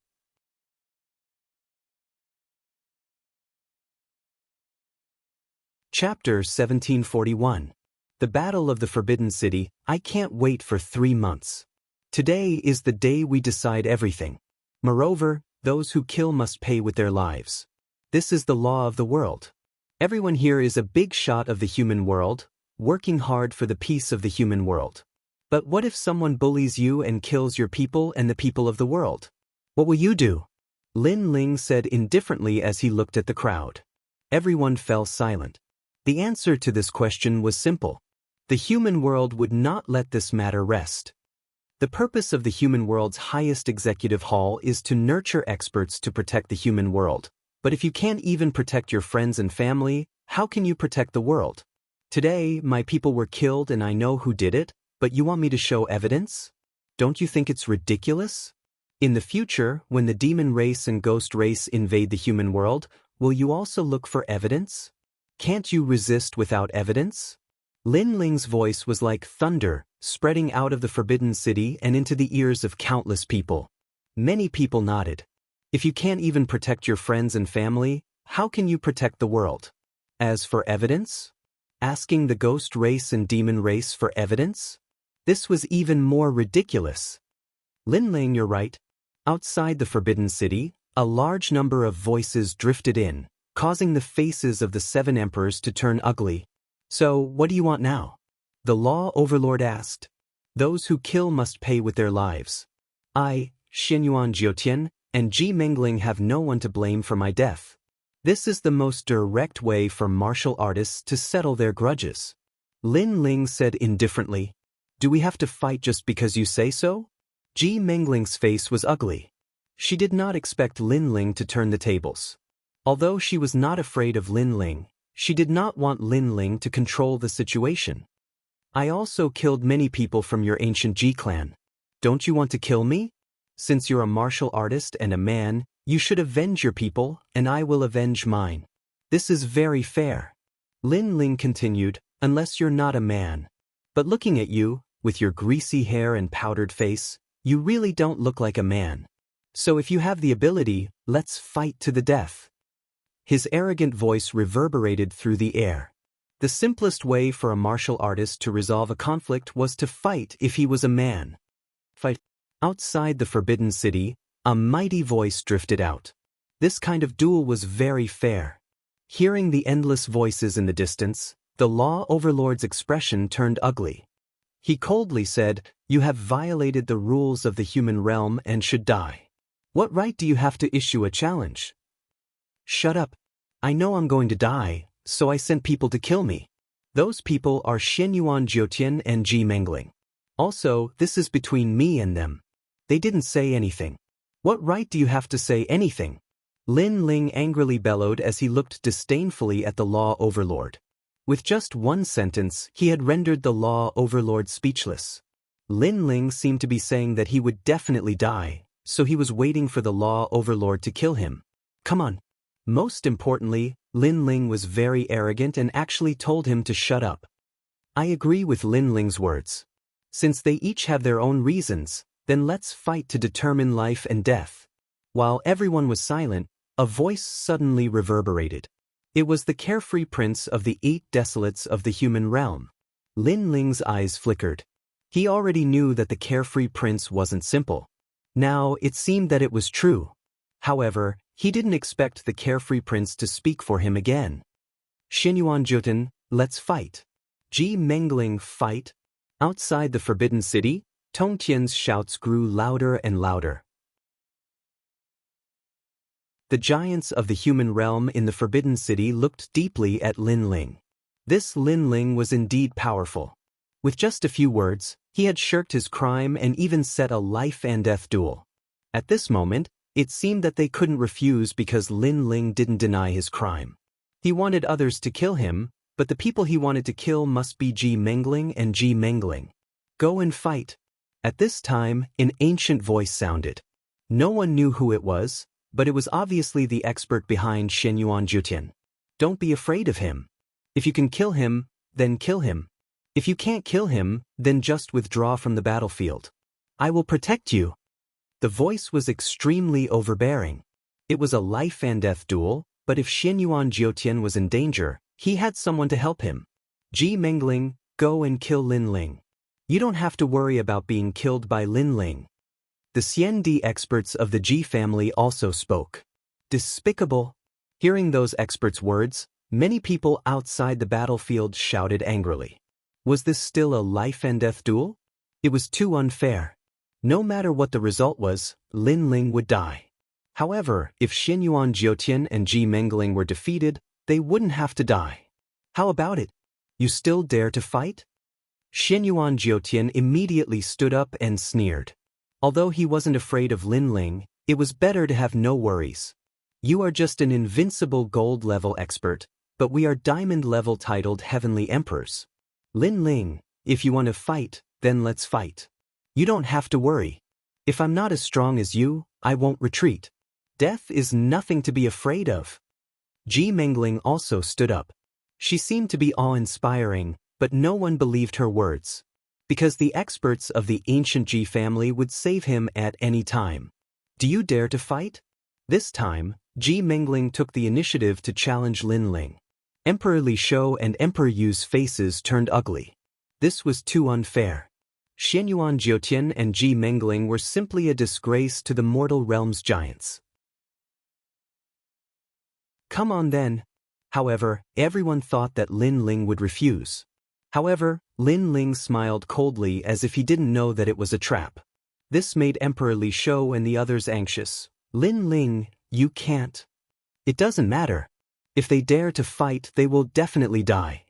A: Chapter 1741. The Battle of the Forbidden City. I can't wait for 3 months. Today is the day we decide everything. Moreover, those who kill must pay with their lives. This is the law of the world. Everyone here is a big shot of the human world, working hard for the peace of the human world. But what if someone bullies you and kills your people and the people of the world? What will you do? Lin Ling said indifferently as he looked at the crowd. Everyone fell silent. The answer to this question was simple. The human world would not let this matter rest. The purpose of the human world's highest executive hall is to nurture experts to protect the human world. But if you can't even protect your friends and family, how can you protect the world? Today, my people were killed and I know who did it, but you want me to show evidence? Don't you think it's ridiculous? In the future, when the demon race and ghost race invade the human world, will you also look for evidence? Can't you resist without evidence? Lin Ling's voice was like thunder, spreading out of the Forbidden City and into the ears of countless people. Many people nodded. If you can't even protect your friends and family, how can you protect the world? As for evidence? Asking the ghost race and demon race for evidence? This was even more ridiculous. Lin Ling, you're right. Outside the Forbidden City, a large number of voices drifted in, causing the faces of the 7 emperors to turn ugly. "So, what do you want now?" The law overlord asked. "Those who kill must pay with their lives. I, Xinyuan Jiutian, and Ji Mengling have no one to blame for my death. This is the most direct way for martial artists to settle their grudges." Lin Ling said indifferently. "Do we have to fight just because you say so?" Ji Mengling's face was ugly. She did not expect Lin Ling to turn the tables. Although she was not afraid of Lin Ling, she did not want Lin Ling to control the situation. I also killed many people from your ancient Ji clan. Don't you want to kill me? Since you're a martial artist and a man, you should avenge your people, and I will avenge mine. This is very fair. Lin Ling continued, unless you're not a man. But looking at you, with your greasy hair and powdered face, you really don't look like a man. So if you have the ability, let's fight to the death. His arrogant voice reverberated through the air. The simplest way for a martial artist to resolve a conflict was to fight if he was a man. Fight. Outside the Forbidden City, a mighty voice drifted out. This kind of duel was very fair. Hearing the endless voices in the distance, the law overlord's expression turned ugly. He coldly said, "You have violated the rules of the human realm and should die. What right do you have to issue a challenge?" "Shut up. I know I'm going to die, so I sent people to kill me. Those people are Xianyuan Jiutian and Ji Mengling. Also, this is between me and them. They didn't say anything. What right do you have to say anything?" Lin Ling angrily bellowed as he looked disdainfully at the law overlord. With just one sentence, he had rendered the law overlord speechless. Lin Ling seemed to be saying that he would definitely die, so he was waiting for the law overlord to kill him. Come on. Most importantly, Lin Ling was very arrogant and actually told him to shut up. I agree with Lin Ling's words. Since they each have their own reasons, then let's fight to determine life and death. While everyone was silent, a voice suddenly reverberated. It was the carefree prince of the 8 desolates of the human realm. Lin Ling's eyes flickered. He already knew that the carefree prince wasn't simple. Now, it seemed that it was true. However, he didn't expect the carefree prince to speak for him again. Xianyuan Juten, let's fight. Ji Mengling, fight. Outside the Forbidden City, Tong Tian's shouts grew louder and louder. The giants of the human realm in the Forbidden City looked deeply at Lin Ling. This Lin Ling was indeed powerful. With just a few words, he had shirked his crime and even set a life-and-death duel. At this moment, it seemed that they couldn't refuse because Lin Ling didn't deny his crime. He wanted others to kill him, but the people he wanted to kill must be Ji Mengling and Ji Mengling. Go and fight. At this time, an ancient voice sounded. No one knew who it was, but it was obviously the expert behind Xianyuan Jutian. Don't be afraid of him. If you can kill him, then kill him. If you can't kill him, then just withdraw from the battlefield. I will protect you. The voice was extremely overbearing. It was a life-and-death duel, but if Xianyuan Jiutian was in danger, he had someone to help him. Ji Mengling, go and kill Lin Ling. You don't have to worry about being killed by Lin Ling. The Xiandi experts of the Ji family also spoke. Despicable. Hearing those experts' words, many people outside the battlefield shouted angrily. Was this still a life-and-death duel? It was too unfair. No matter what the result was, Lin Ling would die. However, if Xianyuan Jiutian and Ji Mengling were defeated, they wouldn't have to die. How about it? You still dare to fight? Xianyuan Jiutian immediately stood up and sneered. Although he wasn't afraid of Lin Ling, it was better to have no worries. You are just an invincible gold-level expert, but we are diamond-level titled Heavenly Emperors. Lin Ling, if you want to fight, then let's fight. You don't have to worry. If I'm not as strong as you, I won't retreat. Death is nothing to be afraid of. Ji Mengling also stood up. She seemed to be awe-inspiring, but no one believed her words. Because the experts of the ancient Ji family would save him at any time. Do you dare to fight? This time, Ji Mengling took the initiative to challenge Lin Ling. Emperor Li Shou and Emperor Yu's faces turned ugly. This was too unfair. Xianyuan Jiutian and Ji Mengling were simply a disgrace to the mortal realm's giants. Come on then. However, everyone thought that Lin Ling would refuse. However, Lin Ling smiled coldly as if he didn't know that it was a trap. This made Emperor Li Shou and the others anxious. Lin Ling, you can't. It doesn't matter. If they dare to fight, they will definitely die.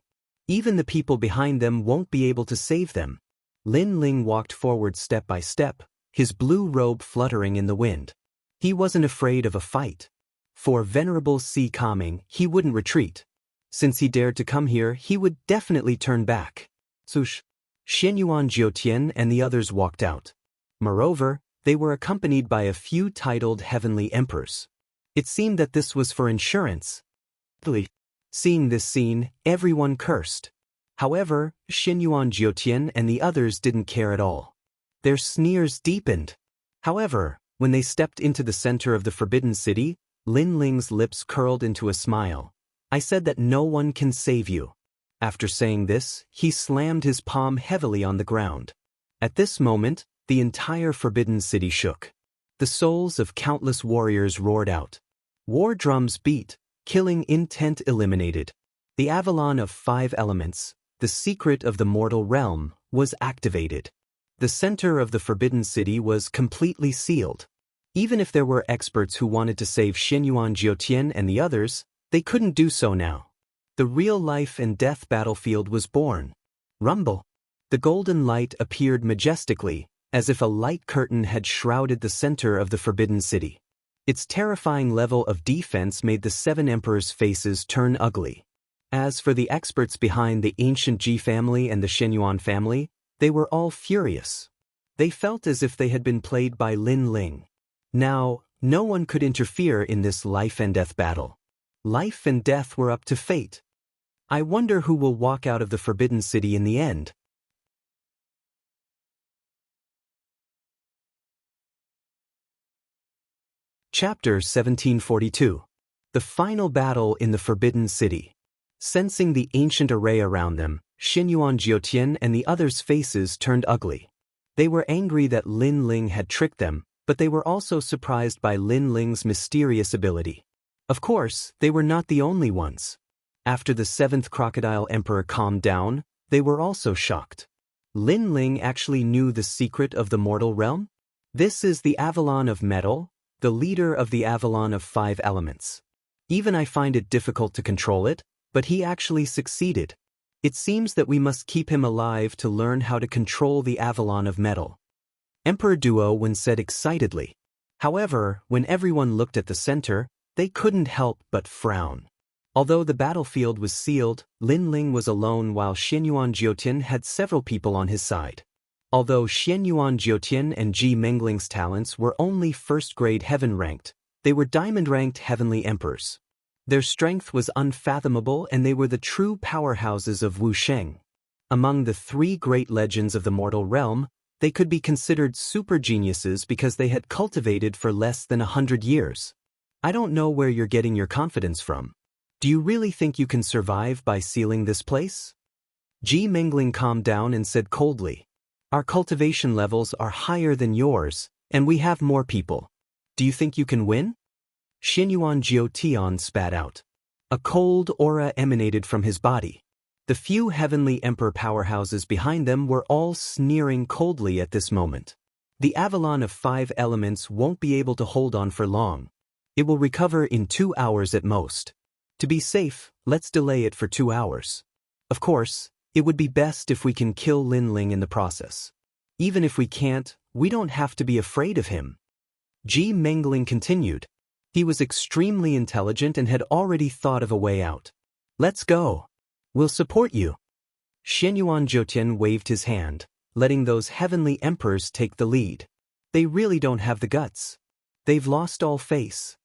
A: Even the people behind them won't be able to save them. Lin Ling walked forward step by step, his blue robe fluttering in the wind. He wasn't afraid of a fight. For venerable Si Kaming, he wouldn't retreat. Since he dared to come here, he would definitely turn back. Sush. Xianyuan Jiutian and the others walked out. Moreover, they were accompanied by a few titled heavenly emperors. It seemed that this was for insurance. Seeing this scene, everyone cursed. However, Xianyuan Jiutian and the others didn't care at all. Their sneers deepened. However, when they stepped into the center of the Forbidden City, Lin Ling's lips curled into a smile. I said that no one can save you. After saying this, he slammed his palm heavily on the ground. At this moment, the entire Forbidden City shook. The souls of countless warriors roared out. War drums beat, killing intent eliminated. The Avalon of 5 elements, the secret of the mortal realm, was activated. The center of the Forbidden City was completely sealed. Even if there were experts who wanted to save Xianyuan Jiutian and the others, they couldn't do so now. The real life and death battlefield was born. Rumble. The golden light appeared majestically, as if a light curtain had shrouded the center of the Forbidden City. Its terrifying level of defense made the 7 emperors' faces turn ugly. As for the experts behind the ancient Ji family and the Xianyuan family, they were all furious. They felt as if they had been played by Lin Ling. Now, no one could interfere in this life and death battle. Life and death were up to fate. I wonder who will walk out of the Forbidden City in the end. Chapter 1742. The Final Battle in the Forbidden City. Sensing the ancient array around them, Xianyuan Jiutian and the others' faces turned ugly. They were angry that Lin Ling had tricked them, but they were also surprised by Lin Ling's mysterious ability. Of course, they were not the only ones. After the 7th Crocodile Emperor calmed down, they were also shocked. Lin Ling actually knew the secret of the mortal realm? This is the Avalon of Metal, the leader of the Avalon of 5 elements. Even I find it difficult to control it, but he actually succeeded. It seems that we must keep him alive to learn how to control the Avalon of Metal. Emperor Duo Wen said excitedly. However, when everyone looked at the center, they couldn't help but frown. Although the battlefield was sealed, Lin Ling was alone while Xianyuan Jiutian had several people on his side. Although Xianyuan Jiutian and Ji Mengling's talents were only first-grade heaven-ranked, they were diamond-ranked heavenly emperors. Their strength was unfathomable and they were the true powerhouses of Wusheng. Among the 3 great legends of the mortal realm, they could be considered super geniuses because they had cultivated for less than 100 years. I don't know where you're getting your confidence from. Do you really think you can survive by sealing this place? Ji Mengling calmed down and said coldly. Our cultivation levels are higher than yours, and we have more people. Do you think you can win? Xianyuan Jiutian spat out. A cold aura emanated from his body. The few heavenly emperor powerhouses behind them were all sneering coldly at this moment. The Avalon of 5 elements won't be able to hold on for long. It will recover in 2 hours at most. To be safe, let's delay it for 2 hours. Of course, it would be best if we can kill Lin Ling in the process. Even if we can't, we don't have to be afraid of him. Ji Mengling continued. He was extremely intelligent and had already thought of a way out. Let's go. We'll support you. Xianyuan Jiutian waved his hand, letting those heavenly emperors take the lead. They really don't have the guts. They've lost all face.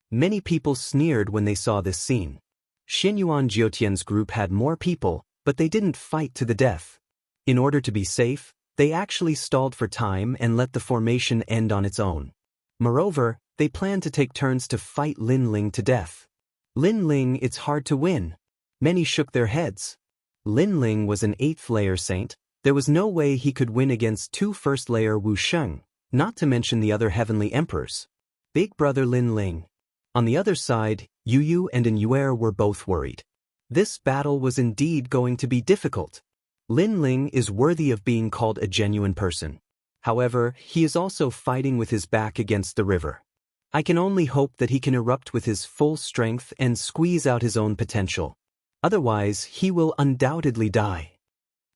A: Many people sneered when they saw this scene. Xianyuan Jiutian's group had more people, but they didn't fight to the death. In order to be safe, they actually stalled for time and let the formation end on its own. Moreover, they planned to take turns to fight Lin Ling to death. Lin Ling, it's hard to win. Many shook their heads. Lin Ling was an 8th-layer saint. There was no way he could win against 2 first-layer Wusheng, not to mention the other heavenly emperors. Big brother Lin Ling. On the other side, Yu Yu and An Yuer were both worried. This battle was indeed going to be difficult. Lin Ling is worthy of being called a genuine person. However, he is also fighting with his back against the river. I can only hope that he can erupt with his full strength and squeeze out his own potential. Otherwise, he will undoubtedly die.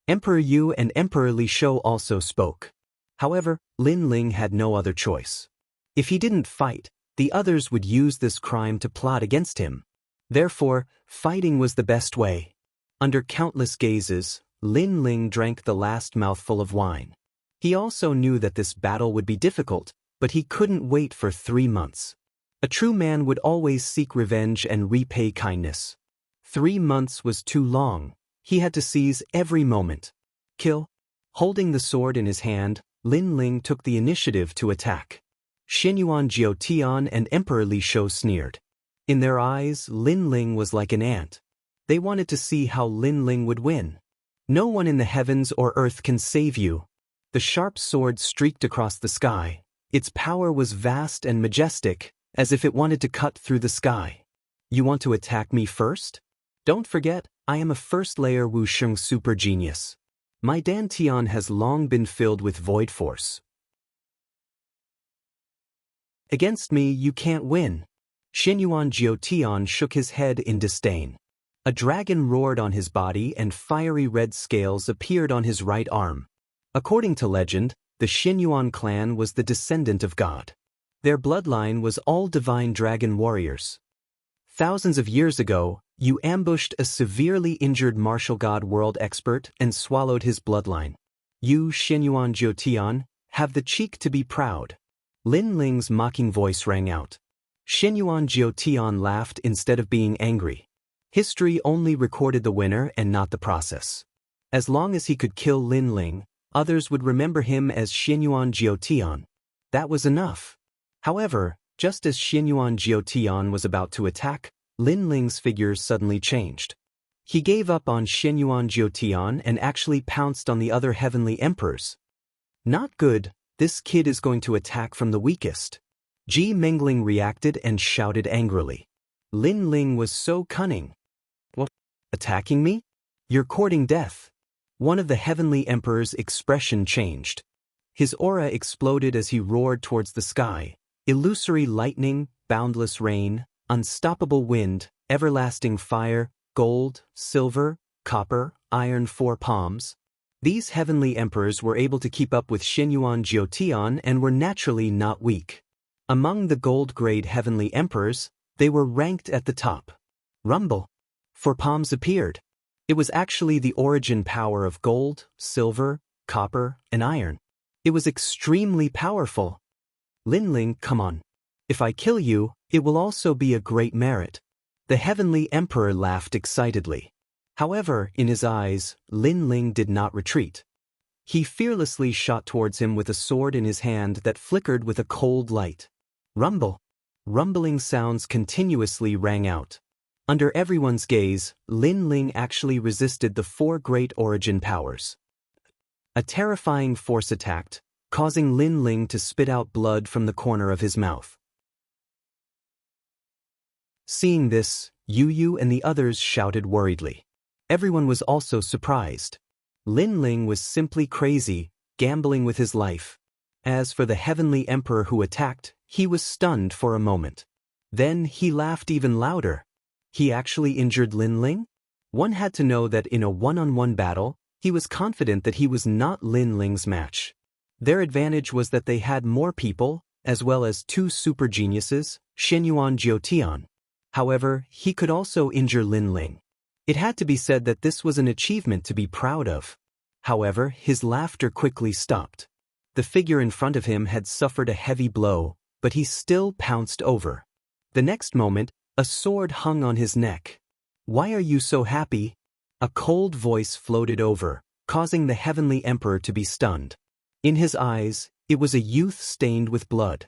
A: Emperor Yu and Emperor Li Shou also spoke. However, Lin Ling had no other choice. If he didn't fight, The others would use this crime to plot against him. Therefore, fighting was the best way. Under countless gazes, Lin Ling drank the last mouthful of wine. He also knew that this battle would be difficult, but he couldn't wait for 3 months. A true man would always seek revenge and repay kindness. 3 months was too long. He had to seize every moment. Kill. Holding the sword in his hand, Lin Ling took the initiative to attack. Xinyuan Jiutian and Emperor Li Shou sneered. In their eyes, Lin Ling was like an ant. They wanted to see how Lin Ling would win. No one in the heavens or earth can save you. The sharp sword streaked across the sky. Its power was vast and majestic, as if it wanted to cut through the sky. You want to attack me first? Don't forget, I am a first-layer Wusheng super genius. My dantian has long been filled with void force. Against me you can't win. Xinyuan Jiutian shook his head in disdain. A dragon roared on his body and fiery red scales appeared on his right arm. According to legend, the Xinyuan clan was the descendant of God. Their bloodline was all divine dragon warriors. Thousands of years ago, you ambushed a severely injured martial god world expert and swallowed his bloodline. You, Xinyuan Jiutian, have the cheek to be proud. Lin Ling's mocking voice rang out. Xinyuan Jiutian laughed instead of being angry. History only recorded the winner and not the process. As long as he could kill Lin Ling, others would remember him as Xinyuan Jiutian. That was enough. However, just as Xinyuan Jiutian was about to attack, Lin Ling's figure suddenly changed. He gave up on Xinyuan Jiutian and actually pounced on the other heavenly emperors. Not good, this kid is going to attack from the weakest. Ji Mengling reacted and shouted angrily. Lin Ling was so cunning. What? Attacking me? You're courting death. One of the heavenly emperor's expression changed. His aura exploded as he roared towards the sky. Illusory lightning, boundless rain, unstoppable wind, everlasting fire, gold, silver, copper, iron 4 palms. These heavenly emperors were able to keep up with Xinyuan Jiutian and were naturally not weak. Among the gold-grade heavenly emperors, they were ranked at the top. Rumble. 4 palms appeared. It was actually the origin power of gold, silver, copper, and iron. It was extremely powerful. Lin Ling, come on. If I kill you, it will also be a great merit. The heavenly emperor laughed excitedly. However, in his eyes, Lin Ling did not retreat. He fearlessly shot towards him with a sword in his hand that flickered with a cold light. Rumble. Rumbling sounds continuously rang out. Under everyone's gaze, Lin Ling actually resisted the 4 great origin powers. A terrifying force attacked, causing Lin Ling to spit out blood from the corner of his mouth. Seeing this, Yu and the others shouted worriedly. Everyone was also surprised. Lin Ling was simply crazy, gambling with his life. As for the heavenly emperor who attacked, he was stunned for a moment. Then he laughed even louder. He actually injured Lin Ling? One had to know that in a one-on-one battle, he was confident that he was not Lin Ling's match. Their advantage was that they had more people, as well as 2 super geniuses, Xinyuan Jiutian. However, he could also injure Lin Ling. It had to be said that this was an achievement to be proud of. However, his laughter quickly stopped. The figure in front of him had suffered a heavy blow, but he still pounced over. The next moment, a sword hung on his neck. Why are you so happy? A cold voice floated over, causing the heavenly emperor to be stunned. In his eyes, it was a youth stained with blood.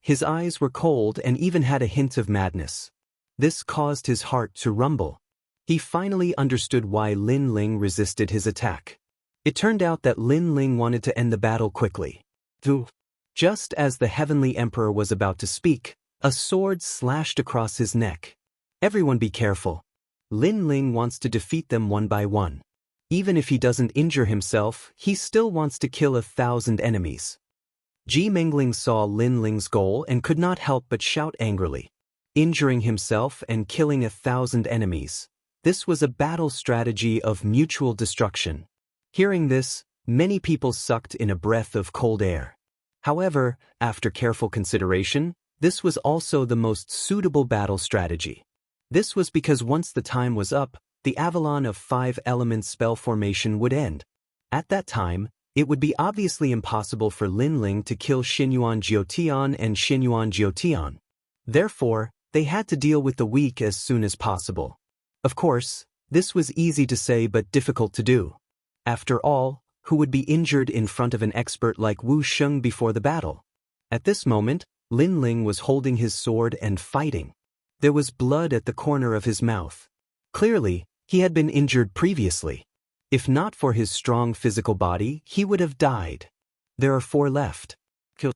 A: His eyes were cold and even had a hint of madness. This caused his heart to rumble. He finally understood why Lin Ling resisted his attack. It turned out that Lin Ling wanted to end the battle quickly. Just as the heavenly emperor was about to speak, a sword slashed across his neck. Everyone be careful. Lin Ling wants to defeat them one by one. Even if he doesn't injure himself, he still wants to kill 1,000 enemies. Ji Mengling saw Lin Ling's goal and could not help but shout angrily. Injuring himself and killing 1,000 enemies. This was a battle strategy of mutual destruction. Hearing this, many people sucked in a breath of cold air. However, after careful consideration, This was also the most suitable battle strategy. This was because once the time was up, the Avalon of 5 elements spell formation would end. At that time, it would be obviously impossible for Lin Ling to kill Xinyuan Jiutian and Xinyuan Jiutian. Therefore, they had to deal with the weak as soon as possible. Of course, this was easy to say but difficult to do. After all, who would be injured in front of an expert like Wu Sheng before the battle? At this moment, Lin Ling was holding his sword and fighting. There was blood at the corner of his mouth. Clearly, he had been injured previously. If not for his strong physical body, he would have died. There are 4 left. Kill.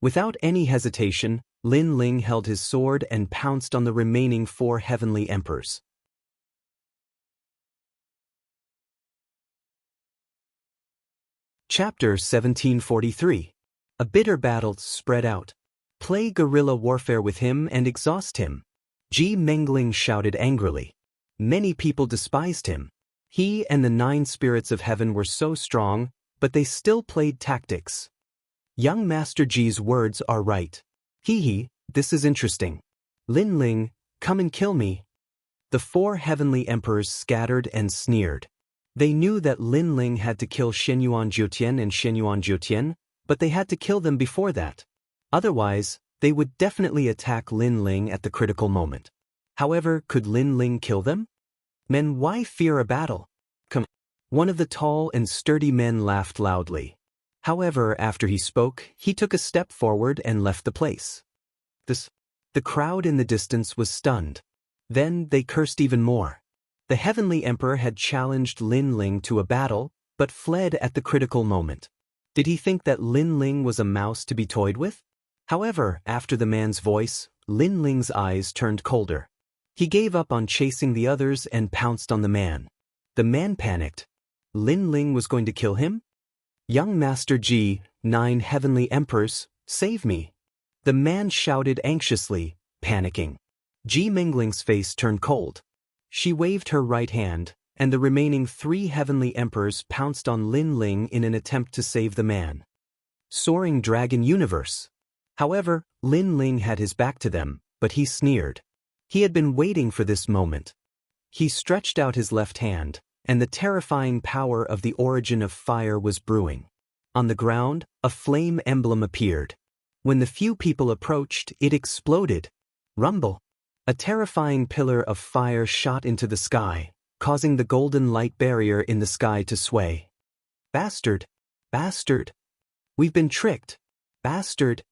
A: Without any hesitation, Lin Ling held his sword and pounced on the remaining 4 heavenly emperors. Chapter 1743. A bitter battle spread out. Play guerrilla warfare with him and exhaust him. Ji Mengling shouted angrily. Many people despised him. He and the 9 spirits of heaven were so strong, but they still played tactics. Young Master Ji's words are right. Hee, this is interesting. Lin Ling, come and kill me. The 4 heavenly emperors scattered and sneered. They knew that Lin Ling had to kill Xinyuan Jiutian and Xinyuan Jiutian, but they had to kill them before that. Otherwise, they would definitely attack Lin Ling at the critical moment. However, could Lin Ling kill them? Men, why fear a battle? Come. One of the tall and sturdy men laughed loudly. However, after he spoke, he took a step forward and left the place. The crowd in the distance was stunned. Then they cursed even more. The heavenly emperor had challenged Lin Ling to a battle, but fled at the critical moment. Did he think that Lin Ling was a mouse to be toyed with? However, after the man's voice, Lin Ling's eyes turned colder. He gave up on chasing the others and pounced on the man. The man panicked. Lin Ling was going to kill him? Young Master Ji, 9 heavenly emperors, save me. The man shouted anxiously, panicking. Ji Mengling's face turned cold. She waved her right hand, and the remaining 3 heavenly emperors pounced on Lin Ling in an attempt to save the man. Soaring Dragon Universe. However, Lin Ling had his back to them, but he sneered. He had been waiting for this moment. He stretched out his left hand, and the terrifying power of the origin of fire was brewing. On the ground, a flame emblem appeared. When the few people approached, it exploded. Rumble. A terrifying pillar of fire shot into the sky, causing the golden light barrier in the sky to sway. Bastard! Bastard! We've been tricked! Bastard!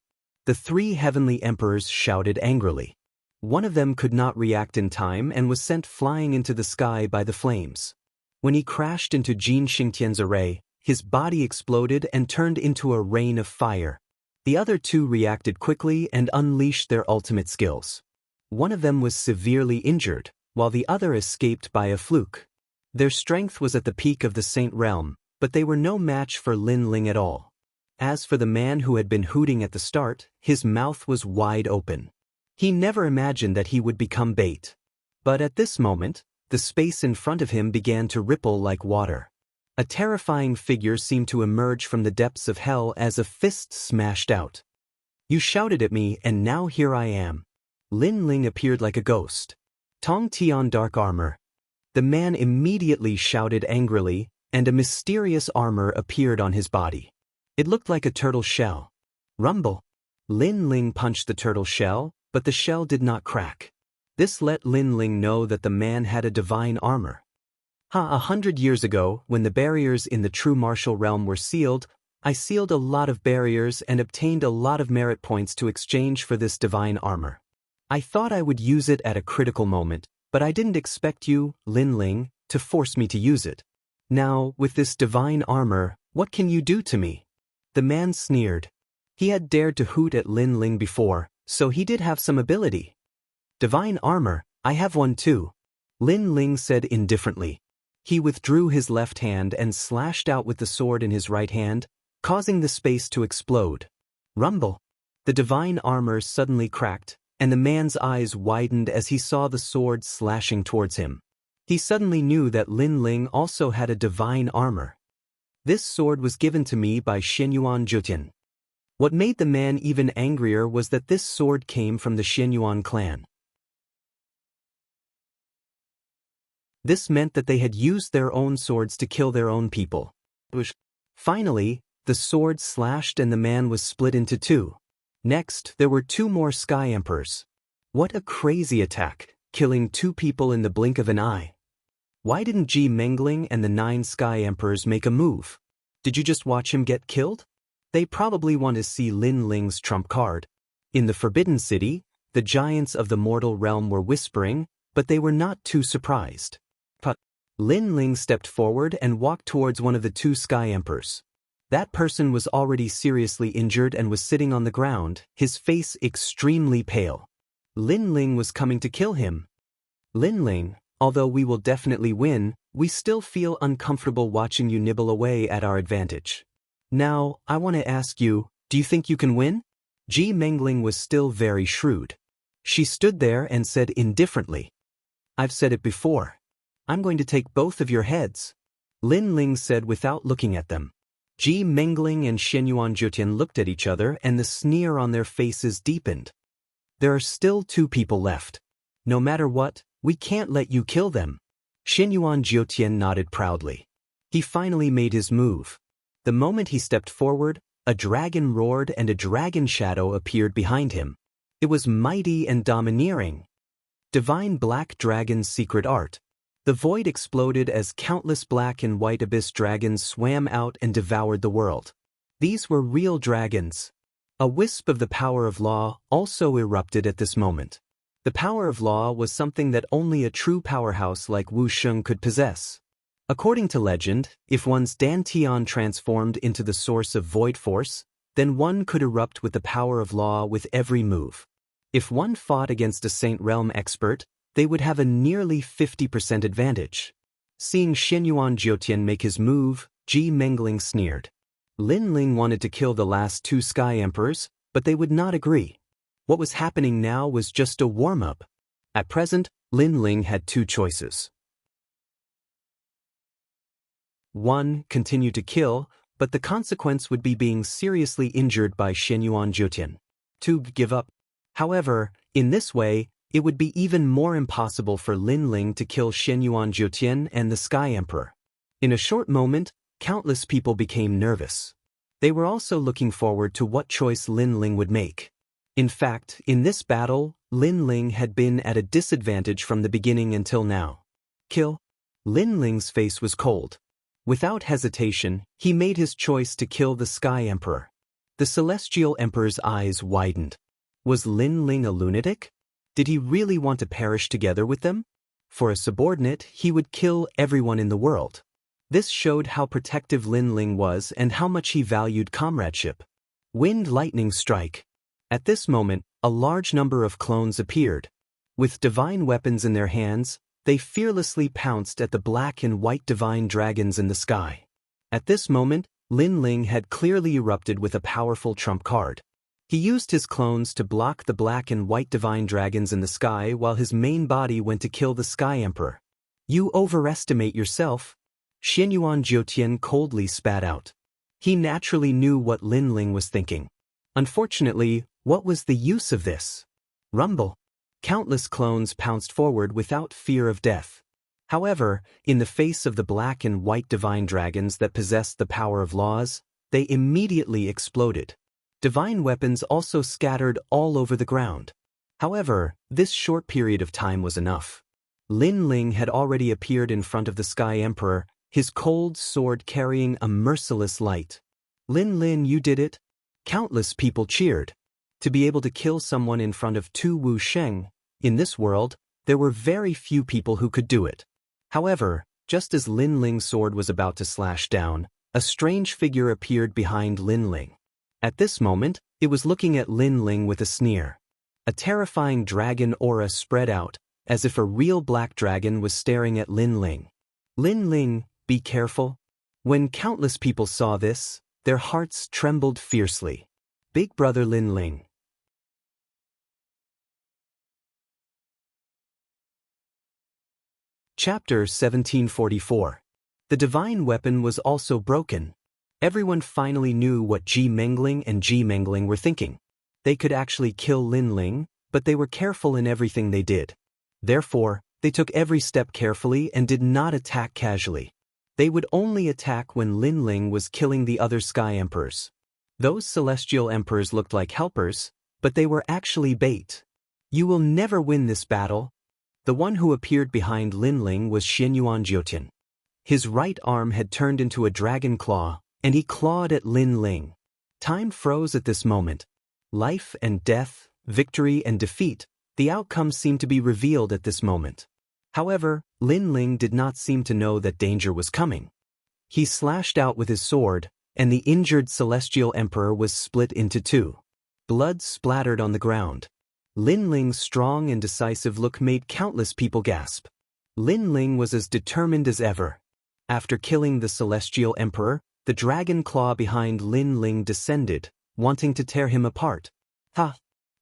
A: The 3 heavenly emperors shouted angrily. One of them could not react in time and was sent flying into the sky by the flames. When he crashed into Jin Xingtian's array, his body exploded and turned into a rain of fire. The other 2 reacted quickly and unleashed their ultimate skills. One of them was severely injured, while the other escaped by a fluke. Their strength was at the peak of the Saint Realm, but they were no match for Lin Ling at all. As for the man who had been hooting at the start, his mouth was wide open. He never imagined that he would become bait. But at this moment, the space in front of him began to ripple like water. A terrifying figure seemed to emerge from the depths of hell as a fist smashed out. You shouted at me, and now here I am. Lin Ling appeared like a ghost. Tong Tian dark armor. The man immediately shouted angrily, and a mysterious armor appeared on his body. It looked like a turtle shell. Rumble. Lin Ling punched the turtle shell, but the shell did not crack. This let Lin Ling know that the man had a divine armor. 100 years ago, when the barriers in the true martial realm were sealed, I sealed a lot of barriers and obtained a lot of merit points to exchange for this divine armor. I thought I would use it at a critical moment, but I didn't expect you, Lin Ling, to force me to use it. Now, with this divine armor, what can you do to me? The man sneered. He had dared to hoot at Lin Ling before, so he did have some ability. Divine armor, I have one too. Lin Ling said indifferently. He withdrew his left hand and slashed out with the sword in his right hand, causing the space to explode. Rumble. The divine armor suddenly cracked, and the man's eyes widened as he saw the sword slashing towards him. He suddenly knew that Lin Ling also had a divine armor. This sword was given to me by Xinyuan Jiutian. What made the man even angrier was that this sword came from the Xianyuan clan. This meant that they had used their own swords to kill their own people. Finally, the sword slashed and the man was split into two. Next, there were two more Sky Emperors. What a crazy attack, killing two people in the blink of an eye. Why didn't Ji Mengling and the 9 Sky Emperors make a move? Did you just watch him get killed? They probably want to see Lin Ling's trump card. In the Forbidden City, the giants of the mortal realm were whispering, but they were not too surprised. Lin Ling stepped forward and walked towards one of the 2 Sky Emperors. That person was already seriously injured and was sitting on the ground, his face extremely pale. Lin Ling was coming to kill him. Lin Ling, although we will definitely win, we still feel uncomfortable watching you nibble away at our advantage. Now, I want to ask you, do you think you can win? Ji Mengling was still very shrewd. She stood there and said indifferently, "I've said it before. I'm going to take both of your heads," Lin Ling said without looking at them. Ji Mengling and Xianyuan Jiutian looked at each other and the sneer on their faces deepened. There are still 2 people left. No matter what, we can't let you kill them. Xianyuan Jiutian nodded proudly. He finally made his move. The moment he stepped forward, a dragon roared and a dragon shadow appeared behind him. It was mighty and domineering. Divine Black Dragon's secret art. The void exploded as countless black and white abyss dragons swam out and devoured the world. These were real dragons. A wisp of the power of law also erupted at this moment. The power of law was something that only a true powerhouse like Wu Sheng could possess. According to legend, if one's Dantian transformed into the source of void force, then one could erupt with the power of law with every move. If one fought against a Saint Realm expert, they would have a nearly 50% advantage. Seeing Xianyuan Jiutian make his move, Ji Mengling sneered. Lin Ling wanted to kill the last 2 Sky Emperors, but they would not agree. What was happening now was just a warm-up. At present, Lin Ling had 2 choices. 1. Continue to kill, but the consequence would be being seriously injured by Xianyuan Jiutian. 2. Give up. However, in this way, it would be even more impossible for Lin Ling to kill Xianyuan Jiutian and the Sky Emperor. In a short moment, countless people became nervous. They were also looking forward to what choice Lin Ling would make. In fact, in this battle, Lin Ling had been at a disadvantage from the beginning until now. Kill. Lin Ling's face was cold. Without hesitation, he made his choice to kill the Sky Emperor. The Celestial Emperor's eyes widened. Was Lin Ling a lunatic? Did he really want to perish together with them? For a subordinate, he would kill everyone in the world. This showed how protective Lin Ling was and how much he valued comradeship. Wind Lightning Strike. At this moment, a large number of clones appeared. With divine weapons in their hands, they fearlessly pounced at the black and white divine dragons in the sky. At this moment, Lin Ling had clearly erupted with a powerful trump card. He used his clones to block the black and white divine dragons in the sky while his main body went to kill the Sky Emperor. You overestimate yourself. Xianyuan Jiutian coldly spat out. He naturally knew what Lin Ling was thinking. Unfortunately, what was the use of this? Rumble. Countless clones pounced forward without fear of death. However, in the face of the black and white divine dragons that possessed the power of laws, they immediately exploded. Divine weapons also scattered all over the ground. However, this short period of time was enough. Lin Ling had already appeared in front of the Sky Emperor, his cold sword carrying a merciless light. Lin Lin, you did it? Countless people cheered. To be able to kill someone in front of 2 Wu Sheng, in this world, there were very few people who could do it. However, just as Lin Ling's sword was about to slash down, a strange figure appeared behind Lin Ling. At this moment, it was looking at Lin Ling with a sneer. A terrifying dragon aura spread out, as if a real black dragon was staring at Lin Ling. Lin Ling, be careful. When countless people saw this, their hearts trembled fiercely. Big Brother Lin Ling. Chapter 1744. The divine weapon was also broken. Everyone finally knew what Ji Mengling and Ji Mengling were thinking. They could actually kill Lin Ling, but they were careful in everything they did. Therefore, they took every step carefully and did not attack casually. They would only attack when Lin Ling was killing the other Sky Emperors. Those Celestial Emperors looked like helpers, but they were actually bait. You will never win this battle. The one who appeared behind Lin Ling was Xianyuan Jiutian. His right arm had turned into a dragon claw, and he clawed at Lin Ling. Time froze at this moment. Life and death, victory and defeat, the outcome seemed to be revealed at this moment. However, Lin Ling did not seem to know that danger was coming. He slashed out with his sword, and the injured Celestial Emperor was split into two. Blood splattered on the ground. Lin Ling's strong and decisive look made countless people gasp. Lin Ling was as determined as ever. After killing the Celestial Emperor, the dragon claw behind Lin Ling descended, wanting to tear him apart. Ha!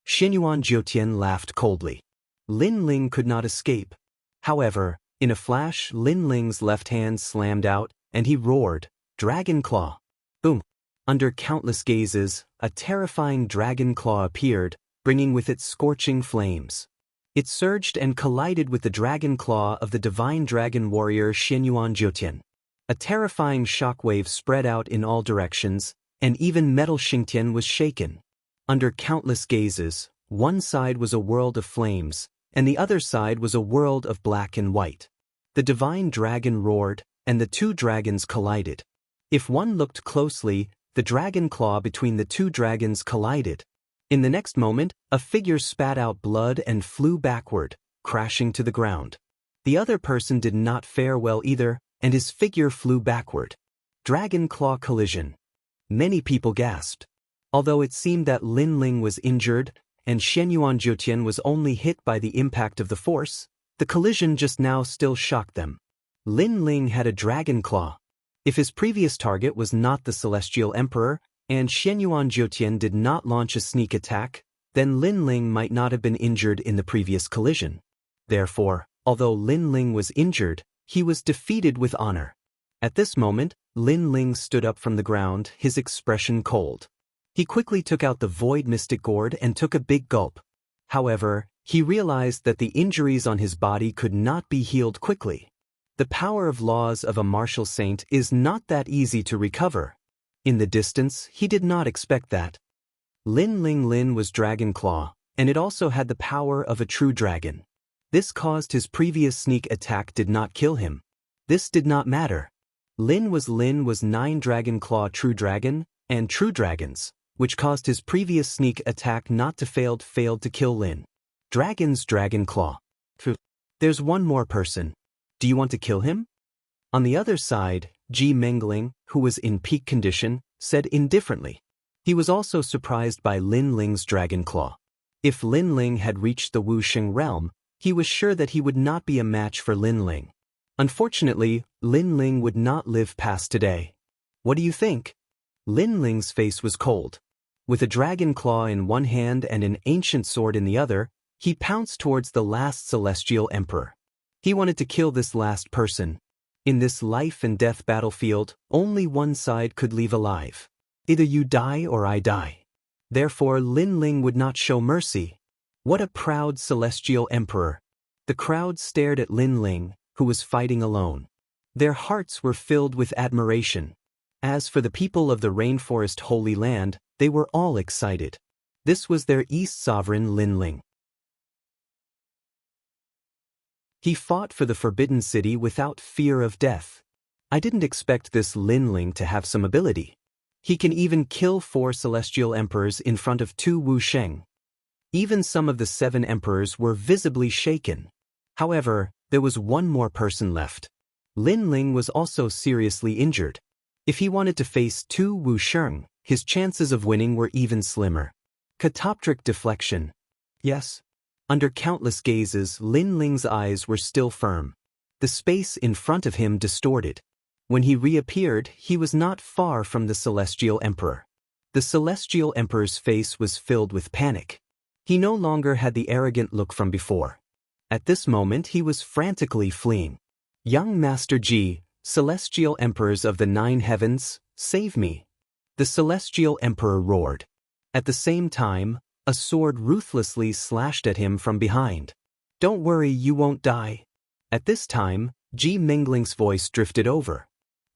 A: Xianyuan Jiutian laughed coldly. Lin Ling could not escape. However, in a flash, Lin Ling's left hand slammed out, and he roared, "Dragon Claw!" Boom! Under countless gazes, a terrifying dragon claw appeared, bringing with it scorching flames. It surged and collided with the dragon claw of the divine dragon warrior Xianyuan Jiutian. A terrifying shockwave spread out in all directions, and even metal Xingtian was shaken. Under countless gazes, one side was a world of flames, and the other side was a world of black and white. The divine dragon roared, and the two dragons collided. If one looked closely, the dragon claw between the two dragons collided. In the next moment, a figure spat out blood and flew backward, crashing to the ground. The other person did not fare well either, and his figure flew backward. Dragon claw collision. Many people gasped. Although it seemed that Lin Ling was injured, and Xianyuan Jiutian was only hit by the impact of the force, the collision just now still shocked them. Lin Ling had a dragon claw. If his previous target was not the Celestial Emperor, and Xianyuan Jiutian did not launch a sneak attack, then Lin Ling might not have been injured in the previous collision. Therefore, although Lin Ling was injured, he was defeated with honor. At this moment, Lin Ling stood up from the ground, his expression cold. He quickly took out the Void Mystic Gourd and took a big gulp. However, he realized that the injuries on his body could not be healed quickly. The power of laws of a martial saint is not that easy to recover. In the distance, he did not expect that. Lin Ling was Dragon Claw, and it also had the power of a true dragon. This caused his previous sneak attack did not kill him. This did not matter. Lin was 9 Dragon Claw True Dragon, and True Dragons, which caused his previous sneak attack not to failed to kill Lin. Dragon's Dragon Claw. There's one more person. Do you want to kill him? On the other side, Ji Mengling, who was in peak condition, said indifferently. He was also surprised by Lin Ling's Dragon Claw. If Lin Ling had reached the Wuxing realm, he was sure that he would not be a match for Lin Ling. Unfortunately, Lin Ling would not live past today. What do you think? Lin Ling's face was cold. With a dragon claw in one hand and an ancient sword in the other, he pounced towards the last Celestial Emperor. He wanted to kill this last person. In this life and death battlefield, only one side could leave alive. Either you die or I die. Therefore, Lin Ling would not show mercy. What a proud Celestial Emperor. The crowd stared at Lin Ling, who was fighting alone. Their hearts were filled with admiration. As for the people of the Rainforest Holy Land, they were all excited. This was their East Sovereign Lin Ling. He fought for the Forbidden City without fear of death. I didn't expect this Lin Ling to have some ability. He can even kill 4 Celestial Emperors in front of 2 Wusheng. Even some of the 7 Emperors were visibly shaken. However, there was one more person left. Lin Ling was also seriously injured. If he wanted to face 2 Wusheng, his chances of winning were even slimmer. Catoptric deflection. Yes. Under countless gazes, Lin Ling's eyes were still firm. The space in front of him distorted. When he reappeared, he was not far from the Celestial Emperor. The Celestial Emperor's face was filled with panic. He no longer had the arrogant look from before. At this moment, he was frantically fleeing. Young Master Ji, Celestial emperors of the 9 heavens, save me! The celestial emperor roared. At the same time, a sword ruthlessly slashed at him from behind. Don't worry, you won't die. At this time, Ji Mingling's voice drifted over.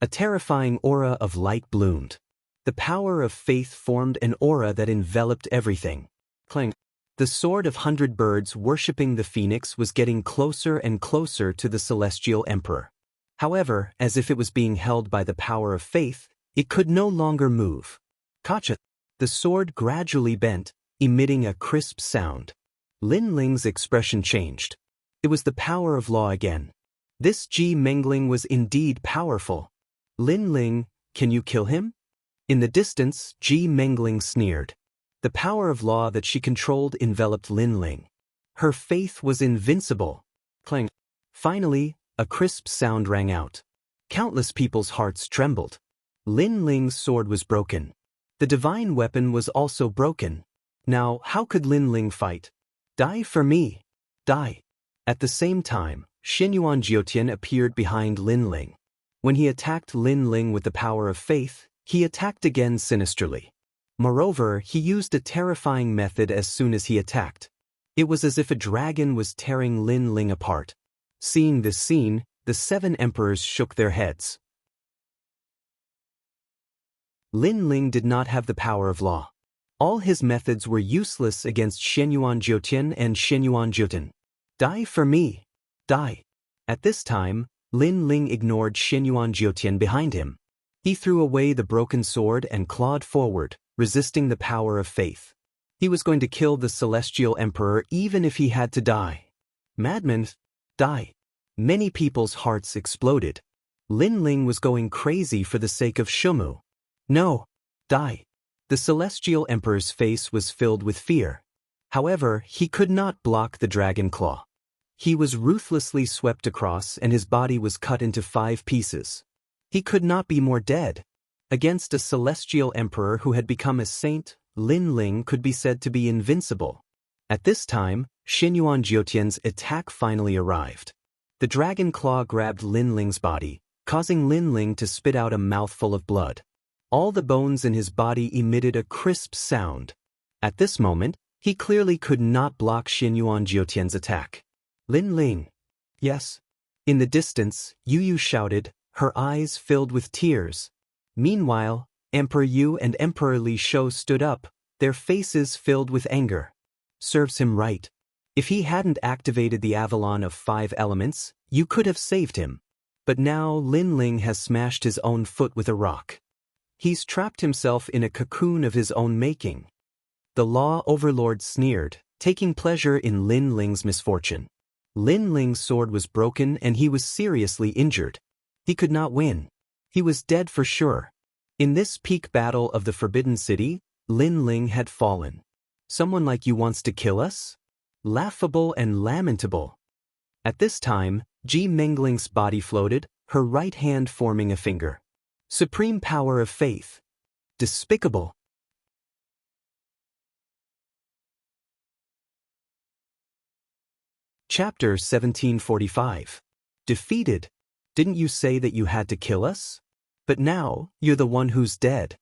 A: A terrifying aura of light bloomed. The power of faith formed an aura that enveloped everything. Clang. The sword of 100 birds worshipping the phoenix was getting closer and closer to the celestial emperor. However, as if it was being held by the power of faith, it could no longer move. Kacha! The sword gradually bent, emitting a crisp sound. Lin Ling's expression changed. It was the power of law again. This Ji Mingling was indeed powerful. Lin Ling, can you kill him? In the distance, Ji Mingling sneered. The power of law that she controlled enveloped Lin Ling. Her faith was invincible. Clang. Finally, a crisp sound rang out. Countless people's hearts trembled. Lin Ling's sword was broken. The divine weapon was also broken. Now, how could Lin Ling fight? Die for me. Die. At the same time, Xinyuan Jiutian appeared behind Lin Ling. When he attacked Lin Ling with the power of faith, he attacked again sinisterly. Moreover, he used a terrifying method as soon as he attacked. It was as if a dragon was tearing Lin Ling apart. Seeing this scene, the 7 emperors shook their heads. Lin Ling did not have the power of law. All his methods were useless against Xinyuan Jiutian and Xinyuan Jiutian. Die for me. Die. At this time, Lin Ling ignored Xinyuan Jiutian behind him. He threw away the broken sword and clawed forward, resisting the power of faith. He was going to kill the celestial emperor even if he had to die. Madman, die. Many people's hearts exploded. Lin Ling was going crazy for the sake of Shumu. No. Die. The celestial emperor's face was filled with fear. However, he could not block the dragon claw. He was ruthlessly swept across and his body was cut into 5 pieces. He could not be more dead. Against a celestial emperor who had become a saint, Lin Ling could be said to be invincible. At this time, Xinyuan Jiutian's attack finally arrived. The dragon claw grabbed Lin Ling's body, causing Lin Ling to spit out a mouthful of blood. All the bones in his body emitted a crisp sound. At this moment, he clearly could not block Xinyuan Jiutian's attack. Lin Ling. Yes. In the distance, Yu Yu shouted, her eyes filled with tears. Meanwhile, Emperor Yu and Emperor Li Shou stood up, their faces filled with anger. Serves him right. If he hadn't activated the Avalon of 5 elements, you could have saved him. But now Lin Ling has smashed his own foot with a rock. He's trapped himself in a cocoon of his own making. The law overlord sneered, taking pleasure in Lin Ling's misfortune. Lin Ling's sword was broken and he was seriously injured. He could not win. He was dead for sure. In this peak battle of the Forbidden City, Lin Ling had fallen. Someone like you wants to kill us? Laughable and lamentable. At this time, Ji Mingling's body floated, her right hand forming a finger. Supreme power of faith. Despicable. Chapter 1745. Defeated. Didn't you say that you had to kill us? But now, you're the one who's dead.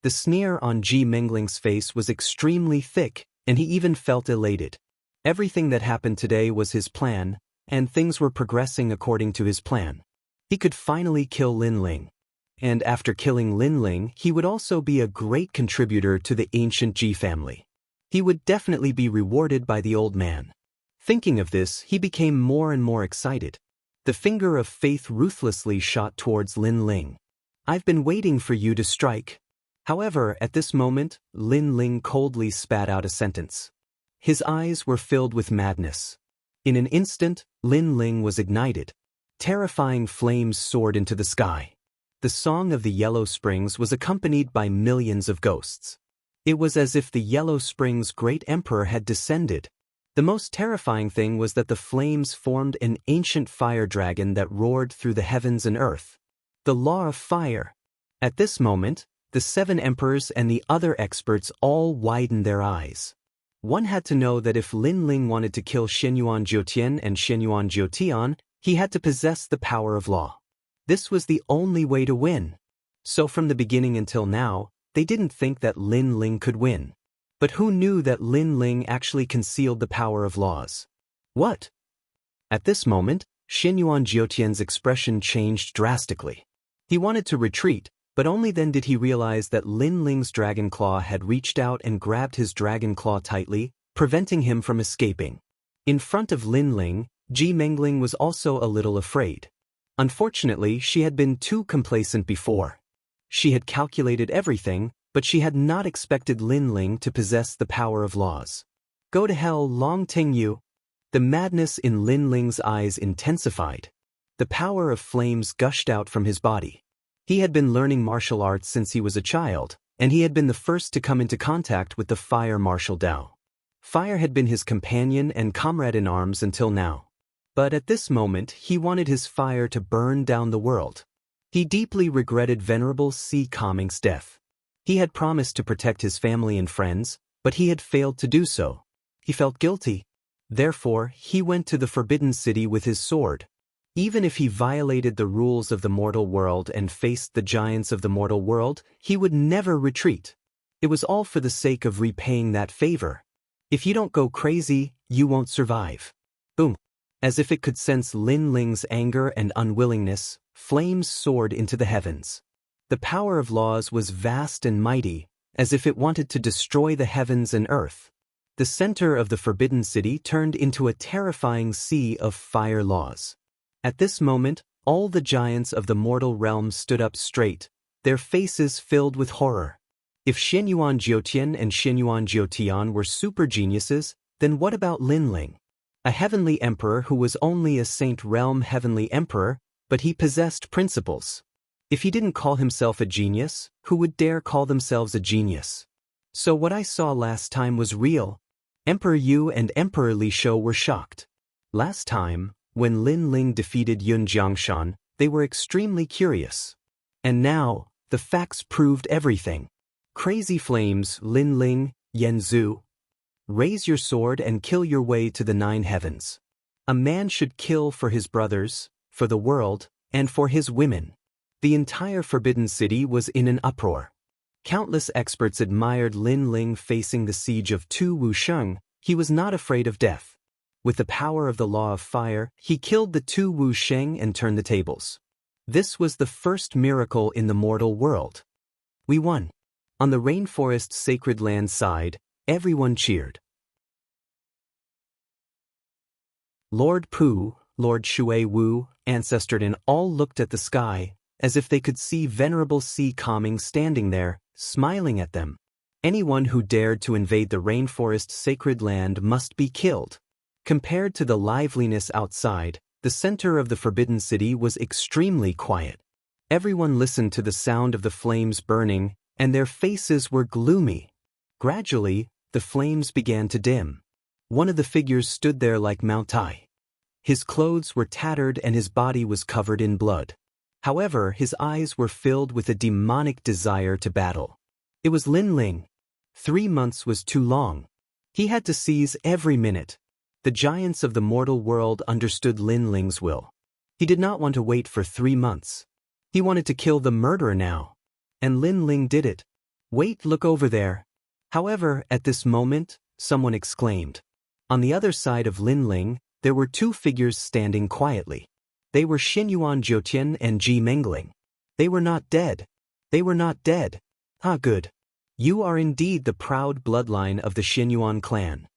A: The sneer on Ji Mingling's face was extremely thick, and he even felt elated. Everything that happened today was his plan, and things were progressing according to his plan. He could finally kill Lin Ling. And after killing Lin Ling, he would also be a great contributor to the ancient Ji family. He would definitely be rewarded by the old man. Thinking of this, he became more and more excited. The finger of faith ruthlessly shot towards Lin Ling. I've been waiting for you to strike. However, at this moment, Lin Ling coldly spat out a sentence. His eyes were filled with madness. In an instant, Lin Ling was ignited. Terrifying flames soared into the sky. The song of the Yellow Springs was accompanied by millions of ghosts. It was as if the Yellow Springs' great emperor had descended. The most terrifying thing was that the flames formed an ancient fire dragon that roared through the heavens and earth. The law of fire. At this moment, the 7 emperors and the other experts all widened their eyes. One had to know that if Lin Ling wanted to kill Xinyuan Jiutian and Xinyuan Jiutian, he had to possess the power of law. This was the only way to win. So from the beginning until now, they didn't think that Lin Ling could win. But who knew that Lin Ling actually concealed the power of laws? What? At this moment, Xinyuan Jiutian's expression changed drastically. He wanted to retreat, but only then did he realize that Lin Ling's dragon claw had reached out and grabbed his dragon claw tightly, preventing him from escaping. In front of Lin Ling, Ji Mengling was also a little afraid. Unfortunately, she had been too complacent before. She had calculated everything, but she had not expected Lin Ling to possess the power of laws. Go to hell, Long Ting Yu. The madness in Lin Ling's eyes intensified. The power of flames gushed out from his body. He had been learning martial arts since he was a child, and he had been the first to come into contact with the fire martial Dao. Fire had been his companion and comrade in arms until now. But at this moment, he wanted his fire to burn down the world. He deeply regretted Venerable Si Kangming's death. He had promised to protect his family and friends, but he had failed to do so. He felt guilty. Therefore, he went to the Forbidden City with his sword. Even if he violated the rules of the mortal world and faced the giants of the mortal world, he would never retreat. It was all for the sake of repaying that favor. If you don't go crazy, you won't survive. Boom. As if it could sense Lin Ling's anger and unwillingness, flames soared into the heavens. The power of laws was vast and mighty, as if it wanted to destroy the heavens and earth. The center of the Forbidden City turned into a terrifying sea of fire laws. At this moment, all the giants of the mortal realm stood up straight, their faces filled with horror. If Xinyuan Jiutian and Xinyuan Jiutian were super geniuses, then what about Lin Ling? A heavenly emperor who was only a saint realm heavenly emperor, but he possessed principles. If he didn't call himself a genius, who would dare call themselves a genius? So what I saw last time was real. Emperor Yu and Emperor Li Shou were shocked. Last time, when Lin Ling defeated Yun Jiangshan, they were extremely curious. And now, the facts proved everything. Crazy flames, Lin Ling, Yan Zhu. Raise your sword and kill your way to the 9 heavens. A man should kill for his brothers, for the world, and for his women. The entire Forbidden City was in an uproar. Countless experts admired Lin Ling facing the siege of Tu Wusheng. He was not afraid of death. With the power of the law of fire, he killed the Tu Wusheng and turned the tables. This was the first miracle in the mortal world. We won. On the rainforest sacred land side, everyone cheered. Lord Pu, Lord Shui Wu, Ancestor and all looked at the sky, as if they could see Venerable Si Kangming standing there, smiling at them. Anyone who dared to invade the rainforest sacred land must be killed. Compared to the liveliness outside, the center of the Forbidden City was extremely quiet. Everyone listened to the sound of the flames burning, and their faces were gloomy. Gradually, the flames began to dim. One of the figures stood there like Mount Tai. His clothes were tattered and his body was covered in blood. However, his eyes were filled with a demonic desire to battle. It was Lin Ling. 3 months was too long. He had to seize every minute. The giants of the mortal world understood Lin Ling's will. He did not want to wait for 3 months. He wanted to kill the murderer now. And Lin Ling did it. Wait, look over there. However, at this moment, someone exclaimed. On the other side of Lin Ling, there were 2 figures standing quietly. They were Xinyuan Jiutian and Ji Mengling. They were not dead. They were not dead. Ah, good. You are indeed the proud bloodline of the Xinyuan clan.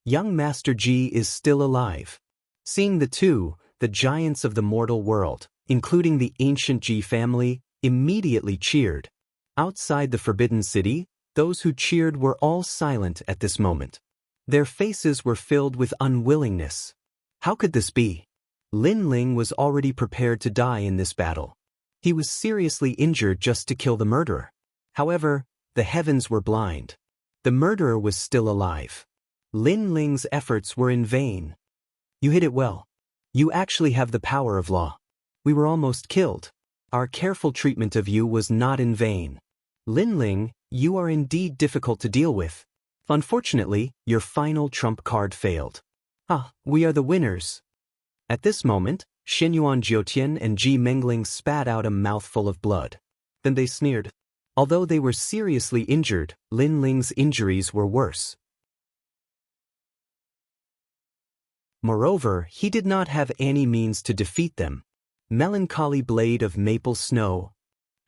A: Young Master Ji is still alive. Seeing the 2, the giants of the mortal world, including the ancient Ji family, immediately cheered. Outside the Forbidden City, those who cheered were all silent at this moment. Their faces were filled with unwillingness. How could this be? Lin Ling was already prepared to die in this battle. He was seriously injured just to kill the murderer. However, the heavens were blind. The murderer was still alive. Lin Ling's efforts were in vain. You hit it well. You actually have the power of law. We were almost killed. Our careful treatment of you was not in vain. Lin Ling, you are indeed difficult to deal with. Unfortunately, your final trump card failed. Ah, we are the winners. At this moment, Xinyuan Jiutian and Ji Mengling spat out a mouthful of blood. Then they sneered. Although they were seriously injured, Lin Ling's injuries were worse. Moreover, he did not have any means to defeat them. Melancholy blade of maple snow.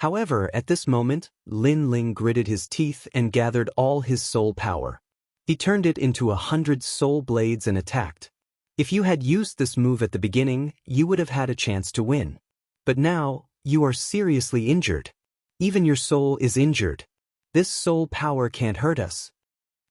A: However, at this moment, Lin Ling gritted his teeth and gathered all his soul power. He turned it into 100 soul blades and attacked. If you had used this move at the beginning, you would have had a chance to win. But now, you are seriously injured. Even your soul is injured. This soul power can't hurt us.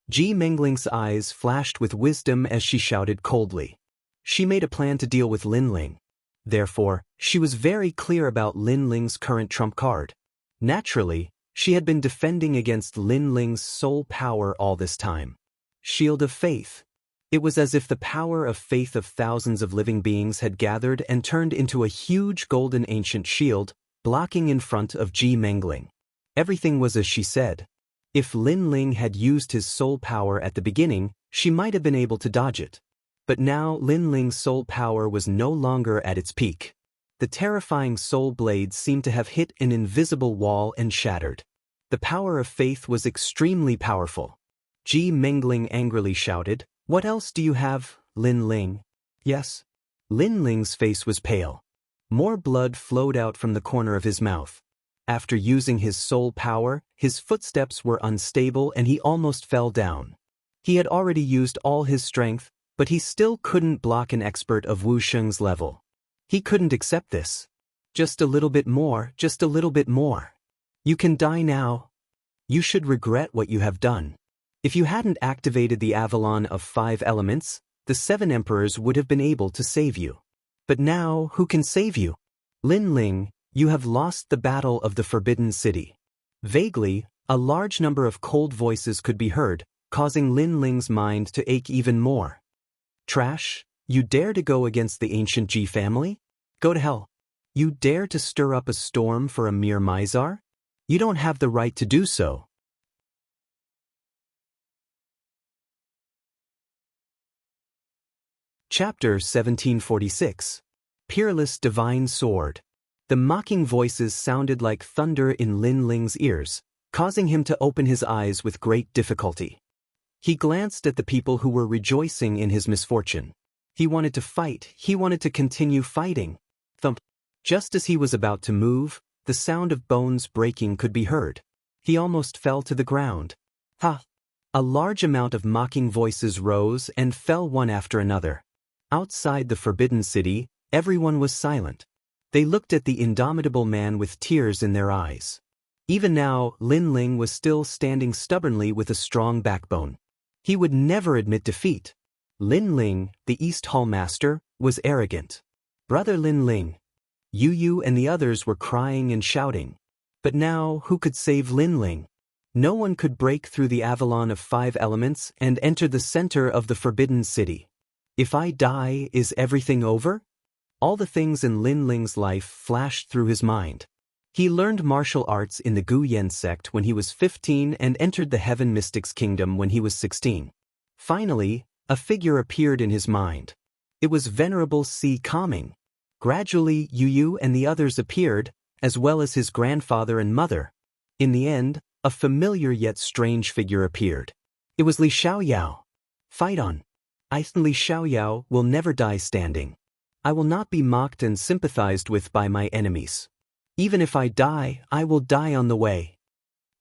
A: Ji Mengling's eyes flashed with wisdom as she shouted coldly. She made a plan to deal with Lin Ling. Therefore, she was very clear about Lin Ling's current trump card. Naturally, she had been defending against Lin Ling's soul power all this time. Shield of Faith. It was as if the power of faith of thousands of living beings had gathered and turned into a huge golden ancient shield, blocking in front of Ji Mengling. Everything was as she said. If Lin Ling had used his soul power at the beginning, she might have been able to dodge it. But now Lin Ling's soul power was no longer at its peak. The terrifying soul blades seemed to have hit an invisible wall and shattered. The power of faith was extremely powerful. Ji Mengling angrily shouted, "What else do you have, Lin Ling?" "Yes." Lin Ling's face was pale. More blood flowed out from the corner of his mouth. After using his soul power, his footsteps were unstable and he almost fell down. He had already used all his strength, but he still couldn't block an expert of Wu Sheng's level. He couldn't accept this. Just a little bit more, just a little bit more. You can die now. You should regret what you have done. If you hadn't activated the Avalon of 5 elements, the 7 emperors would have been able to save you. But now, who can save you? Lin Ling, you have lost the battle of the Forbidden City. Vaguely, a large number of cold voices could be heard, causing Lin Ling's mind to ache even more. Trash, you dare to go against the ancient Ji family? Go to hell. You dare to stir up a storm for a mere Mizar? You don't have the right to do so. Chapter 1746. Peerless Divine Sword. The mocking voices sounded like thunder in Lin Ling's ears, causing him to open his eyes with great difficulty. He glanced at the people who were rejoicing in his misfortune. He wanted to fight, he wanted to continue fighting. Thump. Just as he was about to move, the sound of bones breaking could be heard. He almost fell to the ground. Ha! A large amount of mocking voices rose and fell one after another. Outside the Forbidden City, everyone was silent. They looked at the indomitable man with tears in their eyes. Even now, Lin Ling was still standing stubbornly with a strong backbone. He would never admit defeat. Lin Ling, the East Hall Master, was arrogant. Brother Lin Ling. Yu and the others were crying and shouting. But now, who could save Lin Ling? No one could break through the Avalon of 5 elements and enter the center of the Forbidden City. If I die, is everything over? All the things in Lin Ling's life flashed through his mind. He learned martial arts in the Gu Yen sect when he was 15 and entered the Heaven Mystics Kingdom when he was 16. Finally, a figure appeared in his mind. It was Venerable Si Kaming. Gradually, Yu and the others appeared, as well as his grandfather and mother. In the end, a familiar yet strange figure appeared. It was Li Xiaoyao. Fight on. Li Xiaoyao will never die standing. I will not be mocked and sympathized with by my enemies. Even if I die, I will die on the way.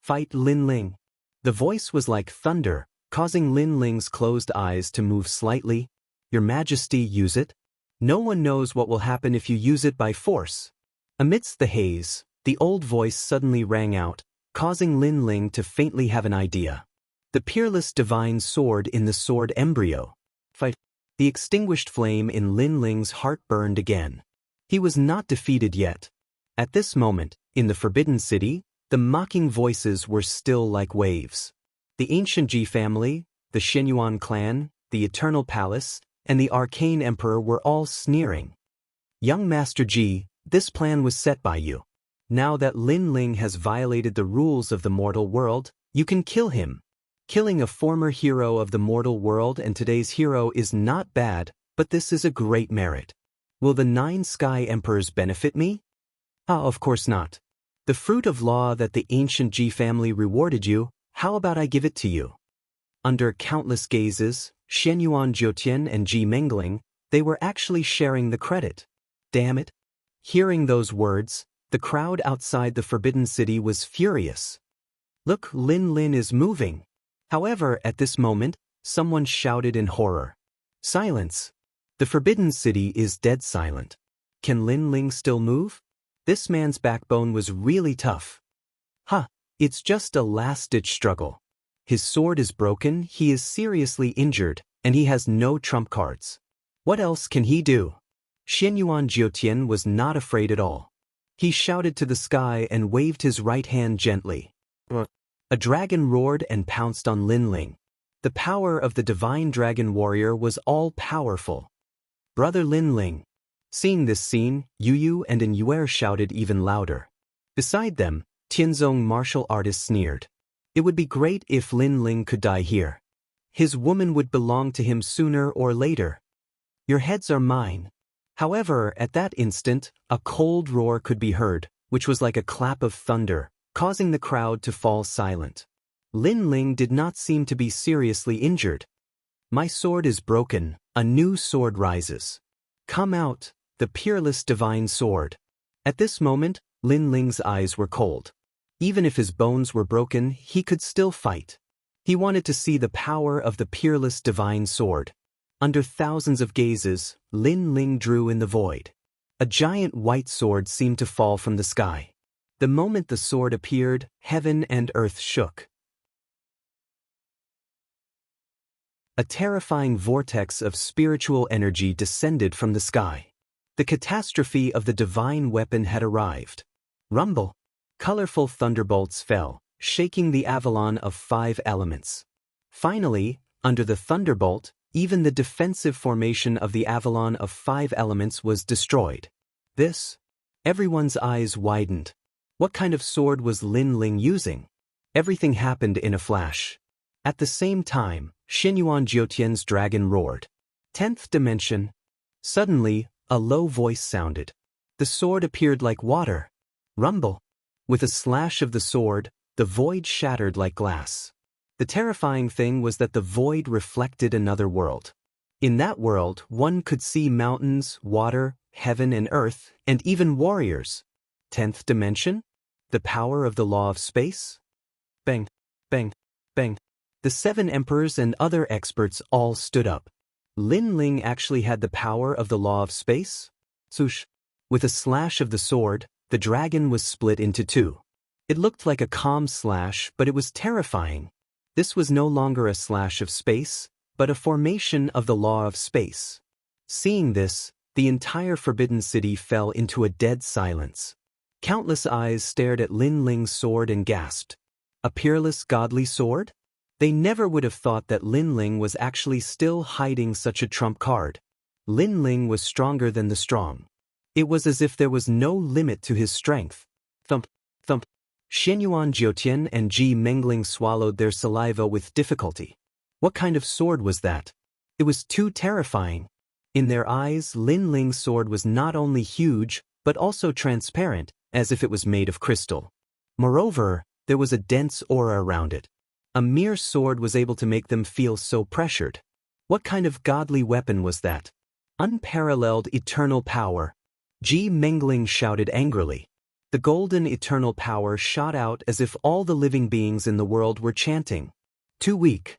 A: Fight Lin Ling. The voice was like thunder, causing Lin Ling's closed eyes to move slightly. Your Majesty, use it. No one knows what will happen if you use it by force. Amidst the haze, the old voice suddenly rang out, causing Lin Ling to faintly have an idea. The peerless divine sword in the sword embryo. Fight. The extinguished flame in Lin Ling's heart burned again. He was not defeated yet. At this moment, in the Forbidden City, the mocking voices were still like waves. The ancient Ji family, the Xinyuan clan, the Eternal Palace, and the Arcane Emperor were all sneering. Young Master Ji, this plan was set by you. Now that Lin Ling has violated the rules of the mortal world, you can kill him. Killing a former hero of the mortal world and today's hero is not bad, but this is a great merit. Will the 9 Sky Emperors benefit me? Ah, of course not. The fruit of law that the ancient Ji family rewarded you, how about I give it to you? Under countless gazes, Xianyuan Jiutian and Ji Mengling, they were actually sharing the credit. Damn it. Hearing those words, the crowd outside the Forbidden City was furious. Look, Lin Lin is moving. However, at this moment, someone shouted in horror. Silence! The Forbidden City is dead silent. Can Lin Ling still move? This man's backbone was really tough. Huh, it's just a last-ditch struggle. His sword is broken, he is seriously injured, and he has no trump cards. What else can he do? Xianyuan Jiutian was not afraid at all. He shouted to the sky and waved his right hand gently. A dragon roared and pounced on Lin Ling. The power of the divine dragon warrior was all-powerful. Brother Lin Ling. Seeing this scene, Yu Yu and An Yuer shouted even louder. Beside them, Tianzong martial artist sneered. It would be great if Lin Ling could die here. His woman would belong to him sooner or later. Your heads are mine. However, at that instant, a cold roar could be heard, which was like a clap of thunder, causing the crowd to fall silent. Lin Ling did not seem to be seriously injured. My sword is broken, a new sword rises. Come out, the peerless divine sword. At this moment, Lin Ling's eyes were cold. Even if his bones were broken, he could still fight. He wanted to see the power of the peerless divine sword. Under thousands of gazes, Lin Ling drew in the void. A giant white sword seemed to fall from the sky. The moment the sword appeared, heaven and earth shook. A terrifying vortex of spiritual energy descended from the sky. The catastrophe of the divine weapon had arrived. Rumble! Colorful thunderbolts fell, shaking the Avalon of 5 elements. Finally, under the thunderbolt, even the defensive formation of the Avalon of 5 elements was destroyed. This? Everyone's eyes widened. What kind of sword was Lin Ling using? Everything happened in a flash. At the same time, Xianyuan Jiutian's dragon roared. 10th dimension. Suddenly, a low voice sounded. The sword appeared like water. Rumble. With a slash of the sword, the void shattered like glass. The terrifying thing was that the void reflected another world. In that world, one could see mountains, water, heaven and earth, and even warriors. 10th dimension? The power of the law of space? Bang, bang, bang. The 7 emperors and other experts all stood up. Lin Ling actually had the power of the law of space? Swoosh. With a slash of the sword, the dragon was split into 2. It looked like a calm slash, but it was terrifying. This was no longer a slash of space, but a formation of the law of space. Seeing this, the entire Forbidden City fell into a dead silence. Countless eyes stared at Lin Ling's sword and gasped. A peerless godly sword? They never would have thought that Lin Ling was actually still hiding such a trump card. Lin Ling was stronger than the strong. It was as if there was no limit to his strength. Thump, thump. Xianyuan Jiutian and Ji Mengling swallowed their saliva with difficulty. What kind of sword was that? It was too terrifying. In their eyes, Lin Ling's sword was not only huge, but also transparent, as if it was made of crystal. Moreover, there was a dense aura around it. A mere sword was able to make them feel so pressured. What kind of godly weapon was that? Unparalleled eternal power. Ji Mengling shouted angrily. The golden eternal power shot out as if all the living beings in the world were chanting. Too weak.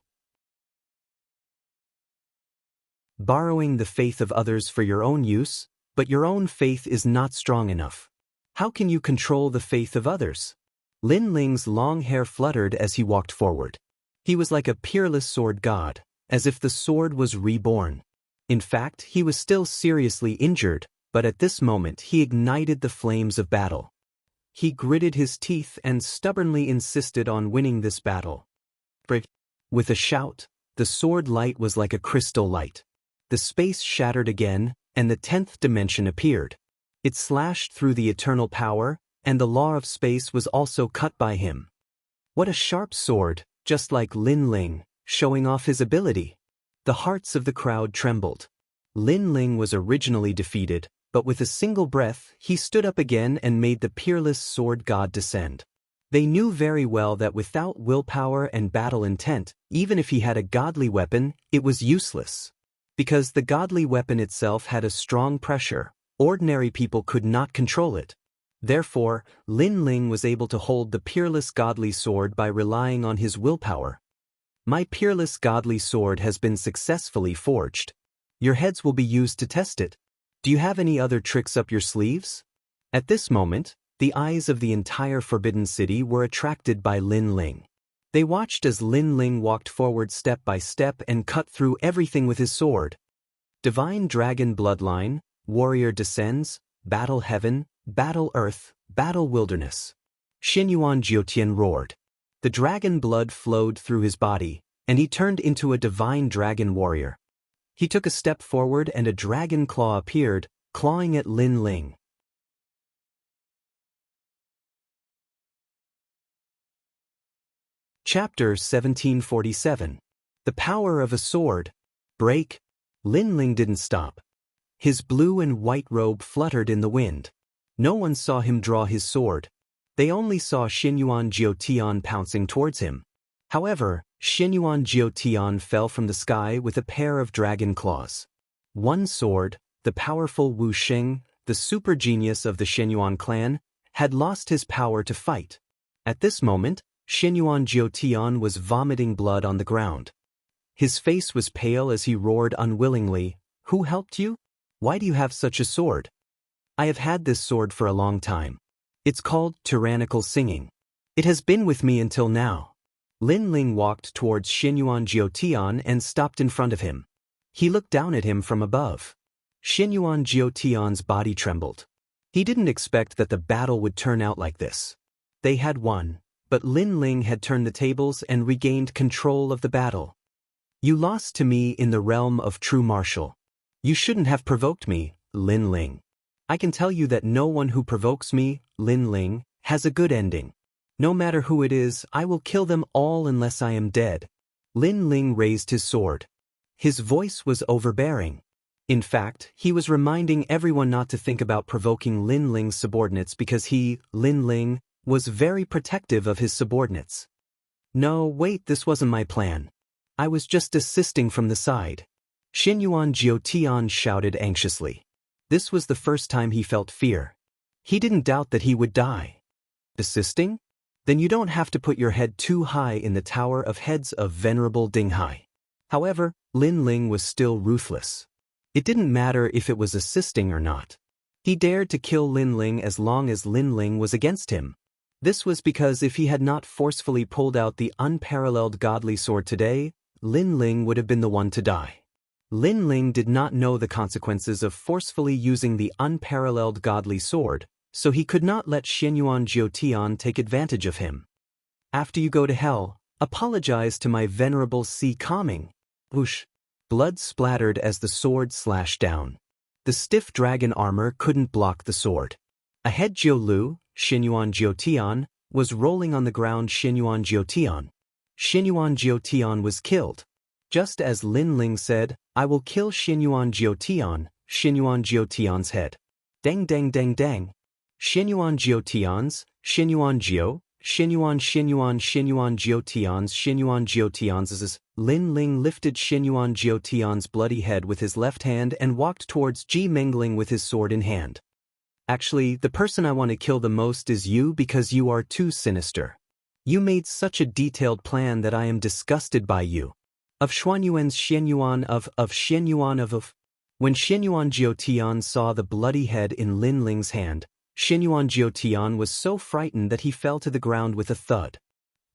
A: Borrowing the faith of others for your own use, but your own faith is not strong enough. How can you control the faith of others? Lin Ling's long hair fluttered as he walked forward. He was like a peerless sword god, as if the sword was reborn. In fact, he was still seriously injured, but at this moment he ignited the flames of battle. He gritted his teeth and stubbornly insisted on winning this battle. With a shout, the sword light was like a crystal light. The space shattered again, and the 10th dimension appeared. It slashed through the eternal power, and the law of space was also cut by him. What a sharp sword, just like Lin Ling, showing off his ability. The hearts of the crowd trembled. Lin Ling was originally defeated, but with a single breath, he stood up again and made the peerless sword god descend. They knew very well that without willpower and battle intent, even if he had a godly weapon, it was useless. Because the godly weapon itself had a strong pressure, ordinary people could not control it. Therefore, Lin Ling was able to hold the peerless godly sword by relying on his willpower. My peerless godly sword has been successfully forged. Your heads will be used to test it. Do you have any other tricks up your sleeves? At this moment, the eyes of the entire Forbidden City were attracted by Lin Ling. They watched as Lin Ling walked forward step by step and cut through everything with his sword. Divine Dragon Bloodline, Warrior Descends, Battle Heaven, Battle Earth, Battle Wilderness. Xinyuan Jiutian roared. The dragon blood flowed through his body, and he turned into a divine dragon warrior. He took a step forward and a dragon claw appeared, clawing at Lin Ling. Chapter 1747. The Power of a Sword. Break. Lin Ling didn't stop. His blue and white robe fluttered in the wind. No one saw him draw his sword. They only saw Xinyuan Jiutian pouncing towards him. However, Xinyuan Jiutian fell from the sky with a pair of dragon claws. One sword, the powerful Wu Xing, the super genius of the Xinyuan clan, had lost his power to fight. At this moment, Xinyuan Jiutian was vomiting blood on the ground. His face was pale as he roared unwillingly, "Who helped you? Why do you have such a sword?" "I have had this sword for a long time. It's called tyrannical singing. It has been with me until now." Lin Ling walked towards Xinyuan Jiutian and stopped in front of him. He looked down at him from above. Xinyuan Jiutian's body trembled. He didn't expect that the battle would turn out like this. They had won, but Lin Ling had turned the tables and regained control of the battle. "You lost to me in the realm of true martial. You shouldn't have provoked me, Lin Ling. I can tell you that no one who provokes me, Lin Ling, has a good ending. No matter who it is, I will kill them all unless I am dead." Lin Ling raised his sword. His voice was overbearing. In fact, he was reminding everyone not to think about provoking Lin Ling's subordinates because he, Lin Ling, was very protective of his subordinates. "No, wait, this wasn't my plan. I was just assisting from the side." Xinyuan Jiutian shouted anxiously. This was the first time he felt fear. He didn't doubt that he would die. "Assisting? Then you don't have to put your head too high in the Tower of Heads of Venerable Dinghai." However, Lin Ling was still ruthless. It didn't matter if it was assisting or not. He dared to kill Lin Ling as long as Lin Ling was against him. This was because if he had not forcefully pulled out the unparalleled godly sword today, Lin Ling would have been the one to die. Lin Ling did not know the consequences of forcefully using the unparalleled godly sword, so he could not let Xinyuan Jiutian take advantage of him. "After you go to hell, apologize to my venerable Si Calming." Whoosh! Blood splattered as the sword slashed down. The stiff dragon armor couldn't block the sword. Ahead Jiu Lu, Xinyuan Jiutian, was rolling on the ground. Xinyuan Jiutian was killed. Just as Lin Ling said, "I will kill Xinyuan Jiutian's head." Dang dang dang dang. Xinyuan Jiutian's Lin Ling lifted Xinyuan Jiutian's bloody head with his left hand and walked towards Ji Mengling with his sword in hand. "Actually, the person I want to kill the most is you because you are too sinister. You made such a detailed plan that I am disgusted by you." When Xinyuan Jiutian saw the bloody head in Lin Ling's hand, Xinyuan Jiutian was so frightened that he fell to the ground with a thud.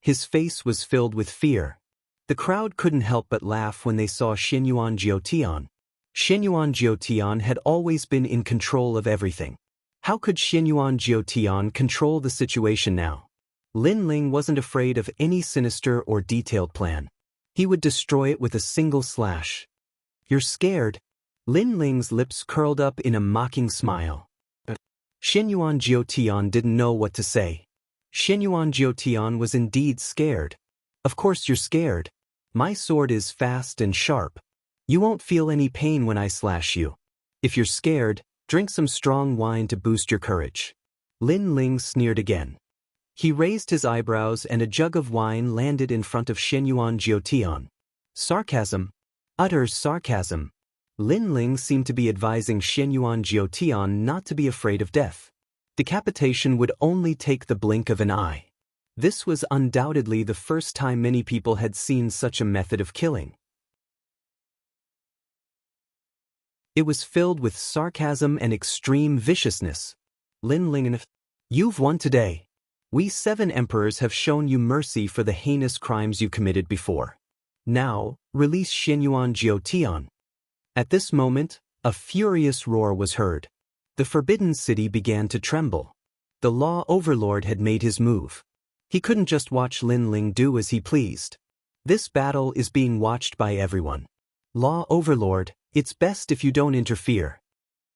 A: His face was filled with fear. The crowd couldn't help but laugh when they saw Xinyuan Jiutian. Xinyuan Jiutian had always been in control of everything. How could Xinyuan Jiutian control the situation now? Lin Ling wasn't afraid of any sinister or detailed plan. He would destroy it with a single slash. "You're scared?" Lin Ling's lips curled up in a mocking smile. Xinyuan Jiutian didn't know what to say. Xinyuan Jiutian was indeed scared. "Of course you're scared. My sword is fast and sharp. You won't feel any pain when I slash you. If you're scared, drink some strong wine to boost your courage. Lin Ling sneered again. He raised his eyebrows and a jug of wine landed in front of Shenyuan Jiotian. Sarcasm. Utter sarcasm. Lin Ling seemed to be advising Shenyuan Jiotian not to be afraid of death. Decapitation would only take the blink of an eye. This was undoubtedly the first time many people had seen such a method of killing. It was filled with sarcasm and extreme viciousness. Lin Ling, you've won today. We 7 emperors have shown you mercy for the heinous crimes you committed before. Now, release Shenyuan Jiotian. At this moment, a furious roar was heard. The Forbidden City began to tremble. The Law Overlord had made his move. He couldn't just watch Lin Ling do as he pleased. This battle is being watched by everyone. Law Overlord, it's best if you don't interfere.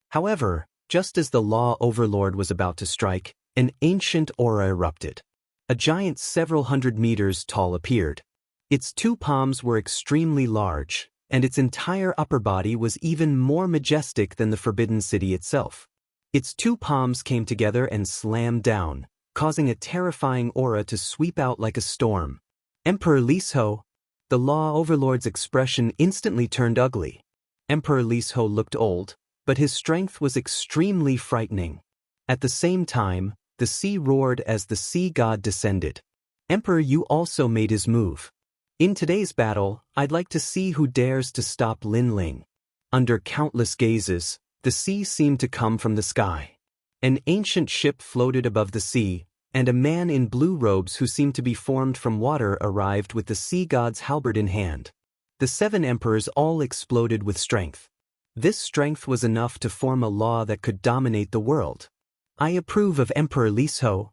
A: However, just as the Law Overlord was about to strike, an ancient aura erupted. A giant several hundred meters tall appeared. Its 2 palms were extremely large, and its entire upper body was even more majestic than the Forbidden City itself. Its 2 palms came together and slammed down, causing a terrifying aura to sweep out like a storm. Emperor Lisho. The Law Overlord's expression instantly turned ugly. Emperor Lisho looked old, but his strength was extremely frightening. At the same time, the sea roared as the sea god descended. Emperor Yu also made his move. In today's battle, I'd like to see who dares to stop Lin Ling. Under countless gazes, the sea seemed to come from the sky. An ancient ship floated above the sea, and a man in blue robes who seemed to be formed from water arrived with the sea god's halberd in hand. The 7 emperors all exploded with strength. This strength was enough to form a law that could dominate the world. I approve of Emperor Lisho.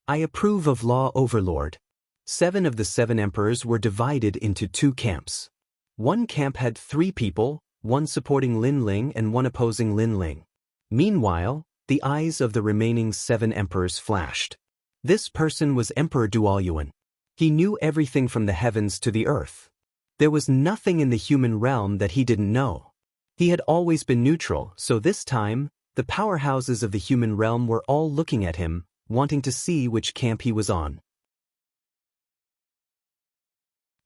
A: I approve of Law Overlord. 7 of the 7 emperors were divided into 2 camps. One camp had 3 people, one supporting Lin Ling and one opposing Lin Ling. Meanwhile, the eyes of the remaining 7 emperors flashed. This person was Emperor Dualyuan. He knew everything from the heavens to the earth. There was nothing in the human realm that he didn't know. He had always been neutral, so this time, the powerhouses of the human realm were all looking at him, wanting to see which camp he was on.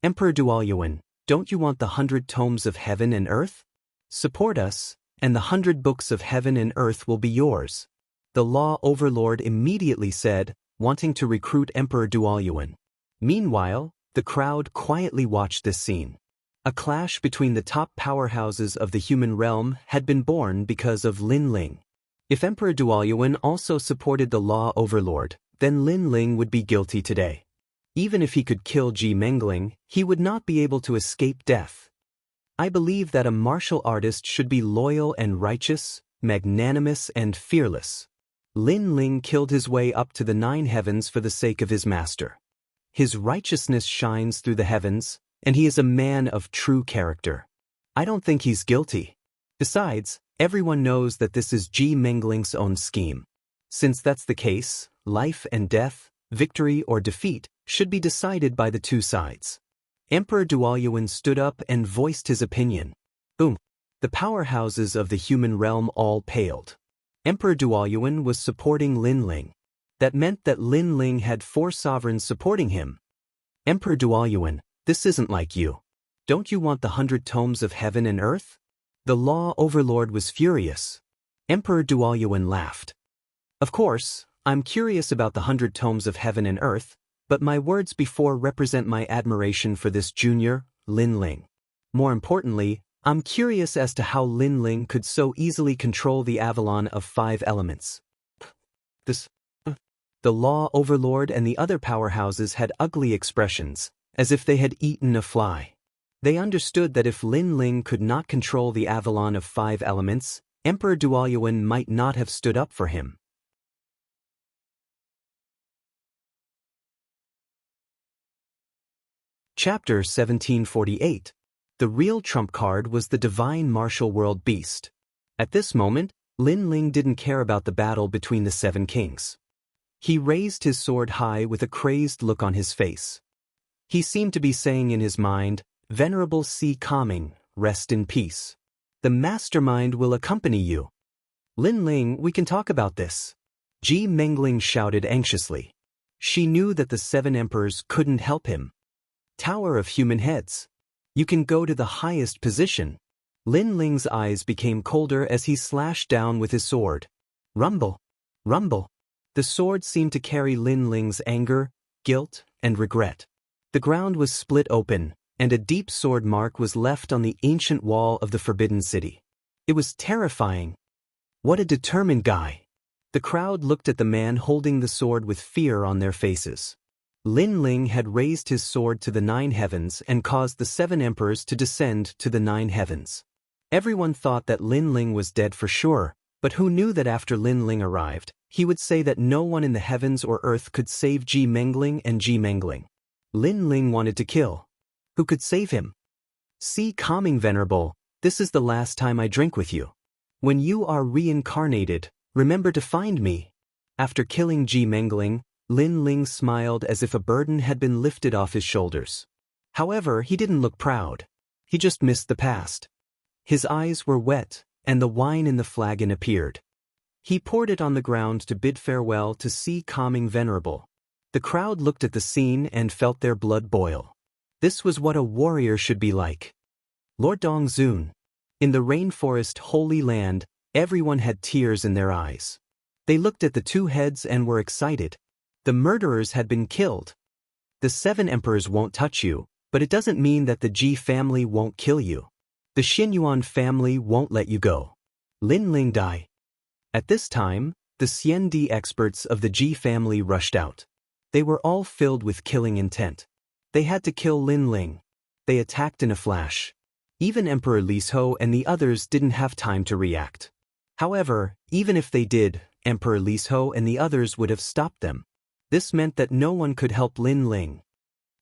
A: Emperor Dualyuan, don't you want the 100 tomes of heaven and earth? Support us, and the 100 books of heaven and earth will be yours. The Law Overlord immediately said, wanting to recruit Emperor Dualyuan. Meanwhile, the crowd quietly watched this scene. A clash between the top powerhouses of the human realm had been born because of Lin Ling. If Emperor Dualyuan also supported the Law Overlord, then Lin Ling would be guilty today. Even if he could kill Ji Mengling, he would not be able to escape death. I believe that a martial artist should be loyal and righteous, magnanimous and fearless. Lin Ling killed his way up to the 9 heavens for the sake of his master. His righteousness shines through the heavens, and he is a man of true character. I don't think he's guilty. Besides, everyone knows that this is Ji Mengling's own scheme. Since that's the case, life and death, victory or defeat, should be decided by the 2 sides. Emperor Dualyuan stood up and voiced his opinion. Boom! The powerhouses of the human realm all paled. Emperor Dualyuan was supporting Lin Ling. That meant that Lin Ling had 4 sovereigns supporting him. Emperor Dualyuan, this isn't like you. Don't you want the 100 tomes of heaven and earth? The Law Overlord was furious. Emperor Dualyuan laughed. Of course, I'm curious about the 100 tomes of heaven and earth, but my words before represent my admiration for this junior, Lin Ling. More importantly, I'm curious as to how Lin Ling could so easily control the Avalon of 5 elements. The Law Overlord and the other powerhouses had ugly expressions, as if they had eaten a fly. They understood that if Lin Ling could not control the Avalon of 5 elements, Emperor Dualyuan might not have stood up for him. Chapter 1748. The real trump card was the divine martial world beast. At this moment, Lin Ling didn't care about the battle between the 7 kings. He raised his sword high with a crazed look on his face. He seemed to be saying in his mind, "Venerable Sea Calming, rest in peace. The mastermind will accompany you. Lin Ling, we can talk about this. Ji Mengling shouted anxiously. She knew that the 7 emperors couldn't help him. Tower of Human Heads. You can go to the highest position. Lin Ling's eyes became colder as he slashed down with his sword. Rumble. Rumble. The sword seemed to carry Lin Ling's anger, guilt, and regret. The ground was split open, and a deep sword mark was left on the ancient wall of the Forbidden City. It was terrifying. What a determined guy. The crowd looked at the man holding the sword with fear on their faces. Lin Ling had raised his sword to the 9 heavens and caused the 7 emperors to descend to the 9 heavens. Everyone thought that Lin Ling was dead for sure, but who knew that after Lin Ling arrived, he would say that no one in the heavens or earth could save Ji Mengling and Ji Mengling. Lin Ling wanted to kill. Who could save him? See, calming Venerable, this is the last time I drink with you. When you are reincarnated, remember to find me. After killing Ji Mengling, Lin Ling smiled as if a burden had been lifted off his shoulders. However, he didn't look proud. He just missed the past. His eyes were wet, and the wine in the flagon appeared. He poured it on the ground to bid farewell to See Calming Venerable. The crowd looked at the scene and felt their blood boil. This was what a warrior should be like. Lord Dongzun. In the rainforest Holy Land, everyone had tears in their eyes. They looked at the 2 heads and were excited. The murderers had been killed. The 7 emperors won't touch you, but it doesn't mean that the Ji family won't kill you. The Xinyuan family won't let you go. Lin Ling die. At this time, the Xiandi experts of the Ji family rushed out. They were all filled with killing intent. They had to kill Lin Ling. They attacked in a flash. Even Emperor Lisho and the others didn't have time to react. However, even if they did, Emperor Lisho and the others would have stopped them. This meant that no one could help Lin Ling.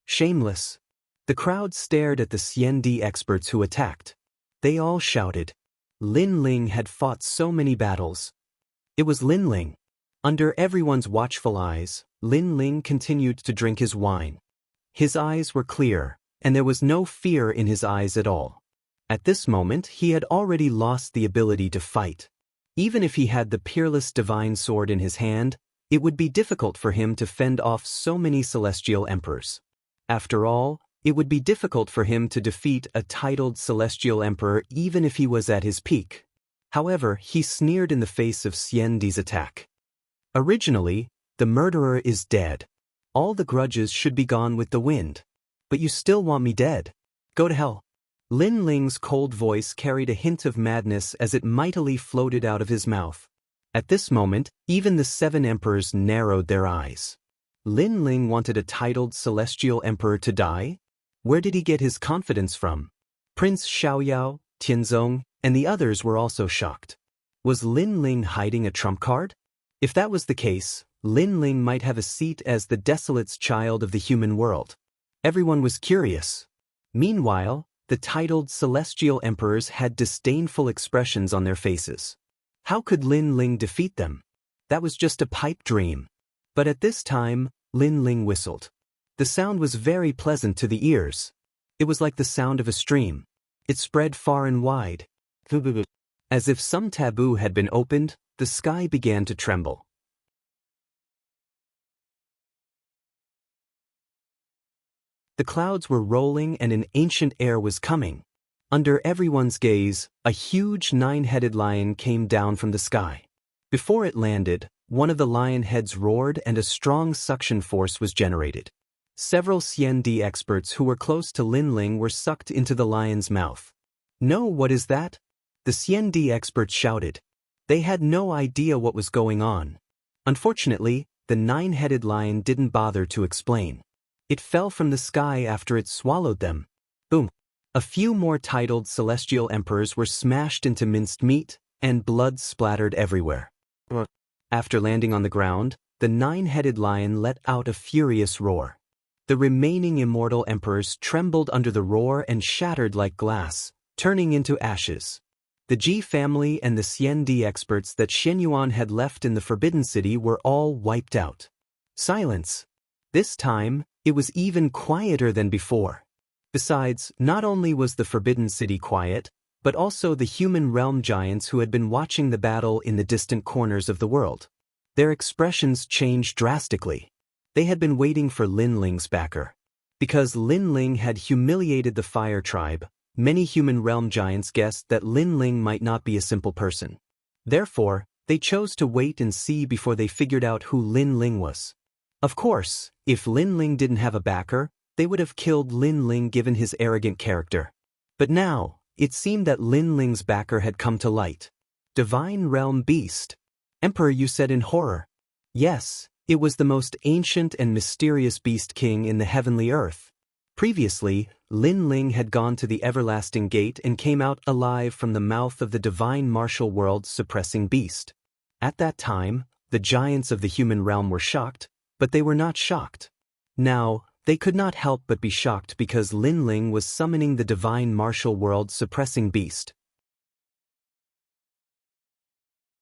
A: Shameless. The crowd stared at the Xiandi experts who attacked. They all shouted. Lin Ling had fought so many battles. It was Lin Ling. Under everyone's watchful eyes, Lin Ling continued to drink his wine. His eyes were clear, and there was no fear in his eyes at all. At this moment, he had already lost the ability to fight. Even if he had the peerless divine sword in his hand, it would be difficult for him to fend off so many celestial emperors. After all, it would be difficult for him to defeat a titled celestial emperor even if he was at his peak. However, he sneered in the face of Xiandi's attack. Originally, the murderer is dead. All the grudges should be gone with the wind. But you still want me dead? Go to hell. Lin Ling's cold voice carried a hint of madness as it mightily floated out of his mouth. At this moment, even the 7 emperors narrowed their eyes. Lin Ling wanted a titled celestial emperor to die? Where did he get his confidence from? Prince Xiaoyao, Tianzong, and the others were also shocked. Was Lin Ling hiding a trump card? If that was the case, Lin Ling might have a seat as the desolate's child of the human world. Everyone was curious. Meanwhile, the titled celestial emperors had disdainful expressions on their faces. How could Lin Ling defeat them? That was just a pipe dream. But at this time, Lin Ling whistled. The sound was very pleasant to the ears. It was like the sound of a stream. It spread far and wide. As if some taboo had been opened, the sky began to tremble. The clouds were rolling and an ancient air was coming. Under everyone's gaze, a huge 9-headed lion came down from the sky. Before it landed, one of the lion heads roared and a strong suction force was generated. Several Xiandi experts who were close to Lin Ling were sucked into the lion's mouth. No, what is that? The Xiandi experts shouted. They had no idea what was going on. Unfortunately, the 9-headed lion didn't bother to explain. It fell from the sky after it swallowed them. Boom. A few more titled celestial emperors were smashed into minced meat, and blood splattered everywhere. After landing on the ground, the 9-headed lion let out a furious roar. The remaining immortal emperors trembled under the roar and shattered like glass, turning into ashes. The Ji family and the Xiandi experts that Xinyuan had left in the Forbidden City were all wiped out. Silence. This time, it was even quieter than before. Besides, not only was the Forbidden City quiet, but also the human realm giants who had been watching the battle in the distant corners of the world. Their expressions changed drastically. They had been waiting for Lin Ling's backer. Because Lin Ling had humiliated the Fire Tribe, many human realm giants guessed that Lin Ling might not be a simple person. Therefore, they chose to wait and see before they figured out who Lin Ling was. Of course, if Lin Ling didn't have a backer, they would have killed Lin Ling given his arrogant character. But now, it seemed that Lin Ling's backer had come to light. Divine Realm Beast. Emperor, you said in horror. Yes, it was the most ancient and mysterious beast king in the heavenly earth. Previously, Lin Ling had gone to the everlasting gate and came out alive from the mouth of the divine martial world suppressing beast. At that time, the giants of the human realm were shocked, but they were not shocked. Now, they could not help but be shocked because Lin Ling was summoning the divine martial world suppressing beast.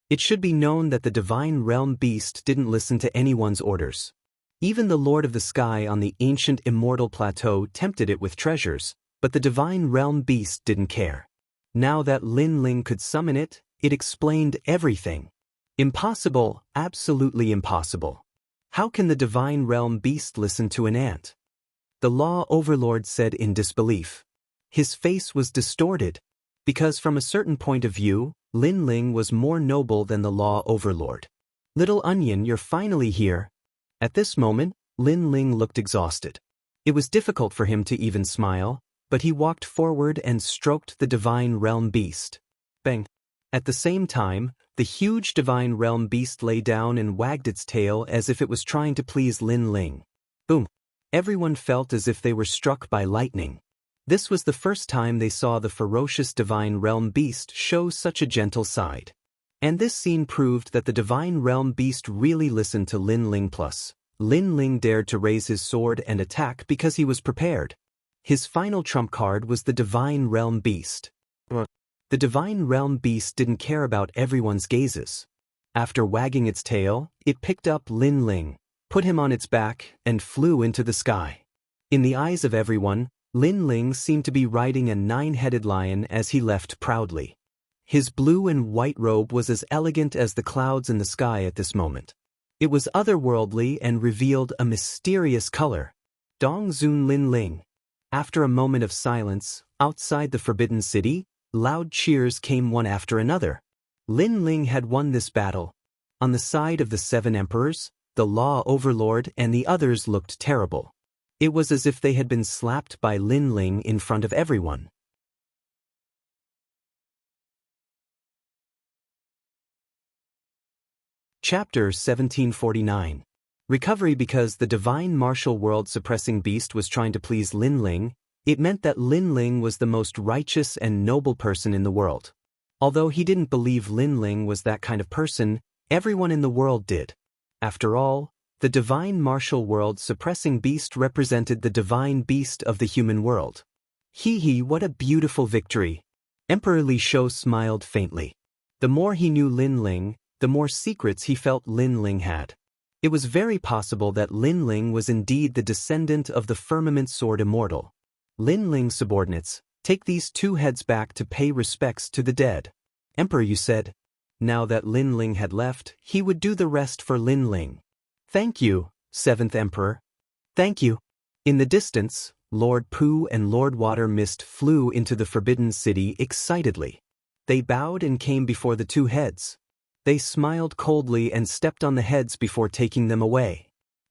A: It should be known that the divine realm beast didn't listen to anyone's orders. Even the Lord of the Sky on the ancient immortal plateau tempted it with treasures, but the divine realm beast didn't care. Now that Lin Ling could summon it, it explained everything. Impossible, absolutely impossible. How can the divine realm beast listen to an ant? The law overlord said in disbelief. His face was distorted, because from a certain point of view, Lin Ling was more noble than the law overlord. Little onion, you're finally here. At this moment, Lin Ling looked exhausted. It was difficult for him to even smile, but he walked forward and stroked the divine realm beast. Bang! At the same time, the huge divine realm beast lay down and wagged its tail as if it was trying to please Lin Ling. Boom! Everyone felt as if they were struck by lightning. This was the first time they saw the ferocious divine realm beast show such a gentle side. And this scene proved that the divine realm beast really listened to Lin Ling. Plus, Lin Ling dared to raise his sword and attack because he was prepared. His final trump card was the divine realm beast. The divine realm beast didn't care about everyone's gazes. After wagging its tail, it picked up Lin Ling, put him on its back, and flew into the sky. In the eyes of everyone, Lin Ling seemed to be riding a 9-headed lion as he left proudly. His blue and white robe was as elegant as the clouds in the sky at this moment. It was otherworldly and revealed a mysterious color. Dong Zun Lin Ling. After a moment of silence, outside the Forbidden City, loud cheers came one after another. Lin Ling had won this battle. On the side of the 7 emperors, the law overlord and the others looked terrible. It was as if they had been slapped by Lin Ling in front of everyone. Chapter 1749. Recovery. Because the divine martial world suppressing beast was trying to please Lin Ling, it meant that Lin Ling was the most righteous and noble person in the world. Although he didn't believe Lin Ling was that kind of person, everyone in the world did. After all, the divine martial world suppressing beast represented the divine beast of the human world. Hee, what a beautiful victory. Emperor Li Shou smiled faintly. The more he knew Lin Ling, the more secrets he felt Lin Ling had. It was very possible that Lin Ling was indeed the descendant of the firmament sword immortal. Lin Ling's subordinates, take these 2 heads back to pay respects to the dead. Emperor, you said. Now that Lin Ling had left, he would do the rest for Lin Ling. Thank you, 7th Emperor. Thank you. In the distance, Lord Pooh and Lord Water Mist flew into the Forbidden City excitedly. They bowed and came before the 2 heads. They smiled coldly and stepped on the heads before taking them away.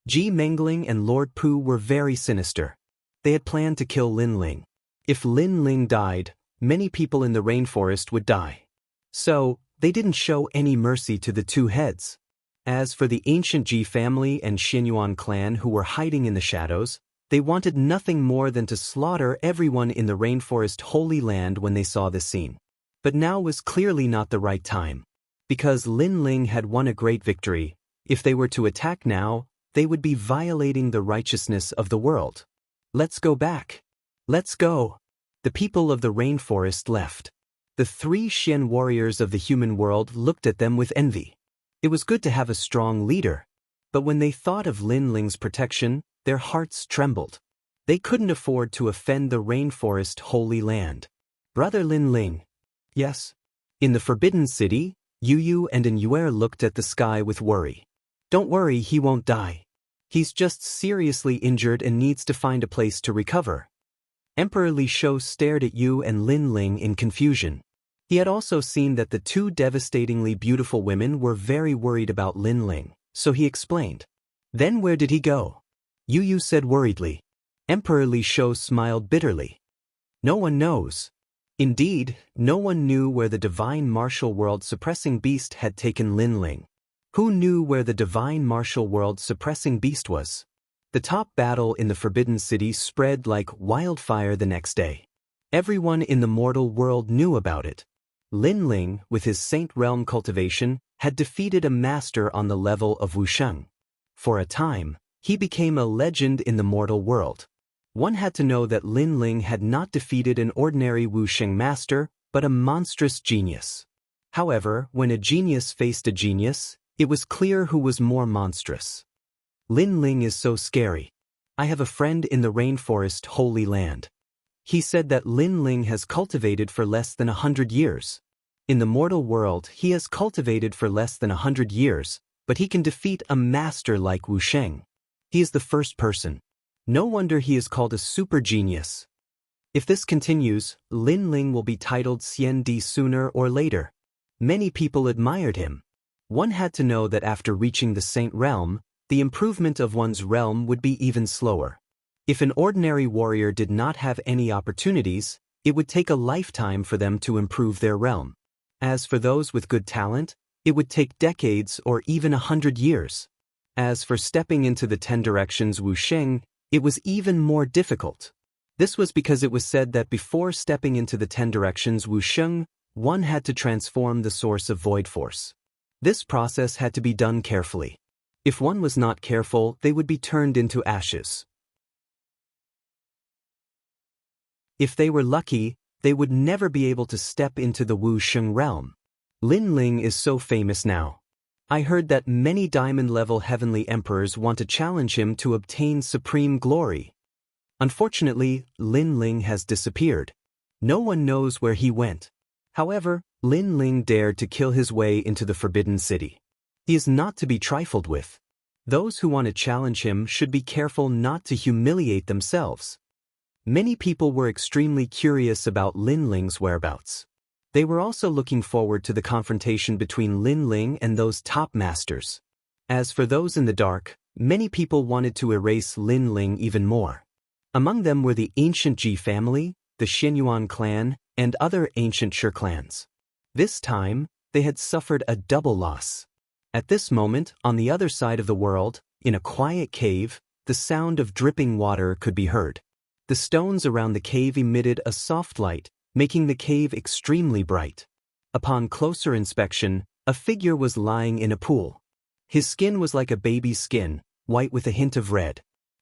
A: Ji Mengling and Lord Pooh were very sinister. They had planned to kill Lin Ling. If Lin Ling died, many people in the rainforest would die. So, they didn't show any mercy to the 2 heads. As for the ancient Ji family and Xinyuan clan who were hiding in the shadows, they wanted nothing more than to slaughter everyone in the rainforest holy land when they saw this scene. But now was clearly not the right time. Because Lin Ling had won a great victory, if they were to attack now, they would be violating the righteousness of the world. Let's go back. Let's go. The people of the rainforest left. The 3 Xian warriors of the human world looked at them with envy. It was good to have a strong leader, but when they thought of Lin Ling's protection, their hearts trembled. They couldn't afford to offend the rainforest holy land. Brother Lin Ling. Yes? In the Forbidden City, Yu and An'Yuer looked at the sky with worry. Don't worry, he won't die. He's just seriously injured and needs to find a place to recover. Emperor Li Shou stared at Yu and Lin Ling in confusion. He had also seen that the two devastatingly beautiful women were very worried about Lin Ling, so he explained. Then where did he go? Yu said worriedly. Emperor Li Shou smiled bitterly. No one knows. Indeed, no one knew where the divine martial world suppressing beast had taken Lin Ling. Who knew where the divine martial world suppressing beast was? The top battle in the Forbidden City spread like wildfire the next day. Everyone in the mortal world knew about it. Lin Ling, with his Saint Realm cultivation, had defeated a master on the level of Wusheng. For a time, he became a legend in the mortal world. One had to know that Lin Ling had not defeated an ordinary Wusheng master, but a monstrous genius. However, when a genius faced a genius, it was clear who was more monstrous. Lin Ling is so scary. I have a friend in the rainforest holy land. He said that Lin Ling has cultivated for less than 100 years. In the mortal world, he has cultivated for less than 100 years, but he can defeat a master like Wusheng. He is the first person. No wonder he is called a super genius. If this continues, Lin Ling will be titled Xian Di sooner or later. Many people admired him. One had to know that after reaching the Saint Realm, the improvement of one's realm would be even slower. If an ordinary warrior did not have any opportunities, it would take a lifetime for them to improve their realm. As for those with good talent, it would take decades or even 100 years. As for stepping into the 10 directions Wusheng, it was even more difficult. This was because it was said that before stepping into the 10 directions Wusheng, one had to transform the source of void force. This process had to be done carefully. If one was not careful, they would be turned into ashes. If they were lucky, they would never be able to step into the Wusheng realm. Lin Ling is so famous now. I heard that many diamond-level heavenly emperors want to challenge him to obtain supreme glory. Unfortunately, Lin Ling has disappeared. No one knows where he went. However, Lin Ling dared to kill his way into the Forbidden City. He is not to be trifled with. Those who want to challenge him should be careful not to humiliate themselves. Many people were extremely curious about Lin Ling's whereabouts. They were also looking forward to the confrontation between Lin Ling and those top masters. As for those in the dark, many people wanted to erase Lin Ling even more. Among them were the ancient Ji family, the Xianyuan clan, and other ancient Shi clans. This time, they had suffered a double loss. At this moment, on the other side of the world, in a quiet cave, the sound of dripping water could be heard. The stones around the cave emitted a soft light, making the cave extremely bright. Upon closer inspection, a figure was lying in a pool. His skin was like a baby's skin, white with a hint of red.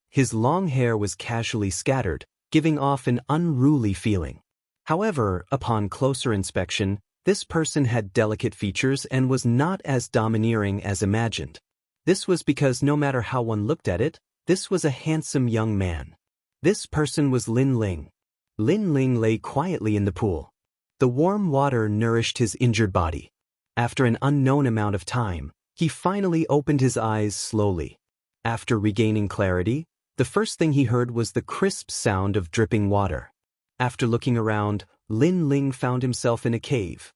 A: His long hair was casually scattered, giving off an unruly feeling. However, upon closer inspection, this person had delicate features and was not as domineering as imagined. This was because no matter how one looked at it, this was a handsome young man. This person was Lin Ling. Lin Ling lay quietly in the pool. The warm water nourished his injured body. After an unknown amount of time, he finally opened his eyes slowly. After regaining clarity, the first thing he heard was the crisp sound of dripping water. After looking around, Lin Ling found himself in a cave.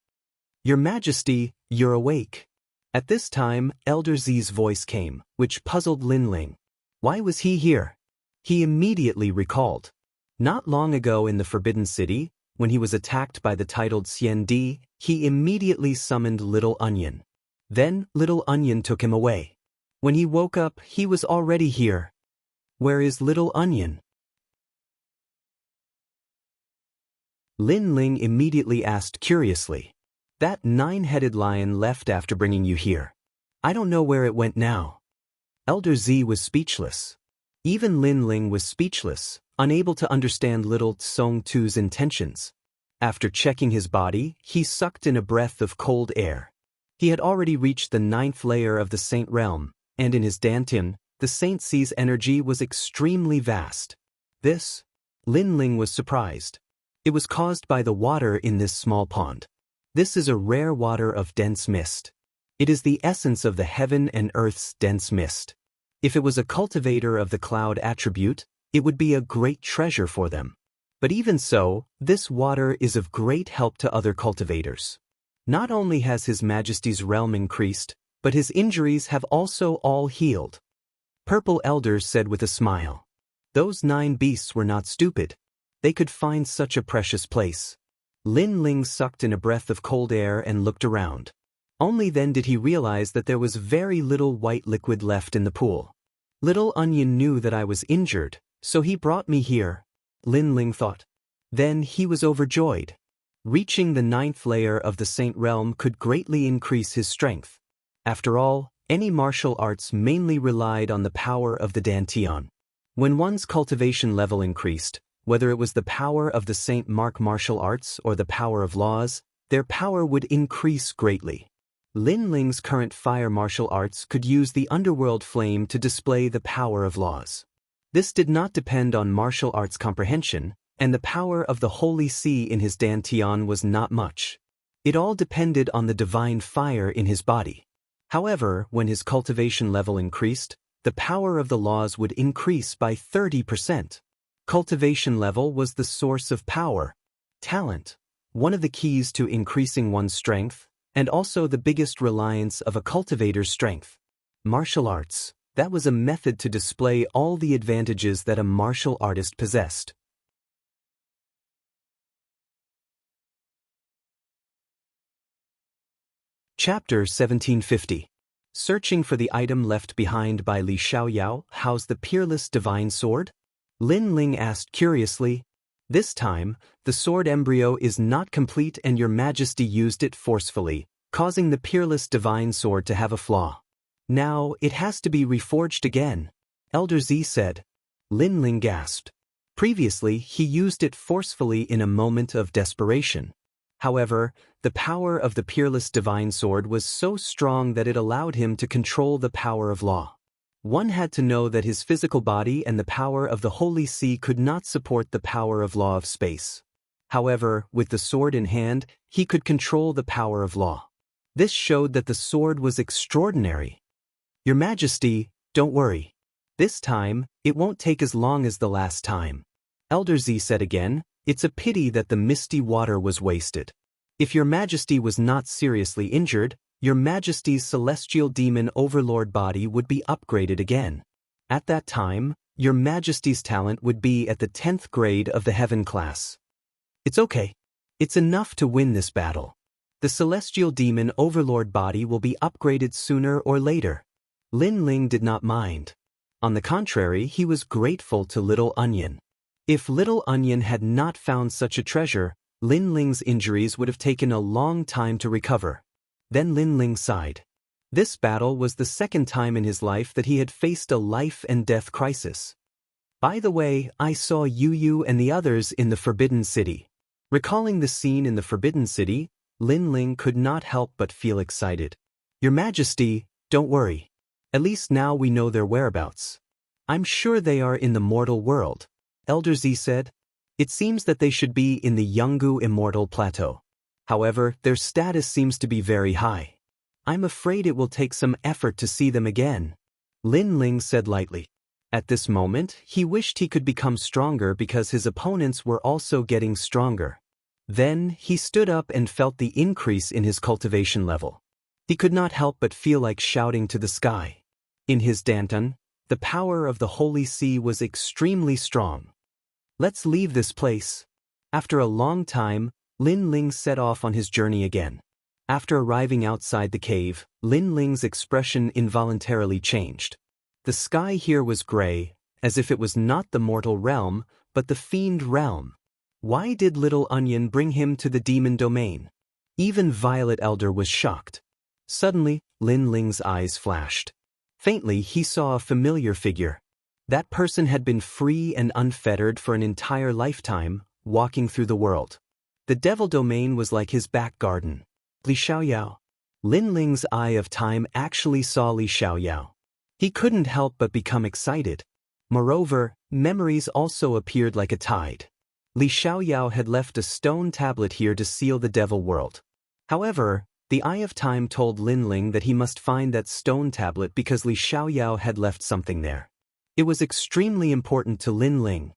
A: "Your Majesty, you're awake." At this time, Elder Zi's voice came, which puzzled Lin Ling. Why was he here? He immediately recalled. Not long ago in the Forbidden City, when he was attacked by the titled Xian Di, he immediately summoned Little Onion. Then, Little Onion took him away. When he woke up, he was already here. Where is Little Onion? Lin Ling immediately asked curiously. That 9-headed lion left after bringing you here. I don't know where it went now. Elder Z was speechless. Even Lin Ling was speechless, unable to understand little Tsong Tu's intentions. After checking his body, he sucked in a breath of cold air. He had already reached the 9th layer of the Saint Realm, and in his Dantian, the Saint C's energy was extremely vast. This? Lin Ling was surprised. It was caused by the water in this small pond. This is a rare water of dense mist. It is the essence of the heaven and earth's dense mist. If it was a cultivator of the cloud attribute, it would be a great treasure for them. But even so, this water is of great help to other cultivators. Not only has His Majesty's realm increased, but his injuries have also all healed. Purple Elder said with a smile. Those 9 beasts were not stupid. They could find such a precious place. Lin Ling sucked in a breath of cold air and looked around. Only then did he realize that there was very little white liquid left in the pool. Little Onion knew that I was injured, so he brought me here, Lin Ling thought. Then he was overjoyed. Reaching the 9th layer of the Saint Realm could greatly increase his strength. After all, any martial arts mainly relied on the power of the Dantian. When one's cultivation level increased, whether it was the power of the Saint Mark martial arts or the power of laws, their power would increase greatly. Lin Ling's current fire martial arts could use the underworld flame to display the power of laws. This did not depend on martial arts comprehension, and the power of the Holy See in his Dantian was not much. It all depended on the divine fire in his body. However, when his cultivation level increased, the power of the laws would increase by 30%. Cultivation level was the source of power, talent, one of the keys to increasing one's strength, and also the biggest reliance of a cultivator's strength. Martial arts, that was a method to display all the advantages that a martial artist possessed. Chapter 1750. Searching for the item left behind by Li Xiaoyao, how's the peerless divine sword? Lin Ling asked curiously. This time, the sword embryo is not complete and Your Majesty used it forcefully, causing the peerless divine sword to have a flaw. Now, it has to be reforged again, Elder Z said. Lin Ling gasped. Previously, he used it forcefully in a moment of desperation. However, the power of the peerless divine sword was so strong that it allowed him to control the power of law. One had to know that his physical body and the power of the Holy See could not support the power of law of space. However, with the sword in hand, he could control the power of law. This showed that the sword was extraordinary. Your Majesty, don't worry. This time, it won't take as long as the last time. Elder Z said again, it's a pity that the misty water was wasted. If Your Majesty was not seriously injured, Your Majesty's celestial demon overlord body would be upgraded again. At that time, Your Majesty's talent would be at the 10th grade of the heaven class. It's okay. It's enough to win this battle. The celestial demon overlord body will be upgraded sooner or later. Lin Ling did not mind. On the contrary, he was grateful to Little Onion. If Little Onion had not found such a treasure, Lin Ling's injuries would have taken a long time to recover. Then Lin Ling sighed. This battle was the second time in his life that he had faced a life and death crisis. By the way, I saw Yu and the others in the Forbidden City. Recalling the scene in the Forbidden City, Lin Ling could not help but feel excited. Your Majesty, don't worry. At least now we know their whereabouts. I'm sure they are in the mortal world, Elder Z said. It seems that they should be in the Yungu Immortal Plateau. However, their status seems to be very high. I'm afraid it will take some effort to see them again, Lin Ling said lightly. At this moment, he wished he could become stronger because his opponents were also getting stronger. Then, he stood up and felt the increase in his cultivation level. He could not help but feel like shouting to the sky. In his Danton, the power of the Holy See was extremely strong. Let's leave this place. After a long time, Lin Ling set off on his journey again. After arriving outside the cave, Lin Ling's expression involuntarily changed. The sky here was gray, as if it was not the mortal realm, but the fiend realm. Why did Little Onion bring him to the demon domain? Even Violet Elder was shocked. Suddenly, Lin Ling's eyes flashed. Faintly, he saw a familiar figure. That person had been free and unfettered for an entire lifetime, walking through the world. The devil domain was like his back garden. Li Xiaoyao. Lin Ling's eye of time actually saw Li Xiaoyao. He couldn't help but become excited. Moreover, Memories also appeared like a tide. Li Xiaoyao had left a stone tablet here to seal the devil world. However, the Eye of Time told Linling that he must find that stone tablet because Li Xiaoyao had left something there. It was extremely important to Linling.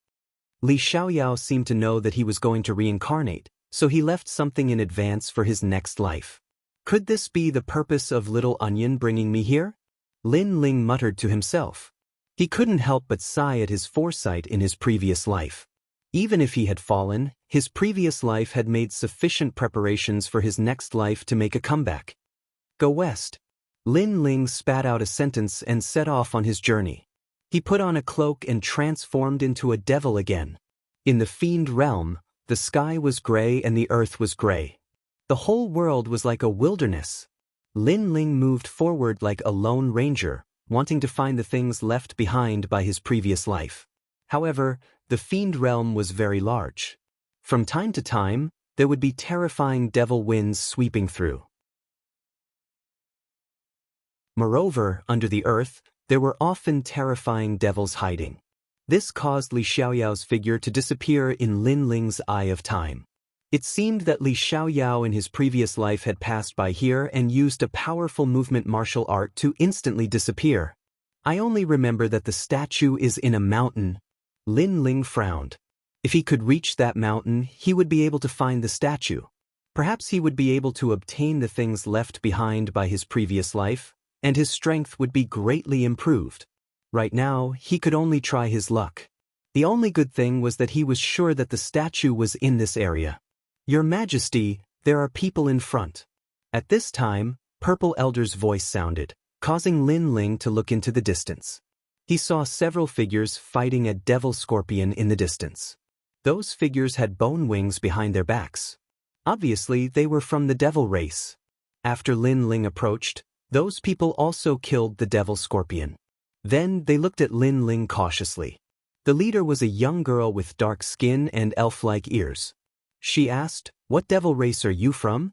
A: Li Xiaoyao seemed to know that he was going to reincarnate, so he left something in advance for his next life. Could this be the purpose of Little Onion bringing me here? Linling muttered to himself. He couldn't help but sigh at his foresight in his previous life. Even if he had fallen, his previous life had made sufficient preparations for his next life to make a comeback. Go west. Linling spat out a sentence and set off on his journey. He put on a cloak and transformed into a devil again. In the fiend realm, the sky was gray and the earth was gray. The whole world was like a wilderness. Linling moved forward like a lone ranger, wanting to find the things left behind by his previous life. However, the fiend realm was very large. From time to time, there would be terrifying devil winds sweeping through. Moreover, under the earth, there were often terrifying devils hiding. This caused Li Xiaoyao's figure to disappear in Linling's Eye of Time. It seemed that Li Xiaoyao in his previous life had passed by here and used a powerful movement martial art to instantly disappear. I only remember that the statue is in a mountain. Linling frowned. If he could reach that mountain, he would be able to find the statue. Perhaps he would be able to obtain the things left behind by his previous life, and his strength would be greatly improved. Right now, he could only try his luck. The only good thing was that he was sure that the statue was in this area. Your Majesty, there are people in front. At this time, Purple Elder's voice sounded, causing Linling to look into the distance. He saw several figures fighting a devil scorpion in the distance. Those figures had bone wings behind their backs. Obviously, they were from the devil race. After Linling approached, those people also killed the devil scorpion. Then they looked at Linling cautiously. The leader was a young girl with dark skin and elf-like ears. She asked, "What devil race are you from?"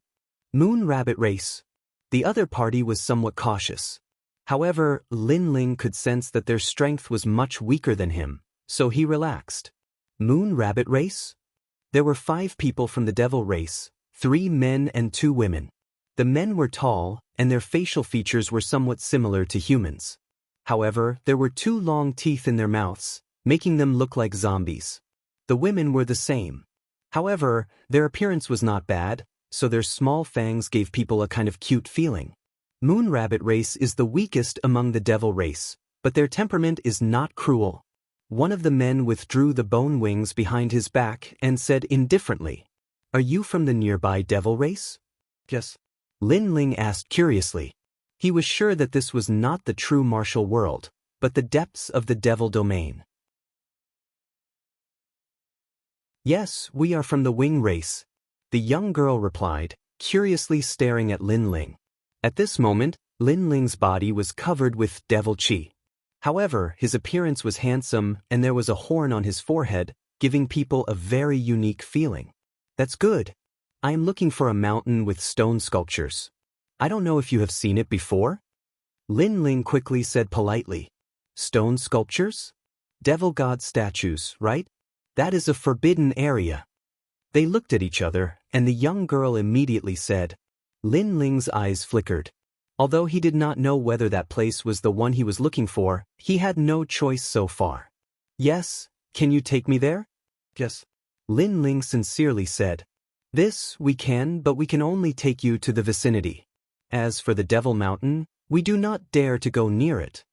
A: "Moon Rabbit race." The other party was somewhat cautious. However, Linling could sense that their strength was much weaker than him, so he relaxed. Moon Rabbit race? There were 5 people from the devil race, 3 men and 2 women. The men were tall, and their facial features were somewhat similar to humans. However, there were 2 long teeth in their mouths, making them look like zombies. The women were the same. However, their appearance was not bad, so their small fangs gave people a kind of cute feeling. Moon Rabbit race is the weakest among the devil race, but their temperament is not cruel. One of the men withdrew the bone wings behind his back and said indifferently, "Are you from the nearby devil race?" "Yes." Linling asked curiously. He was sure that this was not the true martial world, but the depths of the devil domain. "Yes, we are from the wing race," the young girl replied, curiously staring at Linling. At this moment, Linling's body was covered with devil chi. However, his appearance was handsome and there was a horn on his forehead, giving people a very unique feeling. "That's good. I am looking for a mountain with stone sculptures. I don't know if you have seen it before?" Linling quickly said politely. "Stone sculptures? Devil god statues, right? That is a forbidden area." They looked at each other, and the young girl immediately said. Linling's eyes flickered. Although he did not know whether that place was the one he was looking for, he had no choice so far. "Yes, can you take me there?" "Yes." Linling sincerely said. "This, we can, but we can only take you to the vicinity. As for the Devil Mountain, we do not dare to go near it."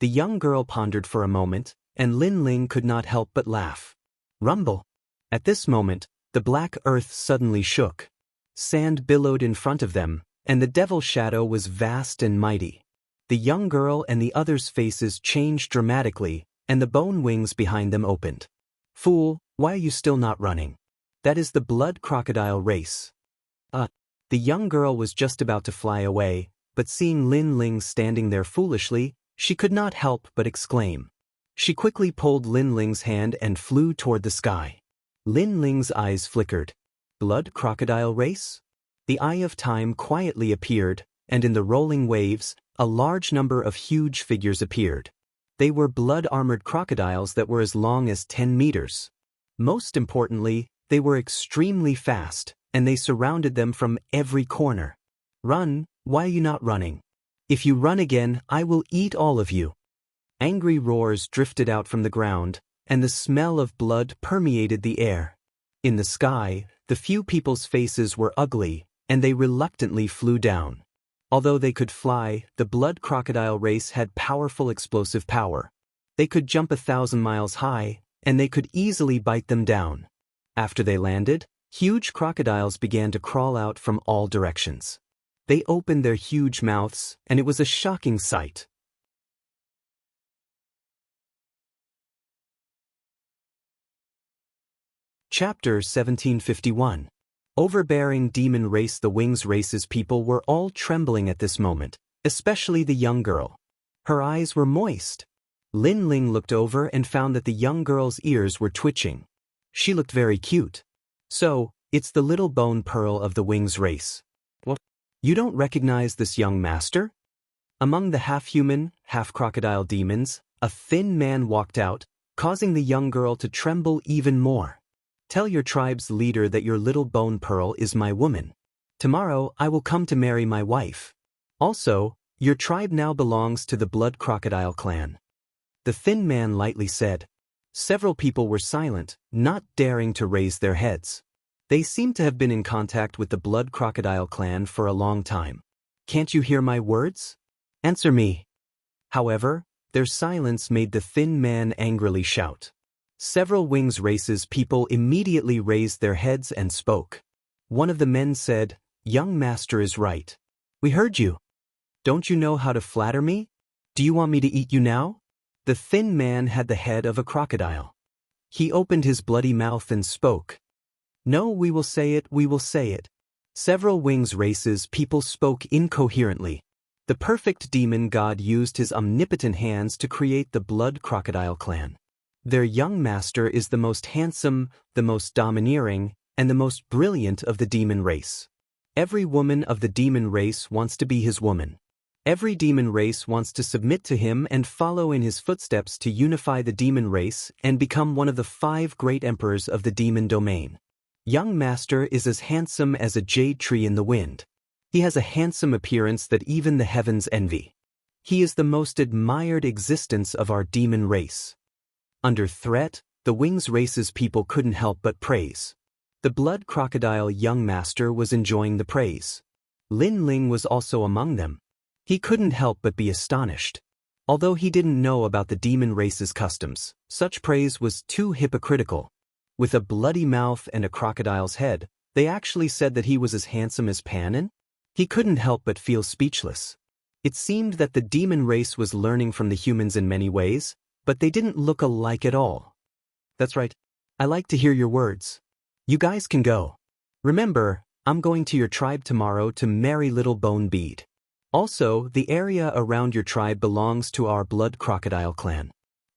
A: The young girl pondered for a moment, and Linling could not help but laugh. Rumble. At this moment, the black earth suddenly shook. Sand billowed in front of them, and the devil shadow was vast and mighty. The young girl and the others' faces changed dramatically, and the bone wings behind them opened. "Fool, why are you still not running? That is the blood crocodile race." The young girl was just about to fly away, but seeing Linling standing there foolishly, she could not help but exclaim. She quickly pulled Linling's hand and flew toward the sky. Linling's eyes flickered. Blood crocodile race? The Eye of Time quietly appeared, and in the rolling waves, a large number of huge figures appeared. They were blood-armored crocodiles that were as long as 10 meters. Most importantly, they were extremely fast, and they surrounded them from every corner. Run, why are you not running? If you run again, I will eat all of you. Angry roars drifted out from the ground, and the smell of blood permeated the air. In the sky, the few people's faces were ugly, and they reluctantly flew down. Although they could fly, the blood crocodile race had powerful explosive power. They could jump 1,000 miles high, and they could easily bite them down. After they landed, huge crocodiles began to crawl out from all directions. They opened their huge mouths, and it was a shocking sight. Chapter 1751. Overbearing demon race. The wings race's people were all trembling at this moment, especially the young girl. Her eyes were moist. Lin Ling looked over and found that the young girl's ears were twitching. She looked very cute. So, it's the little bone pearl of the wings race. What? You don't recognize this young master? Among the half-human, half-crocodile demons, a thin man walked out, causing the young girl to tremble even more. Tell your tribe's leader that your little bone pearl is my woman. Tomorrow I will come to marry my wife. Also, your tribe now belongs to the blood crocodile clan. The thin man lightly said. Several people were silent, not daring to raise their heads. They seemed to have been in contact with the blood crocodile clan for a long time. Can't you hear my words? Answer me. However, their silence made the thin man angrily shout. Several wings races people immediately raised their heads and spoke. One of the men said, Young master is right. We heard you. Don't you know how to flatter me? Do you want me to eat you now? The thin man had the head of a crocodile. He opened his bloody mouth and spoke. No, we will say it, we will say it. Several wings races people spoke incoherently. The perfect demon god used his omnipotent hands to create the blood crocodile clan. Their young master is the most handsome, the most domineering, and the most brilliant of the demon race. Every woman of the demon race wants to be his woman. Every demon race wants to submit to him and follow in his footsteps to unify the demon race and become one of the 5 great emperors of the demon domain. Young master is as handsome as a jade tree in the wind. He has a handsome appearance that even the heavens envy. He is the most admired existence of our demon race. Under threat, the wings race's people couldn't help but praise. The blood crocodile young master was enjoying the praise. Lin Ling was also among them. He couldn't help but be astonished. Although he didn't know about the demon race's customs, such praise was too hypocritical. With a bloody mouth and a crocodile's head, they actually said that he was as handsome as Panin? He couldn't help but feel speechless. It seemed that the demon race was learning from the humans in many ways, but they didn't look alike at all. That's right. I like to hear your words. You guys can go. Remember, I'm going to your tribe tomorrow to marry Little Bone Bead. Also, the area around your tribe belongs to our blood crocodile clan.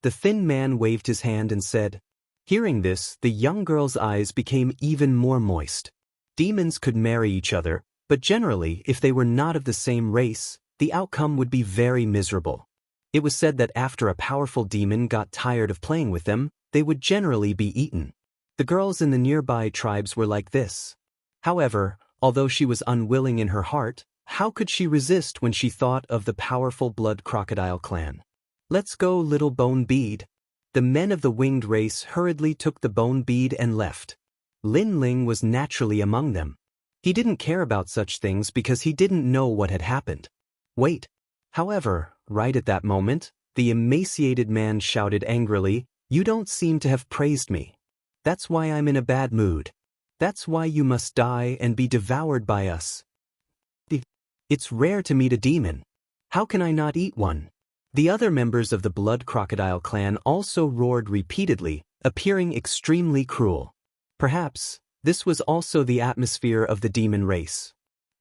A: The thin man waved his hand and said. Hearing this, the young girl's eyes became even more moist. Demons could marry each other, but generally, if they were not of the same race, the outcome would be very miserable. It was said that after a powerful demon got tired of playing with them, they would generally be eaten. The girls in the nearby tribes were like this. However, although she was unwilling in her heart, how could she resist when she thought of the powerful blood crocodile clan? Let's go, Little Bone Bead. The men of the winged race hurriedly took the bone bead and left. Lin Ling was naturally among them. He didn't care about such things because he didn't know what had happened. Wait. However, right at that moment, the emaciated man shouted angrily, You don't seem to have praised me. That's why I'm in a bad mood. That's why you must die and be devoured by us. It's rare to meet a demon. How can I not eat one? The other members of the blood crocodile clan also roared repeatedly, appearing extremely cruel. Perhaps, this was also the atmosphere of the demon race.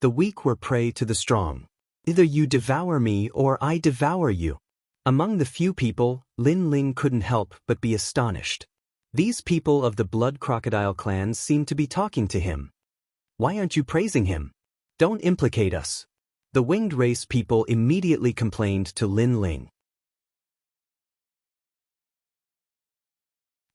A: The weak were prey to the strong. Either you devour me or I devour you. Among the few people, Lin Ling couldn't help but be astonished. These people of the blood crocodile clan seemed to be talking to him. Why aren't you praising him? Don't implicate us. The winged race people immediately complained to Lin Ling.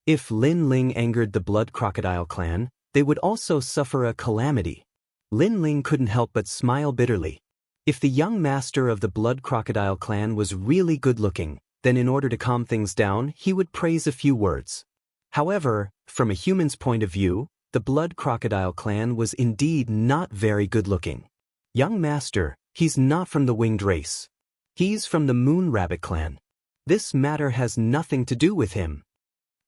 A: If Lin Ling angered the Blood Crocodile clan, they would also suffer a calamity. Lin Ling couldn't help but smile bitterly. If the young master of the Blood Crocodile clan was really good-looking, then in order to calm things down, he would praise a few words. However, from a human's point of view, the Blood Crocodile clan was indeed not very good-looking. Young master, he's not from the winged race. He's from the Moon Rabbit clan. This matter has nothing to do with him.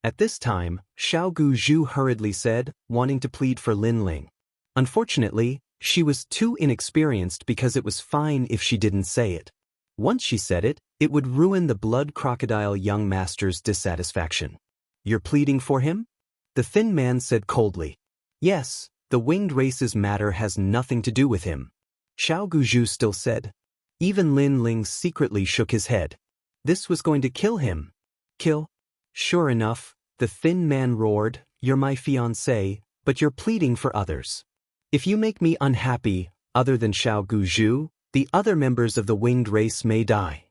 A: At this time, Xiao Guzhu hurriedly said, wanting to plead for Lin Ling. Unfortunately, she was too inexperienced because it was fine if she didn't say it. Once she said it, it would ruin the Blood Crocodile young master's dissatisfaction. You're pleading for him? The thin man said coldly. Yes, the winged race's matter has nothing to do with him. Xiao Guzhu still said. Even Lin Ling secretly shook his head. This was going to kill him. Kill? Sure enough, the thin man roared, you're my fiancé, but you're pleading for others. If you make me unhappy, other than Xiao Guzhu, the other members of the winged race may die.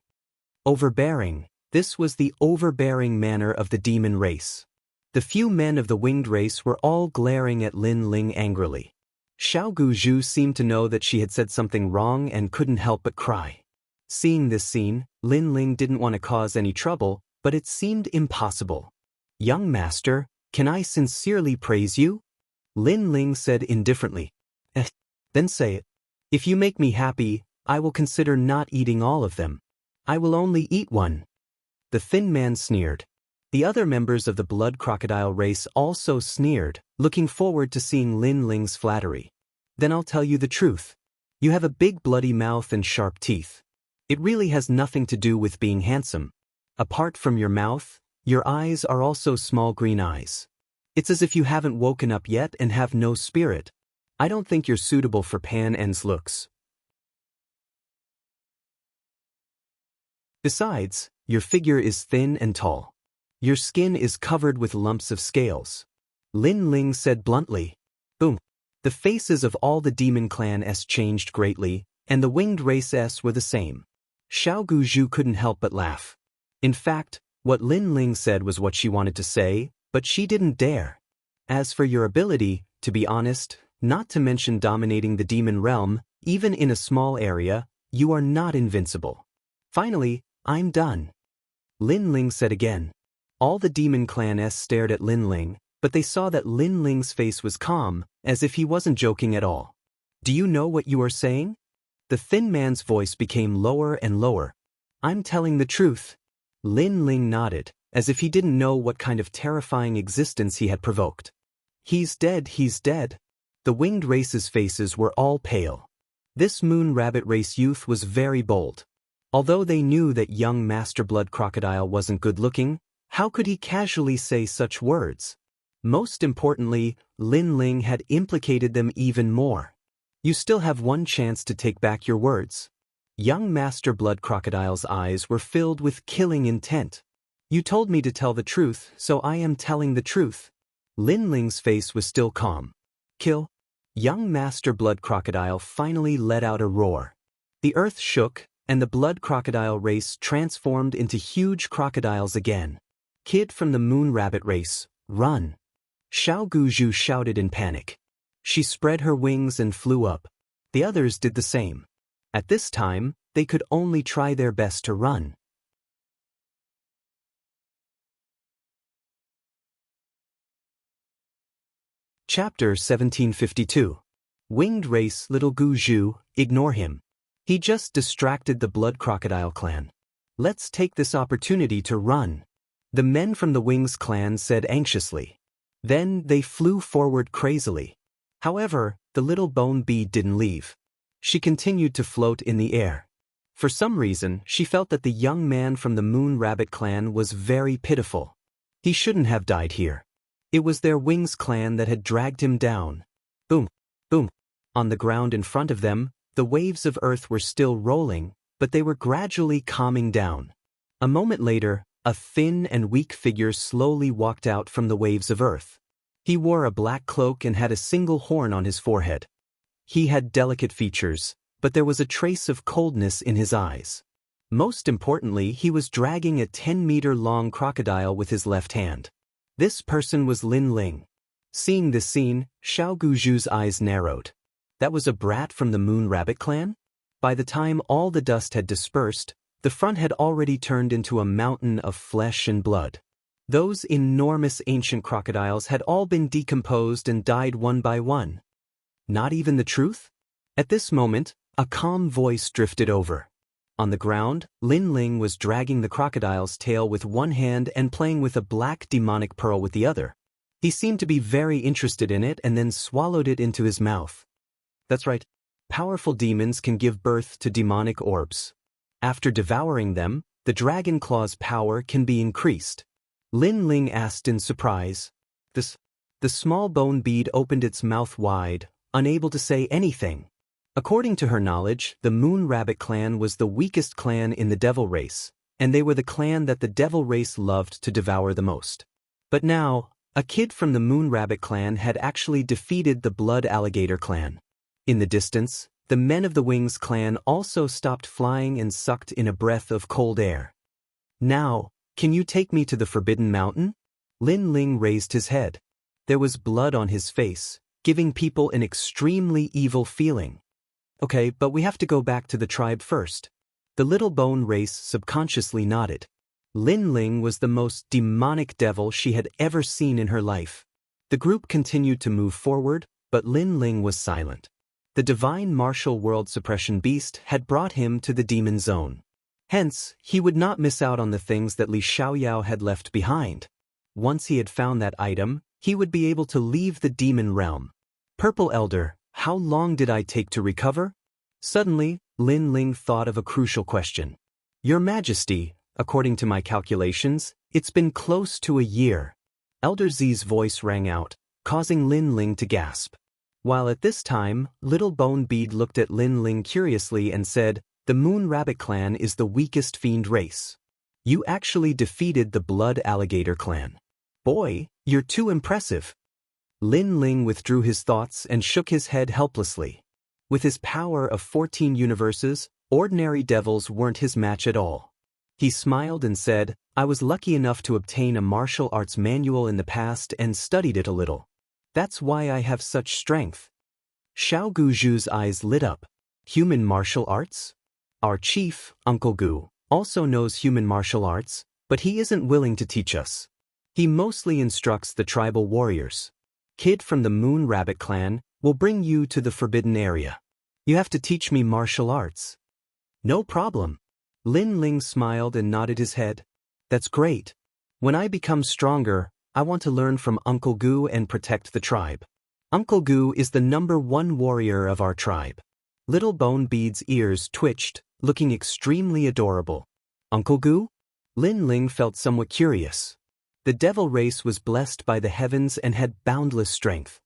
A: Overbearing, this was the overbearing manner of the demon race. The few men of the winged race were all glaring at Lin Ling angrily. Xiao Guzhu seemed to know that she had said something wrong and couldn't help but cry. Seeing this scene, Lin Ling didn't want to cause any trouble, but it seemed impossible. Young master, can I sincerely praise you? Lin Ling said indifferently. Then say it. If you make me happy, I will consider not eating all of them. I will only eat one. The thin man sneered. The other members of the Blood Crocodile race also sneered, looking forward to seeing Lin Ling's flattery. Then I'll tell you the truth. You have a big bloody mouth and sharp teeth. It really has nothing to do with being handsome. Apart from your mouth, your eyes are also small green eyes. It's as if you haven't woken up yet and have no spirit. I don't think you're suitable for Pan En's looks. Besides, your figure is thin and tall. Your skin is covered with lumps of scales. Lin Ling said bluntly. Boom. The faces of all the Demon Clan S changed greatly, and the Winged Race S were the same. Xiao Guzhu couldn't help but laugh. In fact, what Lin Ling said was what she wanted to say, but she didn't dare. As for your ability, to be honest, not to mention dominating the demon realm, even in a small area, you are not invincible. Finally, I'm done. Lin Ling said again. All the Demon Clan S stared at Lin Ling, but they saw that Lin Ling's face was calm, as if he wasn't joking at all. Do you know what you are saying? The thin man's voice became lower and lower. I'm telling the truth. Lin Ling nodded, as if he didn't know what kind of terrifying existence he had provoked. He's dead, he's dead. The winged race's faces were all pale. This Moon Rabbit race youth was very bold. Although they knew that young Master Blood Crocodile wasn't good-looking, how could he casually say such words? Most importantly, Lin Ling had implicated them even more. You still have one chance to take back your words. Young Master Blood Crocodile's eyes were filled with killing intent. You told me to tell the truth, so I am telling the truth. Lin Ling's face was still calm. Kill. Young Master Blood Crocodile finally let out a roar. The earth shook, and the Blood Crocodile race transformed into huge crocodiles again. Kid from the Moon Rabbit race, run. Xiao Guzhu shouted in panic. She spread her wings and flew up. The others did the same. At this time, they could only try their best to run. Chapter 1752. Winged Race Little Guzhu, ignore him. He just distracted the Blood Crocodile clan. Let's take this opportunity to run. The men from the Wings clan said anxiously. Then they flew forward crazily. However, the little bone bee didn't leave. She continued to float in the air. For some reason, she felt that the young man from the Moon Rabbit clan was very pitiful. He shouldn't have died here. It was their Wings clan that had dragged him down. Boom, boom. On the ground in front of them, the waves of earth were still rolling, but they were gradually calming down. A moment later, a thin and weak figure slowly walked out from the waves of earth. He wore a black cloak and had a single horn on his forehead. He had delicate features, but there was a trace of coldness in his eyes. Most importantly, he was dragging a 10-meter-long crocodile with his left hand. This person was Lin Ling. Seeing this scene, Xiao Guzhu's eyes narrowed. That was a brat from the Moon Rabbit clan? By the time all the dust had dispersed, the front had already turned into a mountain of flesh and blood. Those enormous ancient crocodiles had all been decomposed and died one by one. Not even the truth? At this moment, a calm voice drifted over. On the ground, Lin Ling was dragging the crocodile's tail with one hand and playing with a black demonic pearl with the other. He seemed to be very interested in it and then swallowed it into his mouth. That's right. Powerful demons can give birth to demonic orbs. After devouring them, the dragon claw's power can be increased. Lin Ling asked in surprise. The small bone bead opened its mouth wide, unable to say anything. According to her knowledge, the Moon Rabbit clan was the weakest clan in the devil race, and they were the clan that the devil race loved to devour the most. But now, a kid from the Moon Rabbit clan had actually defeated the Blood Alligator clan. In the distance, the Men of the Wings clan also stopped flying and sucked in a breath of cold air. Now, can you take me to the Forbidden Mountain? Lin Ling raised his head. There was blood on his face, giving people an extremely evil feeling. Okay, but we have to go back to the tribe first. The little bone race subconsciously nodded. Lin Ling was the most demonic devil she had ever seen in her life. The group continued to move forward, but Lin Ling was silent. The divine martial world suppression beast had brought him to the demon zone. Hence, he would not miss out on the things that Li Xiaoyao had left behind. Once he had found that item, he would be able to leave the demon realm. Purple Elder, how long did I take to recover? Suddenly, Lin Ling thought of a crucial question. Your Majesty, according to my calculations, it's been close to a year. Elder Z's voice rang out, causing Lin Ling to gasp. While at this time, Little Bone Bead looked at Lin Ling curiously and said, the Moon Rabbit clan is the weakest fiend race. You actually defeated the Blood Alligator clan. Boy, you're too impressive. Lin Ling withdrew his thoughts and shook his head helplessly. With his power of 14 universes, ordinary devils weren't his match at all. He smiled and said, I was lucky enough to obtain a martial arts manual in the past and studied it a little. That's why I have such strength. Xiao Guzhu's eyes lit up. Human martial arts? Our chief, Uncle Gu, also knows human martial arts, but he isn't willing to teach us. He mostly instructs the tribal warriors. Kid from the Moon Rabbit clan will bring you to the forbidden area. You have to teach me martial arts. No problem. Lin Ling smiled and nodded his head. That's great. When I become stronger, I want to learn from Uncle Gu and protect the tribe. Uncle Gu is the #1 warrior of our tribe. Little Bone Bead's ears twitched, looking extremely adorable. Uncle Gu? Lin Ling felt somewhat curious. The devil race was blessed by the heavens and had boundless strength.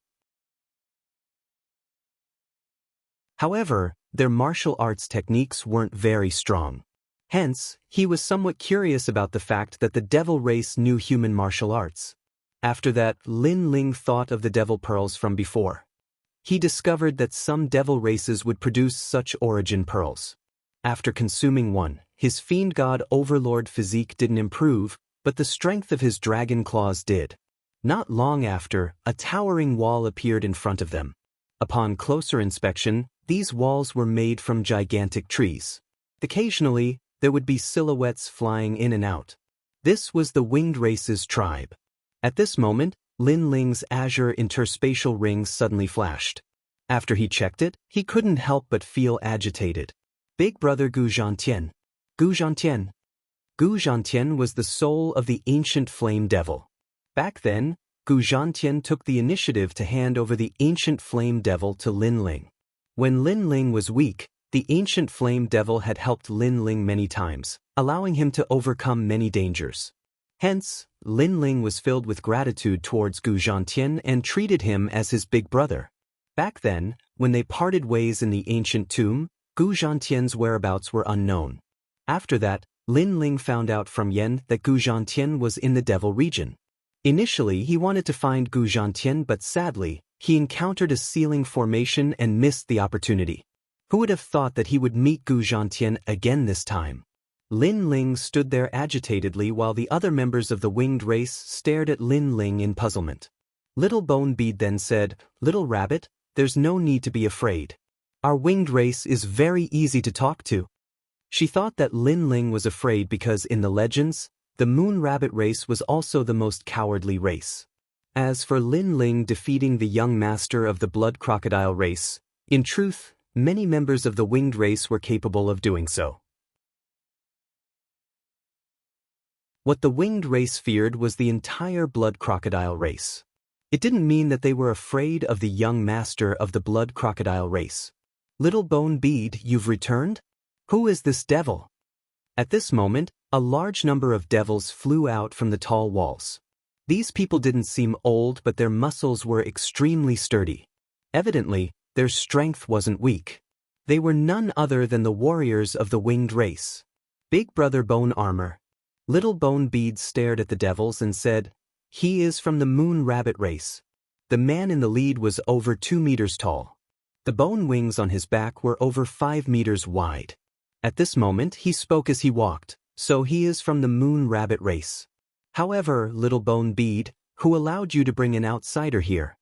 A: However, their martial arts techniques weren't very strong. Hence, he was somewhat curious about the fact that the devil race knew human martial arts. After that, Lin Ling thought of the devil pearls from before. He discovered that some devil races would produce such origin pearls. After consuming one, his fiend god overlord physique didn't improve, but the strength of his dragon claws did. Not long after, a towering wall appeared in front of them. Upon closer inspection, these walls were made from gigantic trees. Occasionally, there would be silhouettes flying in and out. This was the Winged Race's tribe. At this moment, Lin Ling's azure interspatial ring suddenly flashed. After he checked it, he couldn't help but feel agitated. Big brother Gu Zhantian. Gu Zhantian. Gu Zhantian was the soul of the ancient flame devil. Back then, Gu Zhantian took the initiative to hand over the ancient flame devil to Lin Ling. When Lin Ling was weak, the ancient flame devil had helped Lin Ling many times, allowing him to overcome many dangers. Hence, Lin Ling was filled with gratitude towards Gu Zhantian and treated him as his big brother. Back then, when they parted ways in the ancient tomb, Gu Zhantian's whereabouts were unknown. After that, Lin Ling found out from Yen that Gu Zhantian was in the devil region. Initially, he wanted to find Gu Zhantian, but sadly, he encountered a ceiling formation and missed the opportunity. Who would have thought that he would meet Gu Zhantian again this time? Lin Ling stood there agitatedly while the other members of the winged race stared at Lin Ling in puzzlement. Little Bone Bead then said, "Little Rabbit, there's no need to be afraid. Our winged race is very easy to talk to." She thought that Lin Ling was afraid because in the legends, the Moon Rabbit race was also the most cowardly race. As for Lin Ling defeating the young master of the Blood Crocodile race, in truth, many members of the winged race were capable of doing so. What the winged race feared was the entire Blood Crocodile race. It didn't mean that they were afraid of the young master of the Blood Crocodile race. "Little Bone Bead, you've returned? Who is this devil?" At this moment, a large number of devils flew out from the tall walls. These people didn't seem old, but their muscles were extremely sturdy. Evidently, their strength wasn't weak. They were none other than the warriors of the winged race. Big Brother Bone Armor. Little Bone Bead stared at the devils and said, "He is from the Moon Rabbit race." The man in the lead was over 2 meters tall. The bone wings on his back were over 5 meters wide. At this moment, he spoke as he walked, so he is from the Moon Rabbit race. "However, Little Bone Bead, who allowed you to bring an outsider here?"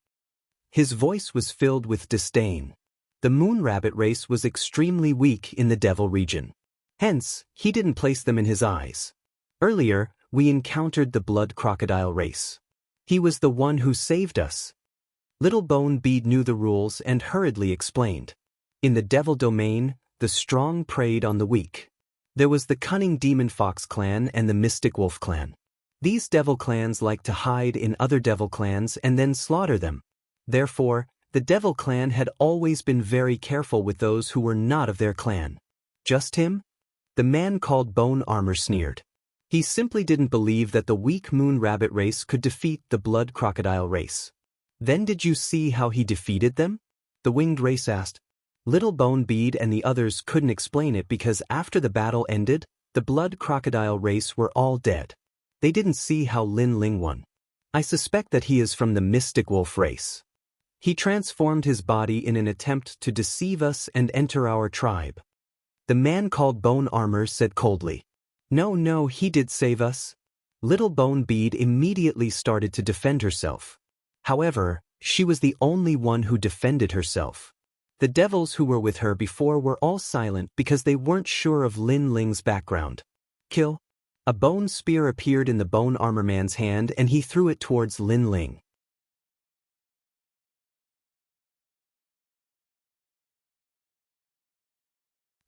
A: His voice was filled with disdain. The Moon Rabbit race was extremely weak in the Devil region. Hence, he didn't place them in his eyes. Earlier, we encountered the Blood Crocodile race. He was the one who saved us. Little Bone Bead knew the rules and hurriedly explained. In the Devil domain, the strong preyed on the weak. There was the cunning Demon Fox clan and the Mystic Wolf clan. These devil clans like to hide in other devil clans and then slaughter them. Therefore, the Devil clan had always been very careful with those who were not of their clan. Just him? The man called Bone Armor sneered. He simply didn't believe that the weak Moon Rabbit race could defeat the Blood Crocodile race. "Then did you see how he defeated them?" the winged race asked. Little Bone Bead and the others couldn't explain it because after the battle ended, the Blood Crocodile race were all dead. They didn't see how Lin Ling won. "I suspect that he is from the Mystic Wolf race. He transformed his body in an attempt to deceive us and enter our tribe." The man called Bone Armor said coldly. No, he did save us." Little Bone Bead immediately started to defend herself. However, she was the only one who defended herself. The devils who were with her before were all silent because they weren't sure of Lin Ling's background. "Kill." A bone spear appeared in the Bone Armor man's hand and he threw it towards Lin Ling.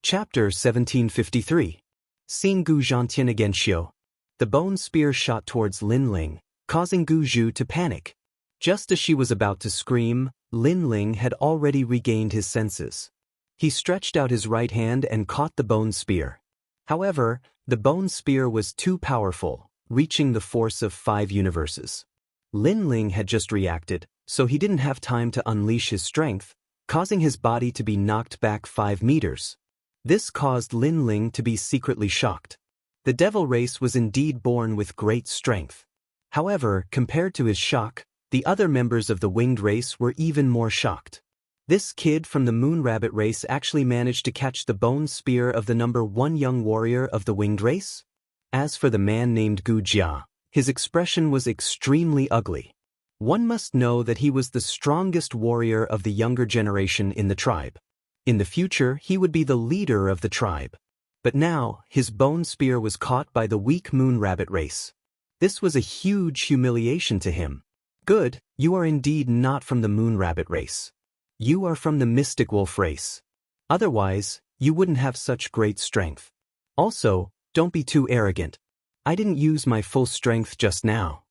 A: Chapter 1753. Sing Gu Zhantian against Xiu. The bone spear shot towards Lin Ling, causing Gu Zhu to panic. Just as she was about to scream, Lin Ling had already regained his senses. He stretched out his right hand and caught the bone spear. However, the bone spear was too powerful, reaching the force of 5 universes. Lin Ling had just reacted, so he didn't have time to unleash his strength, causing his body to be knocked back 5 meters. This caused Lin Ling to be secretly shocked. The devil race was indeed born with great strength. However, compared to his shock, the other members of the winged race were even more shocked. This kid from the Moon Rabbit race actually managed to catch the bone spear of the number 1 young warrior of the winged race? As for the man named Gu Jia, his expression was extremely ugly. One must know that he was the strongest warrior of the younger generation in the tribe. In the future, he would be the leader of the tribe. But now, his bone spear was caught by the weak Moon Rabbit race. This was a huge humiliation to him. "Good, you are indeed not from the Moon Rabbit race. You are from the Mystic Wolf race. Otherwise, you wouldn't have such great strength. Also, don't be too arrogant. I didn't use my full strength just now."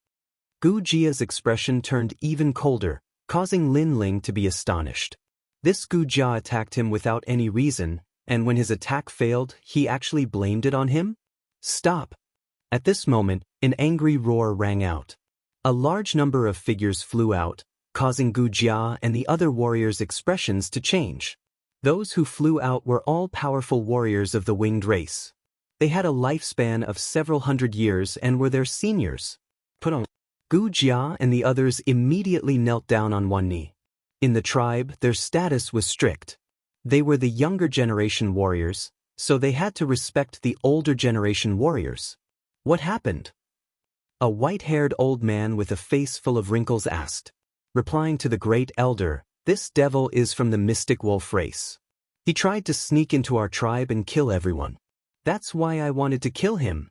A: Gu Jia's expression turned even colder, causing Lin Ling to be astonished. This Gu Jia attacked him without any reason, and when his attack failed, he actually blamed it on him? "Stop!" At this moment, an angry roar rang out. A large number of figures flew out, causing Gu Jia and the other warriors' expressions to change. Those who flew out were all powerful warriors of the winged race. They had a lifespan of several hundred years and were their seniors. Put on. Gu Jia and the others immediately knelt down on one knee. In the tribe, their status was strict. They were the younger generation warriors, so they had to respect the older generation warriors. What happened? A white-haired old man with a face full of wrinkles asked, replying to the great elder, "This devil is from the mystic wolf race. He tried to sneak into our tribe and kill everyone. That's why I wanted to kill him."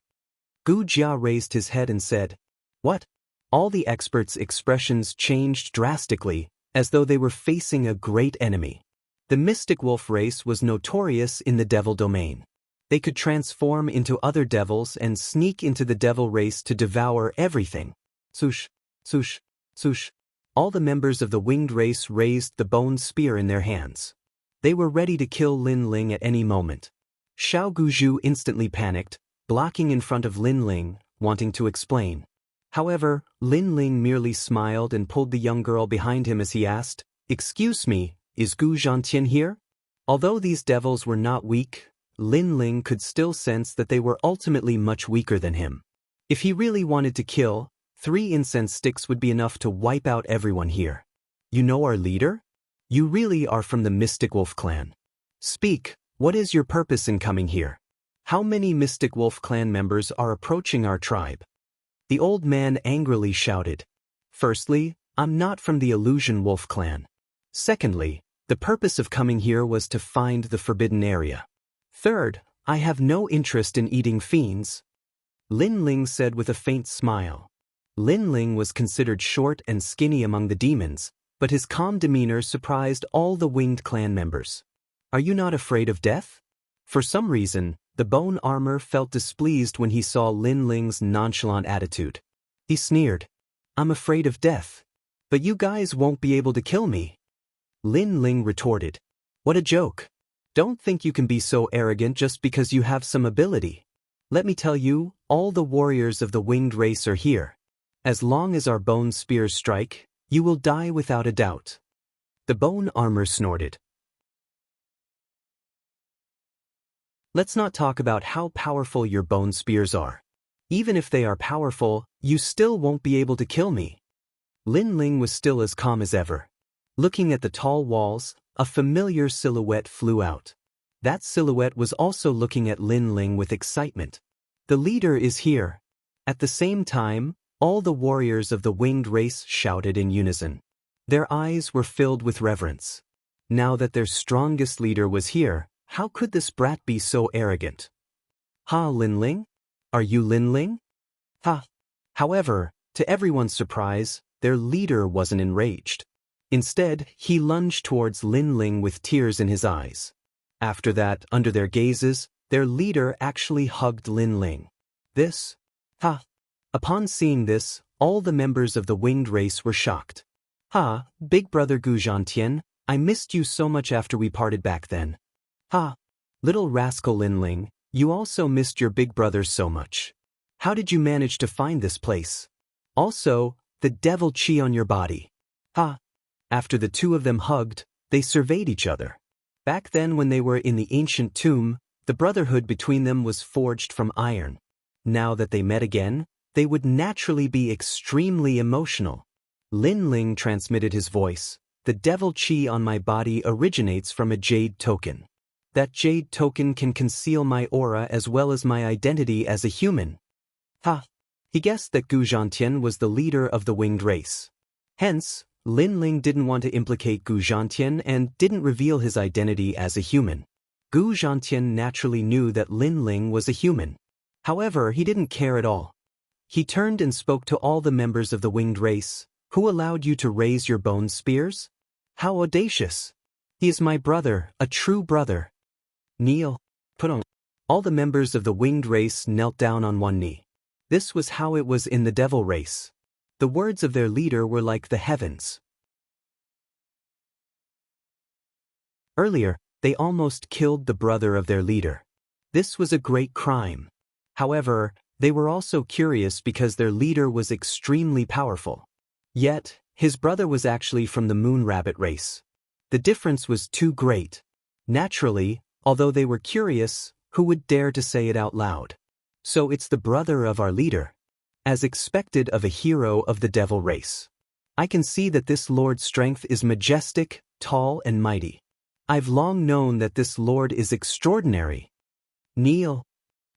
A: Gu Jia raised his head and said, "What?" All the experts' expressions changed drastically, as though they were facing a great enemy. The mystic wolf race was notorious in the devil domain. They could transform into other devils and sneak into the devil race to devour everything. Swoosh, swoosh, swoosh. All the members of the winged race raised the bone spear in their hands. They were ready to kill Lin Ling at any moment. Xiao Guzhu instantly panicked, blocking in front of Lin Ling, wanting to explain. However, Lin Ling merely smiled and pulled the young girl behind him as he asked, "Excuse me, is Gu Zhantian here?" Although these devils were not weak, Lin Ling could still sense that they were ultimately much weaker than him. If he really wanted to kill, 3 incense sticks would be enough to wipe out everyone here. "You know our leader? You really are from the Mystic Wolf clan. Speak, what is your purpose in coming here? How many Mystic Wolf clan members are approaching our tribe?" The old man angrily shouted. "Firstly, I'm not from the Illusion Wolf clan. Secondly, the purpose of coming here was to find the forbidden area. Third, I have no interest in eating fiends." Lin Ling said with a faint smile. Lin Ling was considered short and skinny among the demons, but his calm demeanor surprised all the winged clan members. "Are you not afraid of death?" For some reason, the bone armor felt displeased when he saw Lin Ling's nonchalant attitude. He sneered, "I'm afraid of death. But you guys won't be able to kill me." Lin Ling retorted, "What a joke. Don't think you can be so arrogant just because you have some ability. Let me tell you, all the warriors of the winged race are here. As long as our bone spears strike, you will die without a doubt." The bone armor snorted. "Let's not talk about how powerful your bone spears are. Even if they are powerful, you still won't be able to kill me." Lin Ling was still as calm as ever. Looking at the tall walls, a familiar silhouette flew out. That silhouette was also looking at Lin Ling with excitement. "The leader is here." At the same time, all the warriors of the winged race shouted in unison. Their eyes were filled with reverence. Now that their strongest leader was here, how could this brat be so arrogant? "Ha, Lin Ling? Are you Lin Ling?" "Ha!" However, to everyone's surprise, their leader wasn't enraged. Instead, he lunged towards Lin Ling with tears in his eyes. After that, under their gazes, their leader actually hugged Lin Ling. "This? Ha!" Upon seeing this, all the members of the winged race were shocked. "Ha, big brother Gu Zhantian, I missed you so much after we parted back then." "Ha! Little rascal Lin Ling, you also missed your big brother so much. How did you manage to find this place? Also, the devil chi on your body." "Ha!" After the two of them hugged, they surveyed each other. Back then when they were in the ancient tomb, the brotherhood between them was forged from iron. Now that they met again, they would naturally be extremely emotional. Lin Ling transmitted his voice. "The devil chi on my body originates from a jade token. That jade token can conceal my aura as well as my identity as a human." Ha! He guessed that Gu Zhantian was the leader of the winged race. Hence, Lin Ling didn't want to implicate Gu Zhantian and didn't reveal his identity as a human. Gu Zhantian naturally knew that Lin Ling was a human. However, he didn't care at all. He turned and spoke to all the members of the winged race. "Who allowed you to raise your bone spears? How audacious! He is my brother, a true brother. Kneel, put on." All the members of the winged race knelt down on one knee. This was how it was in the devil race. The words of their leader were like the heavens. Earlier, they almost killed the brother of their leader. This was a great crime. However, they were also curious because their leader was extremely powerful. Yet, his brother was actually from the moon rabbit race. The difference was too great. Naturally, although they were curious, who would dare to say it out loud? "So it's the brother of our leader." As expected of a hero of the devil race. "I can see that this lord's strength is majestic, tall and mighty. I've long known that this lord is extraordinary." Kneel.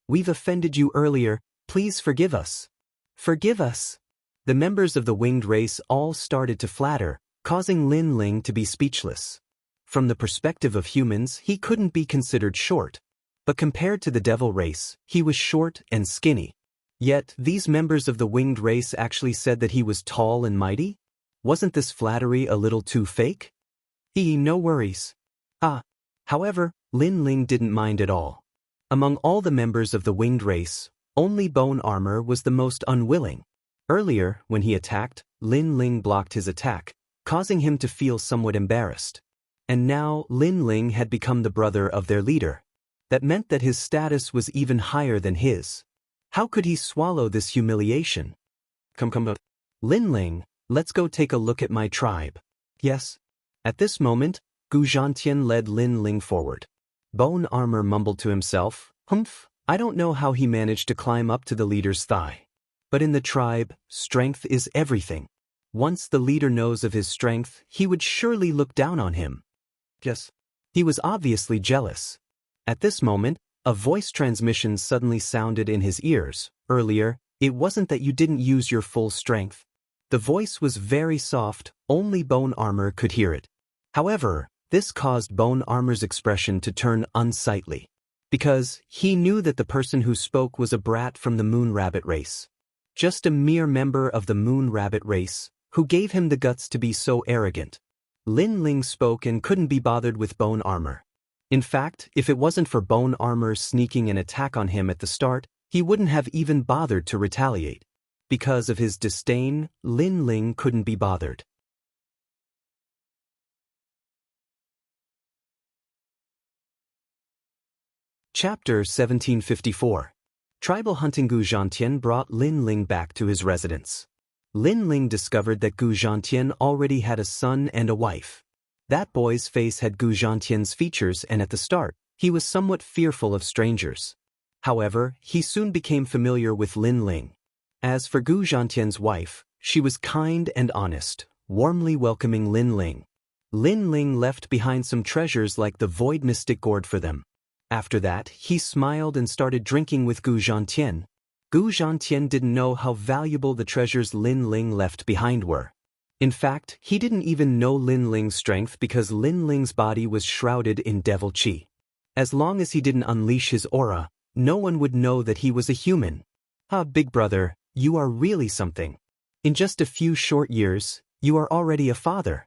A: We've offended you earlier, please forgive us. Forgive us. The members of the winged race all started to flatter, causing Lin Ling to be speechless. From the perspective of humans, he couldn't be considered short. But compared to the devil race, he was short and skinny. Yet, these members of the winged race actually said that he was tall and mighty? Wasn't this flattery a little too fake? No worries. However, Lin Ling didn't mind at all. Among all the members of the winged race, only Bone Armor was the most unwilling. Earlier, when he attacked, Lin Ling blocked his attack, causing him to feel somewhat embarrassed. And now, Lin Ling had become the brother of their leader. That meant that his status was even higher than his. How could he swallow this humiliation? Come. Lin Ling, let's go take a look at my tribe. Yes. At this moment, Gu Zhantian led Lin Ling forward. Bone Armor mumbled to himself, "Humph, I don't know how he managed to climb up to the leader's thigh. But in the tribe, strength is everything. Once the leader knows of his strength, he would surely look down on him." Yes. He was obviously jealous. At this moment, a voice transmission suddenly sounded in his ears. Earlier, it wasn't that you didn't use your full strength. The voice was very soft, only Bone Armor could hear it. However, this caused Bone Armor's expression to turn unsightly. Because he knew that the person who spoke was a brat from the Moon Rabbit race. Just a mere member of the Moon Rabbit race, who gave him the guts to be so arrogant. Lin Ling spoke and couldn't be bothered with Bone Armor. In fact, if it wasn't for Bone Armor sneaking an attack on him at the start, he wouldn't have even bothered to retaliate. Because of his disdain, Lin Ling couldn't be bothered. Chapter 1754. Tribal hunting. Gu Zhantian brought Lin Ling back to his residence. Lin Ling discovered that Gu Zhantian already had a son and a wife. That boy's face had Gu Zhantian's features, and at the start, he was somewhat fearful of strangers. However, he soon became familiar with Lin Ling. As for Gu Zhantian's wife, she was kind and honest, warmly welcoming Lin Ling. Lin Ling left behind some treasures like the Void Mystic Gourd for them. After that, he smiled and started drinking with Gu Zhantian. Gu Zhantian didn't know how valuable the treasures Lin Ling left behind were. In fact, he didn't even know Lin Ling's strength because Lin Ling's body was shrouded in devil chi. As long as he didn't unleash his aura, no one would know that he was a human. Big brother, you are really something. In just a few short years, you are already a father.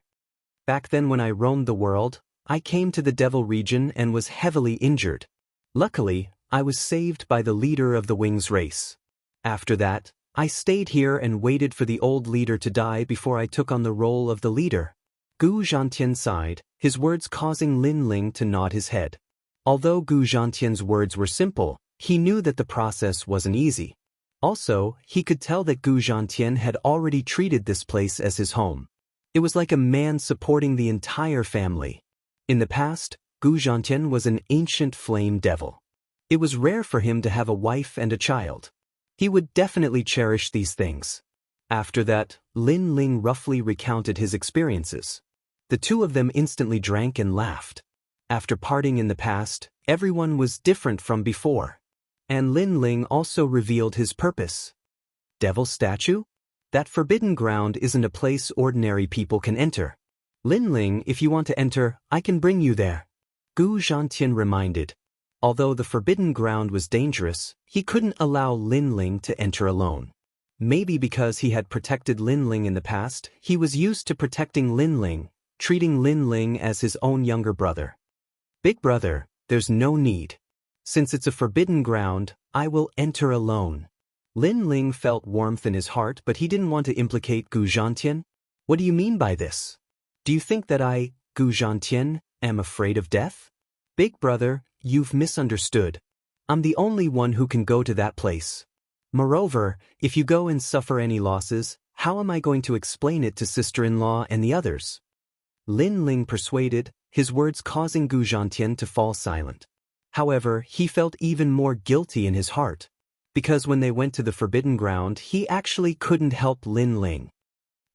A: Back then when I roamed the world, I came to the devil region and was heavily injured. Luckily, I was saved by the leader of the Wings race. After that, I stayed here and waited for the old leader to die before I took on the role of the leader. Gu Zhantian sighed, his words causing Lin Ling to nod his head. Although Gu Zhantian's words were simple, he knew that the process wasn't easy. Also, he could tell that Gu Zhantian had already treated this place as his home. It was like a man supporting the entire family. In the past, Gu Zhantian was an ancient flame devil. It was rare for him to have a wife and a child. He would definitely cherish these things. After that, Lin Ling roughly recounted his experiences. The two of them instantly drank and laughed. After parting in the past, everyone was different from before. And Lin Ling also revealed his purpose. Devil statue? That forbidden ground isn't a place ordinary people can enter. Lin Ling, if you want to enter, I can bring you there. Gu Zhantian reminded. Although the forbidden ground was dangerous, he couldn't allow Lin Ling to enter alone. Maybe because he had protected Lin Ling in the past, he was used to protecting Lin Ling, treating Lin Ling as his own younger brother. Big brother, there's no need. Since it's a forbidden ground, I will enter alone. Lin Ling felt warmth in his heart, but he didn't want to implicate Gu Zhantian. What do you mean by this? Do you think that I, Gu Zhantian, am afraid of death? Big brother, you've misunderstood. I'm the only one who can go to that place. Moreover, if you go and suffer any losses, how am I going to explain it to sister-in-law and the others? Lin Ling persuaded, his words causing Gu Zhantian to fall silent. However, he felt even more guilty in his heart. Because when they went to the forbidden ground, he actually couldn't help Lin Ling.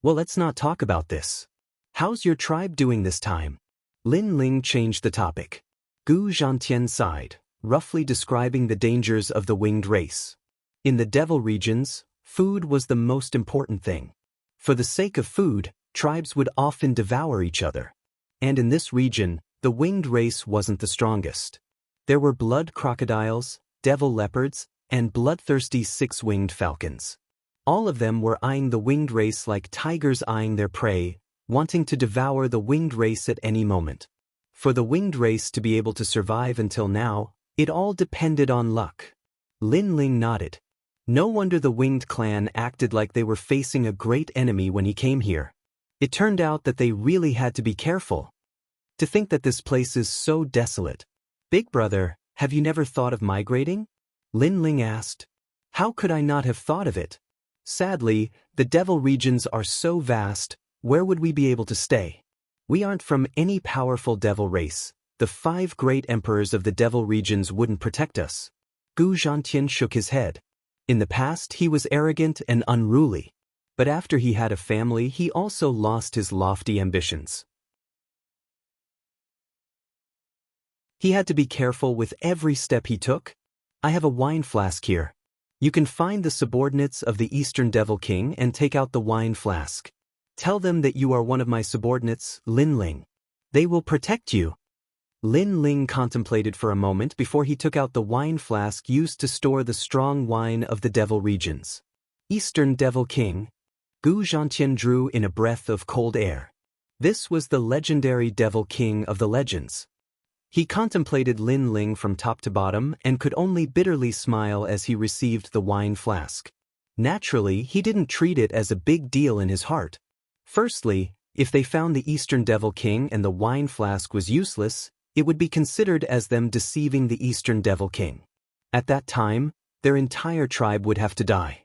A: Well, let's not talk about this. How's your tribe doing this time? Lin Ling changed the topic. Gu Zhantian sighed. roughly describing the dangers of the winged race. In the devil regions, food was the most important thing. For the sake of food, tribes would often devour each other. And in this region, the winged race wasn't the strongest. There were blood crocodiles, devil leopards, and bloodthirsty six-winged falcons. All of them were eyeing the winged race like tigers eyeing their prey, wanting to devour the winged race at any moment. For the winged race to be able to survive until now, it all depended on luck. Lin Ling nodded. No wonder the winged clan acted like they were facing a great enemy when he came here. It turned out that they really had to be careful. To think that this place is so desolate. Big brother, have you never thought of migrating? Lin Ling asked. How could I not have thought of it? Sadly, the devil regions are so vast, where would we be able to stay? We aren't from any powerful devil race. The 5 great emperors of the devil regions wouldn't protect us. Gu Zhantian shook his head. In the past, he was arrogant and unruly. But after he had a family, he also lost his lofty ambitions. He had to be careful with every step he took. I have a wine flask here. You can find the subordinates of the Eastern Devil King and take out the wine flask. Tell them that you are one of my subordinates, Lin Ling. They will protect you. Lin Ling contemplated for a moment before he took out the wine flask used to store the strong wine of the devil regions. Eastern Devil King. Gu Zhantian drew in a breath of cold air. This was the legendary Devil King of the legends. He contemplated Lin Ling from top to bottom and could only bitterly smile as he received the wine flask. Naturally, he didn't treat it as a big deal in his heart. Firstly, if they found the Eastern Devil King and the wine flask was useless, it would be considered as them deceiving the Eastern Devil King. At that time, their entire tribe would have to die.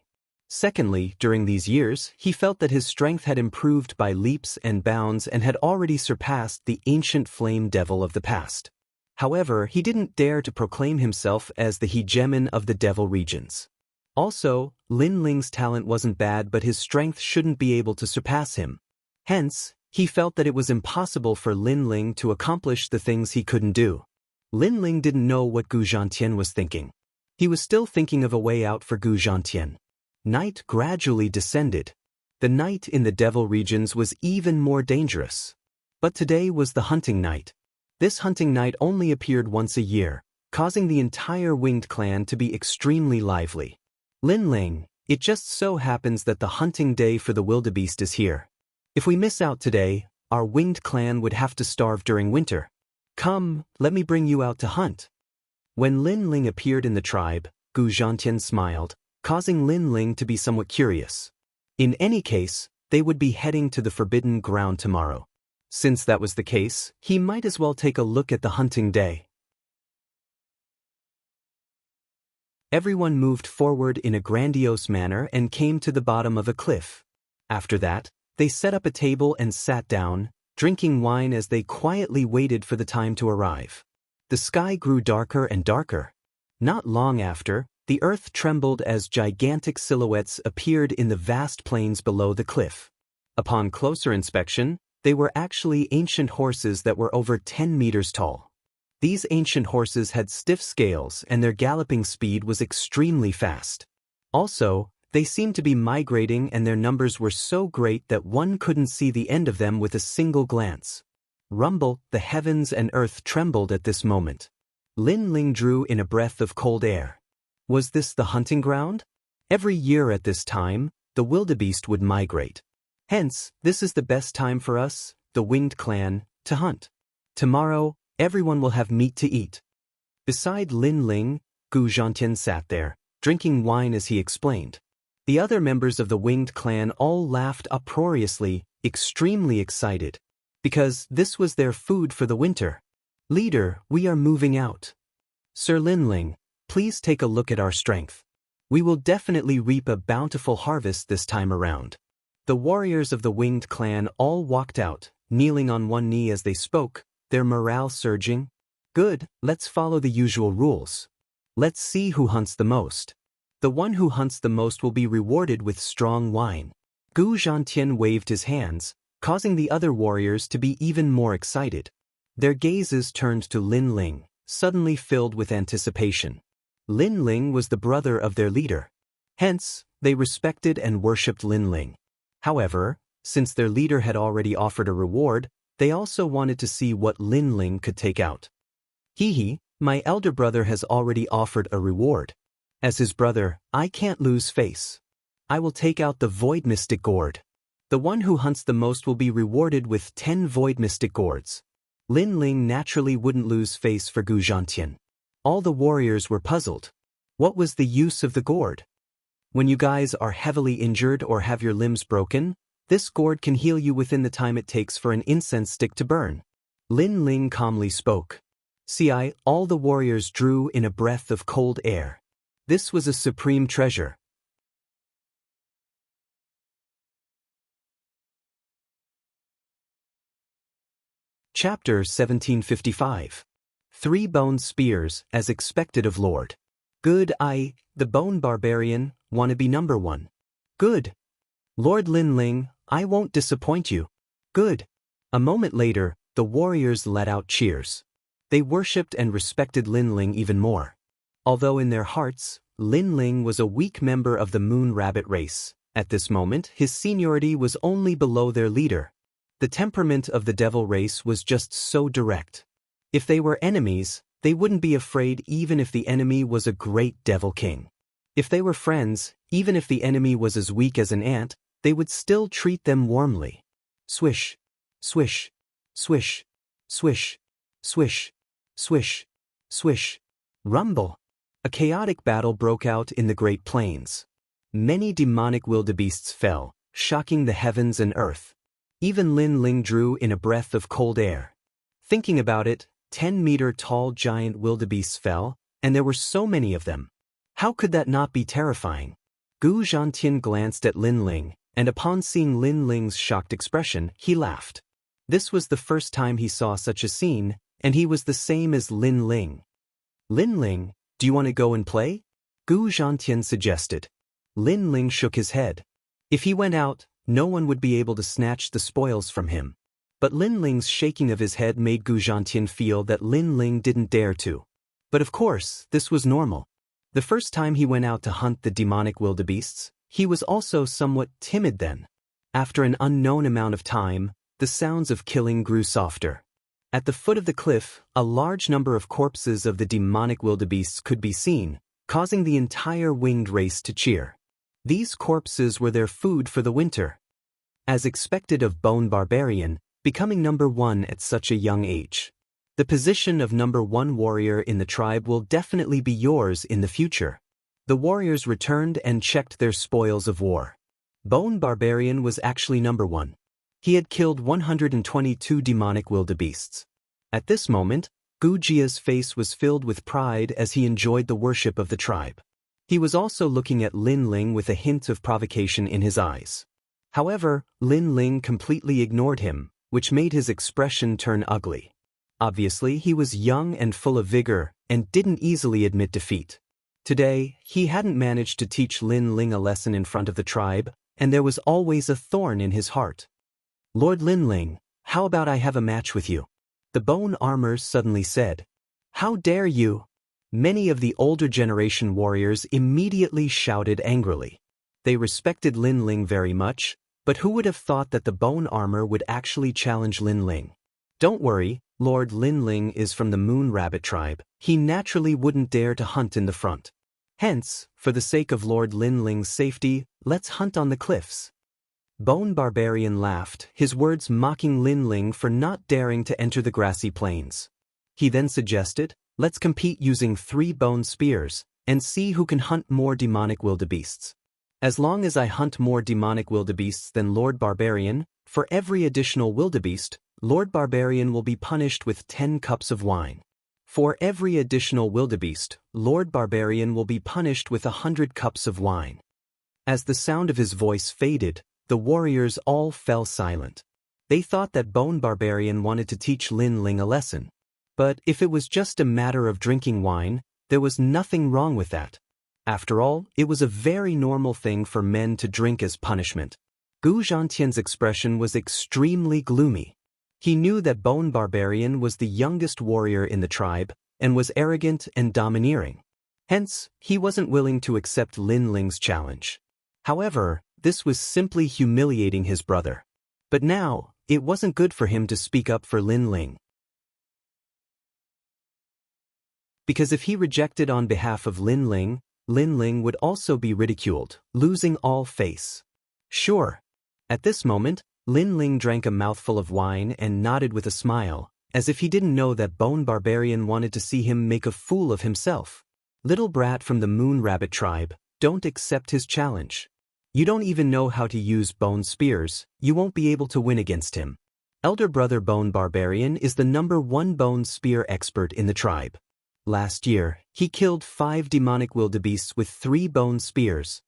A: Secondly, during these years, he felt that his strength had improved by leaps and bounds and had already surpassed the ancient flame devil of the past. However, he didn't dare to proclaim himself as the hegemon of the devil regions. Also, Lin Ling's talent wasn't bad, but his strength shouldn't be able to surpass him. Hence, he felt that it was impossible for Lin Ling to accomplish the things he couldn't do. Lin Ling didn't know what Gu Zhantian was thinking. He was still thinking of a way out for Gu Zhantian. Night gradually descended. The night in the devil regions was even more dangerous. But today was the hunting night. This hunting night only appeared once a year, causing the entire winged clan to be extremely lively. Lin Ling, it just so happens that the hunting day for the wildebeest is here. If we miss out today, our winged clan would have to starve during winter. Come, let me bring you out to hunt. When Lin Ling appeared in the tribe, Gu Zhantian smiled, causing Lin Ling to be somewhat curious. In any case, they would be heading to the Forbidden Ground tomorrow. Since that was the case, he might as well take a look at the hunting day. Everyone moved forward in a grandiose manner and came to the bottom of a cliff. After that, they set up a table and sat down, drinking wine as they quietly waited for the time to arrive. The sky grew darker and darker. Not long after, the earth trembled as gigantic silhouettes appeared in the vast plains below the cliff. Upon closer inspection, they were actually ancient horses that were over 10 meters tall. These ancient horses had stiff scales and their galloping speed was extremely fast. Also, they seemed to be migrating and their numbers were so great that one couldn't see the end of them with a single glance. Rumble, the heavens and earth trembled at this moment. Lin Ling drew in a breath of cold air. Was this the hunting ground? Every year at this time, the wildebeest would migrate. Hence, this is the best time for us, the winged clan, to hunt. Tomorrow, everyone will have meat to eat. Beside Lin Ling, Gu Zhantian sat there, drinking wine as he explained. The other members of the winged clan all laughed uproariously, extremely excited. Because this was their food for the winter. Leader, we are moving out. Sir Lin Ling, please take a look at our strength. We will definitely reap a bountiful harvest this time around. The warriors of the winged clan all walked out, kneeling on one knee as they spoke, their morale surging. Good, let's follow the usual rules. Let's see who hunts the most. The one who hunts the most will be rewarded with strong wine. Gu Zhantian waved his hands, causing the other warriors to be even more excited. Their gazes turned to Lin Ling, suddenly filled with anticipation. Lin Ling was the brother of their leader. Hence, they respected and worshipped Lin Ling. However, since their leader had already offered a reward, they also wanted to see what Lin Ling could take out. Hee, my elder brother has already offered a reward. As his brother, I can't lose face. I will take out the Void Mystic Gourd. The one who hunts the most will be rewarded with 10 Void Mystic Gourds. Lin Ling naturally wouldn't lose face for Gu Zhantian. All the warriors were puzzled. What was the use of the gourd? When you guys are heavily injured or have your limbs broken, this gourd can heal you within the time it takes for an incense stick to burn. Lin Ling calmly spoke. See, all the warriors drew in a breath of cold air. This was a supreme treasure. Chapter 1755. 3 Bone Spears, as expected of Lord. Good, the Bone Barbarian, wanna be number 1. Good. Lord Lin Ling, I won't disappoint you. Good. A moment later, the warriors let out cheers. They worshipped and respected Lin Ling even more. Although in their hearts, Lin Ling was a weak member of the Moon Rabbit race. At this moment, his seniority was only below their leader. The temperament of the devil race was just so direct. If they were enemies, they wouldn't be afraid even if the enemy was a great devil king. If they were friends, even if the enemy was as weak as an ant, they would still treat them warmly. Swish, swish, swish, swish, swish, swish, swish. Rumble. A chaotic battle broke out in the Great Plains. Many demonic wildebeests fell, shocking the heavens and earth. Even Lin Ling drew in a breath of cold air. Thinking about it, 10-meter-tall giant wildebeests fell, and there were so many of them. How could that not be terrifying? Gu Zhantian glanced at Lin Ling, and upon seeing Lin Ling's shocked expression, he laughed. This was the first time he saw such a scene, and he was the same as Lin Ling. Lin Ling, do you want to go and play? Gu Zhantian suggested. Lin Ling shook his head. If he went out, no one would be able to snatch the spoils from him. But Lin Ling's shaking of his head made Gu Zhantian feel that Lin Ling didn't dare to. But of course, this was normal. The first time he went out to hunt the demonic wildebeests, he was also somewhat timid then. After an unknown amount of time, the sounds of killing grew softer. At the foot of the cliff, a large number of corpses of the demonic wildebeests could be seen, causing the entire winged race to cheer. These corpses were their food for the winter. As expected of Bone Barbarian, becoming number 1 at such a young age. The position of number 1 warrior in the tribe will definitely be yours in the future. The warriors returned and checked their spoils of war. Bone Barbarian was actually number 1. He had killed 122 demonic wildebeests. At this moment, Gu Jia's face was filled with pride as he enjoyed the worship of the tribe. He was also looking at Lin Ling with a hint of provocation in his eyes. However, Lin Ling completely ignored him, which made his expression turn ugly. Obviously, he was young and full of vigor, and didn't easily admit defeat. Today, he hadn't managed to teach Lin Ling a lesson in front of the tribe, and there was always a thorn in his heart. Lord Lin Ling, how about I have a match with you? The bone armor suddenly said. How dare you? Many of the older generation warriors immediately shouted angrily. They respected Lin Ling very much, but who would have thought that the bone armor would actually challenge Lin Ling? Don't worry, Lord Lin Ling is from the Moon Rabbit tribe. He naturally wouldn't dare to hunt in the front. Hence, for the sake of Lord Lin Ling's safety, let's hunt on the cliffs. Bone Barbarian laughed, his words mocking Lin Ling for not daring to enter the grassy plains. He then suggested, let's compete using 3 bone spears, and see who can hunt more demonic wildebeests. As long as I hunt more demonic wildebeests than Lord Barbarian, for every additional wildebeest, Lord Barbarian will be punished with 10 cups of wine. For every additional wildebeest, Lord Barbarian will be punished with 100 cups of wine. As the sound of his voice faded, the warriors all fell silent. They thought that Bone Barbarian wanted to teach Lin Ling a lesson. But if it was just a matter of drinking wine, there was nothing wrong with that. After all, it was a very normal thing for men to drink as punishment. Gu Zhantian's expression was extremely gloomy. He knew that Bone Barbarian was the youngest warrior in the tribe, and was arrogant and domineering. Hence, he wasn't willing to accept Lin Ling's challenge. However, this was simply humiliating his brother. But now, it wasn't good for him to speak up for Lin Ling. Because if he rejected on behalf of Lin Ling would also be ridiculed, losing all face. Sure. At this moment, Lin Ling drank a mouthful of wine and nodded with a smile, as if he didn't know that Bone Barbarian wanted to see him make a fool of himself. Little brat from the Moon Rabbit tribe, don't accept his challenge. You don't even know how to use bone spears, you won't be able to win against him. Elder brother Bone Barbarian is the #1 bone spear expert in the tribe. Last year, he killed 5 demonic wildebeests with 3 bone spears.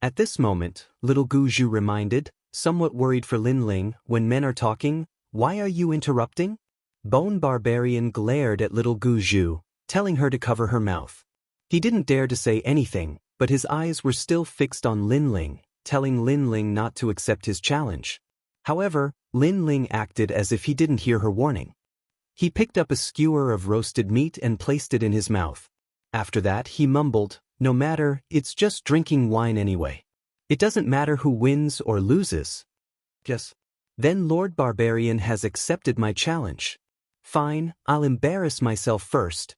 A: At this moment, little Gu Zhu reminded, somewhat worried for Lin Ling, when men are talking, why are you interrupting? Bone Barbarian glared at little Gu Zhu, telling her to cover her mouth. He didn't dare to say anything, but his eyes were still fixed on Lin Ling, telling Lin Ling not to accept his challenge. However, Lin Ling acted as if he didn't hear her warning. He picked up a skewer of roasted meat and placed it in his mouth. After that, he mumbled, no matter, it's just drinking wine anyway. It doesn't matter who wins or loses. Yes. Then Lord Barbarian has accepted my challenge. Fine, I'll embarrass myself first.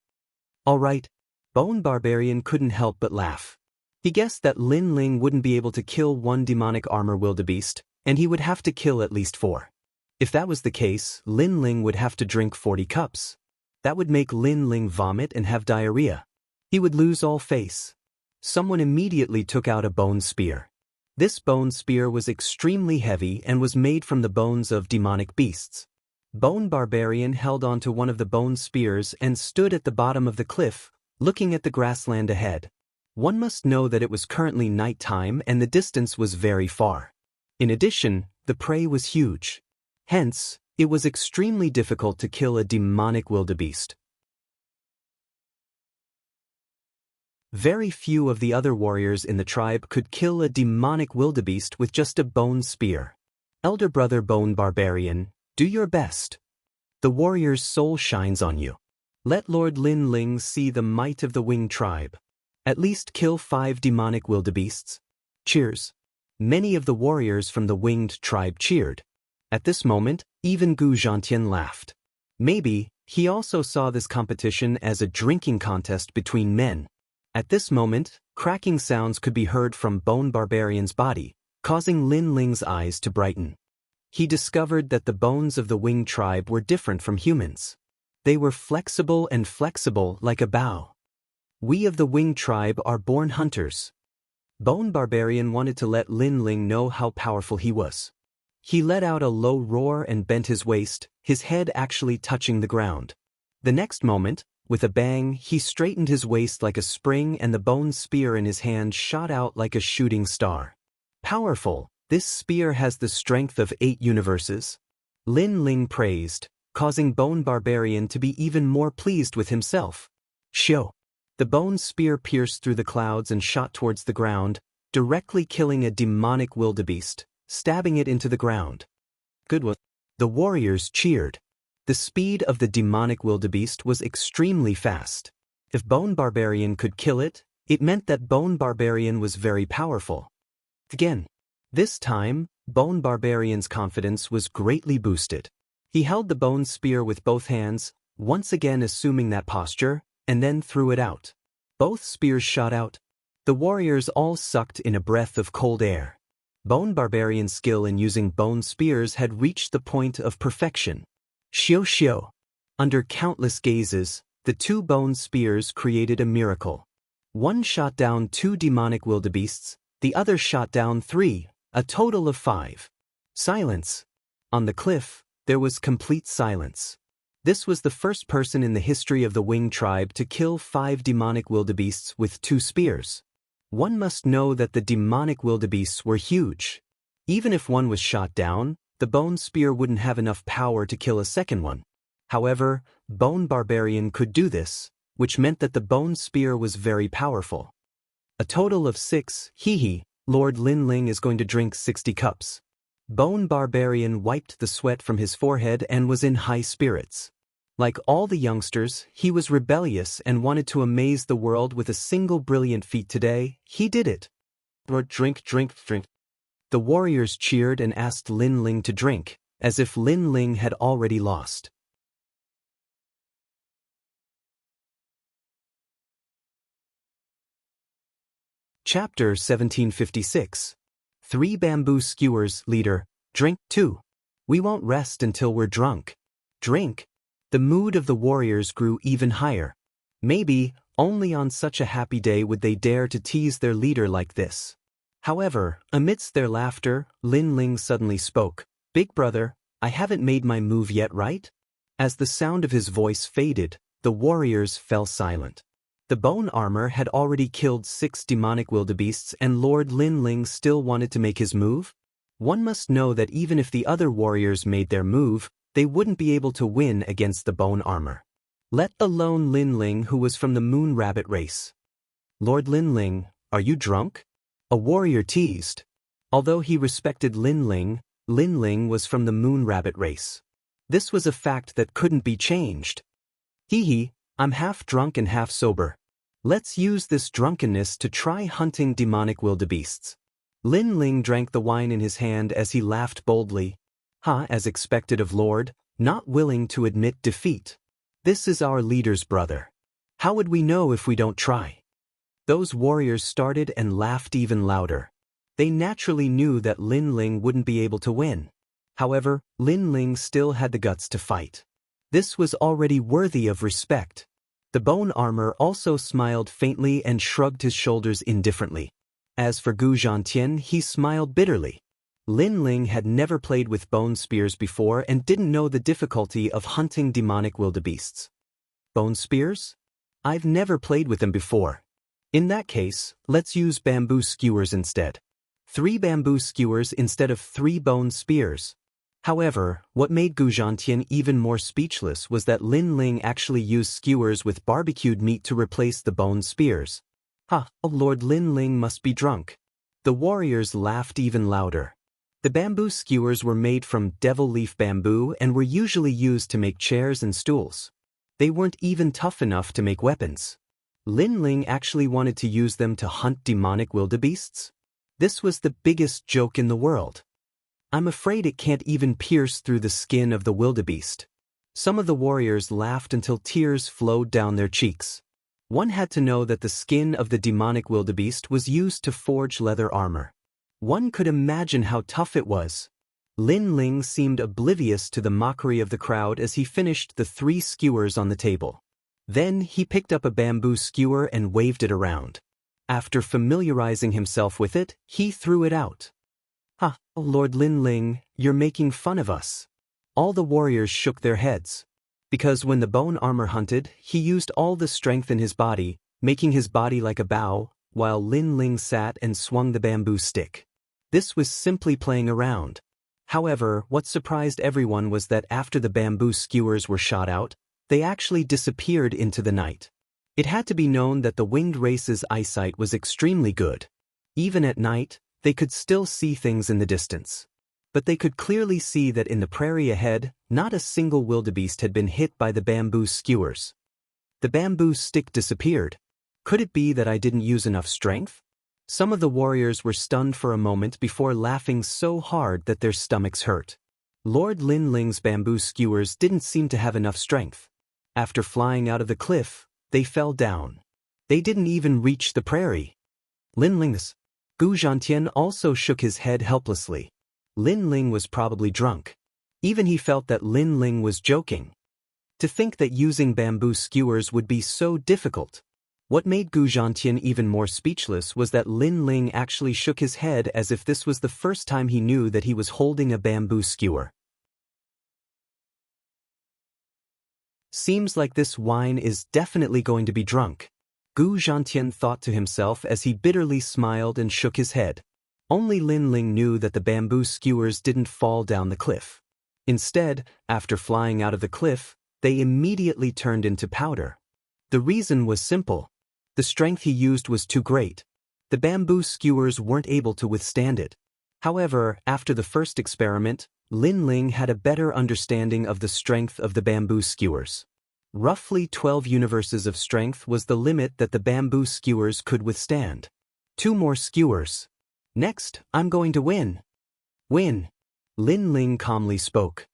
A: All right. Bone Barbarian couldn't help but laugh. He guessed that Lin Ling wouldn't be able to kill 1 demonic armor wildebeest, and he would have to kill at least 4. If that was the case, Lin Ling would have to drink 40 cups. That would make Lin Ling vomit and have diarrhea. He would lose all face. Someone immediately took out a bone spear. This bone spear was extremely heavy and was made from the bones of demonic beasts. Bone Barbarian held onto one of the bone spears and stood at the bottom of the cliff, looking at the grassland ahead. One must know that it was currently nighttime and the distance was very far. In addition, the prey was huge. Hence, it was extremely difficult to kill a demonic wildebeest. Very few of the other warriors in the tribe could kill a demonic wildebeest with just a bone spear. Elder brother Bone Barbarian, do your best. The warrior's soul shines on you. Let Lord Lin Ling see the might of the Winged Tribe. At least kill 5 demonic wildebeests. Cheers. Many of the warriors from the Winged Tribe cheered. At this moment, even Gu Zhantian laughed. Maybe, he also saw this competition as a drinking contest between men. At this moment, cracking sounds could be heard from Bone Barbarian's body, causing Lin Ling's eyes to brighten. He discovered that the bones of the Winged Tribe were different from humans. They were flexible like a bow. We of the Winged Tribe are born hunters. Bone Barbarian wanted to let Lin Ling know how powerful he was. He let out a low roar and bent his waist, his head actually touching the ground. The next moment, with a bang, he straightened his waist like a spring and the bone spear in his hand shot out like a shooting star. Powerful, this spear has the strength of 8 universes. Lin Ling praised, causing Bone Barbarian to be even more pleased with himself. Shoo! The bone spear pierced through the clouds and shot towards the ground, directly killing a demonic wildebeest, stabbing it into the ground. Good one. The warriors cheered. The speed of the demonic wildebeest was extremely fast. If Bone Barbarian could kill it, it meant that Bone Barbarian was very powerful. Again. This time, Bone Barbarian's confidence was greatly boosted. He held the bone spear with both hands, once again assuming that posture, and then threw it out. Both spears shot out. The warriors all sucked in a breath of cold air. Bone Barbarian's skill in using bone spears had reached the point of perfection. Shio. Under countless gazes, the 2 bone spears created a miracle. One shot down 2 demonic wildebeests, the other shot down 3, a total of 5. Silence. On the cliff, there was complete silence. This was the first person in the history of the Winged Tribe to kill 5 demonic wildebeests with 2 spears. One must know that the demonic wildebeests were huge. Even if one was shot down, the bone spear wouldn't have enough power to kill a second one. However, Bone Barbarian could do this, which meant that the bone spear was very powerful. A total of 6, Lord Lin Ling is going to drink 60 cups. Bone Barbarian wiped the sweat from his forehead and was in high spirits. Like all the youngsters, he was rebellious and wanted to amaze the world with a single brilliant feat. Today, he did it. Drink, drink, drink. The warriors cheered and asked Lin Ling to drink, as if Lin Ling had already lost. Chapter 1756. 3 bamboo skewers, leader. Drink, 2. We won't rest until we're drunk. Drink. The mood of the warriors grew even higher. Maybe, only on such a happy day would they dare to tease their leader like this. However, amidst their laughter, Lin Ling suddenly spoke. Big brother, I haven't made my move yet, right? As the sound of his voice faded, the warriors fell silent. The bone armor had already killed 6 demonic wildebeests, and Lord Lin Ling still wanted to make his move? One must know that even if the other warriors made their move, they wouldn't be able to win against the bone armor. Let alone Lin Ling, who was from the moon rabbit race. Lord Lin Ling, are you drunk? A warrior teased. Although he respected Lin Ling was from the moon rabbit race. This was a fact that couldn't be changed. Hee, I'm half drunk and half sober. Let's use this drunkenness to try hunting demonic wildebeests. Lin Ling drank the wine in his hand as he laughed boldly. As expected of Lord, not willing to admit defeat. This is our leader's brother. How would we know if we don't try? Those warriors started and laughed even louder. They naturally knew that Lin Ling wouldn't be able to win. However, Lin Ling still had the guts to fight. This was already worthy of respect. The bone armor also smiled faintly and shrugged his shoulders indifferently. As for Gu Zhantian, he smiled bitterly. Lin Ling had never played with bone spears before and didn't know the difficulty of hunting demonic wildebeests. Bone spears? I've never played with them before. In that case, let's use bamboo skewers instead. 3 bamboo skewers instead of 3 bone spears. However, what made Gu Zhantian even more speechless was that Lin Ling actually used skewers with barbecued meat to replace the bone spears. Lord Lin Ling must be drunk. The warriors laughed even louder. The bamboo skewers were made from devil leaf bamboo and were usually used to make chairs and stools. They weren't even tough enough to make weapons. Lin Ling actually wanted to use them to hunt demonic wildebeests? This was the biggest joke in the world. I'm afraid it can't even pierce through the skin of the wildebeest. Some of the warriors laughed until tears flowed down their cheeks. One had to know that the skin of the demonic wildebeest was used to forge leather armor. One could imagine how tough it was. Lin Ling seemed oblivious to the mockery of the crowd as he finished the 3 skewers on the table. Then he picked up a bamboo skewer and waved it around. After familiarizing himself with it, he threw it out. Lord Lin Ling, you're making fun of us. All the warriors shook their heads. Because when the bone armor hunted, he used all the strength in his body, making his body like a bow, while Lin Ling sat and swung the bamboo stick. This was simply playing around. However, what surprised everyone was that after the bamboo skewers were shot out, they actually disappeared into the night. It had to be known that the winged race's eyesight was extremely good. Even at night, they could still see things in the distance. But they could clearly see that in the prairie ahead, not a single wildebeest had been hit by the bamboo skewers. The bamboo stick disappeared. Could it be that I didn't use enough strength? Some of the warriors were stunned for a moment before laughing so hard that their stomachs hurt. Lord Lin Ling's bamboo skewers didn't seem to have enough strength. After flying out of the cliff, they fell down. They didn't even reach the prairie. Lin Ling's. Gu Zhantian also shook his head helplessly. Lin Ling was probably drunk. Even he felt that Lin Ling was joking. To think that using bamboo skewers would be so difficult. What made Gu Zhantian even more speechless was that Lin Ling actually shook his head as if this was the first time he knew that he was holding a bamboo skewer. Seems like this wine is definitely going to be drunk. Gu Zhantian thought to himself as he bitterly smiled and shook his head. Only Lin Ling knew that the bamboo skewers didn't fall down the cliff. Instead, after flying out of the cliff, they immediately turned into powder. The reason was simple. The strength he used was too great. The bamboo skewers weren't able to withstand it. However, after the first experiment, Lin Ling had a better understanding of the strength of the bamboo skewers. Roughly 12 universes of strength was the limit that the bamboo skewers could withstand. 2 more skewers. Next, I'm going to win. Win. Lin Ling calmly spoke.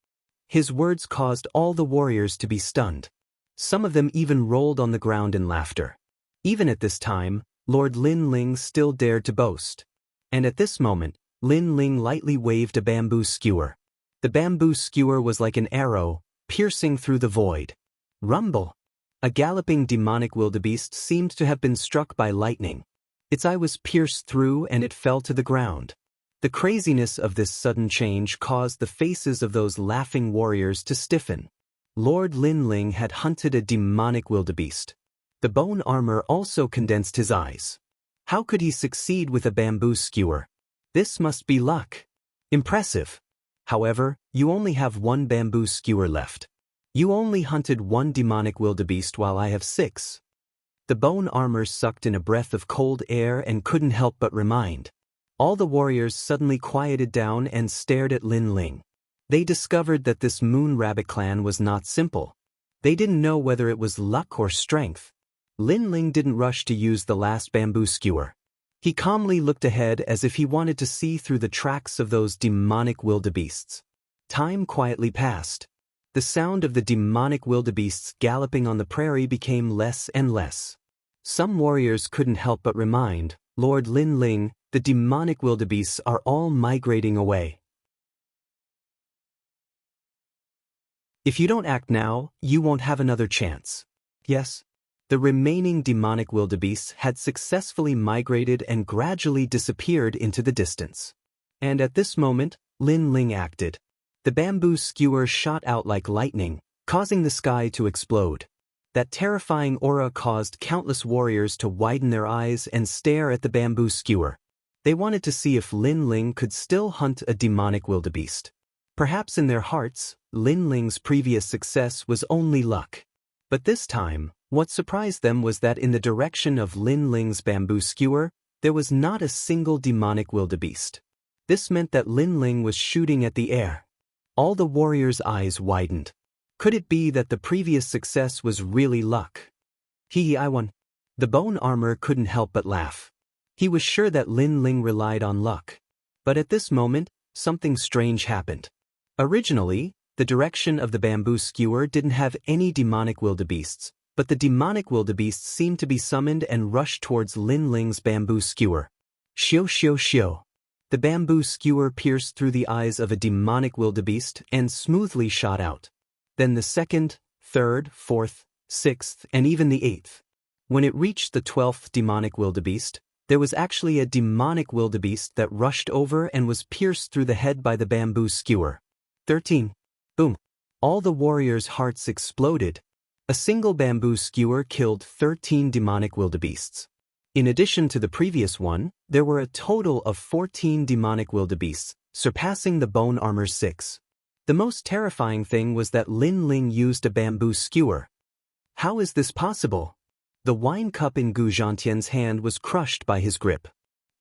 A: His words caused all the warriors to be stunned. Some of them even rolled on the ground in laughter. Even at this time, Lord Lin Ling still dared to boast. And at this moment, Lin Ling lightly waved a bamboo skewer. The bamboo skewer was like an arrow, piercing through the void. Rumble! A galloping demonic wildebeest seemed to have been struck by lightning. Its eye was pierced through and it fell to the ground. The craziness of this sudden change caused the faces of those laughing warriors to stiffen. Lord Lin Ling had hunted a demonic wildebeest. The bone armor also condensed his eyes. How could he succeed with a bamboo skewer? This must be luck. Impressive. However, you only have 1 bamboo skewer left. You only hunted 1 demonic wildebeest while I have 6. The bone armor sucked in a breath of cold air and couldn't help but remind. All the warriors suddenly quieted down and stared at Lin Ling. They discovered that this Moon Rabbit clan was not simple. They didn't know whether it was luck or strength. Lin Ling didn't rush to use the last bamboo skewer. He calmly looked ahead as if he wanted to see through the tracks of those demonic wildebeests. Time quietly passed. The sound of the demonic wildebeests galloping on the prairie became less and less. Some warriors couldn't help but remind Lord Lin Ling, the demonic wildebeests are all migrating away. If you don't act now, you won't have another chance. Yes. The remaining demonic wildebeests had successfully migrated and gradually disappeared into the distance. And at this moment, Lin Ling acted. The bamboo skewer shot out like lightning, causing the sky to explode. That terrifying aura caused countless warriors to widen their eyes and stare at the bamboo skewer. They wanted to see if Lin Ling could still hunt a demonic wildebeest. Perhaps in their hearts, Lin Ling's previous success was only luck. But this time, what surprised them was that in the direction of Lin Ling's bamboo skewer, there was not a single demonic wildebeest. This meant that Lin Ling was shooting at the air. All the warriors' eyes widened. Could it be that the previous success was really luck? I won. The bone armor couldn't help but laugh. He was sure that Lin Ling relied on luck. But at this moment, something strange happened. Originally, the direction of the bamboo skewer didn't have any demonic wildebeests, but the demonic wildebeests seemed to be summoned and rushed towards Lin Ling's bamboo skewer. Xiu xiu xiu. The bamboo skewer pierced through the eyes of a demonic wildebeest and smoothly shot out. Then the 2nd, 3rd, 4th, 6th, and even the 8th. When it reached the 12th demonic wildebeest, there was actually a demonic wildebeest that rushed over and was pierced through the head by the bamboo skewer. 13. Boom. All the warriors' hearts exploded. A single bamboo skewer killed 13 demonic wildebeests. In addition to the previous one, there were a total of 14 demonic wildebeests, surpassing the bone armor's 6. The most terrifying thing was that Lin Ling used a bamboo skewer. How is this possible? The wine cup in Gu Zhantian's hand was crushed by his grip.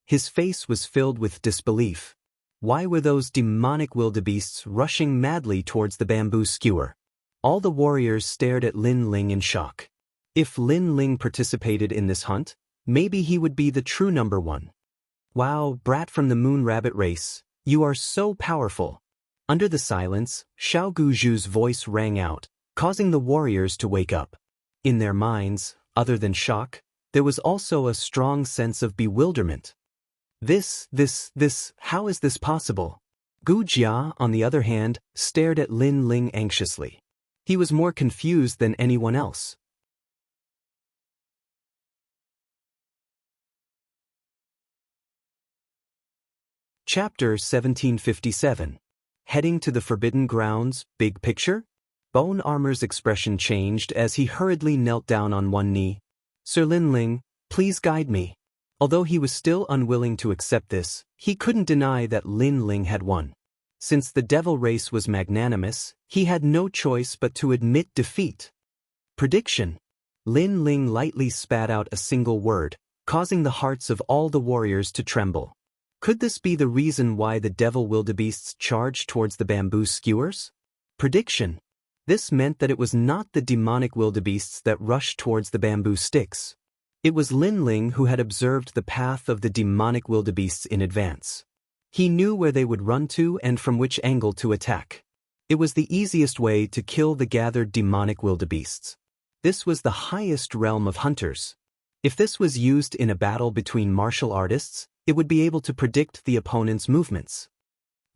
A: His face was filled with disbelief. Why were those demonic wildebeests rushing madly towards the bamboo skewer? All the warriors stared at Lin Ling in shock. If Lin Ling participated in this hunt, maybe he would be the true number 1. Wow, brat from the Moon Rabbit race, you are so powerful. Under the silence, Xiao Guzhu's voice rang out, causing the warriors to wake up. In their minds, other than shock, there was also a strong sense of bewilderment. How is this possible? Gu Jia, on the other hand, stared at Lin Ling anxiously. He was more confused than anyone else. Chapter 1757. Heading to the Forbidden Grounds, Big Picture? Bone Armor's expression changed as he hurriedly knelt down on one knee. Sir Lin Ling, please guide me. Although he was still unwilling to accept this, he couldn't deny that Lin Ling had won. Since the devil race was magnanimous, he had no choice but to admit defeat. Prediction. Lin Ling lightly spat out a single word, causing the hearts of all the warriors to tremble. Could this be the reason why the devil wildebeests charged towards the bamboo skewers? Prediction. This meant that it was not the demonic wildebeests that rushed towards the bamboo sticks. It was Lin Ling who had observed the path of the demonic wildebeests in advance. He knew where they would run to and from which angle to attack. It was the easiest way to kill the gathered demonic wildebeests. This was the highest realm of hunters. If this was used in a battle between martial artists, it would be able to predict the opponent's movements.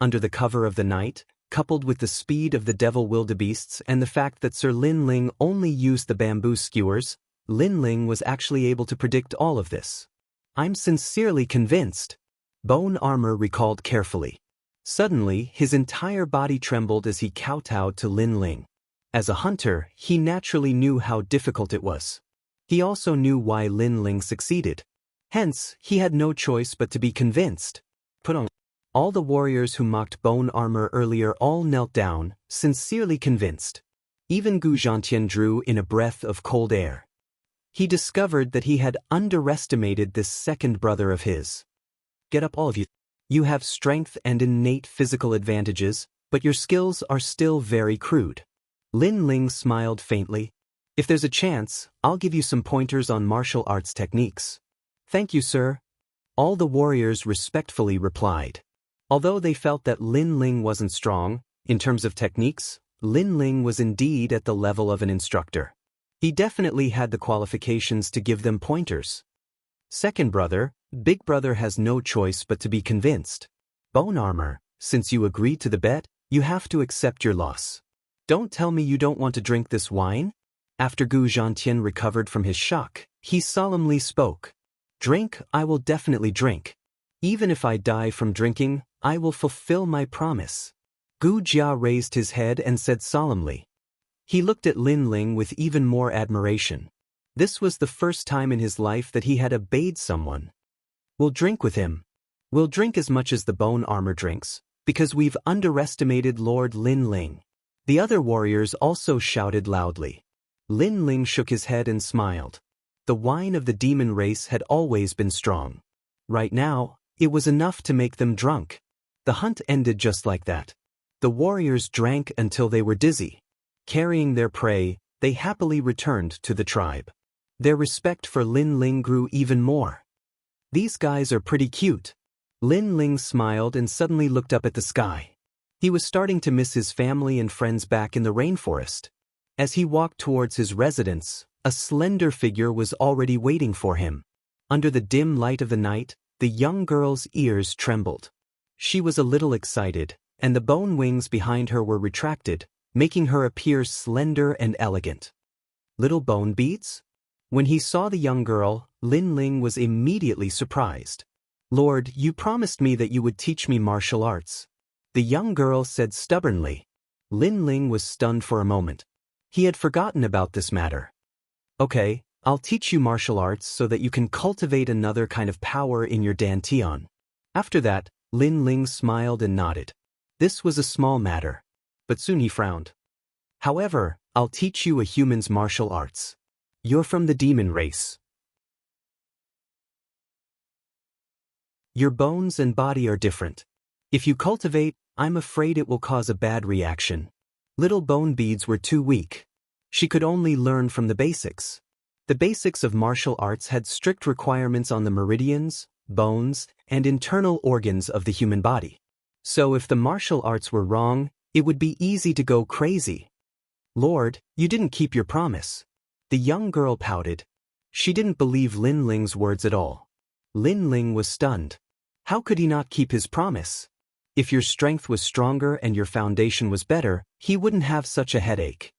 A: Under the cover of the night, coupled with the speed of the devil wildebeests and the fact that Sir Lin Ling only used the bamboo skewers, Lin Ling was actually able to predict all of this. I'm sincerely convinced. Bone Armor recalled carefully. Suddenly, his entire body trembled as he kowtowed to Lin Ling. As a hunter, he naturally knew how difficult it was. He also knew why Lin Ling succeeded. Hence, he had no choice but to be convinced. Put on. All the warriors who mocked Bone Armor earlier all knelt down, sincerely convinced. Even Gu Zhantian drew in a breath of cold air. He discovered that he had underestimated this second brother of his. Get up, all of you. You have strength and innate physical advantages, but your skills are still very crude. Lin Ling smiled faintly. If there's a chance, I'll give you some pointers on martial arts techniques. Thank you, sir. All the warriors respectfully replied. Although they felt that Lin Ling wasn't strong, in terms of techniques, Lin Ling was indeed at the level of an instructor. He definitely had the qualifications to give them pointers. Second brother, big brother has no choice but to be convinced. Bone Armor, since you agreed to the bet, you have to accept your loss. Don't tell me you don't want to drink this wine? After Gu Zhantian recovered from his shock, he solemnly spoke. Drink, I will definitely drink. Even if I die from drinking, I will fulfill my promise. Gu Jia raised his head and said solemnly. He looked at Lin Ling with even more admiration. This was the first time in his life that he had obeyed someone. We'll drink with him. We'll drink as much as the Bone Armor drinks, because we've underestimated Lord Lin Ling. The other warriors also shouted loudly. Lin Ling shook his head and smiled. The wine of the demon race had always been strong. Right now, it was enough to make them drunk. The hunt ended just like that. The warriors drank until they were dizzy. Carrying their prey, they happily returned to the tribe. Their respect for Lin Ling grew even more. These guys are pretty cute. Lin Ling smiled and suddenly looked up at the sky. He was starting to miss his family and friends back in the rainforest. As he walked towards his residence, a slender figure was already waiting for him. Under the dim light of the night, the young girl's ears trembled. She was a little excited, and the bone wings behind her were retracted, making her appear slender and elegant. Little bone beads? When he saw the young girl, Lin Ling was immediately surprised. Lord, you promised me that you would teach me martial arts. The young girl said stubbornly. Lin Ling was stunned for a moment. He had forgotten about this matter. Okay, I'll teach you martial arts so that you can cultivate another kind of power in your dantian. After that, Lin Ling smiled and nodded. This was a small matter. But soon he frowned. However, I'll teach you a human's martial arts. You're from the demon race. Your bones and body are different. If you cultivate, I'm afraid it will cause a bad reaction. Little bone beads were too weak. She could only learn from the basics. The basics of martial arts had strict requirements on the meridians, bones, and internal organs of the human body. So if the martial arts were wrong, it would be easy to go crazy. Lord, you didn't keep your promise. The young girl pouted. She didn't believe Lin Ling's words at all. Lin Ling was stunned. How could he not keep his promise? If your strength was stronger and your foundation was better, he wouldn't have such a headache.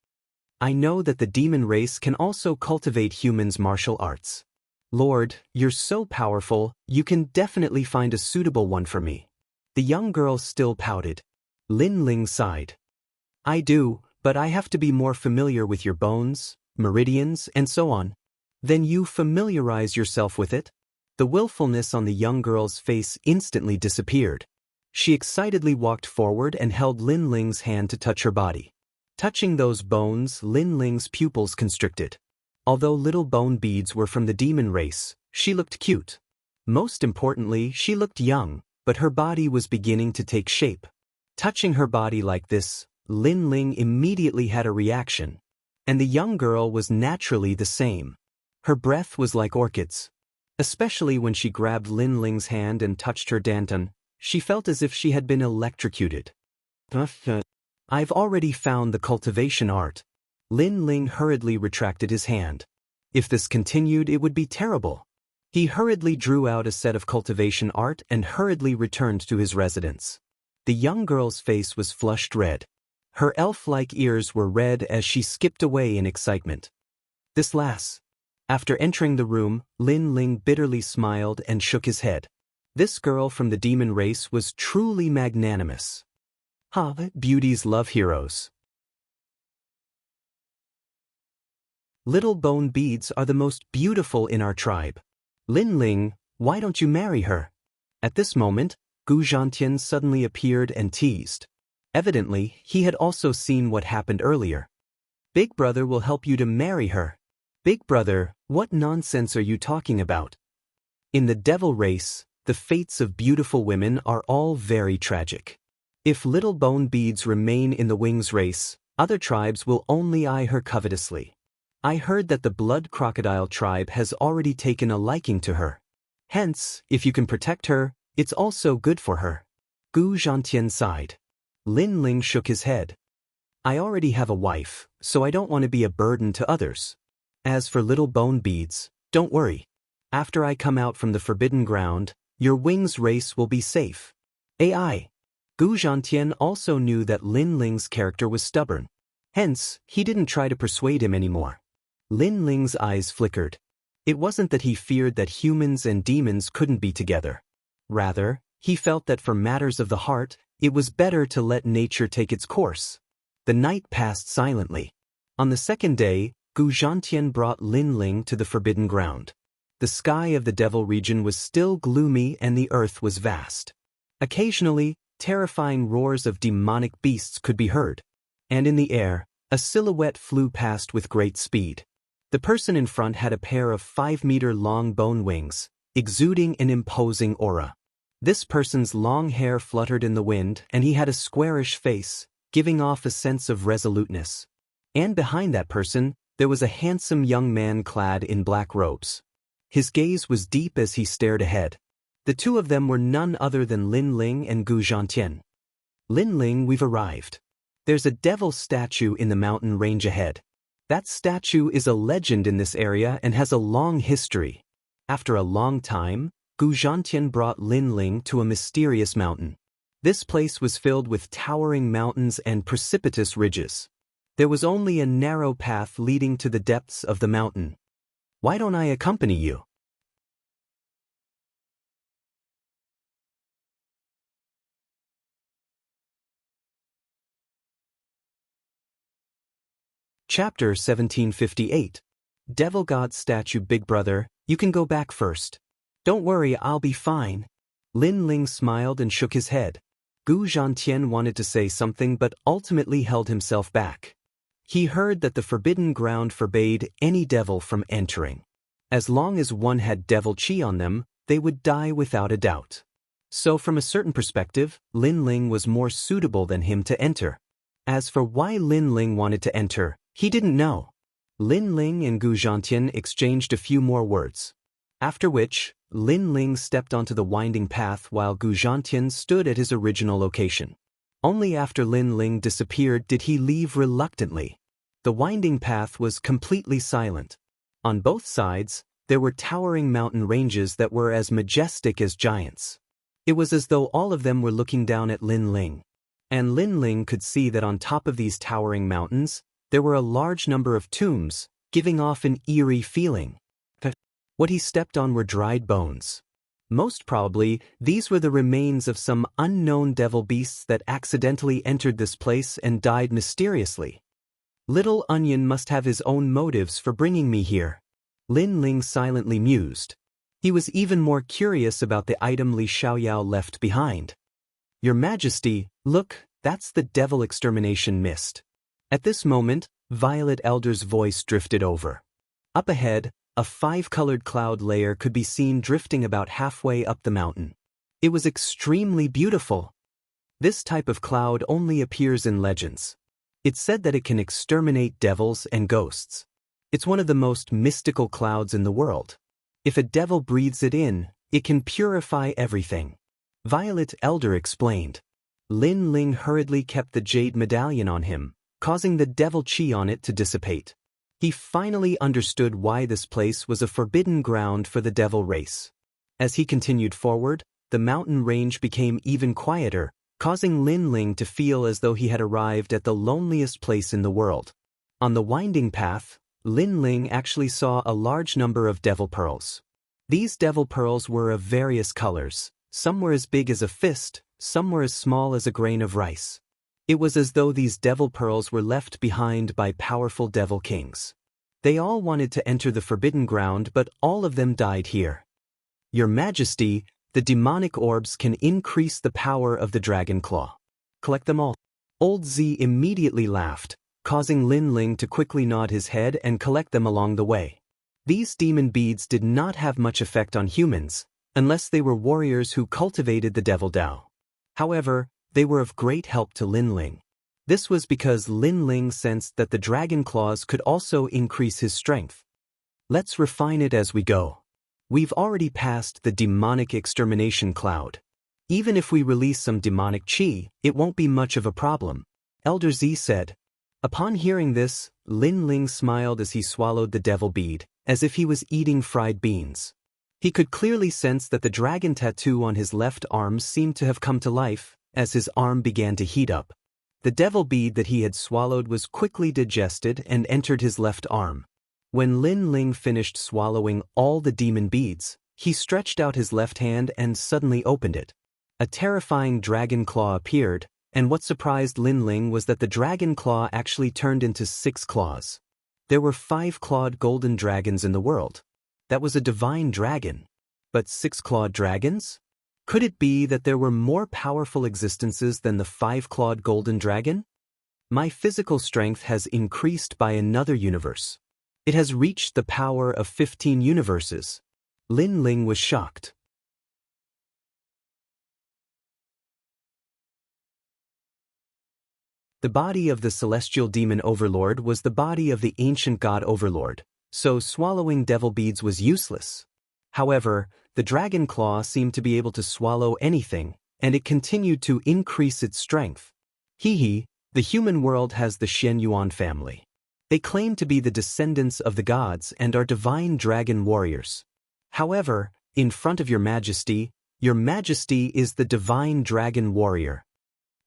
A: I know that the demon race can also cultivate humans' martial arts. Lord, you're so powerful, you can definitely find a suitable one for me. The young girl still pouted. Lin Ling sighed. I do, but I have to be more familiar with your bones, meridians, and so on. Then you familiarize yourself with it? The willfulness on the young girl's face instantly disappeared. She excitedly walked forward and held Lin Ling's hand to touch her body. Touching those bones, Lin Ling's pupils constricted. Although little bone beads were from the demon race, she looked cute. Most importantly, she looked young, but her body was beginning to take shape. Touching her body like this, Lin Ling immediately had a reaction. And the young girl was naturally the same. Her breath was like orchids. Especially when she grabbed Lin Ling's hand and touched her danton, she felt as if she had been electrocuted. I've already found the cultivation art. Lin Ling hurriedly retracted his hand. If this continued, it would be terrible. He hurriedly drew out a set of cultivation art and hurriedly returned to his residence. The young girl's face was flushed red. Her elf-like ears were red as she skipped away in excitement. This lass. After entering the room, Lin Ling bitterly smiled and shook his head. This girl from the demon race was truly magnanimous. Beauty's love heroes. Little bone beads are the most beautiful in our tribe. Lin Ling, why don't you marry her? At this moment, Gu Zhantian suddenly appeared and teased. Evidently, he had also seen what happened earlier. Big brother will help you to marry her. Big brother, what nonsense are you talking about? In the devil race, the fates of beautiful women are all very tragic. If little bone beads remain in the wings race, other tribes will only eye her covetously. I heard that the blood crocodile tribe has already taken a liking to her. Hence, if you can protect her, it's also good for her. Gu Zhantian sighed. Lin Ling shook his head. I already have a wife, so I don't want to be a burden to others. As for little bone beads, don't worry. After I come out from the forbidden ground, your wings race will be safe. AI. Gu Zhantian also knew that Lin Ling's character was stubborn. Hence, he didn't try to persuade him anymore. Lin Ling's eyes flickered. It wasn't that he feared that humans and demons couldn't be together. Rather, he felt that for matters of the heart, it was better to let nature take its course. The night passed silently. On the second day, Gu Zhantian brought Lin Ling to the forbidden ground. The sky of the devil region was still gloomy and the earth was vast. Occasionally, terrifying roars of demonic beasts could be heard. And in the air, a silhouette flew past with great speed. The person in front had a pair of 5-meter-long bone wings, exuding an imposing aura. This person's long hair fluttered in the wind and he had a squarish face, giving off a sense of resoluteness. And behind that person, there was a handsome young man clad in black robes. His gaze was deep as he stared ahead. The two of them were none other than Lin Ling and Gu Zhantian. Lin Ling, we've arrived. There's a devil statue in the mountain range ahead. That statue is a legend in this area and has a long history. After a long time, Gu Zhantian brought Lin Ling to a mysterious mountain. This place was filled with towering mountains and precipitous ridges. There was only a narrow path leading to the depths of the mountain. Why don't I accompany you? Chapter 1758. Devil God Statue. Big brother, you can go back first. Don't worry, I'll be fine. Lin Ling smiled and shook his head. Gu Zhantian wanted to say something but ultimately held himself back. He heard that the forbidden ground forbade any devil from entering. As long as one had devil chi on them, they would die without a doubt. So from a certain perspective, Lin Ling was more suitable than him to enter. As for why Lin Ling wanted to enter, he didn't know. Lin Ling and Gu Zhantian exchanged a few more words. After which, Lin Ling stepped onto the winding path while Gu Zhantian stood at his original location. Only after Lin Ling disappeared did he leave reluctantly. The winding path was completely silent. On both sides, there were towering mountain ranges that were as majestic as giants. It was as though all of them were looking down at Lin Ling. And Lin Ling could see that on top of these towering mountains, there were a large number of tombs, giving off an eerie feeling. What he stepped on were dried bones. Most probably, these were the remains of some unknown devil beasts that accidentally entered this place and died mysteriously. Little Onion must have his own motives for bringing me here. Lin Ling silently mused. He was even more curious about the item Li Xiaoyao left behind. Your Majesty, look, that's the devil extermination mist. At this moment, Violet Elder's voice drifted over. Up ahead, a 5-colored cloud layer could be seen drifting about halfway up the mountain. It was extremely beautiful. This type of cloud only appears in legends. It's said that it can exterminate devils and ghosts. It's one of the most mystical clouds in the world. If a devil breathes it in, it can purify everything. Violet Elder explained. Lin Ling hurriedly kept the jade medallion on him, causing the devil chi on it to dissipate. He finally understood why this place was a forbidden ground for the devil race. As he continued forward, the mountain range became even quieter, causing Lin Ling to feel as though he had arrived at the loneliest place in the world. On the winding path, Lin Ling actually saw a large number of devil pearls. These devil pearls were of various colors. Some were as big as a fist, some were as small as a grain of rice. It was as though these devil pearls were left behind by powerful devil kings. They all wanted to enter the forbidden ground, but all of them died here. Your Majesty, the demonic orbs can increase the power of the dragon claw. Collect them all. Old Z immediately laughed, causing Lin Ling to quickly nod his head and collect them along the way. These demon beads did not have much effect on humans, unless they were warriors who cultivated the devil Dao. However, they were of great help to Lin Ling. This was because Lin Ling sensed that the dragon claws could also increase his strength. Let's refine it as we go. We've already passed the demonic extermination cloud. Even if we release some demonic chi, it won't be much of a problem, Elder Z said. Upon hearing this, Lin Ling smiled as he swallowed the devil bead, as if he was eating fried beans. He could clearly sense that the dragon tattoo on his left arm seemed to have come to life, as his arm began to heat up. The devil bead that he had swallowed was quickly digested and entered his left arm. When Lin Ling finished swallowing all the demon beads, he stretched out his left hand and suddenly opened it. A terrifying dragon claw appeared, and what surprised Lin Ling was that the dragon claw actually turned into 6 claws. There were 5-clawed golden dragons in the world. That was a divine dragon. But 6-clawed dragons? Could it be that there were more powerful existences than the 5-clawed golden dragon? My physical strength has increased by another universe. It has reached the power of 15 universes. Lin Ling was shocked. The body of the celestial demon overlord was the body of the ancient god overlord, so swallowing devil beads was useless. However, the dragon claw seemed to be able to swallow anything, and it continued to increase its strength. The human world has the Shen Yuan family. They claim to be the descendants of the gods and are divine dragon warriors. However, in front of your Majesty is the divine dragon warrior.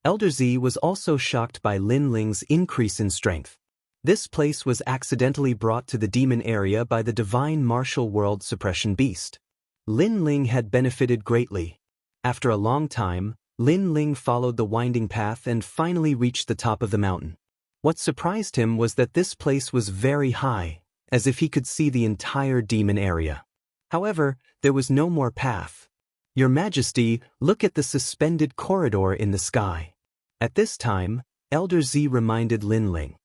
A: Elder Z was also shocked by Lin Ling's increase in strength. This place was accidentally brought to the demon area by the divine martial world suppression beast. Lin Ling had benefited greatly. After a long time, Lin Ling followed the winding path and finally reached the top of the mountain. What surprised him was that this place was very high, as if he could see the entire demon area. However, there was no more path. Your Majesty, look at the suspended corridor in the sky. At this time, Elder Z reminded Lin Ling.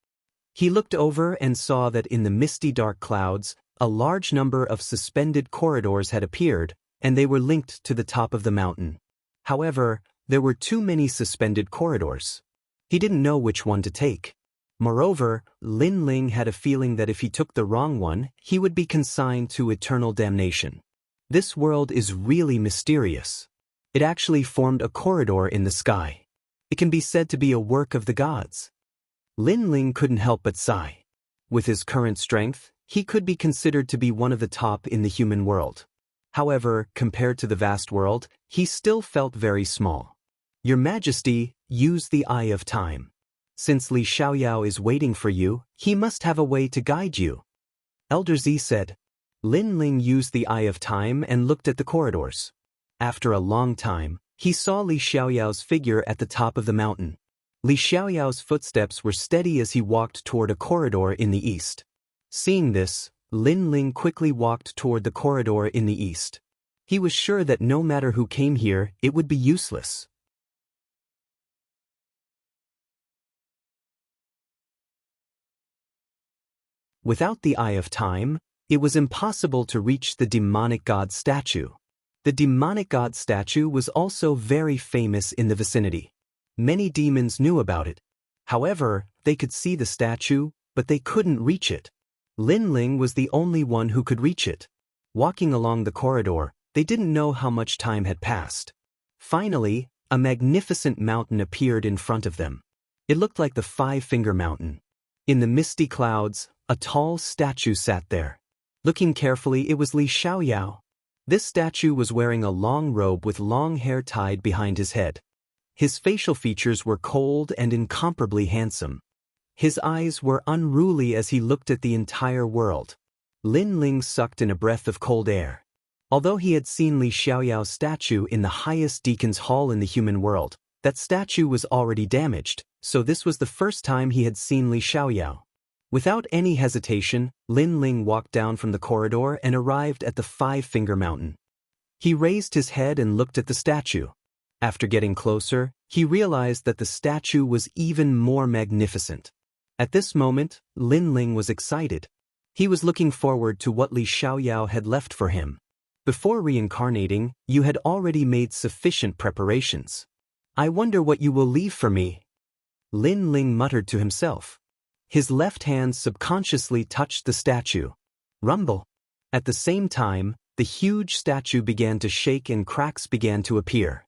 A: He looked over and saw that in the misty dark clouds, a large number of suspended corridors had appeared, and they were linked to the top of the mountain. However, there were too many suspended corridors. He didn't know which one to take. Moreover, Lin Ling had a feeling that if he took the wrong one, he would be consigned to eternal damnation. This world is really mysterious. It actually formed a corridor in the sky. It can be said to be a work of the gods. Lin Ling couldn't help but sigh. With his current strength, he could be considered to be one of the top in the human world. However, compared to the vast world, he still felt very small. Your Majesty, use the Eye of Time. Since Li Xiaoyao is waiting for you, he must have a way to guide you. Elder Z said. Lin Ling used the Eye of Time and looked at the corridors. After a long time, he saw Li Xiaoyao's figure at the top of the mountain. Li Xiaoyao's footsteps were steady as he walked toward a corridor in the east. Seeing this, Lin Ling quickly walked toward the corridor in the east. He was sure that no matter who came here, it would be useless. Without the Eye of Time, it was impossible to reach the demonic god statue. The demonic god statue was also very famous in the vicinity. Many demons knew about it. However, they could see the statue, but they couldn't reach it. Lin Ling was the only one who could reach it. Walking along the corridor, they didn't know how much time had passed. Finally, a magnificent mountain appeared in front of them. It looked like the Five-Finger Mountain. In the misty clouds, a tall statue sat there. Looking carefully, it was Li Xiaoyao. This statue was wearing a long robe with long hair tied behind his head. His facial features were cold and incomparably handsome. His eyes were unruly as he looked at the entire world. Lin Ling sucked in a breath of cold air. Although he had seen Li Xiaoyao's statue in the highest deacon's hall in the human world, that statue was already damaged, so this was the first time he had seen Li Xiaoyao. Without any hesitation, Lin Ling walked down from the corridor and arrived at the Five-Finger Mountain. He raised his head and looked at the statue. After getting closer, he realized that the statue was even more magnificent. At this moment, Lin Ling was excited. He was looking forward to what Li Xiaoyao had left for him. Before reincarnating, you had already made sufficient preparations. I wonder what you will leave for me. Lin Ling muttered to himself. His left hand subconsciously touched the statue. Rumble. At the same time, the huge statue began to shake and cracks began to appear.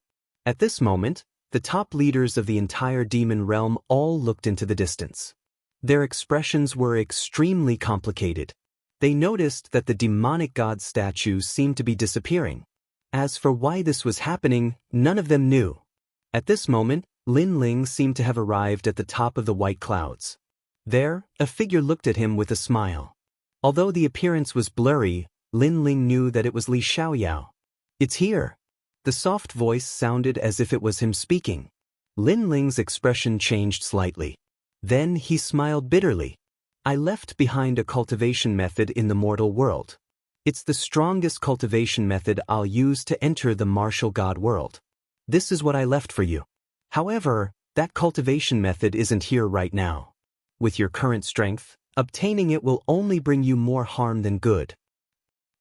A: At this moment, the top leaders of the entire demon realm all looked into the distance. Their expressions were extremely complicated. They noticed that the demonic god statue seemed to be disappearing. As for why this was happening, none of them knew. At this moment, Lin Ling seemed to have arrived at the top of the white clouds. There, a figure looked at him with a smile. Although the appearance was blurry, Lin Ling knew that it was Li Xiaoyao. It's here. The soft voice sounded as if it was him speaking. Lin Ling's expression changed slightly. Then he smiled bitterly. I left behind a cultivation method in the mortal world. It's the strongest cultivation method I'll use to enter the martial god world. This is what I left for you. However, that cultivation method isn't here right now. With your current strength, obtaining it will only bring you more harm than good.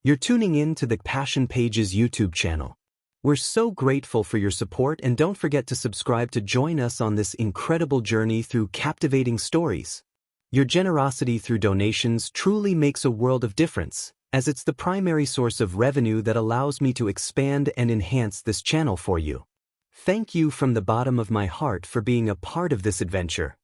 A: You're tuning in to the Passion Pages YouTube channel. We're so grateful for your support, and don't forget to subscribe to join us on this incredible journey through captivating stories. Your generosity through donations truly makes a world of difference, as it's the primary source of revenue that allows me to expand and enhance this channel for you. Thank you from the bottom of my heart for being a part of this adventure.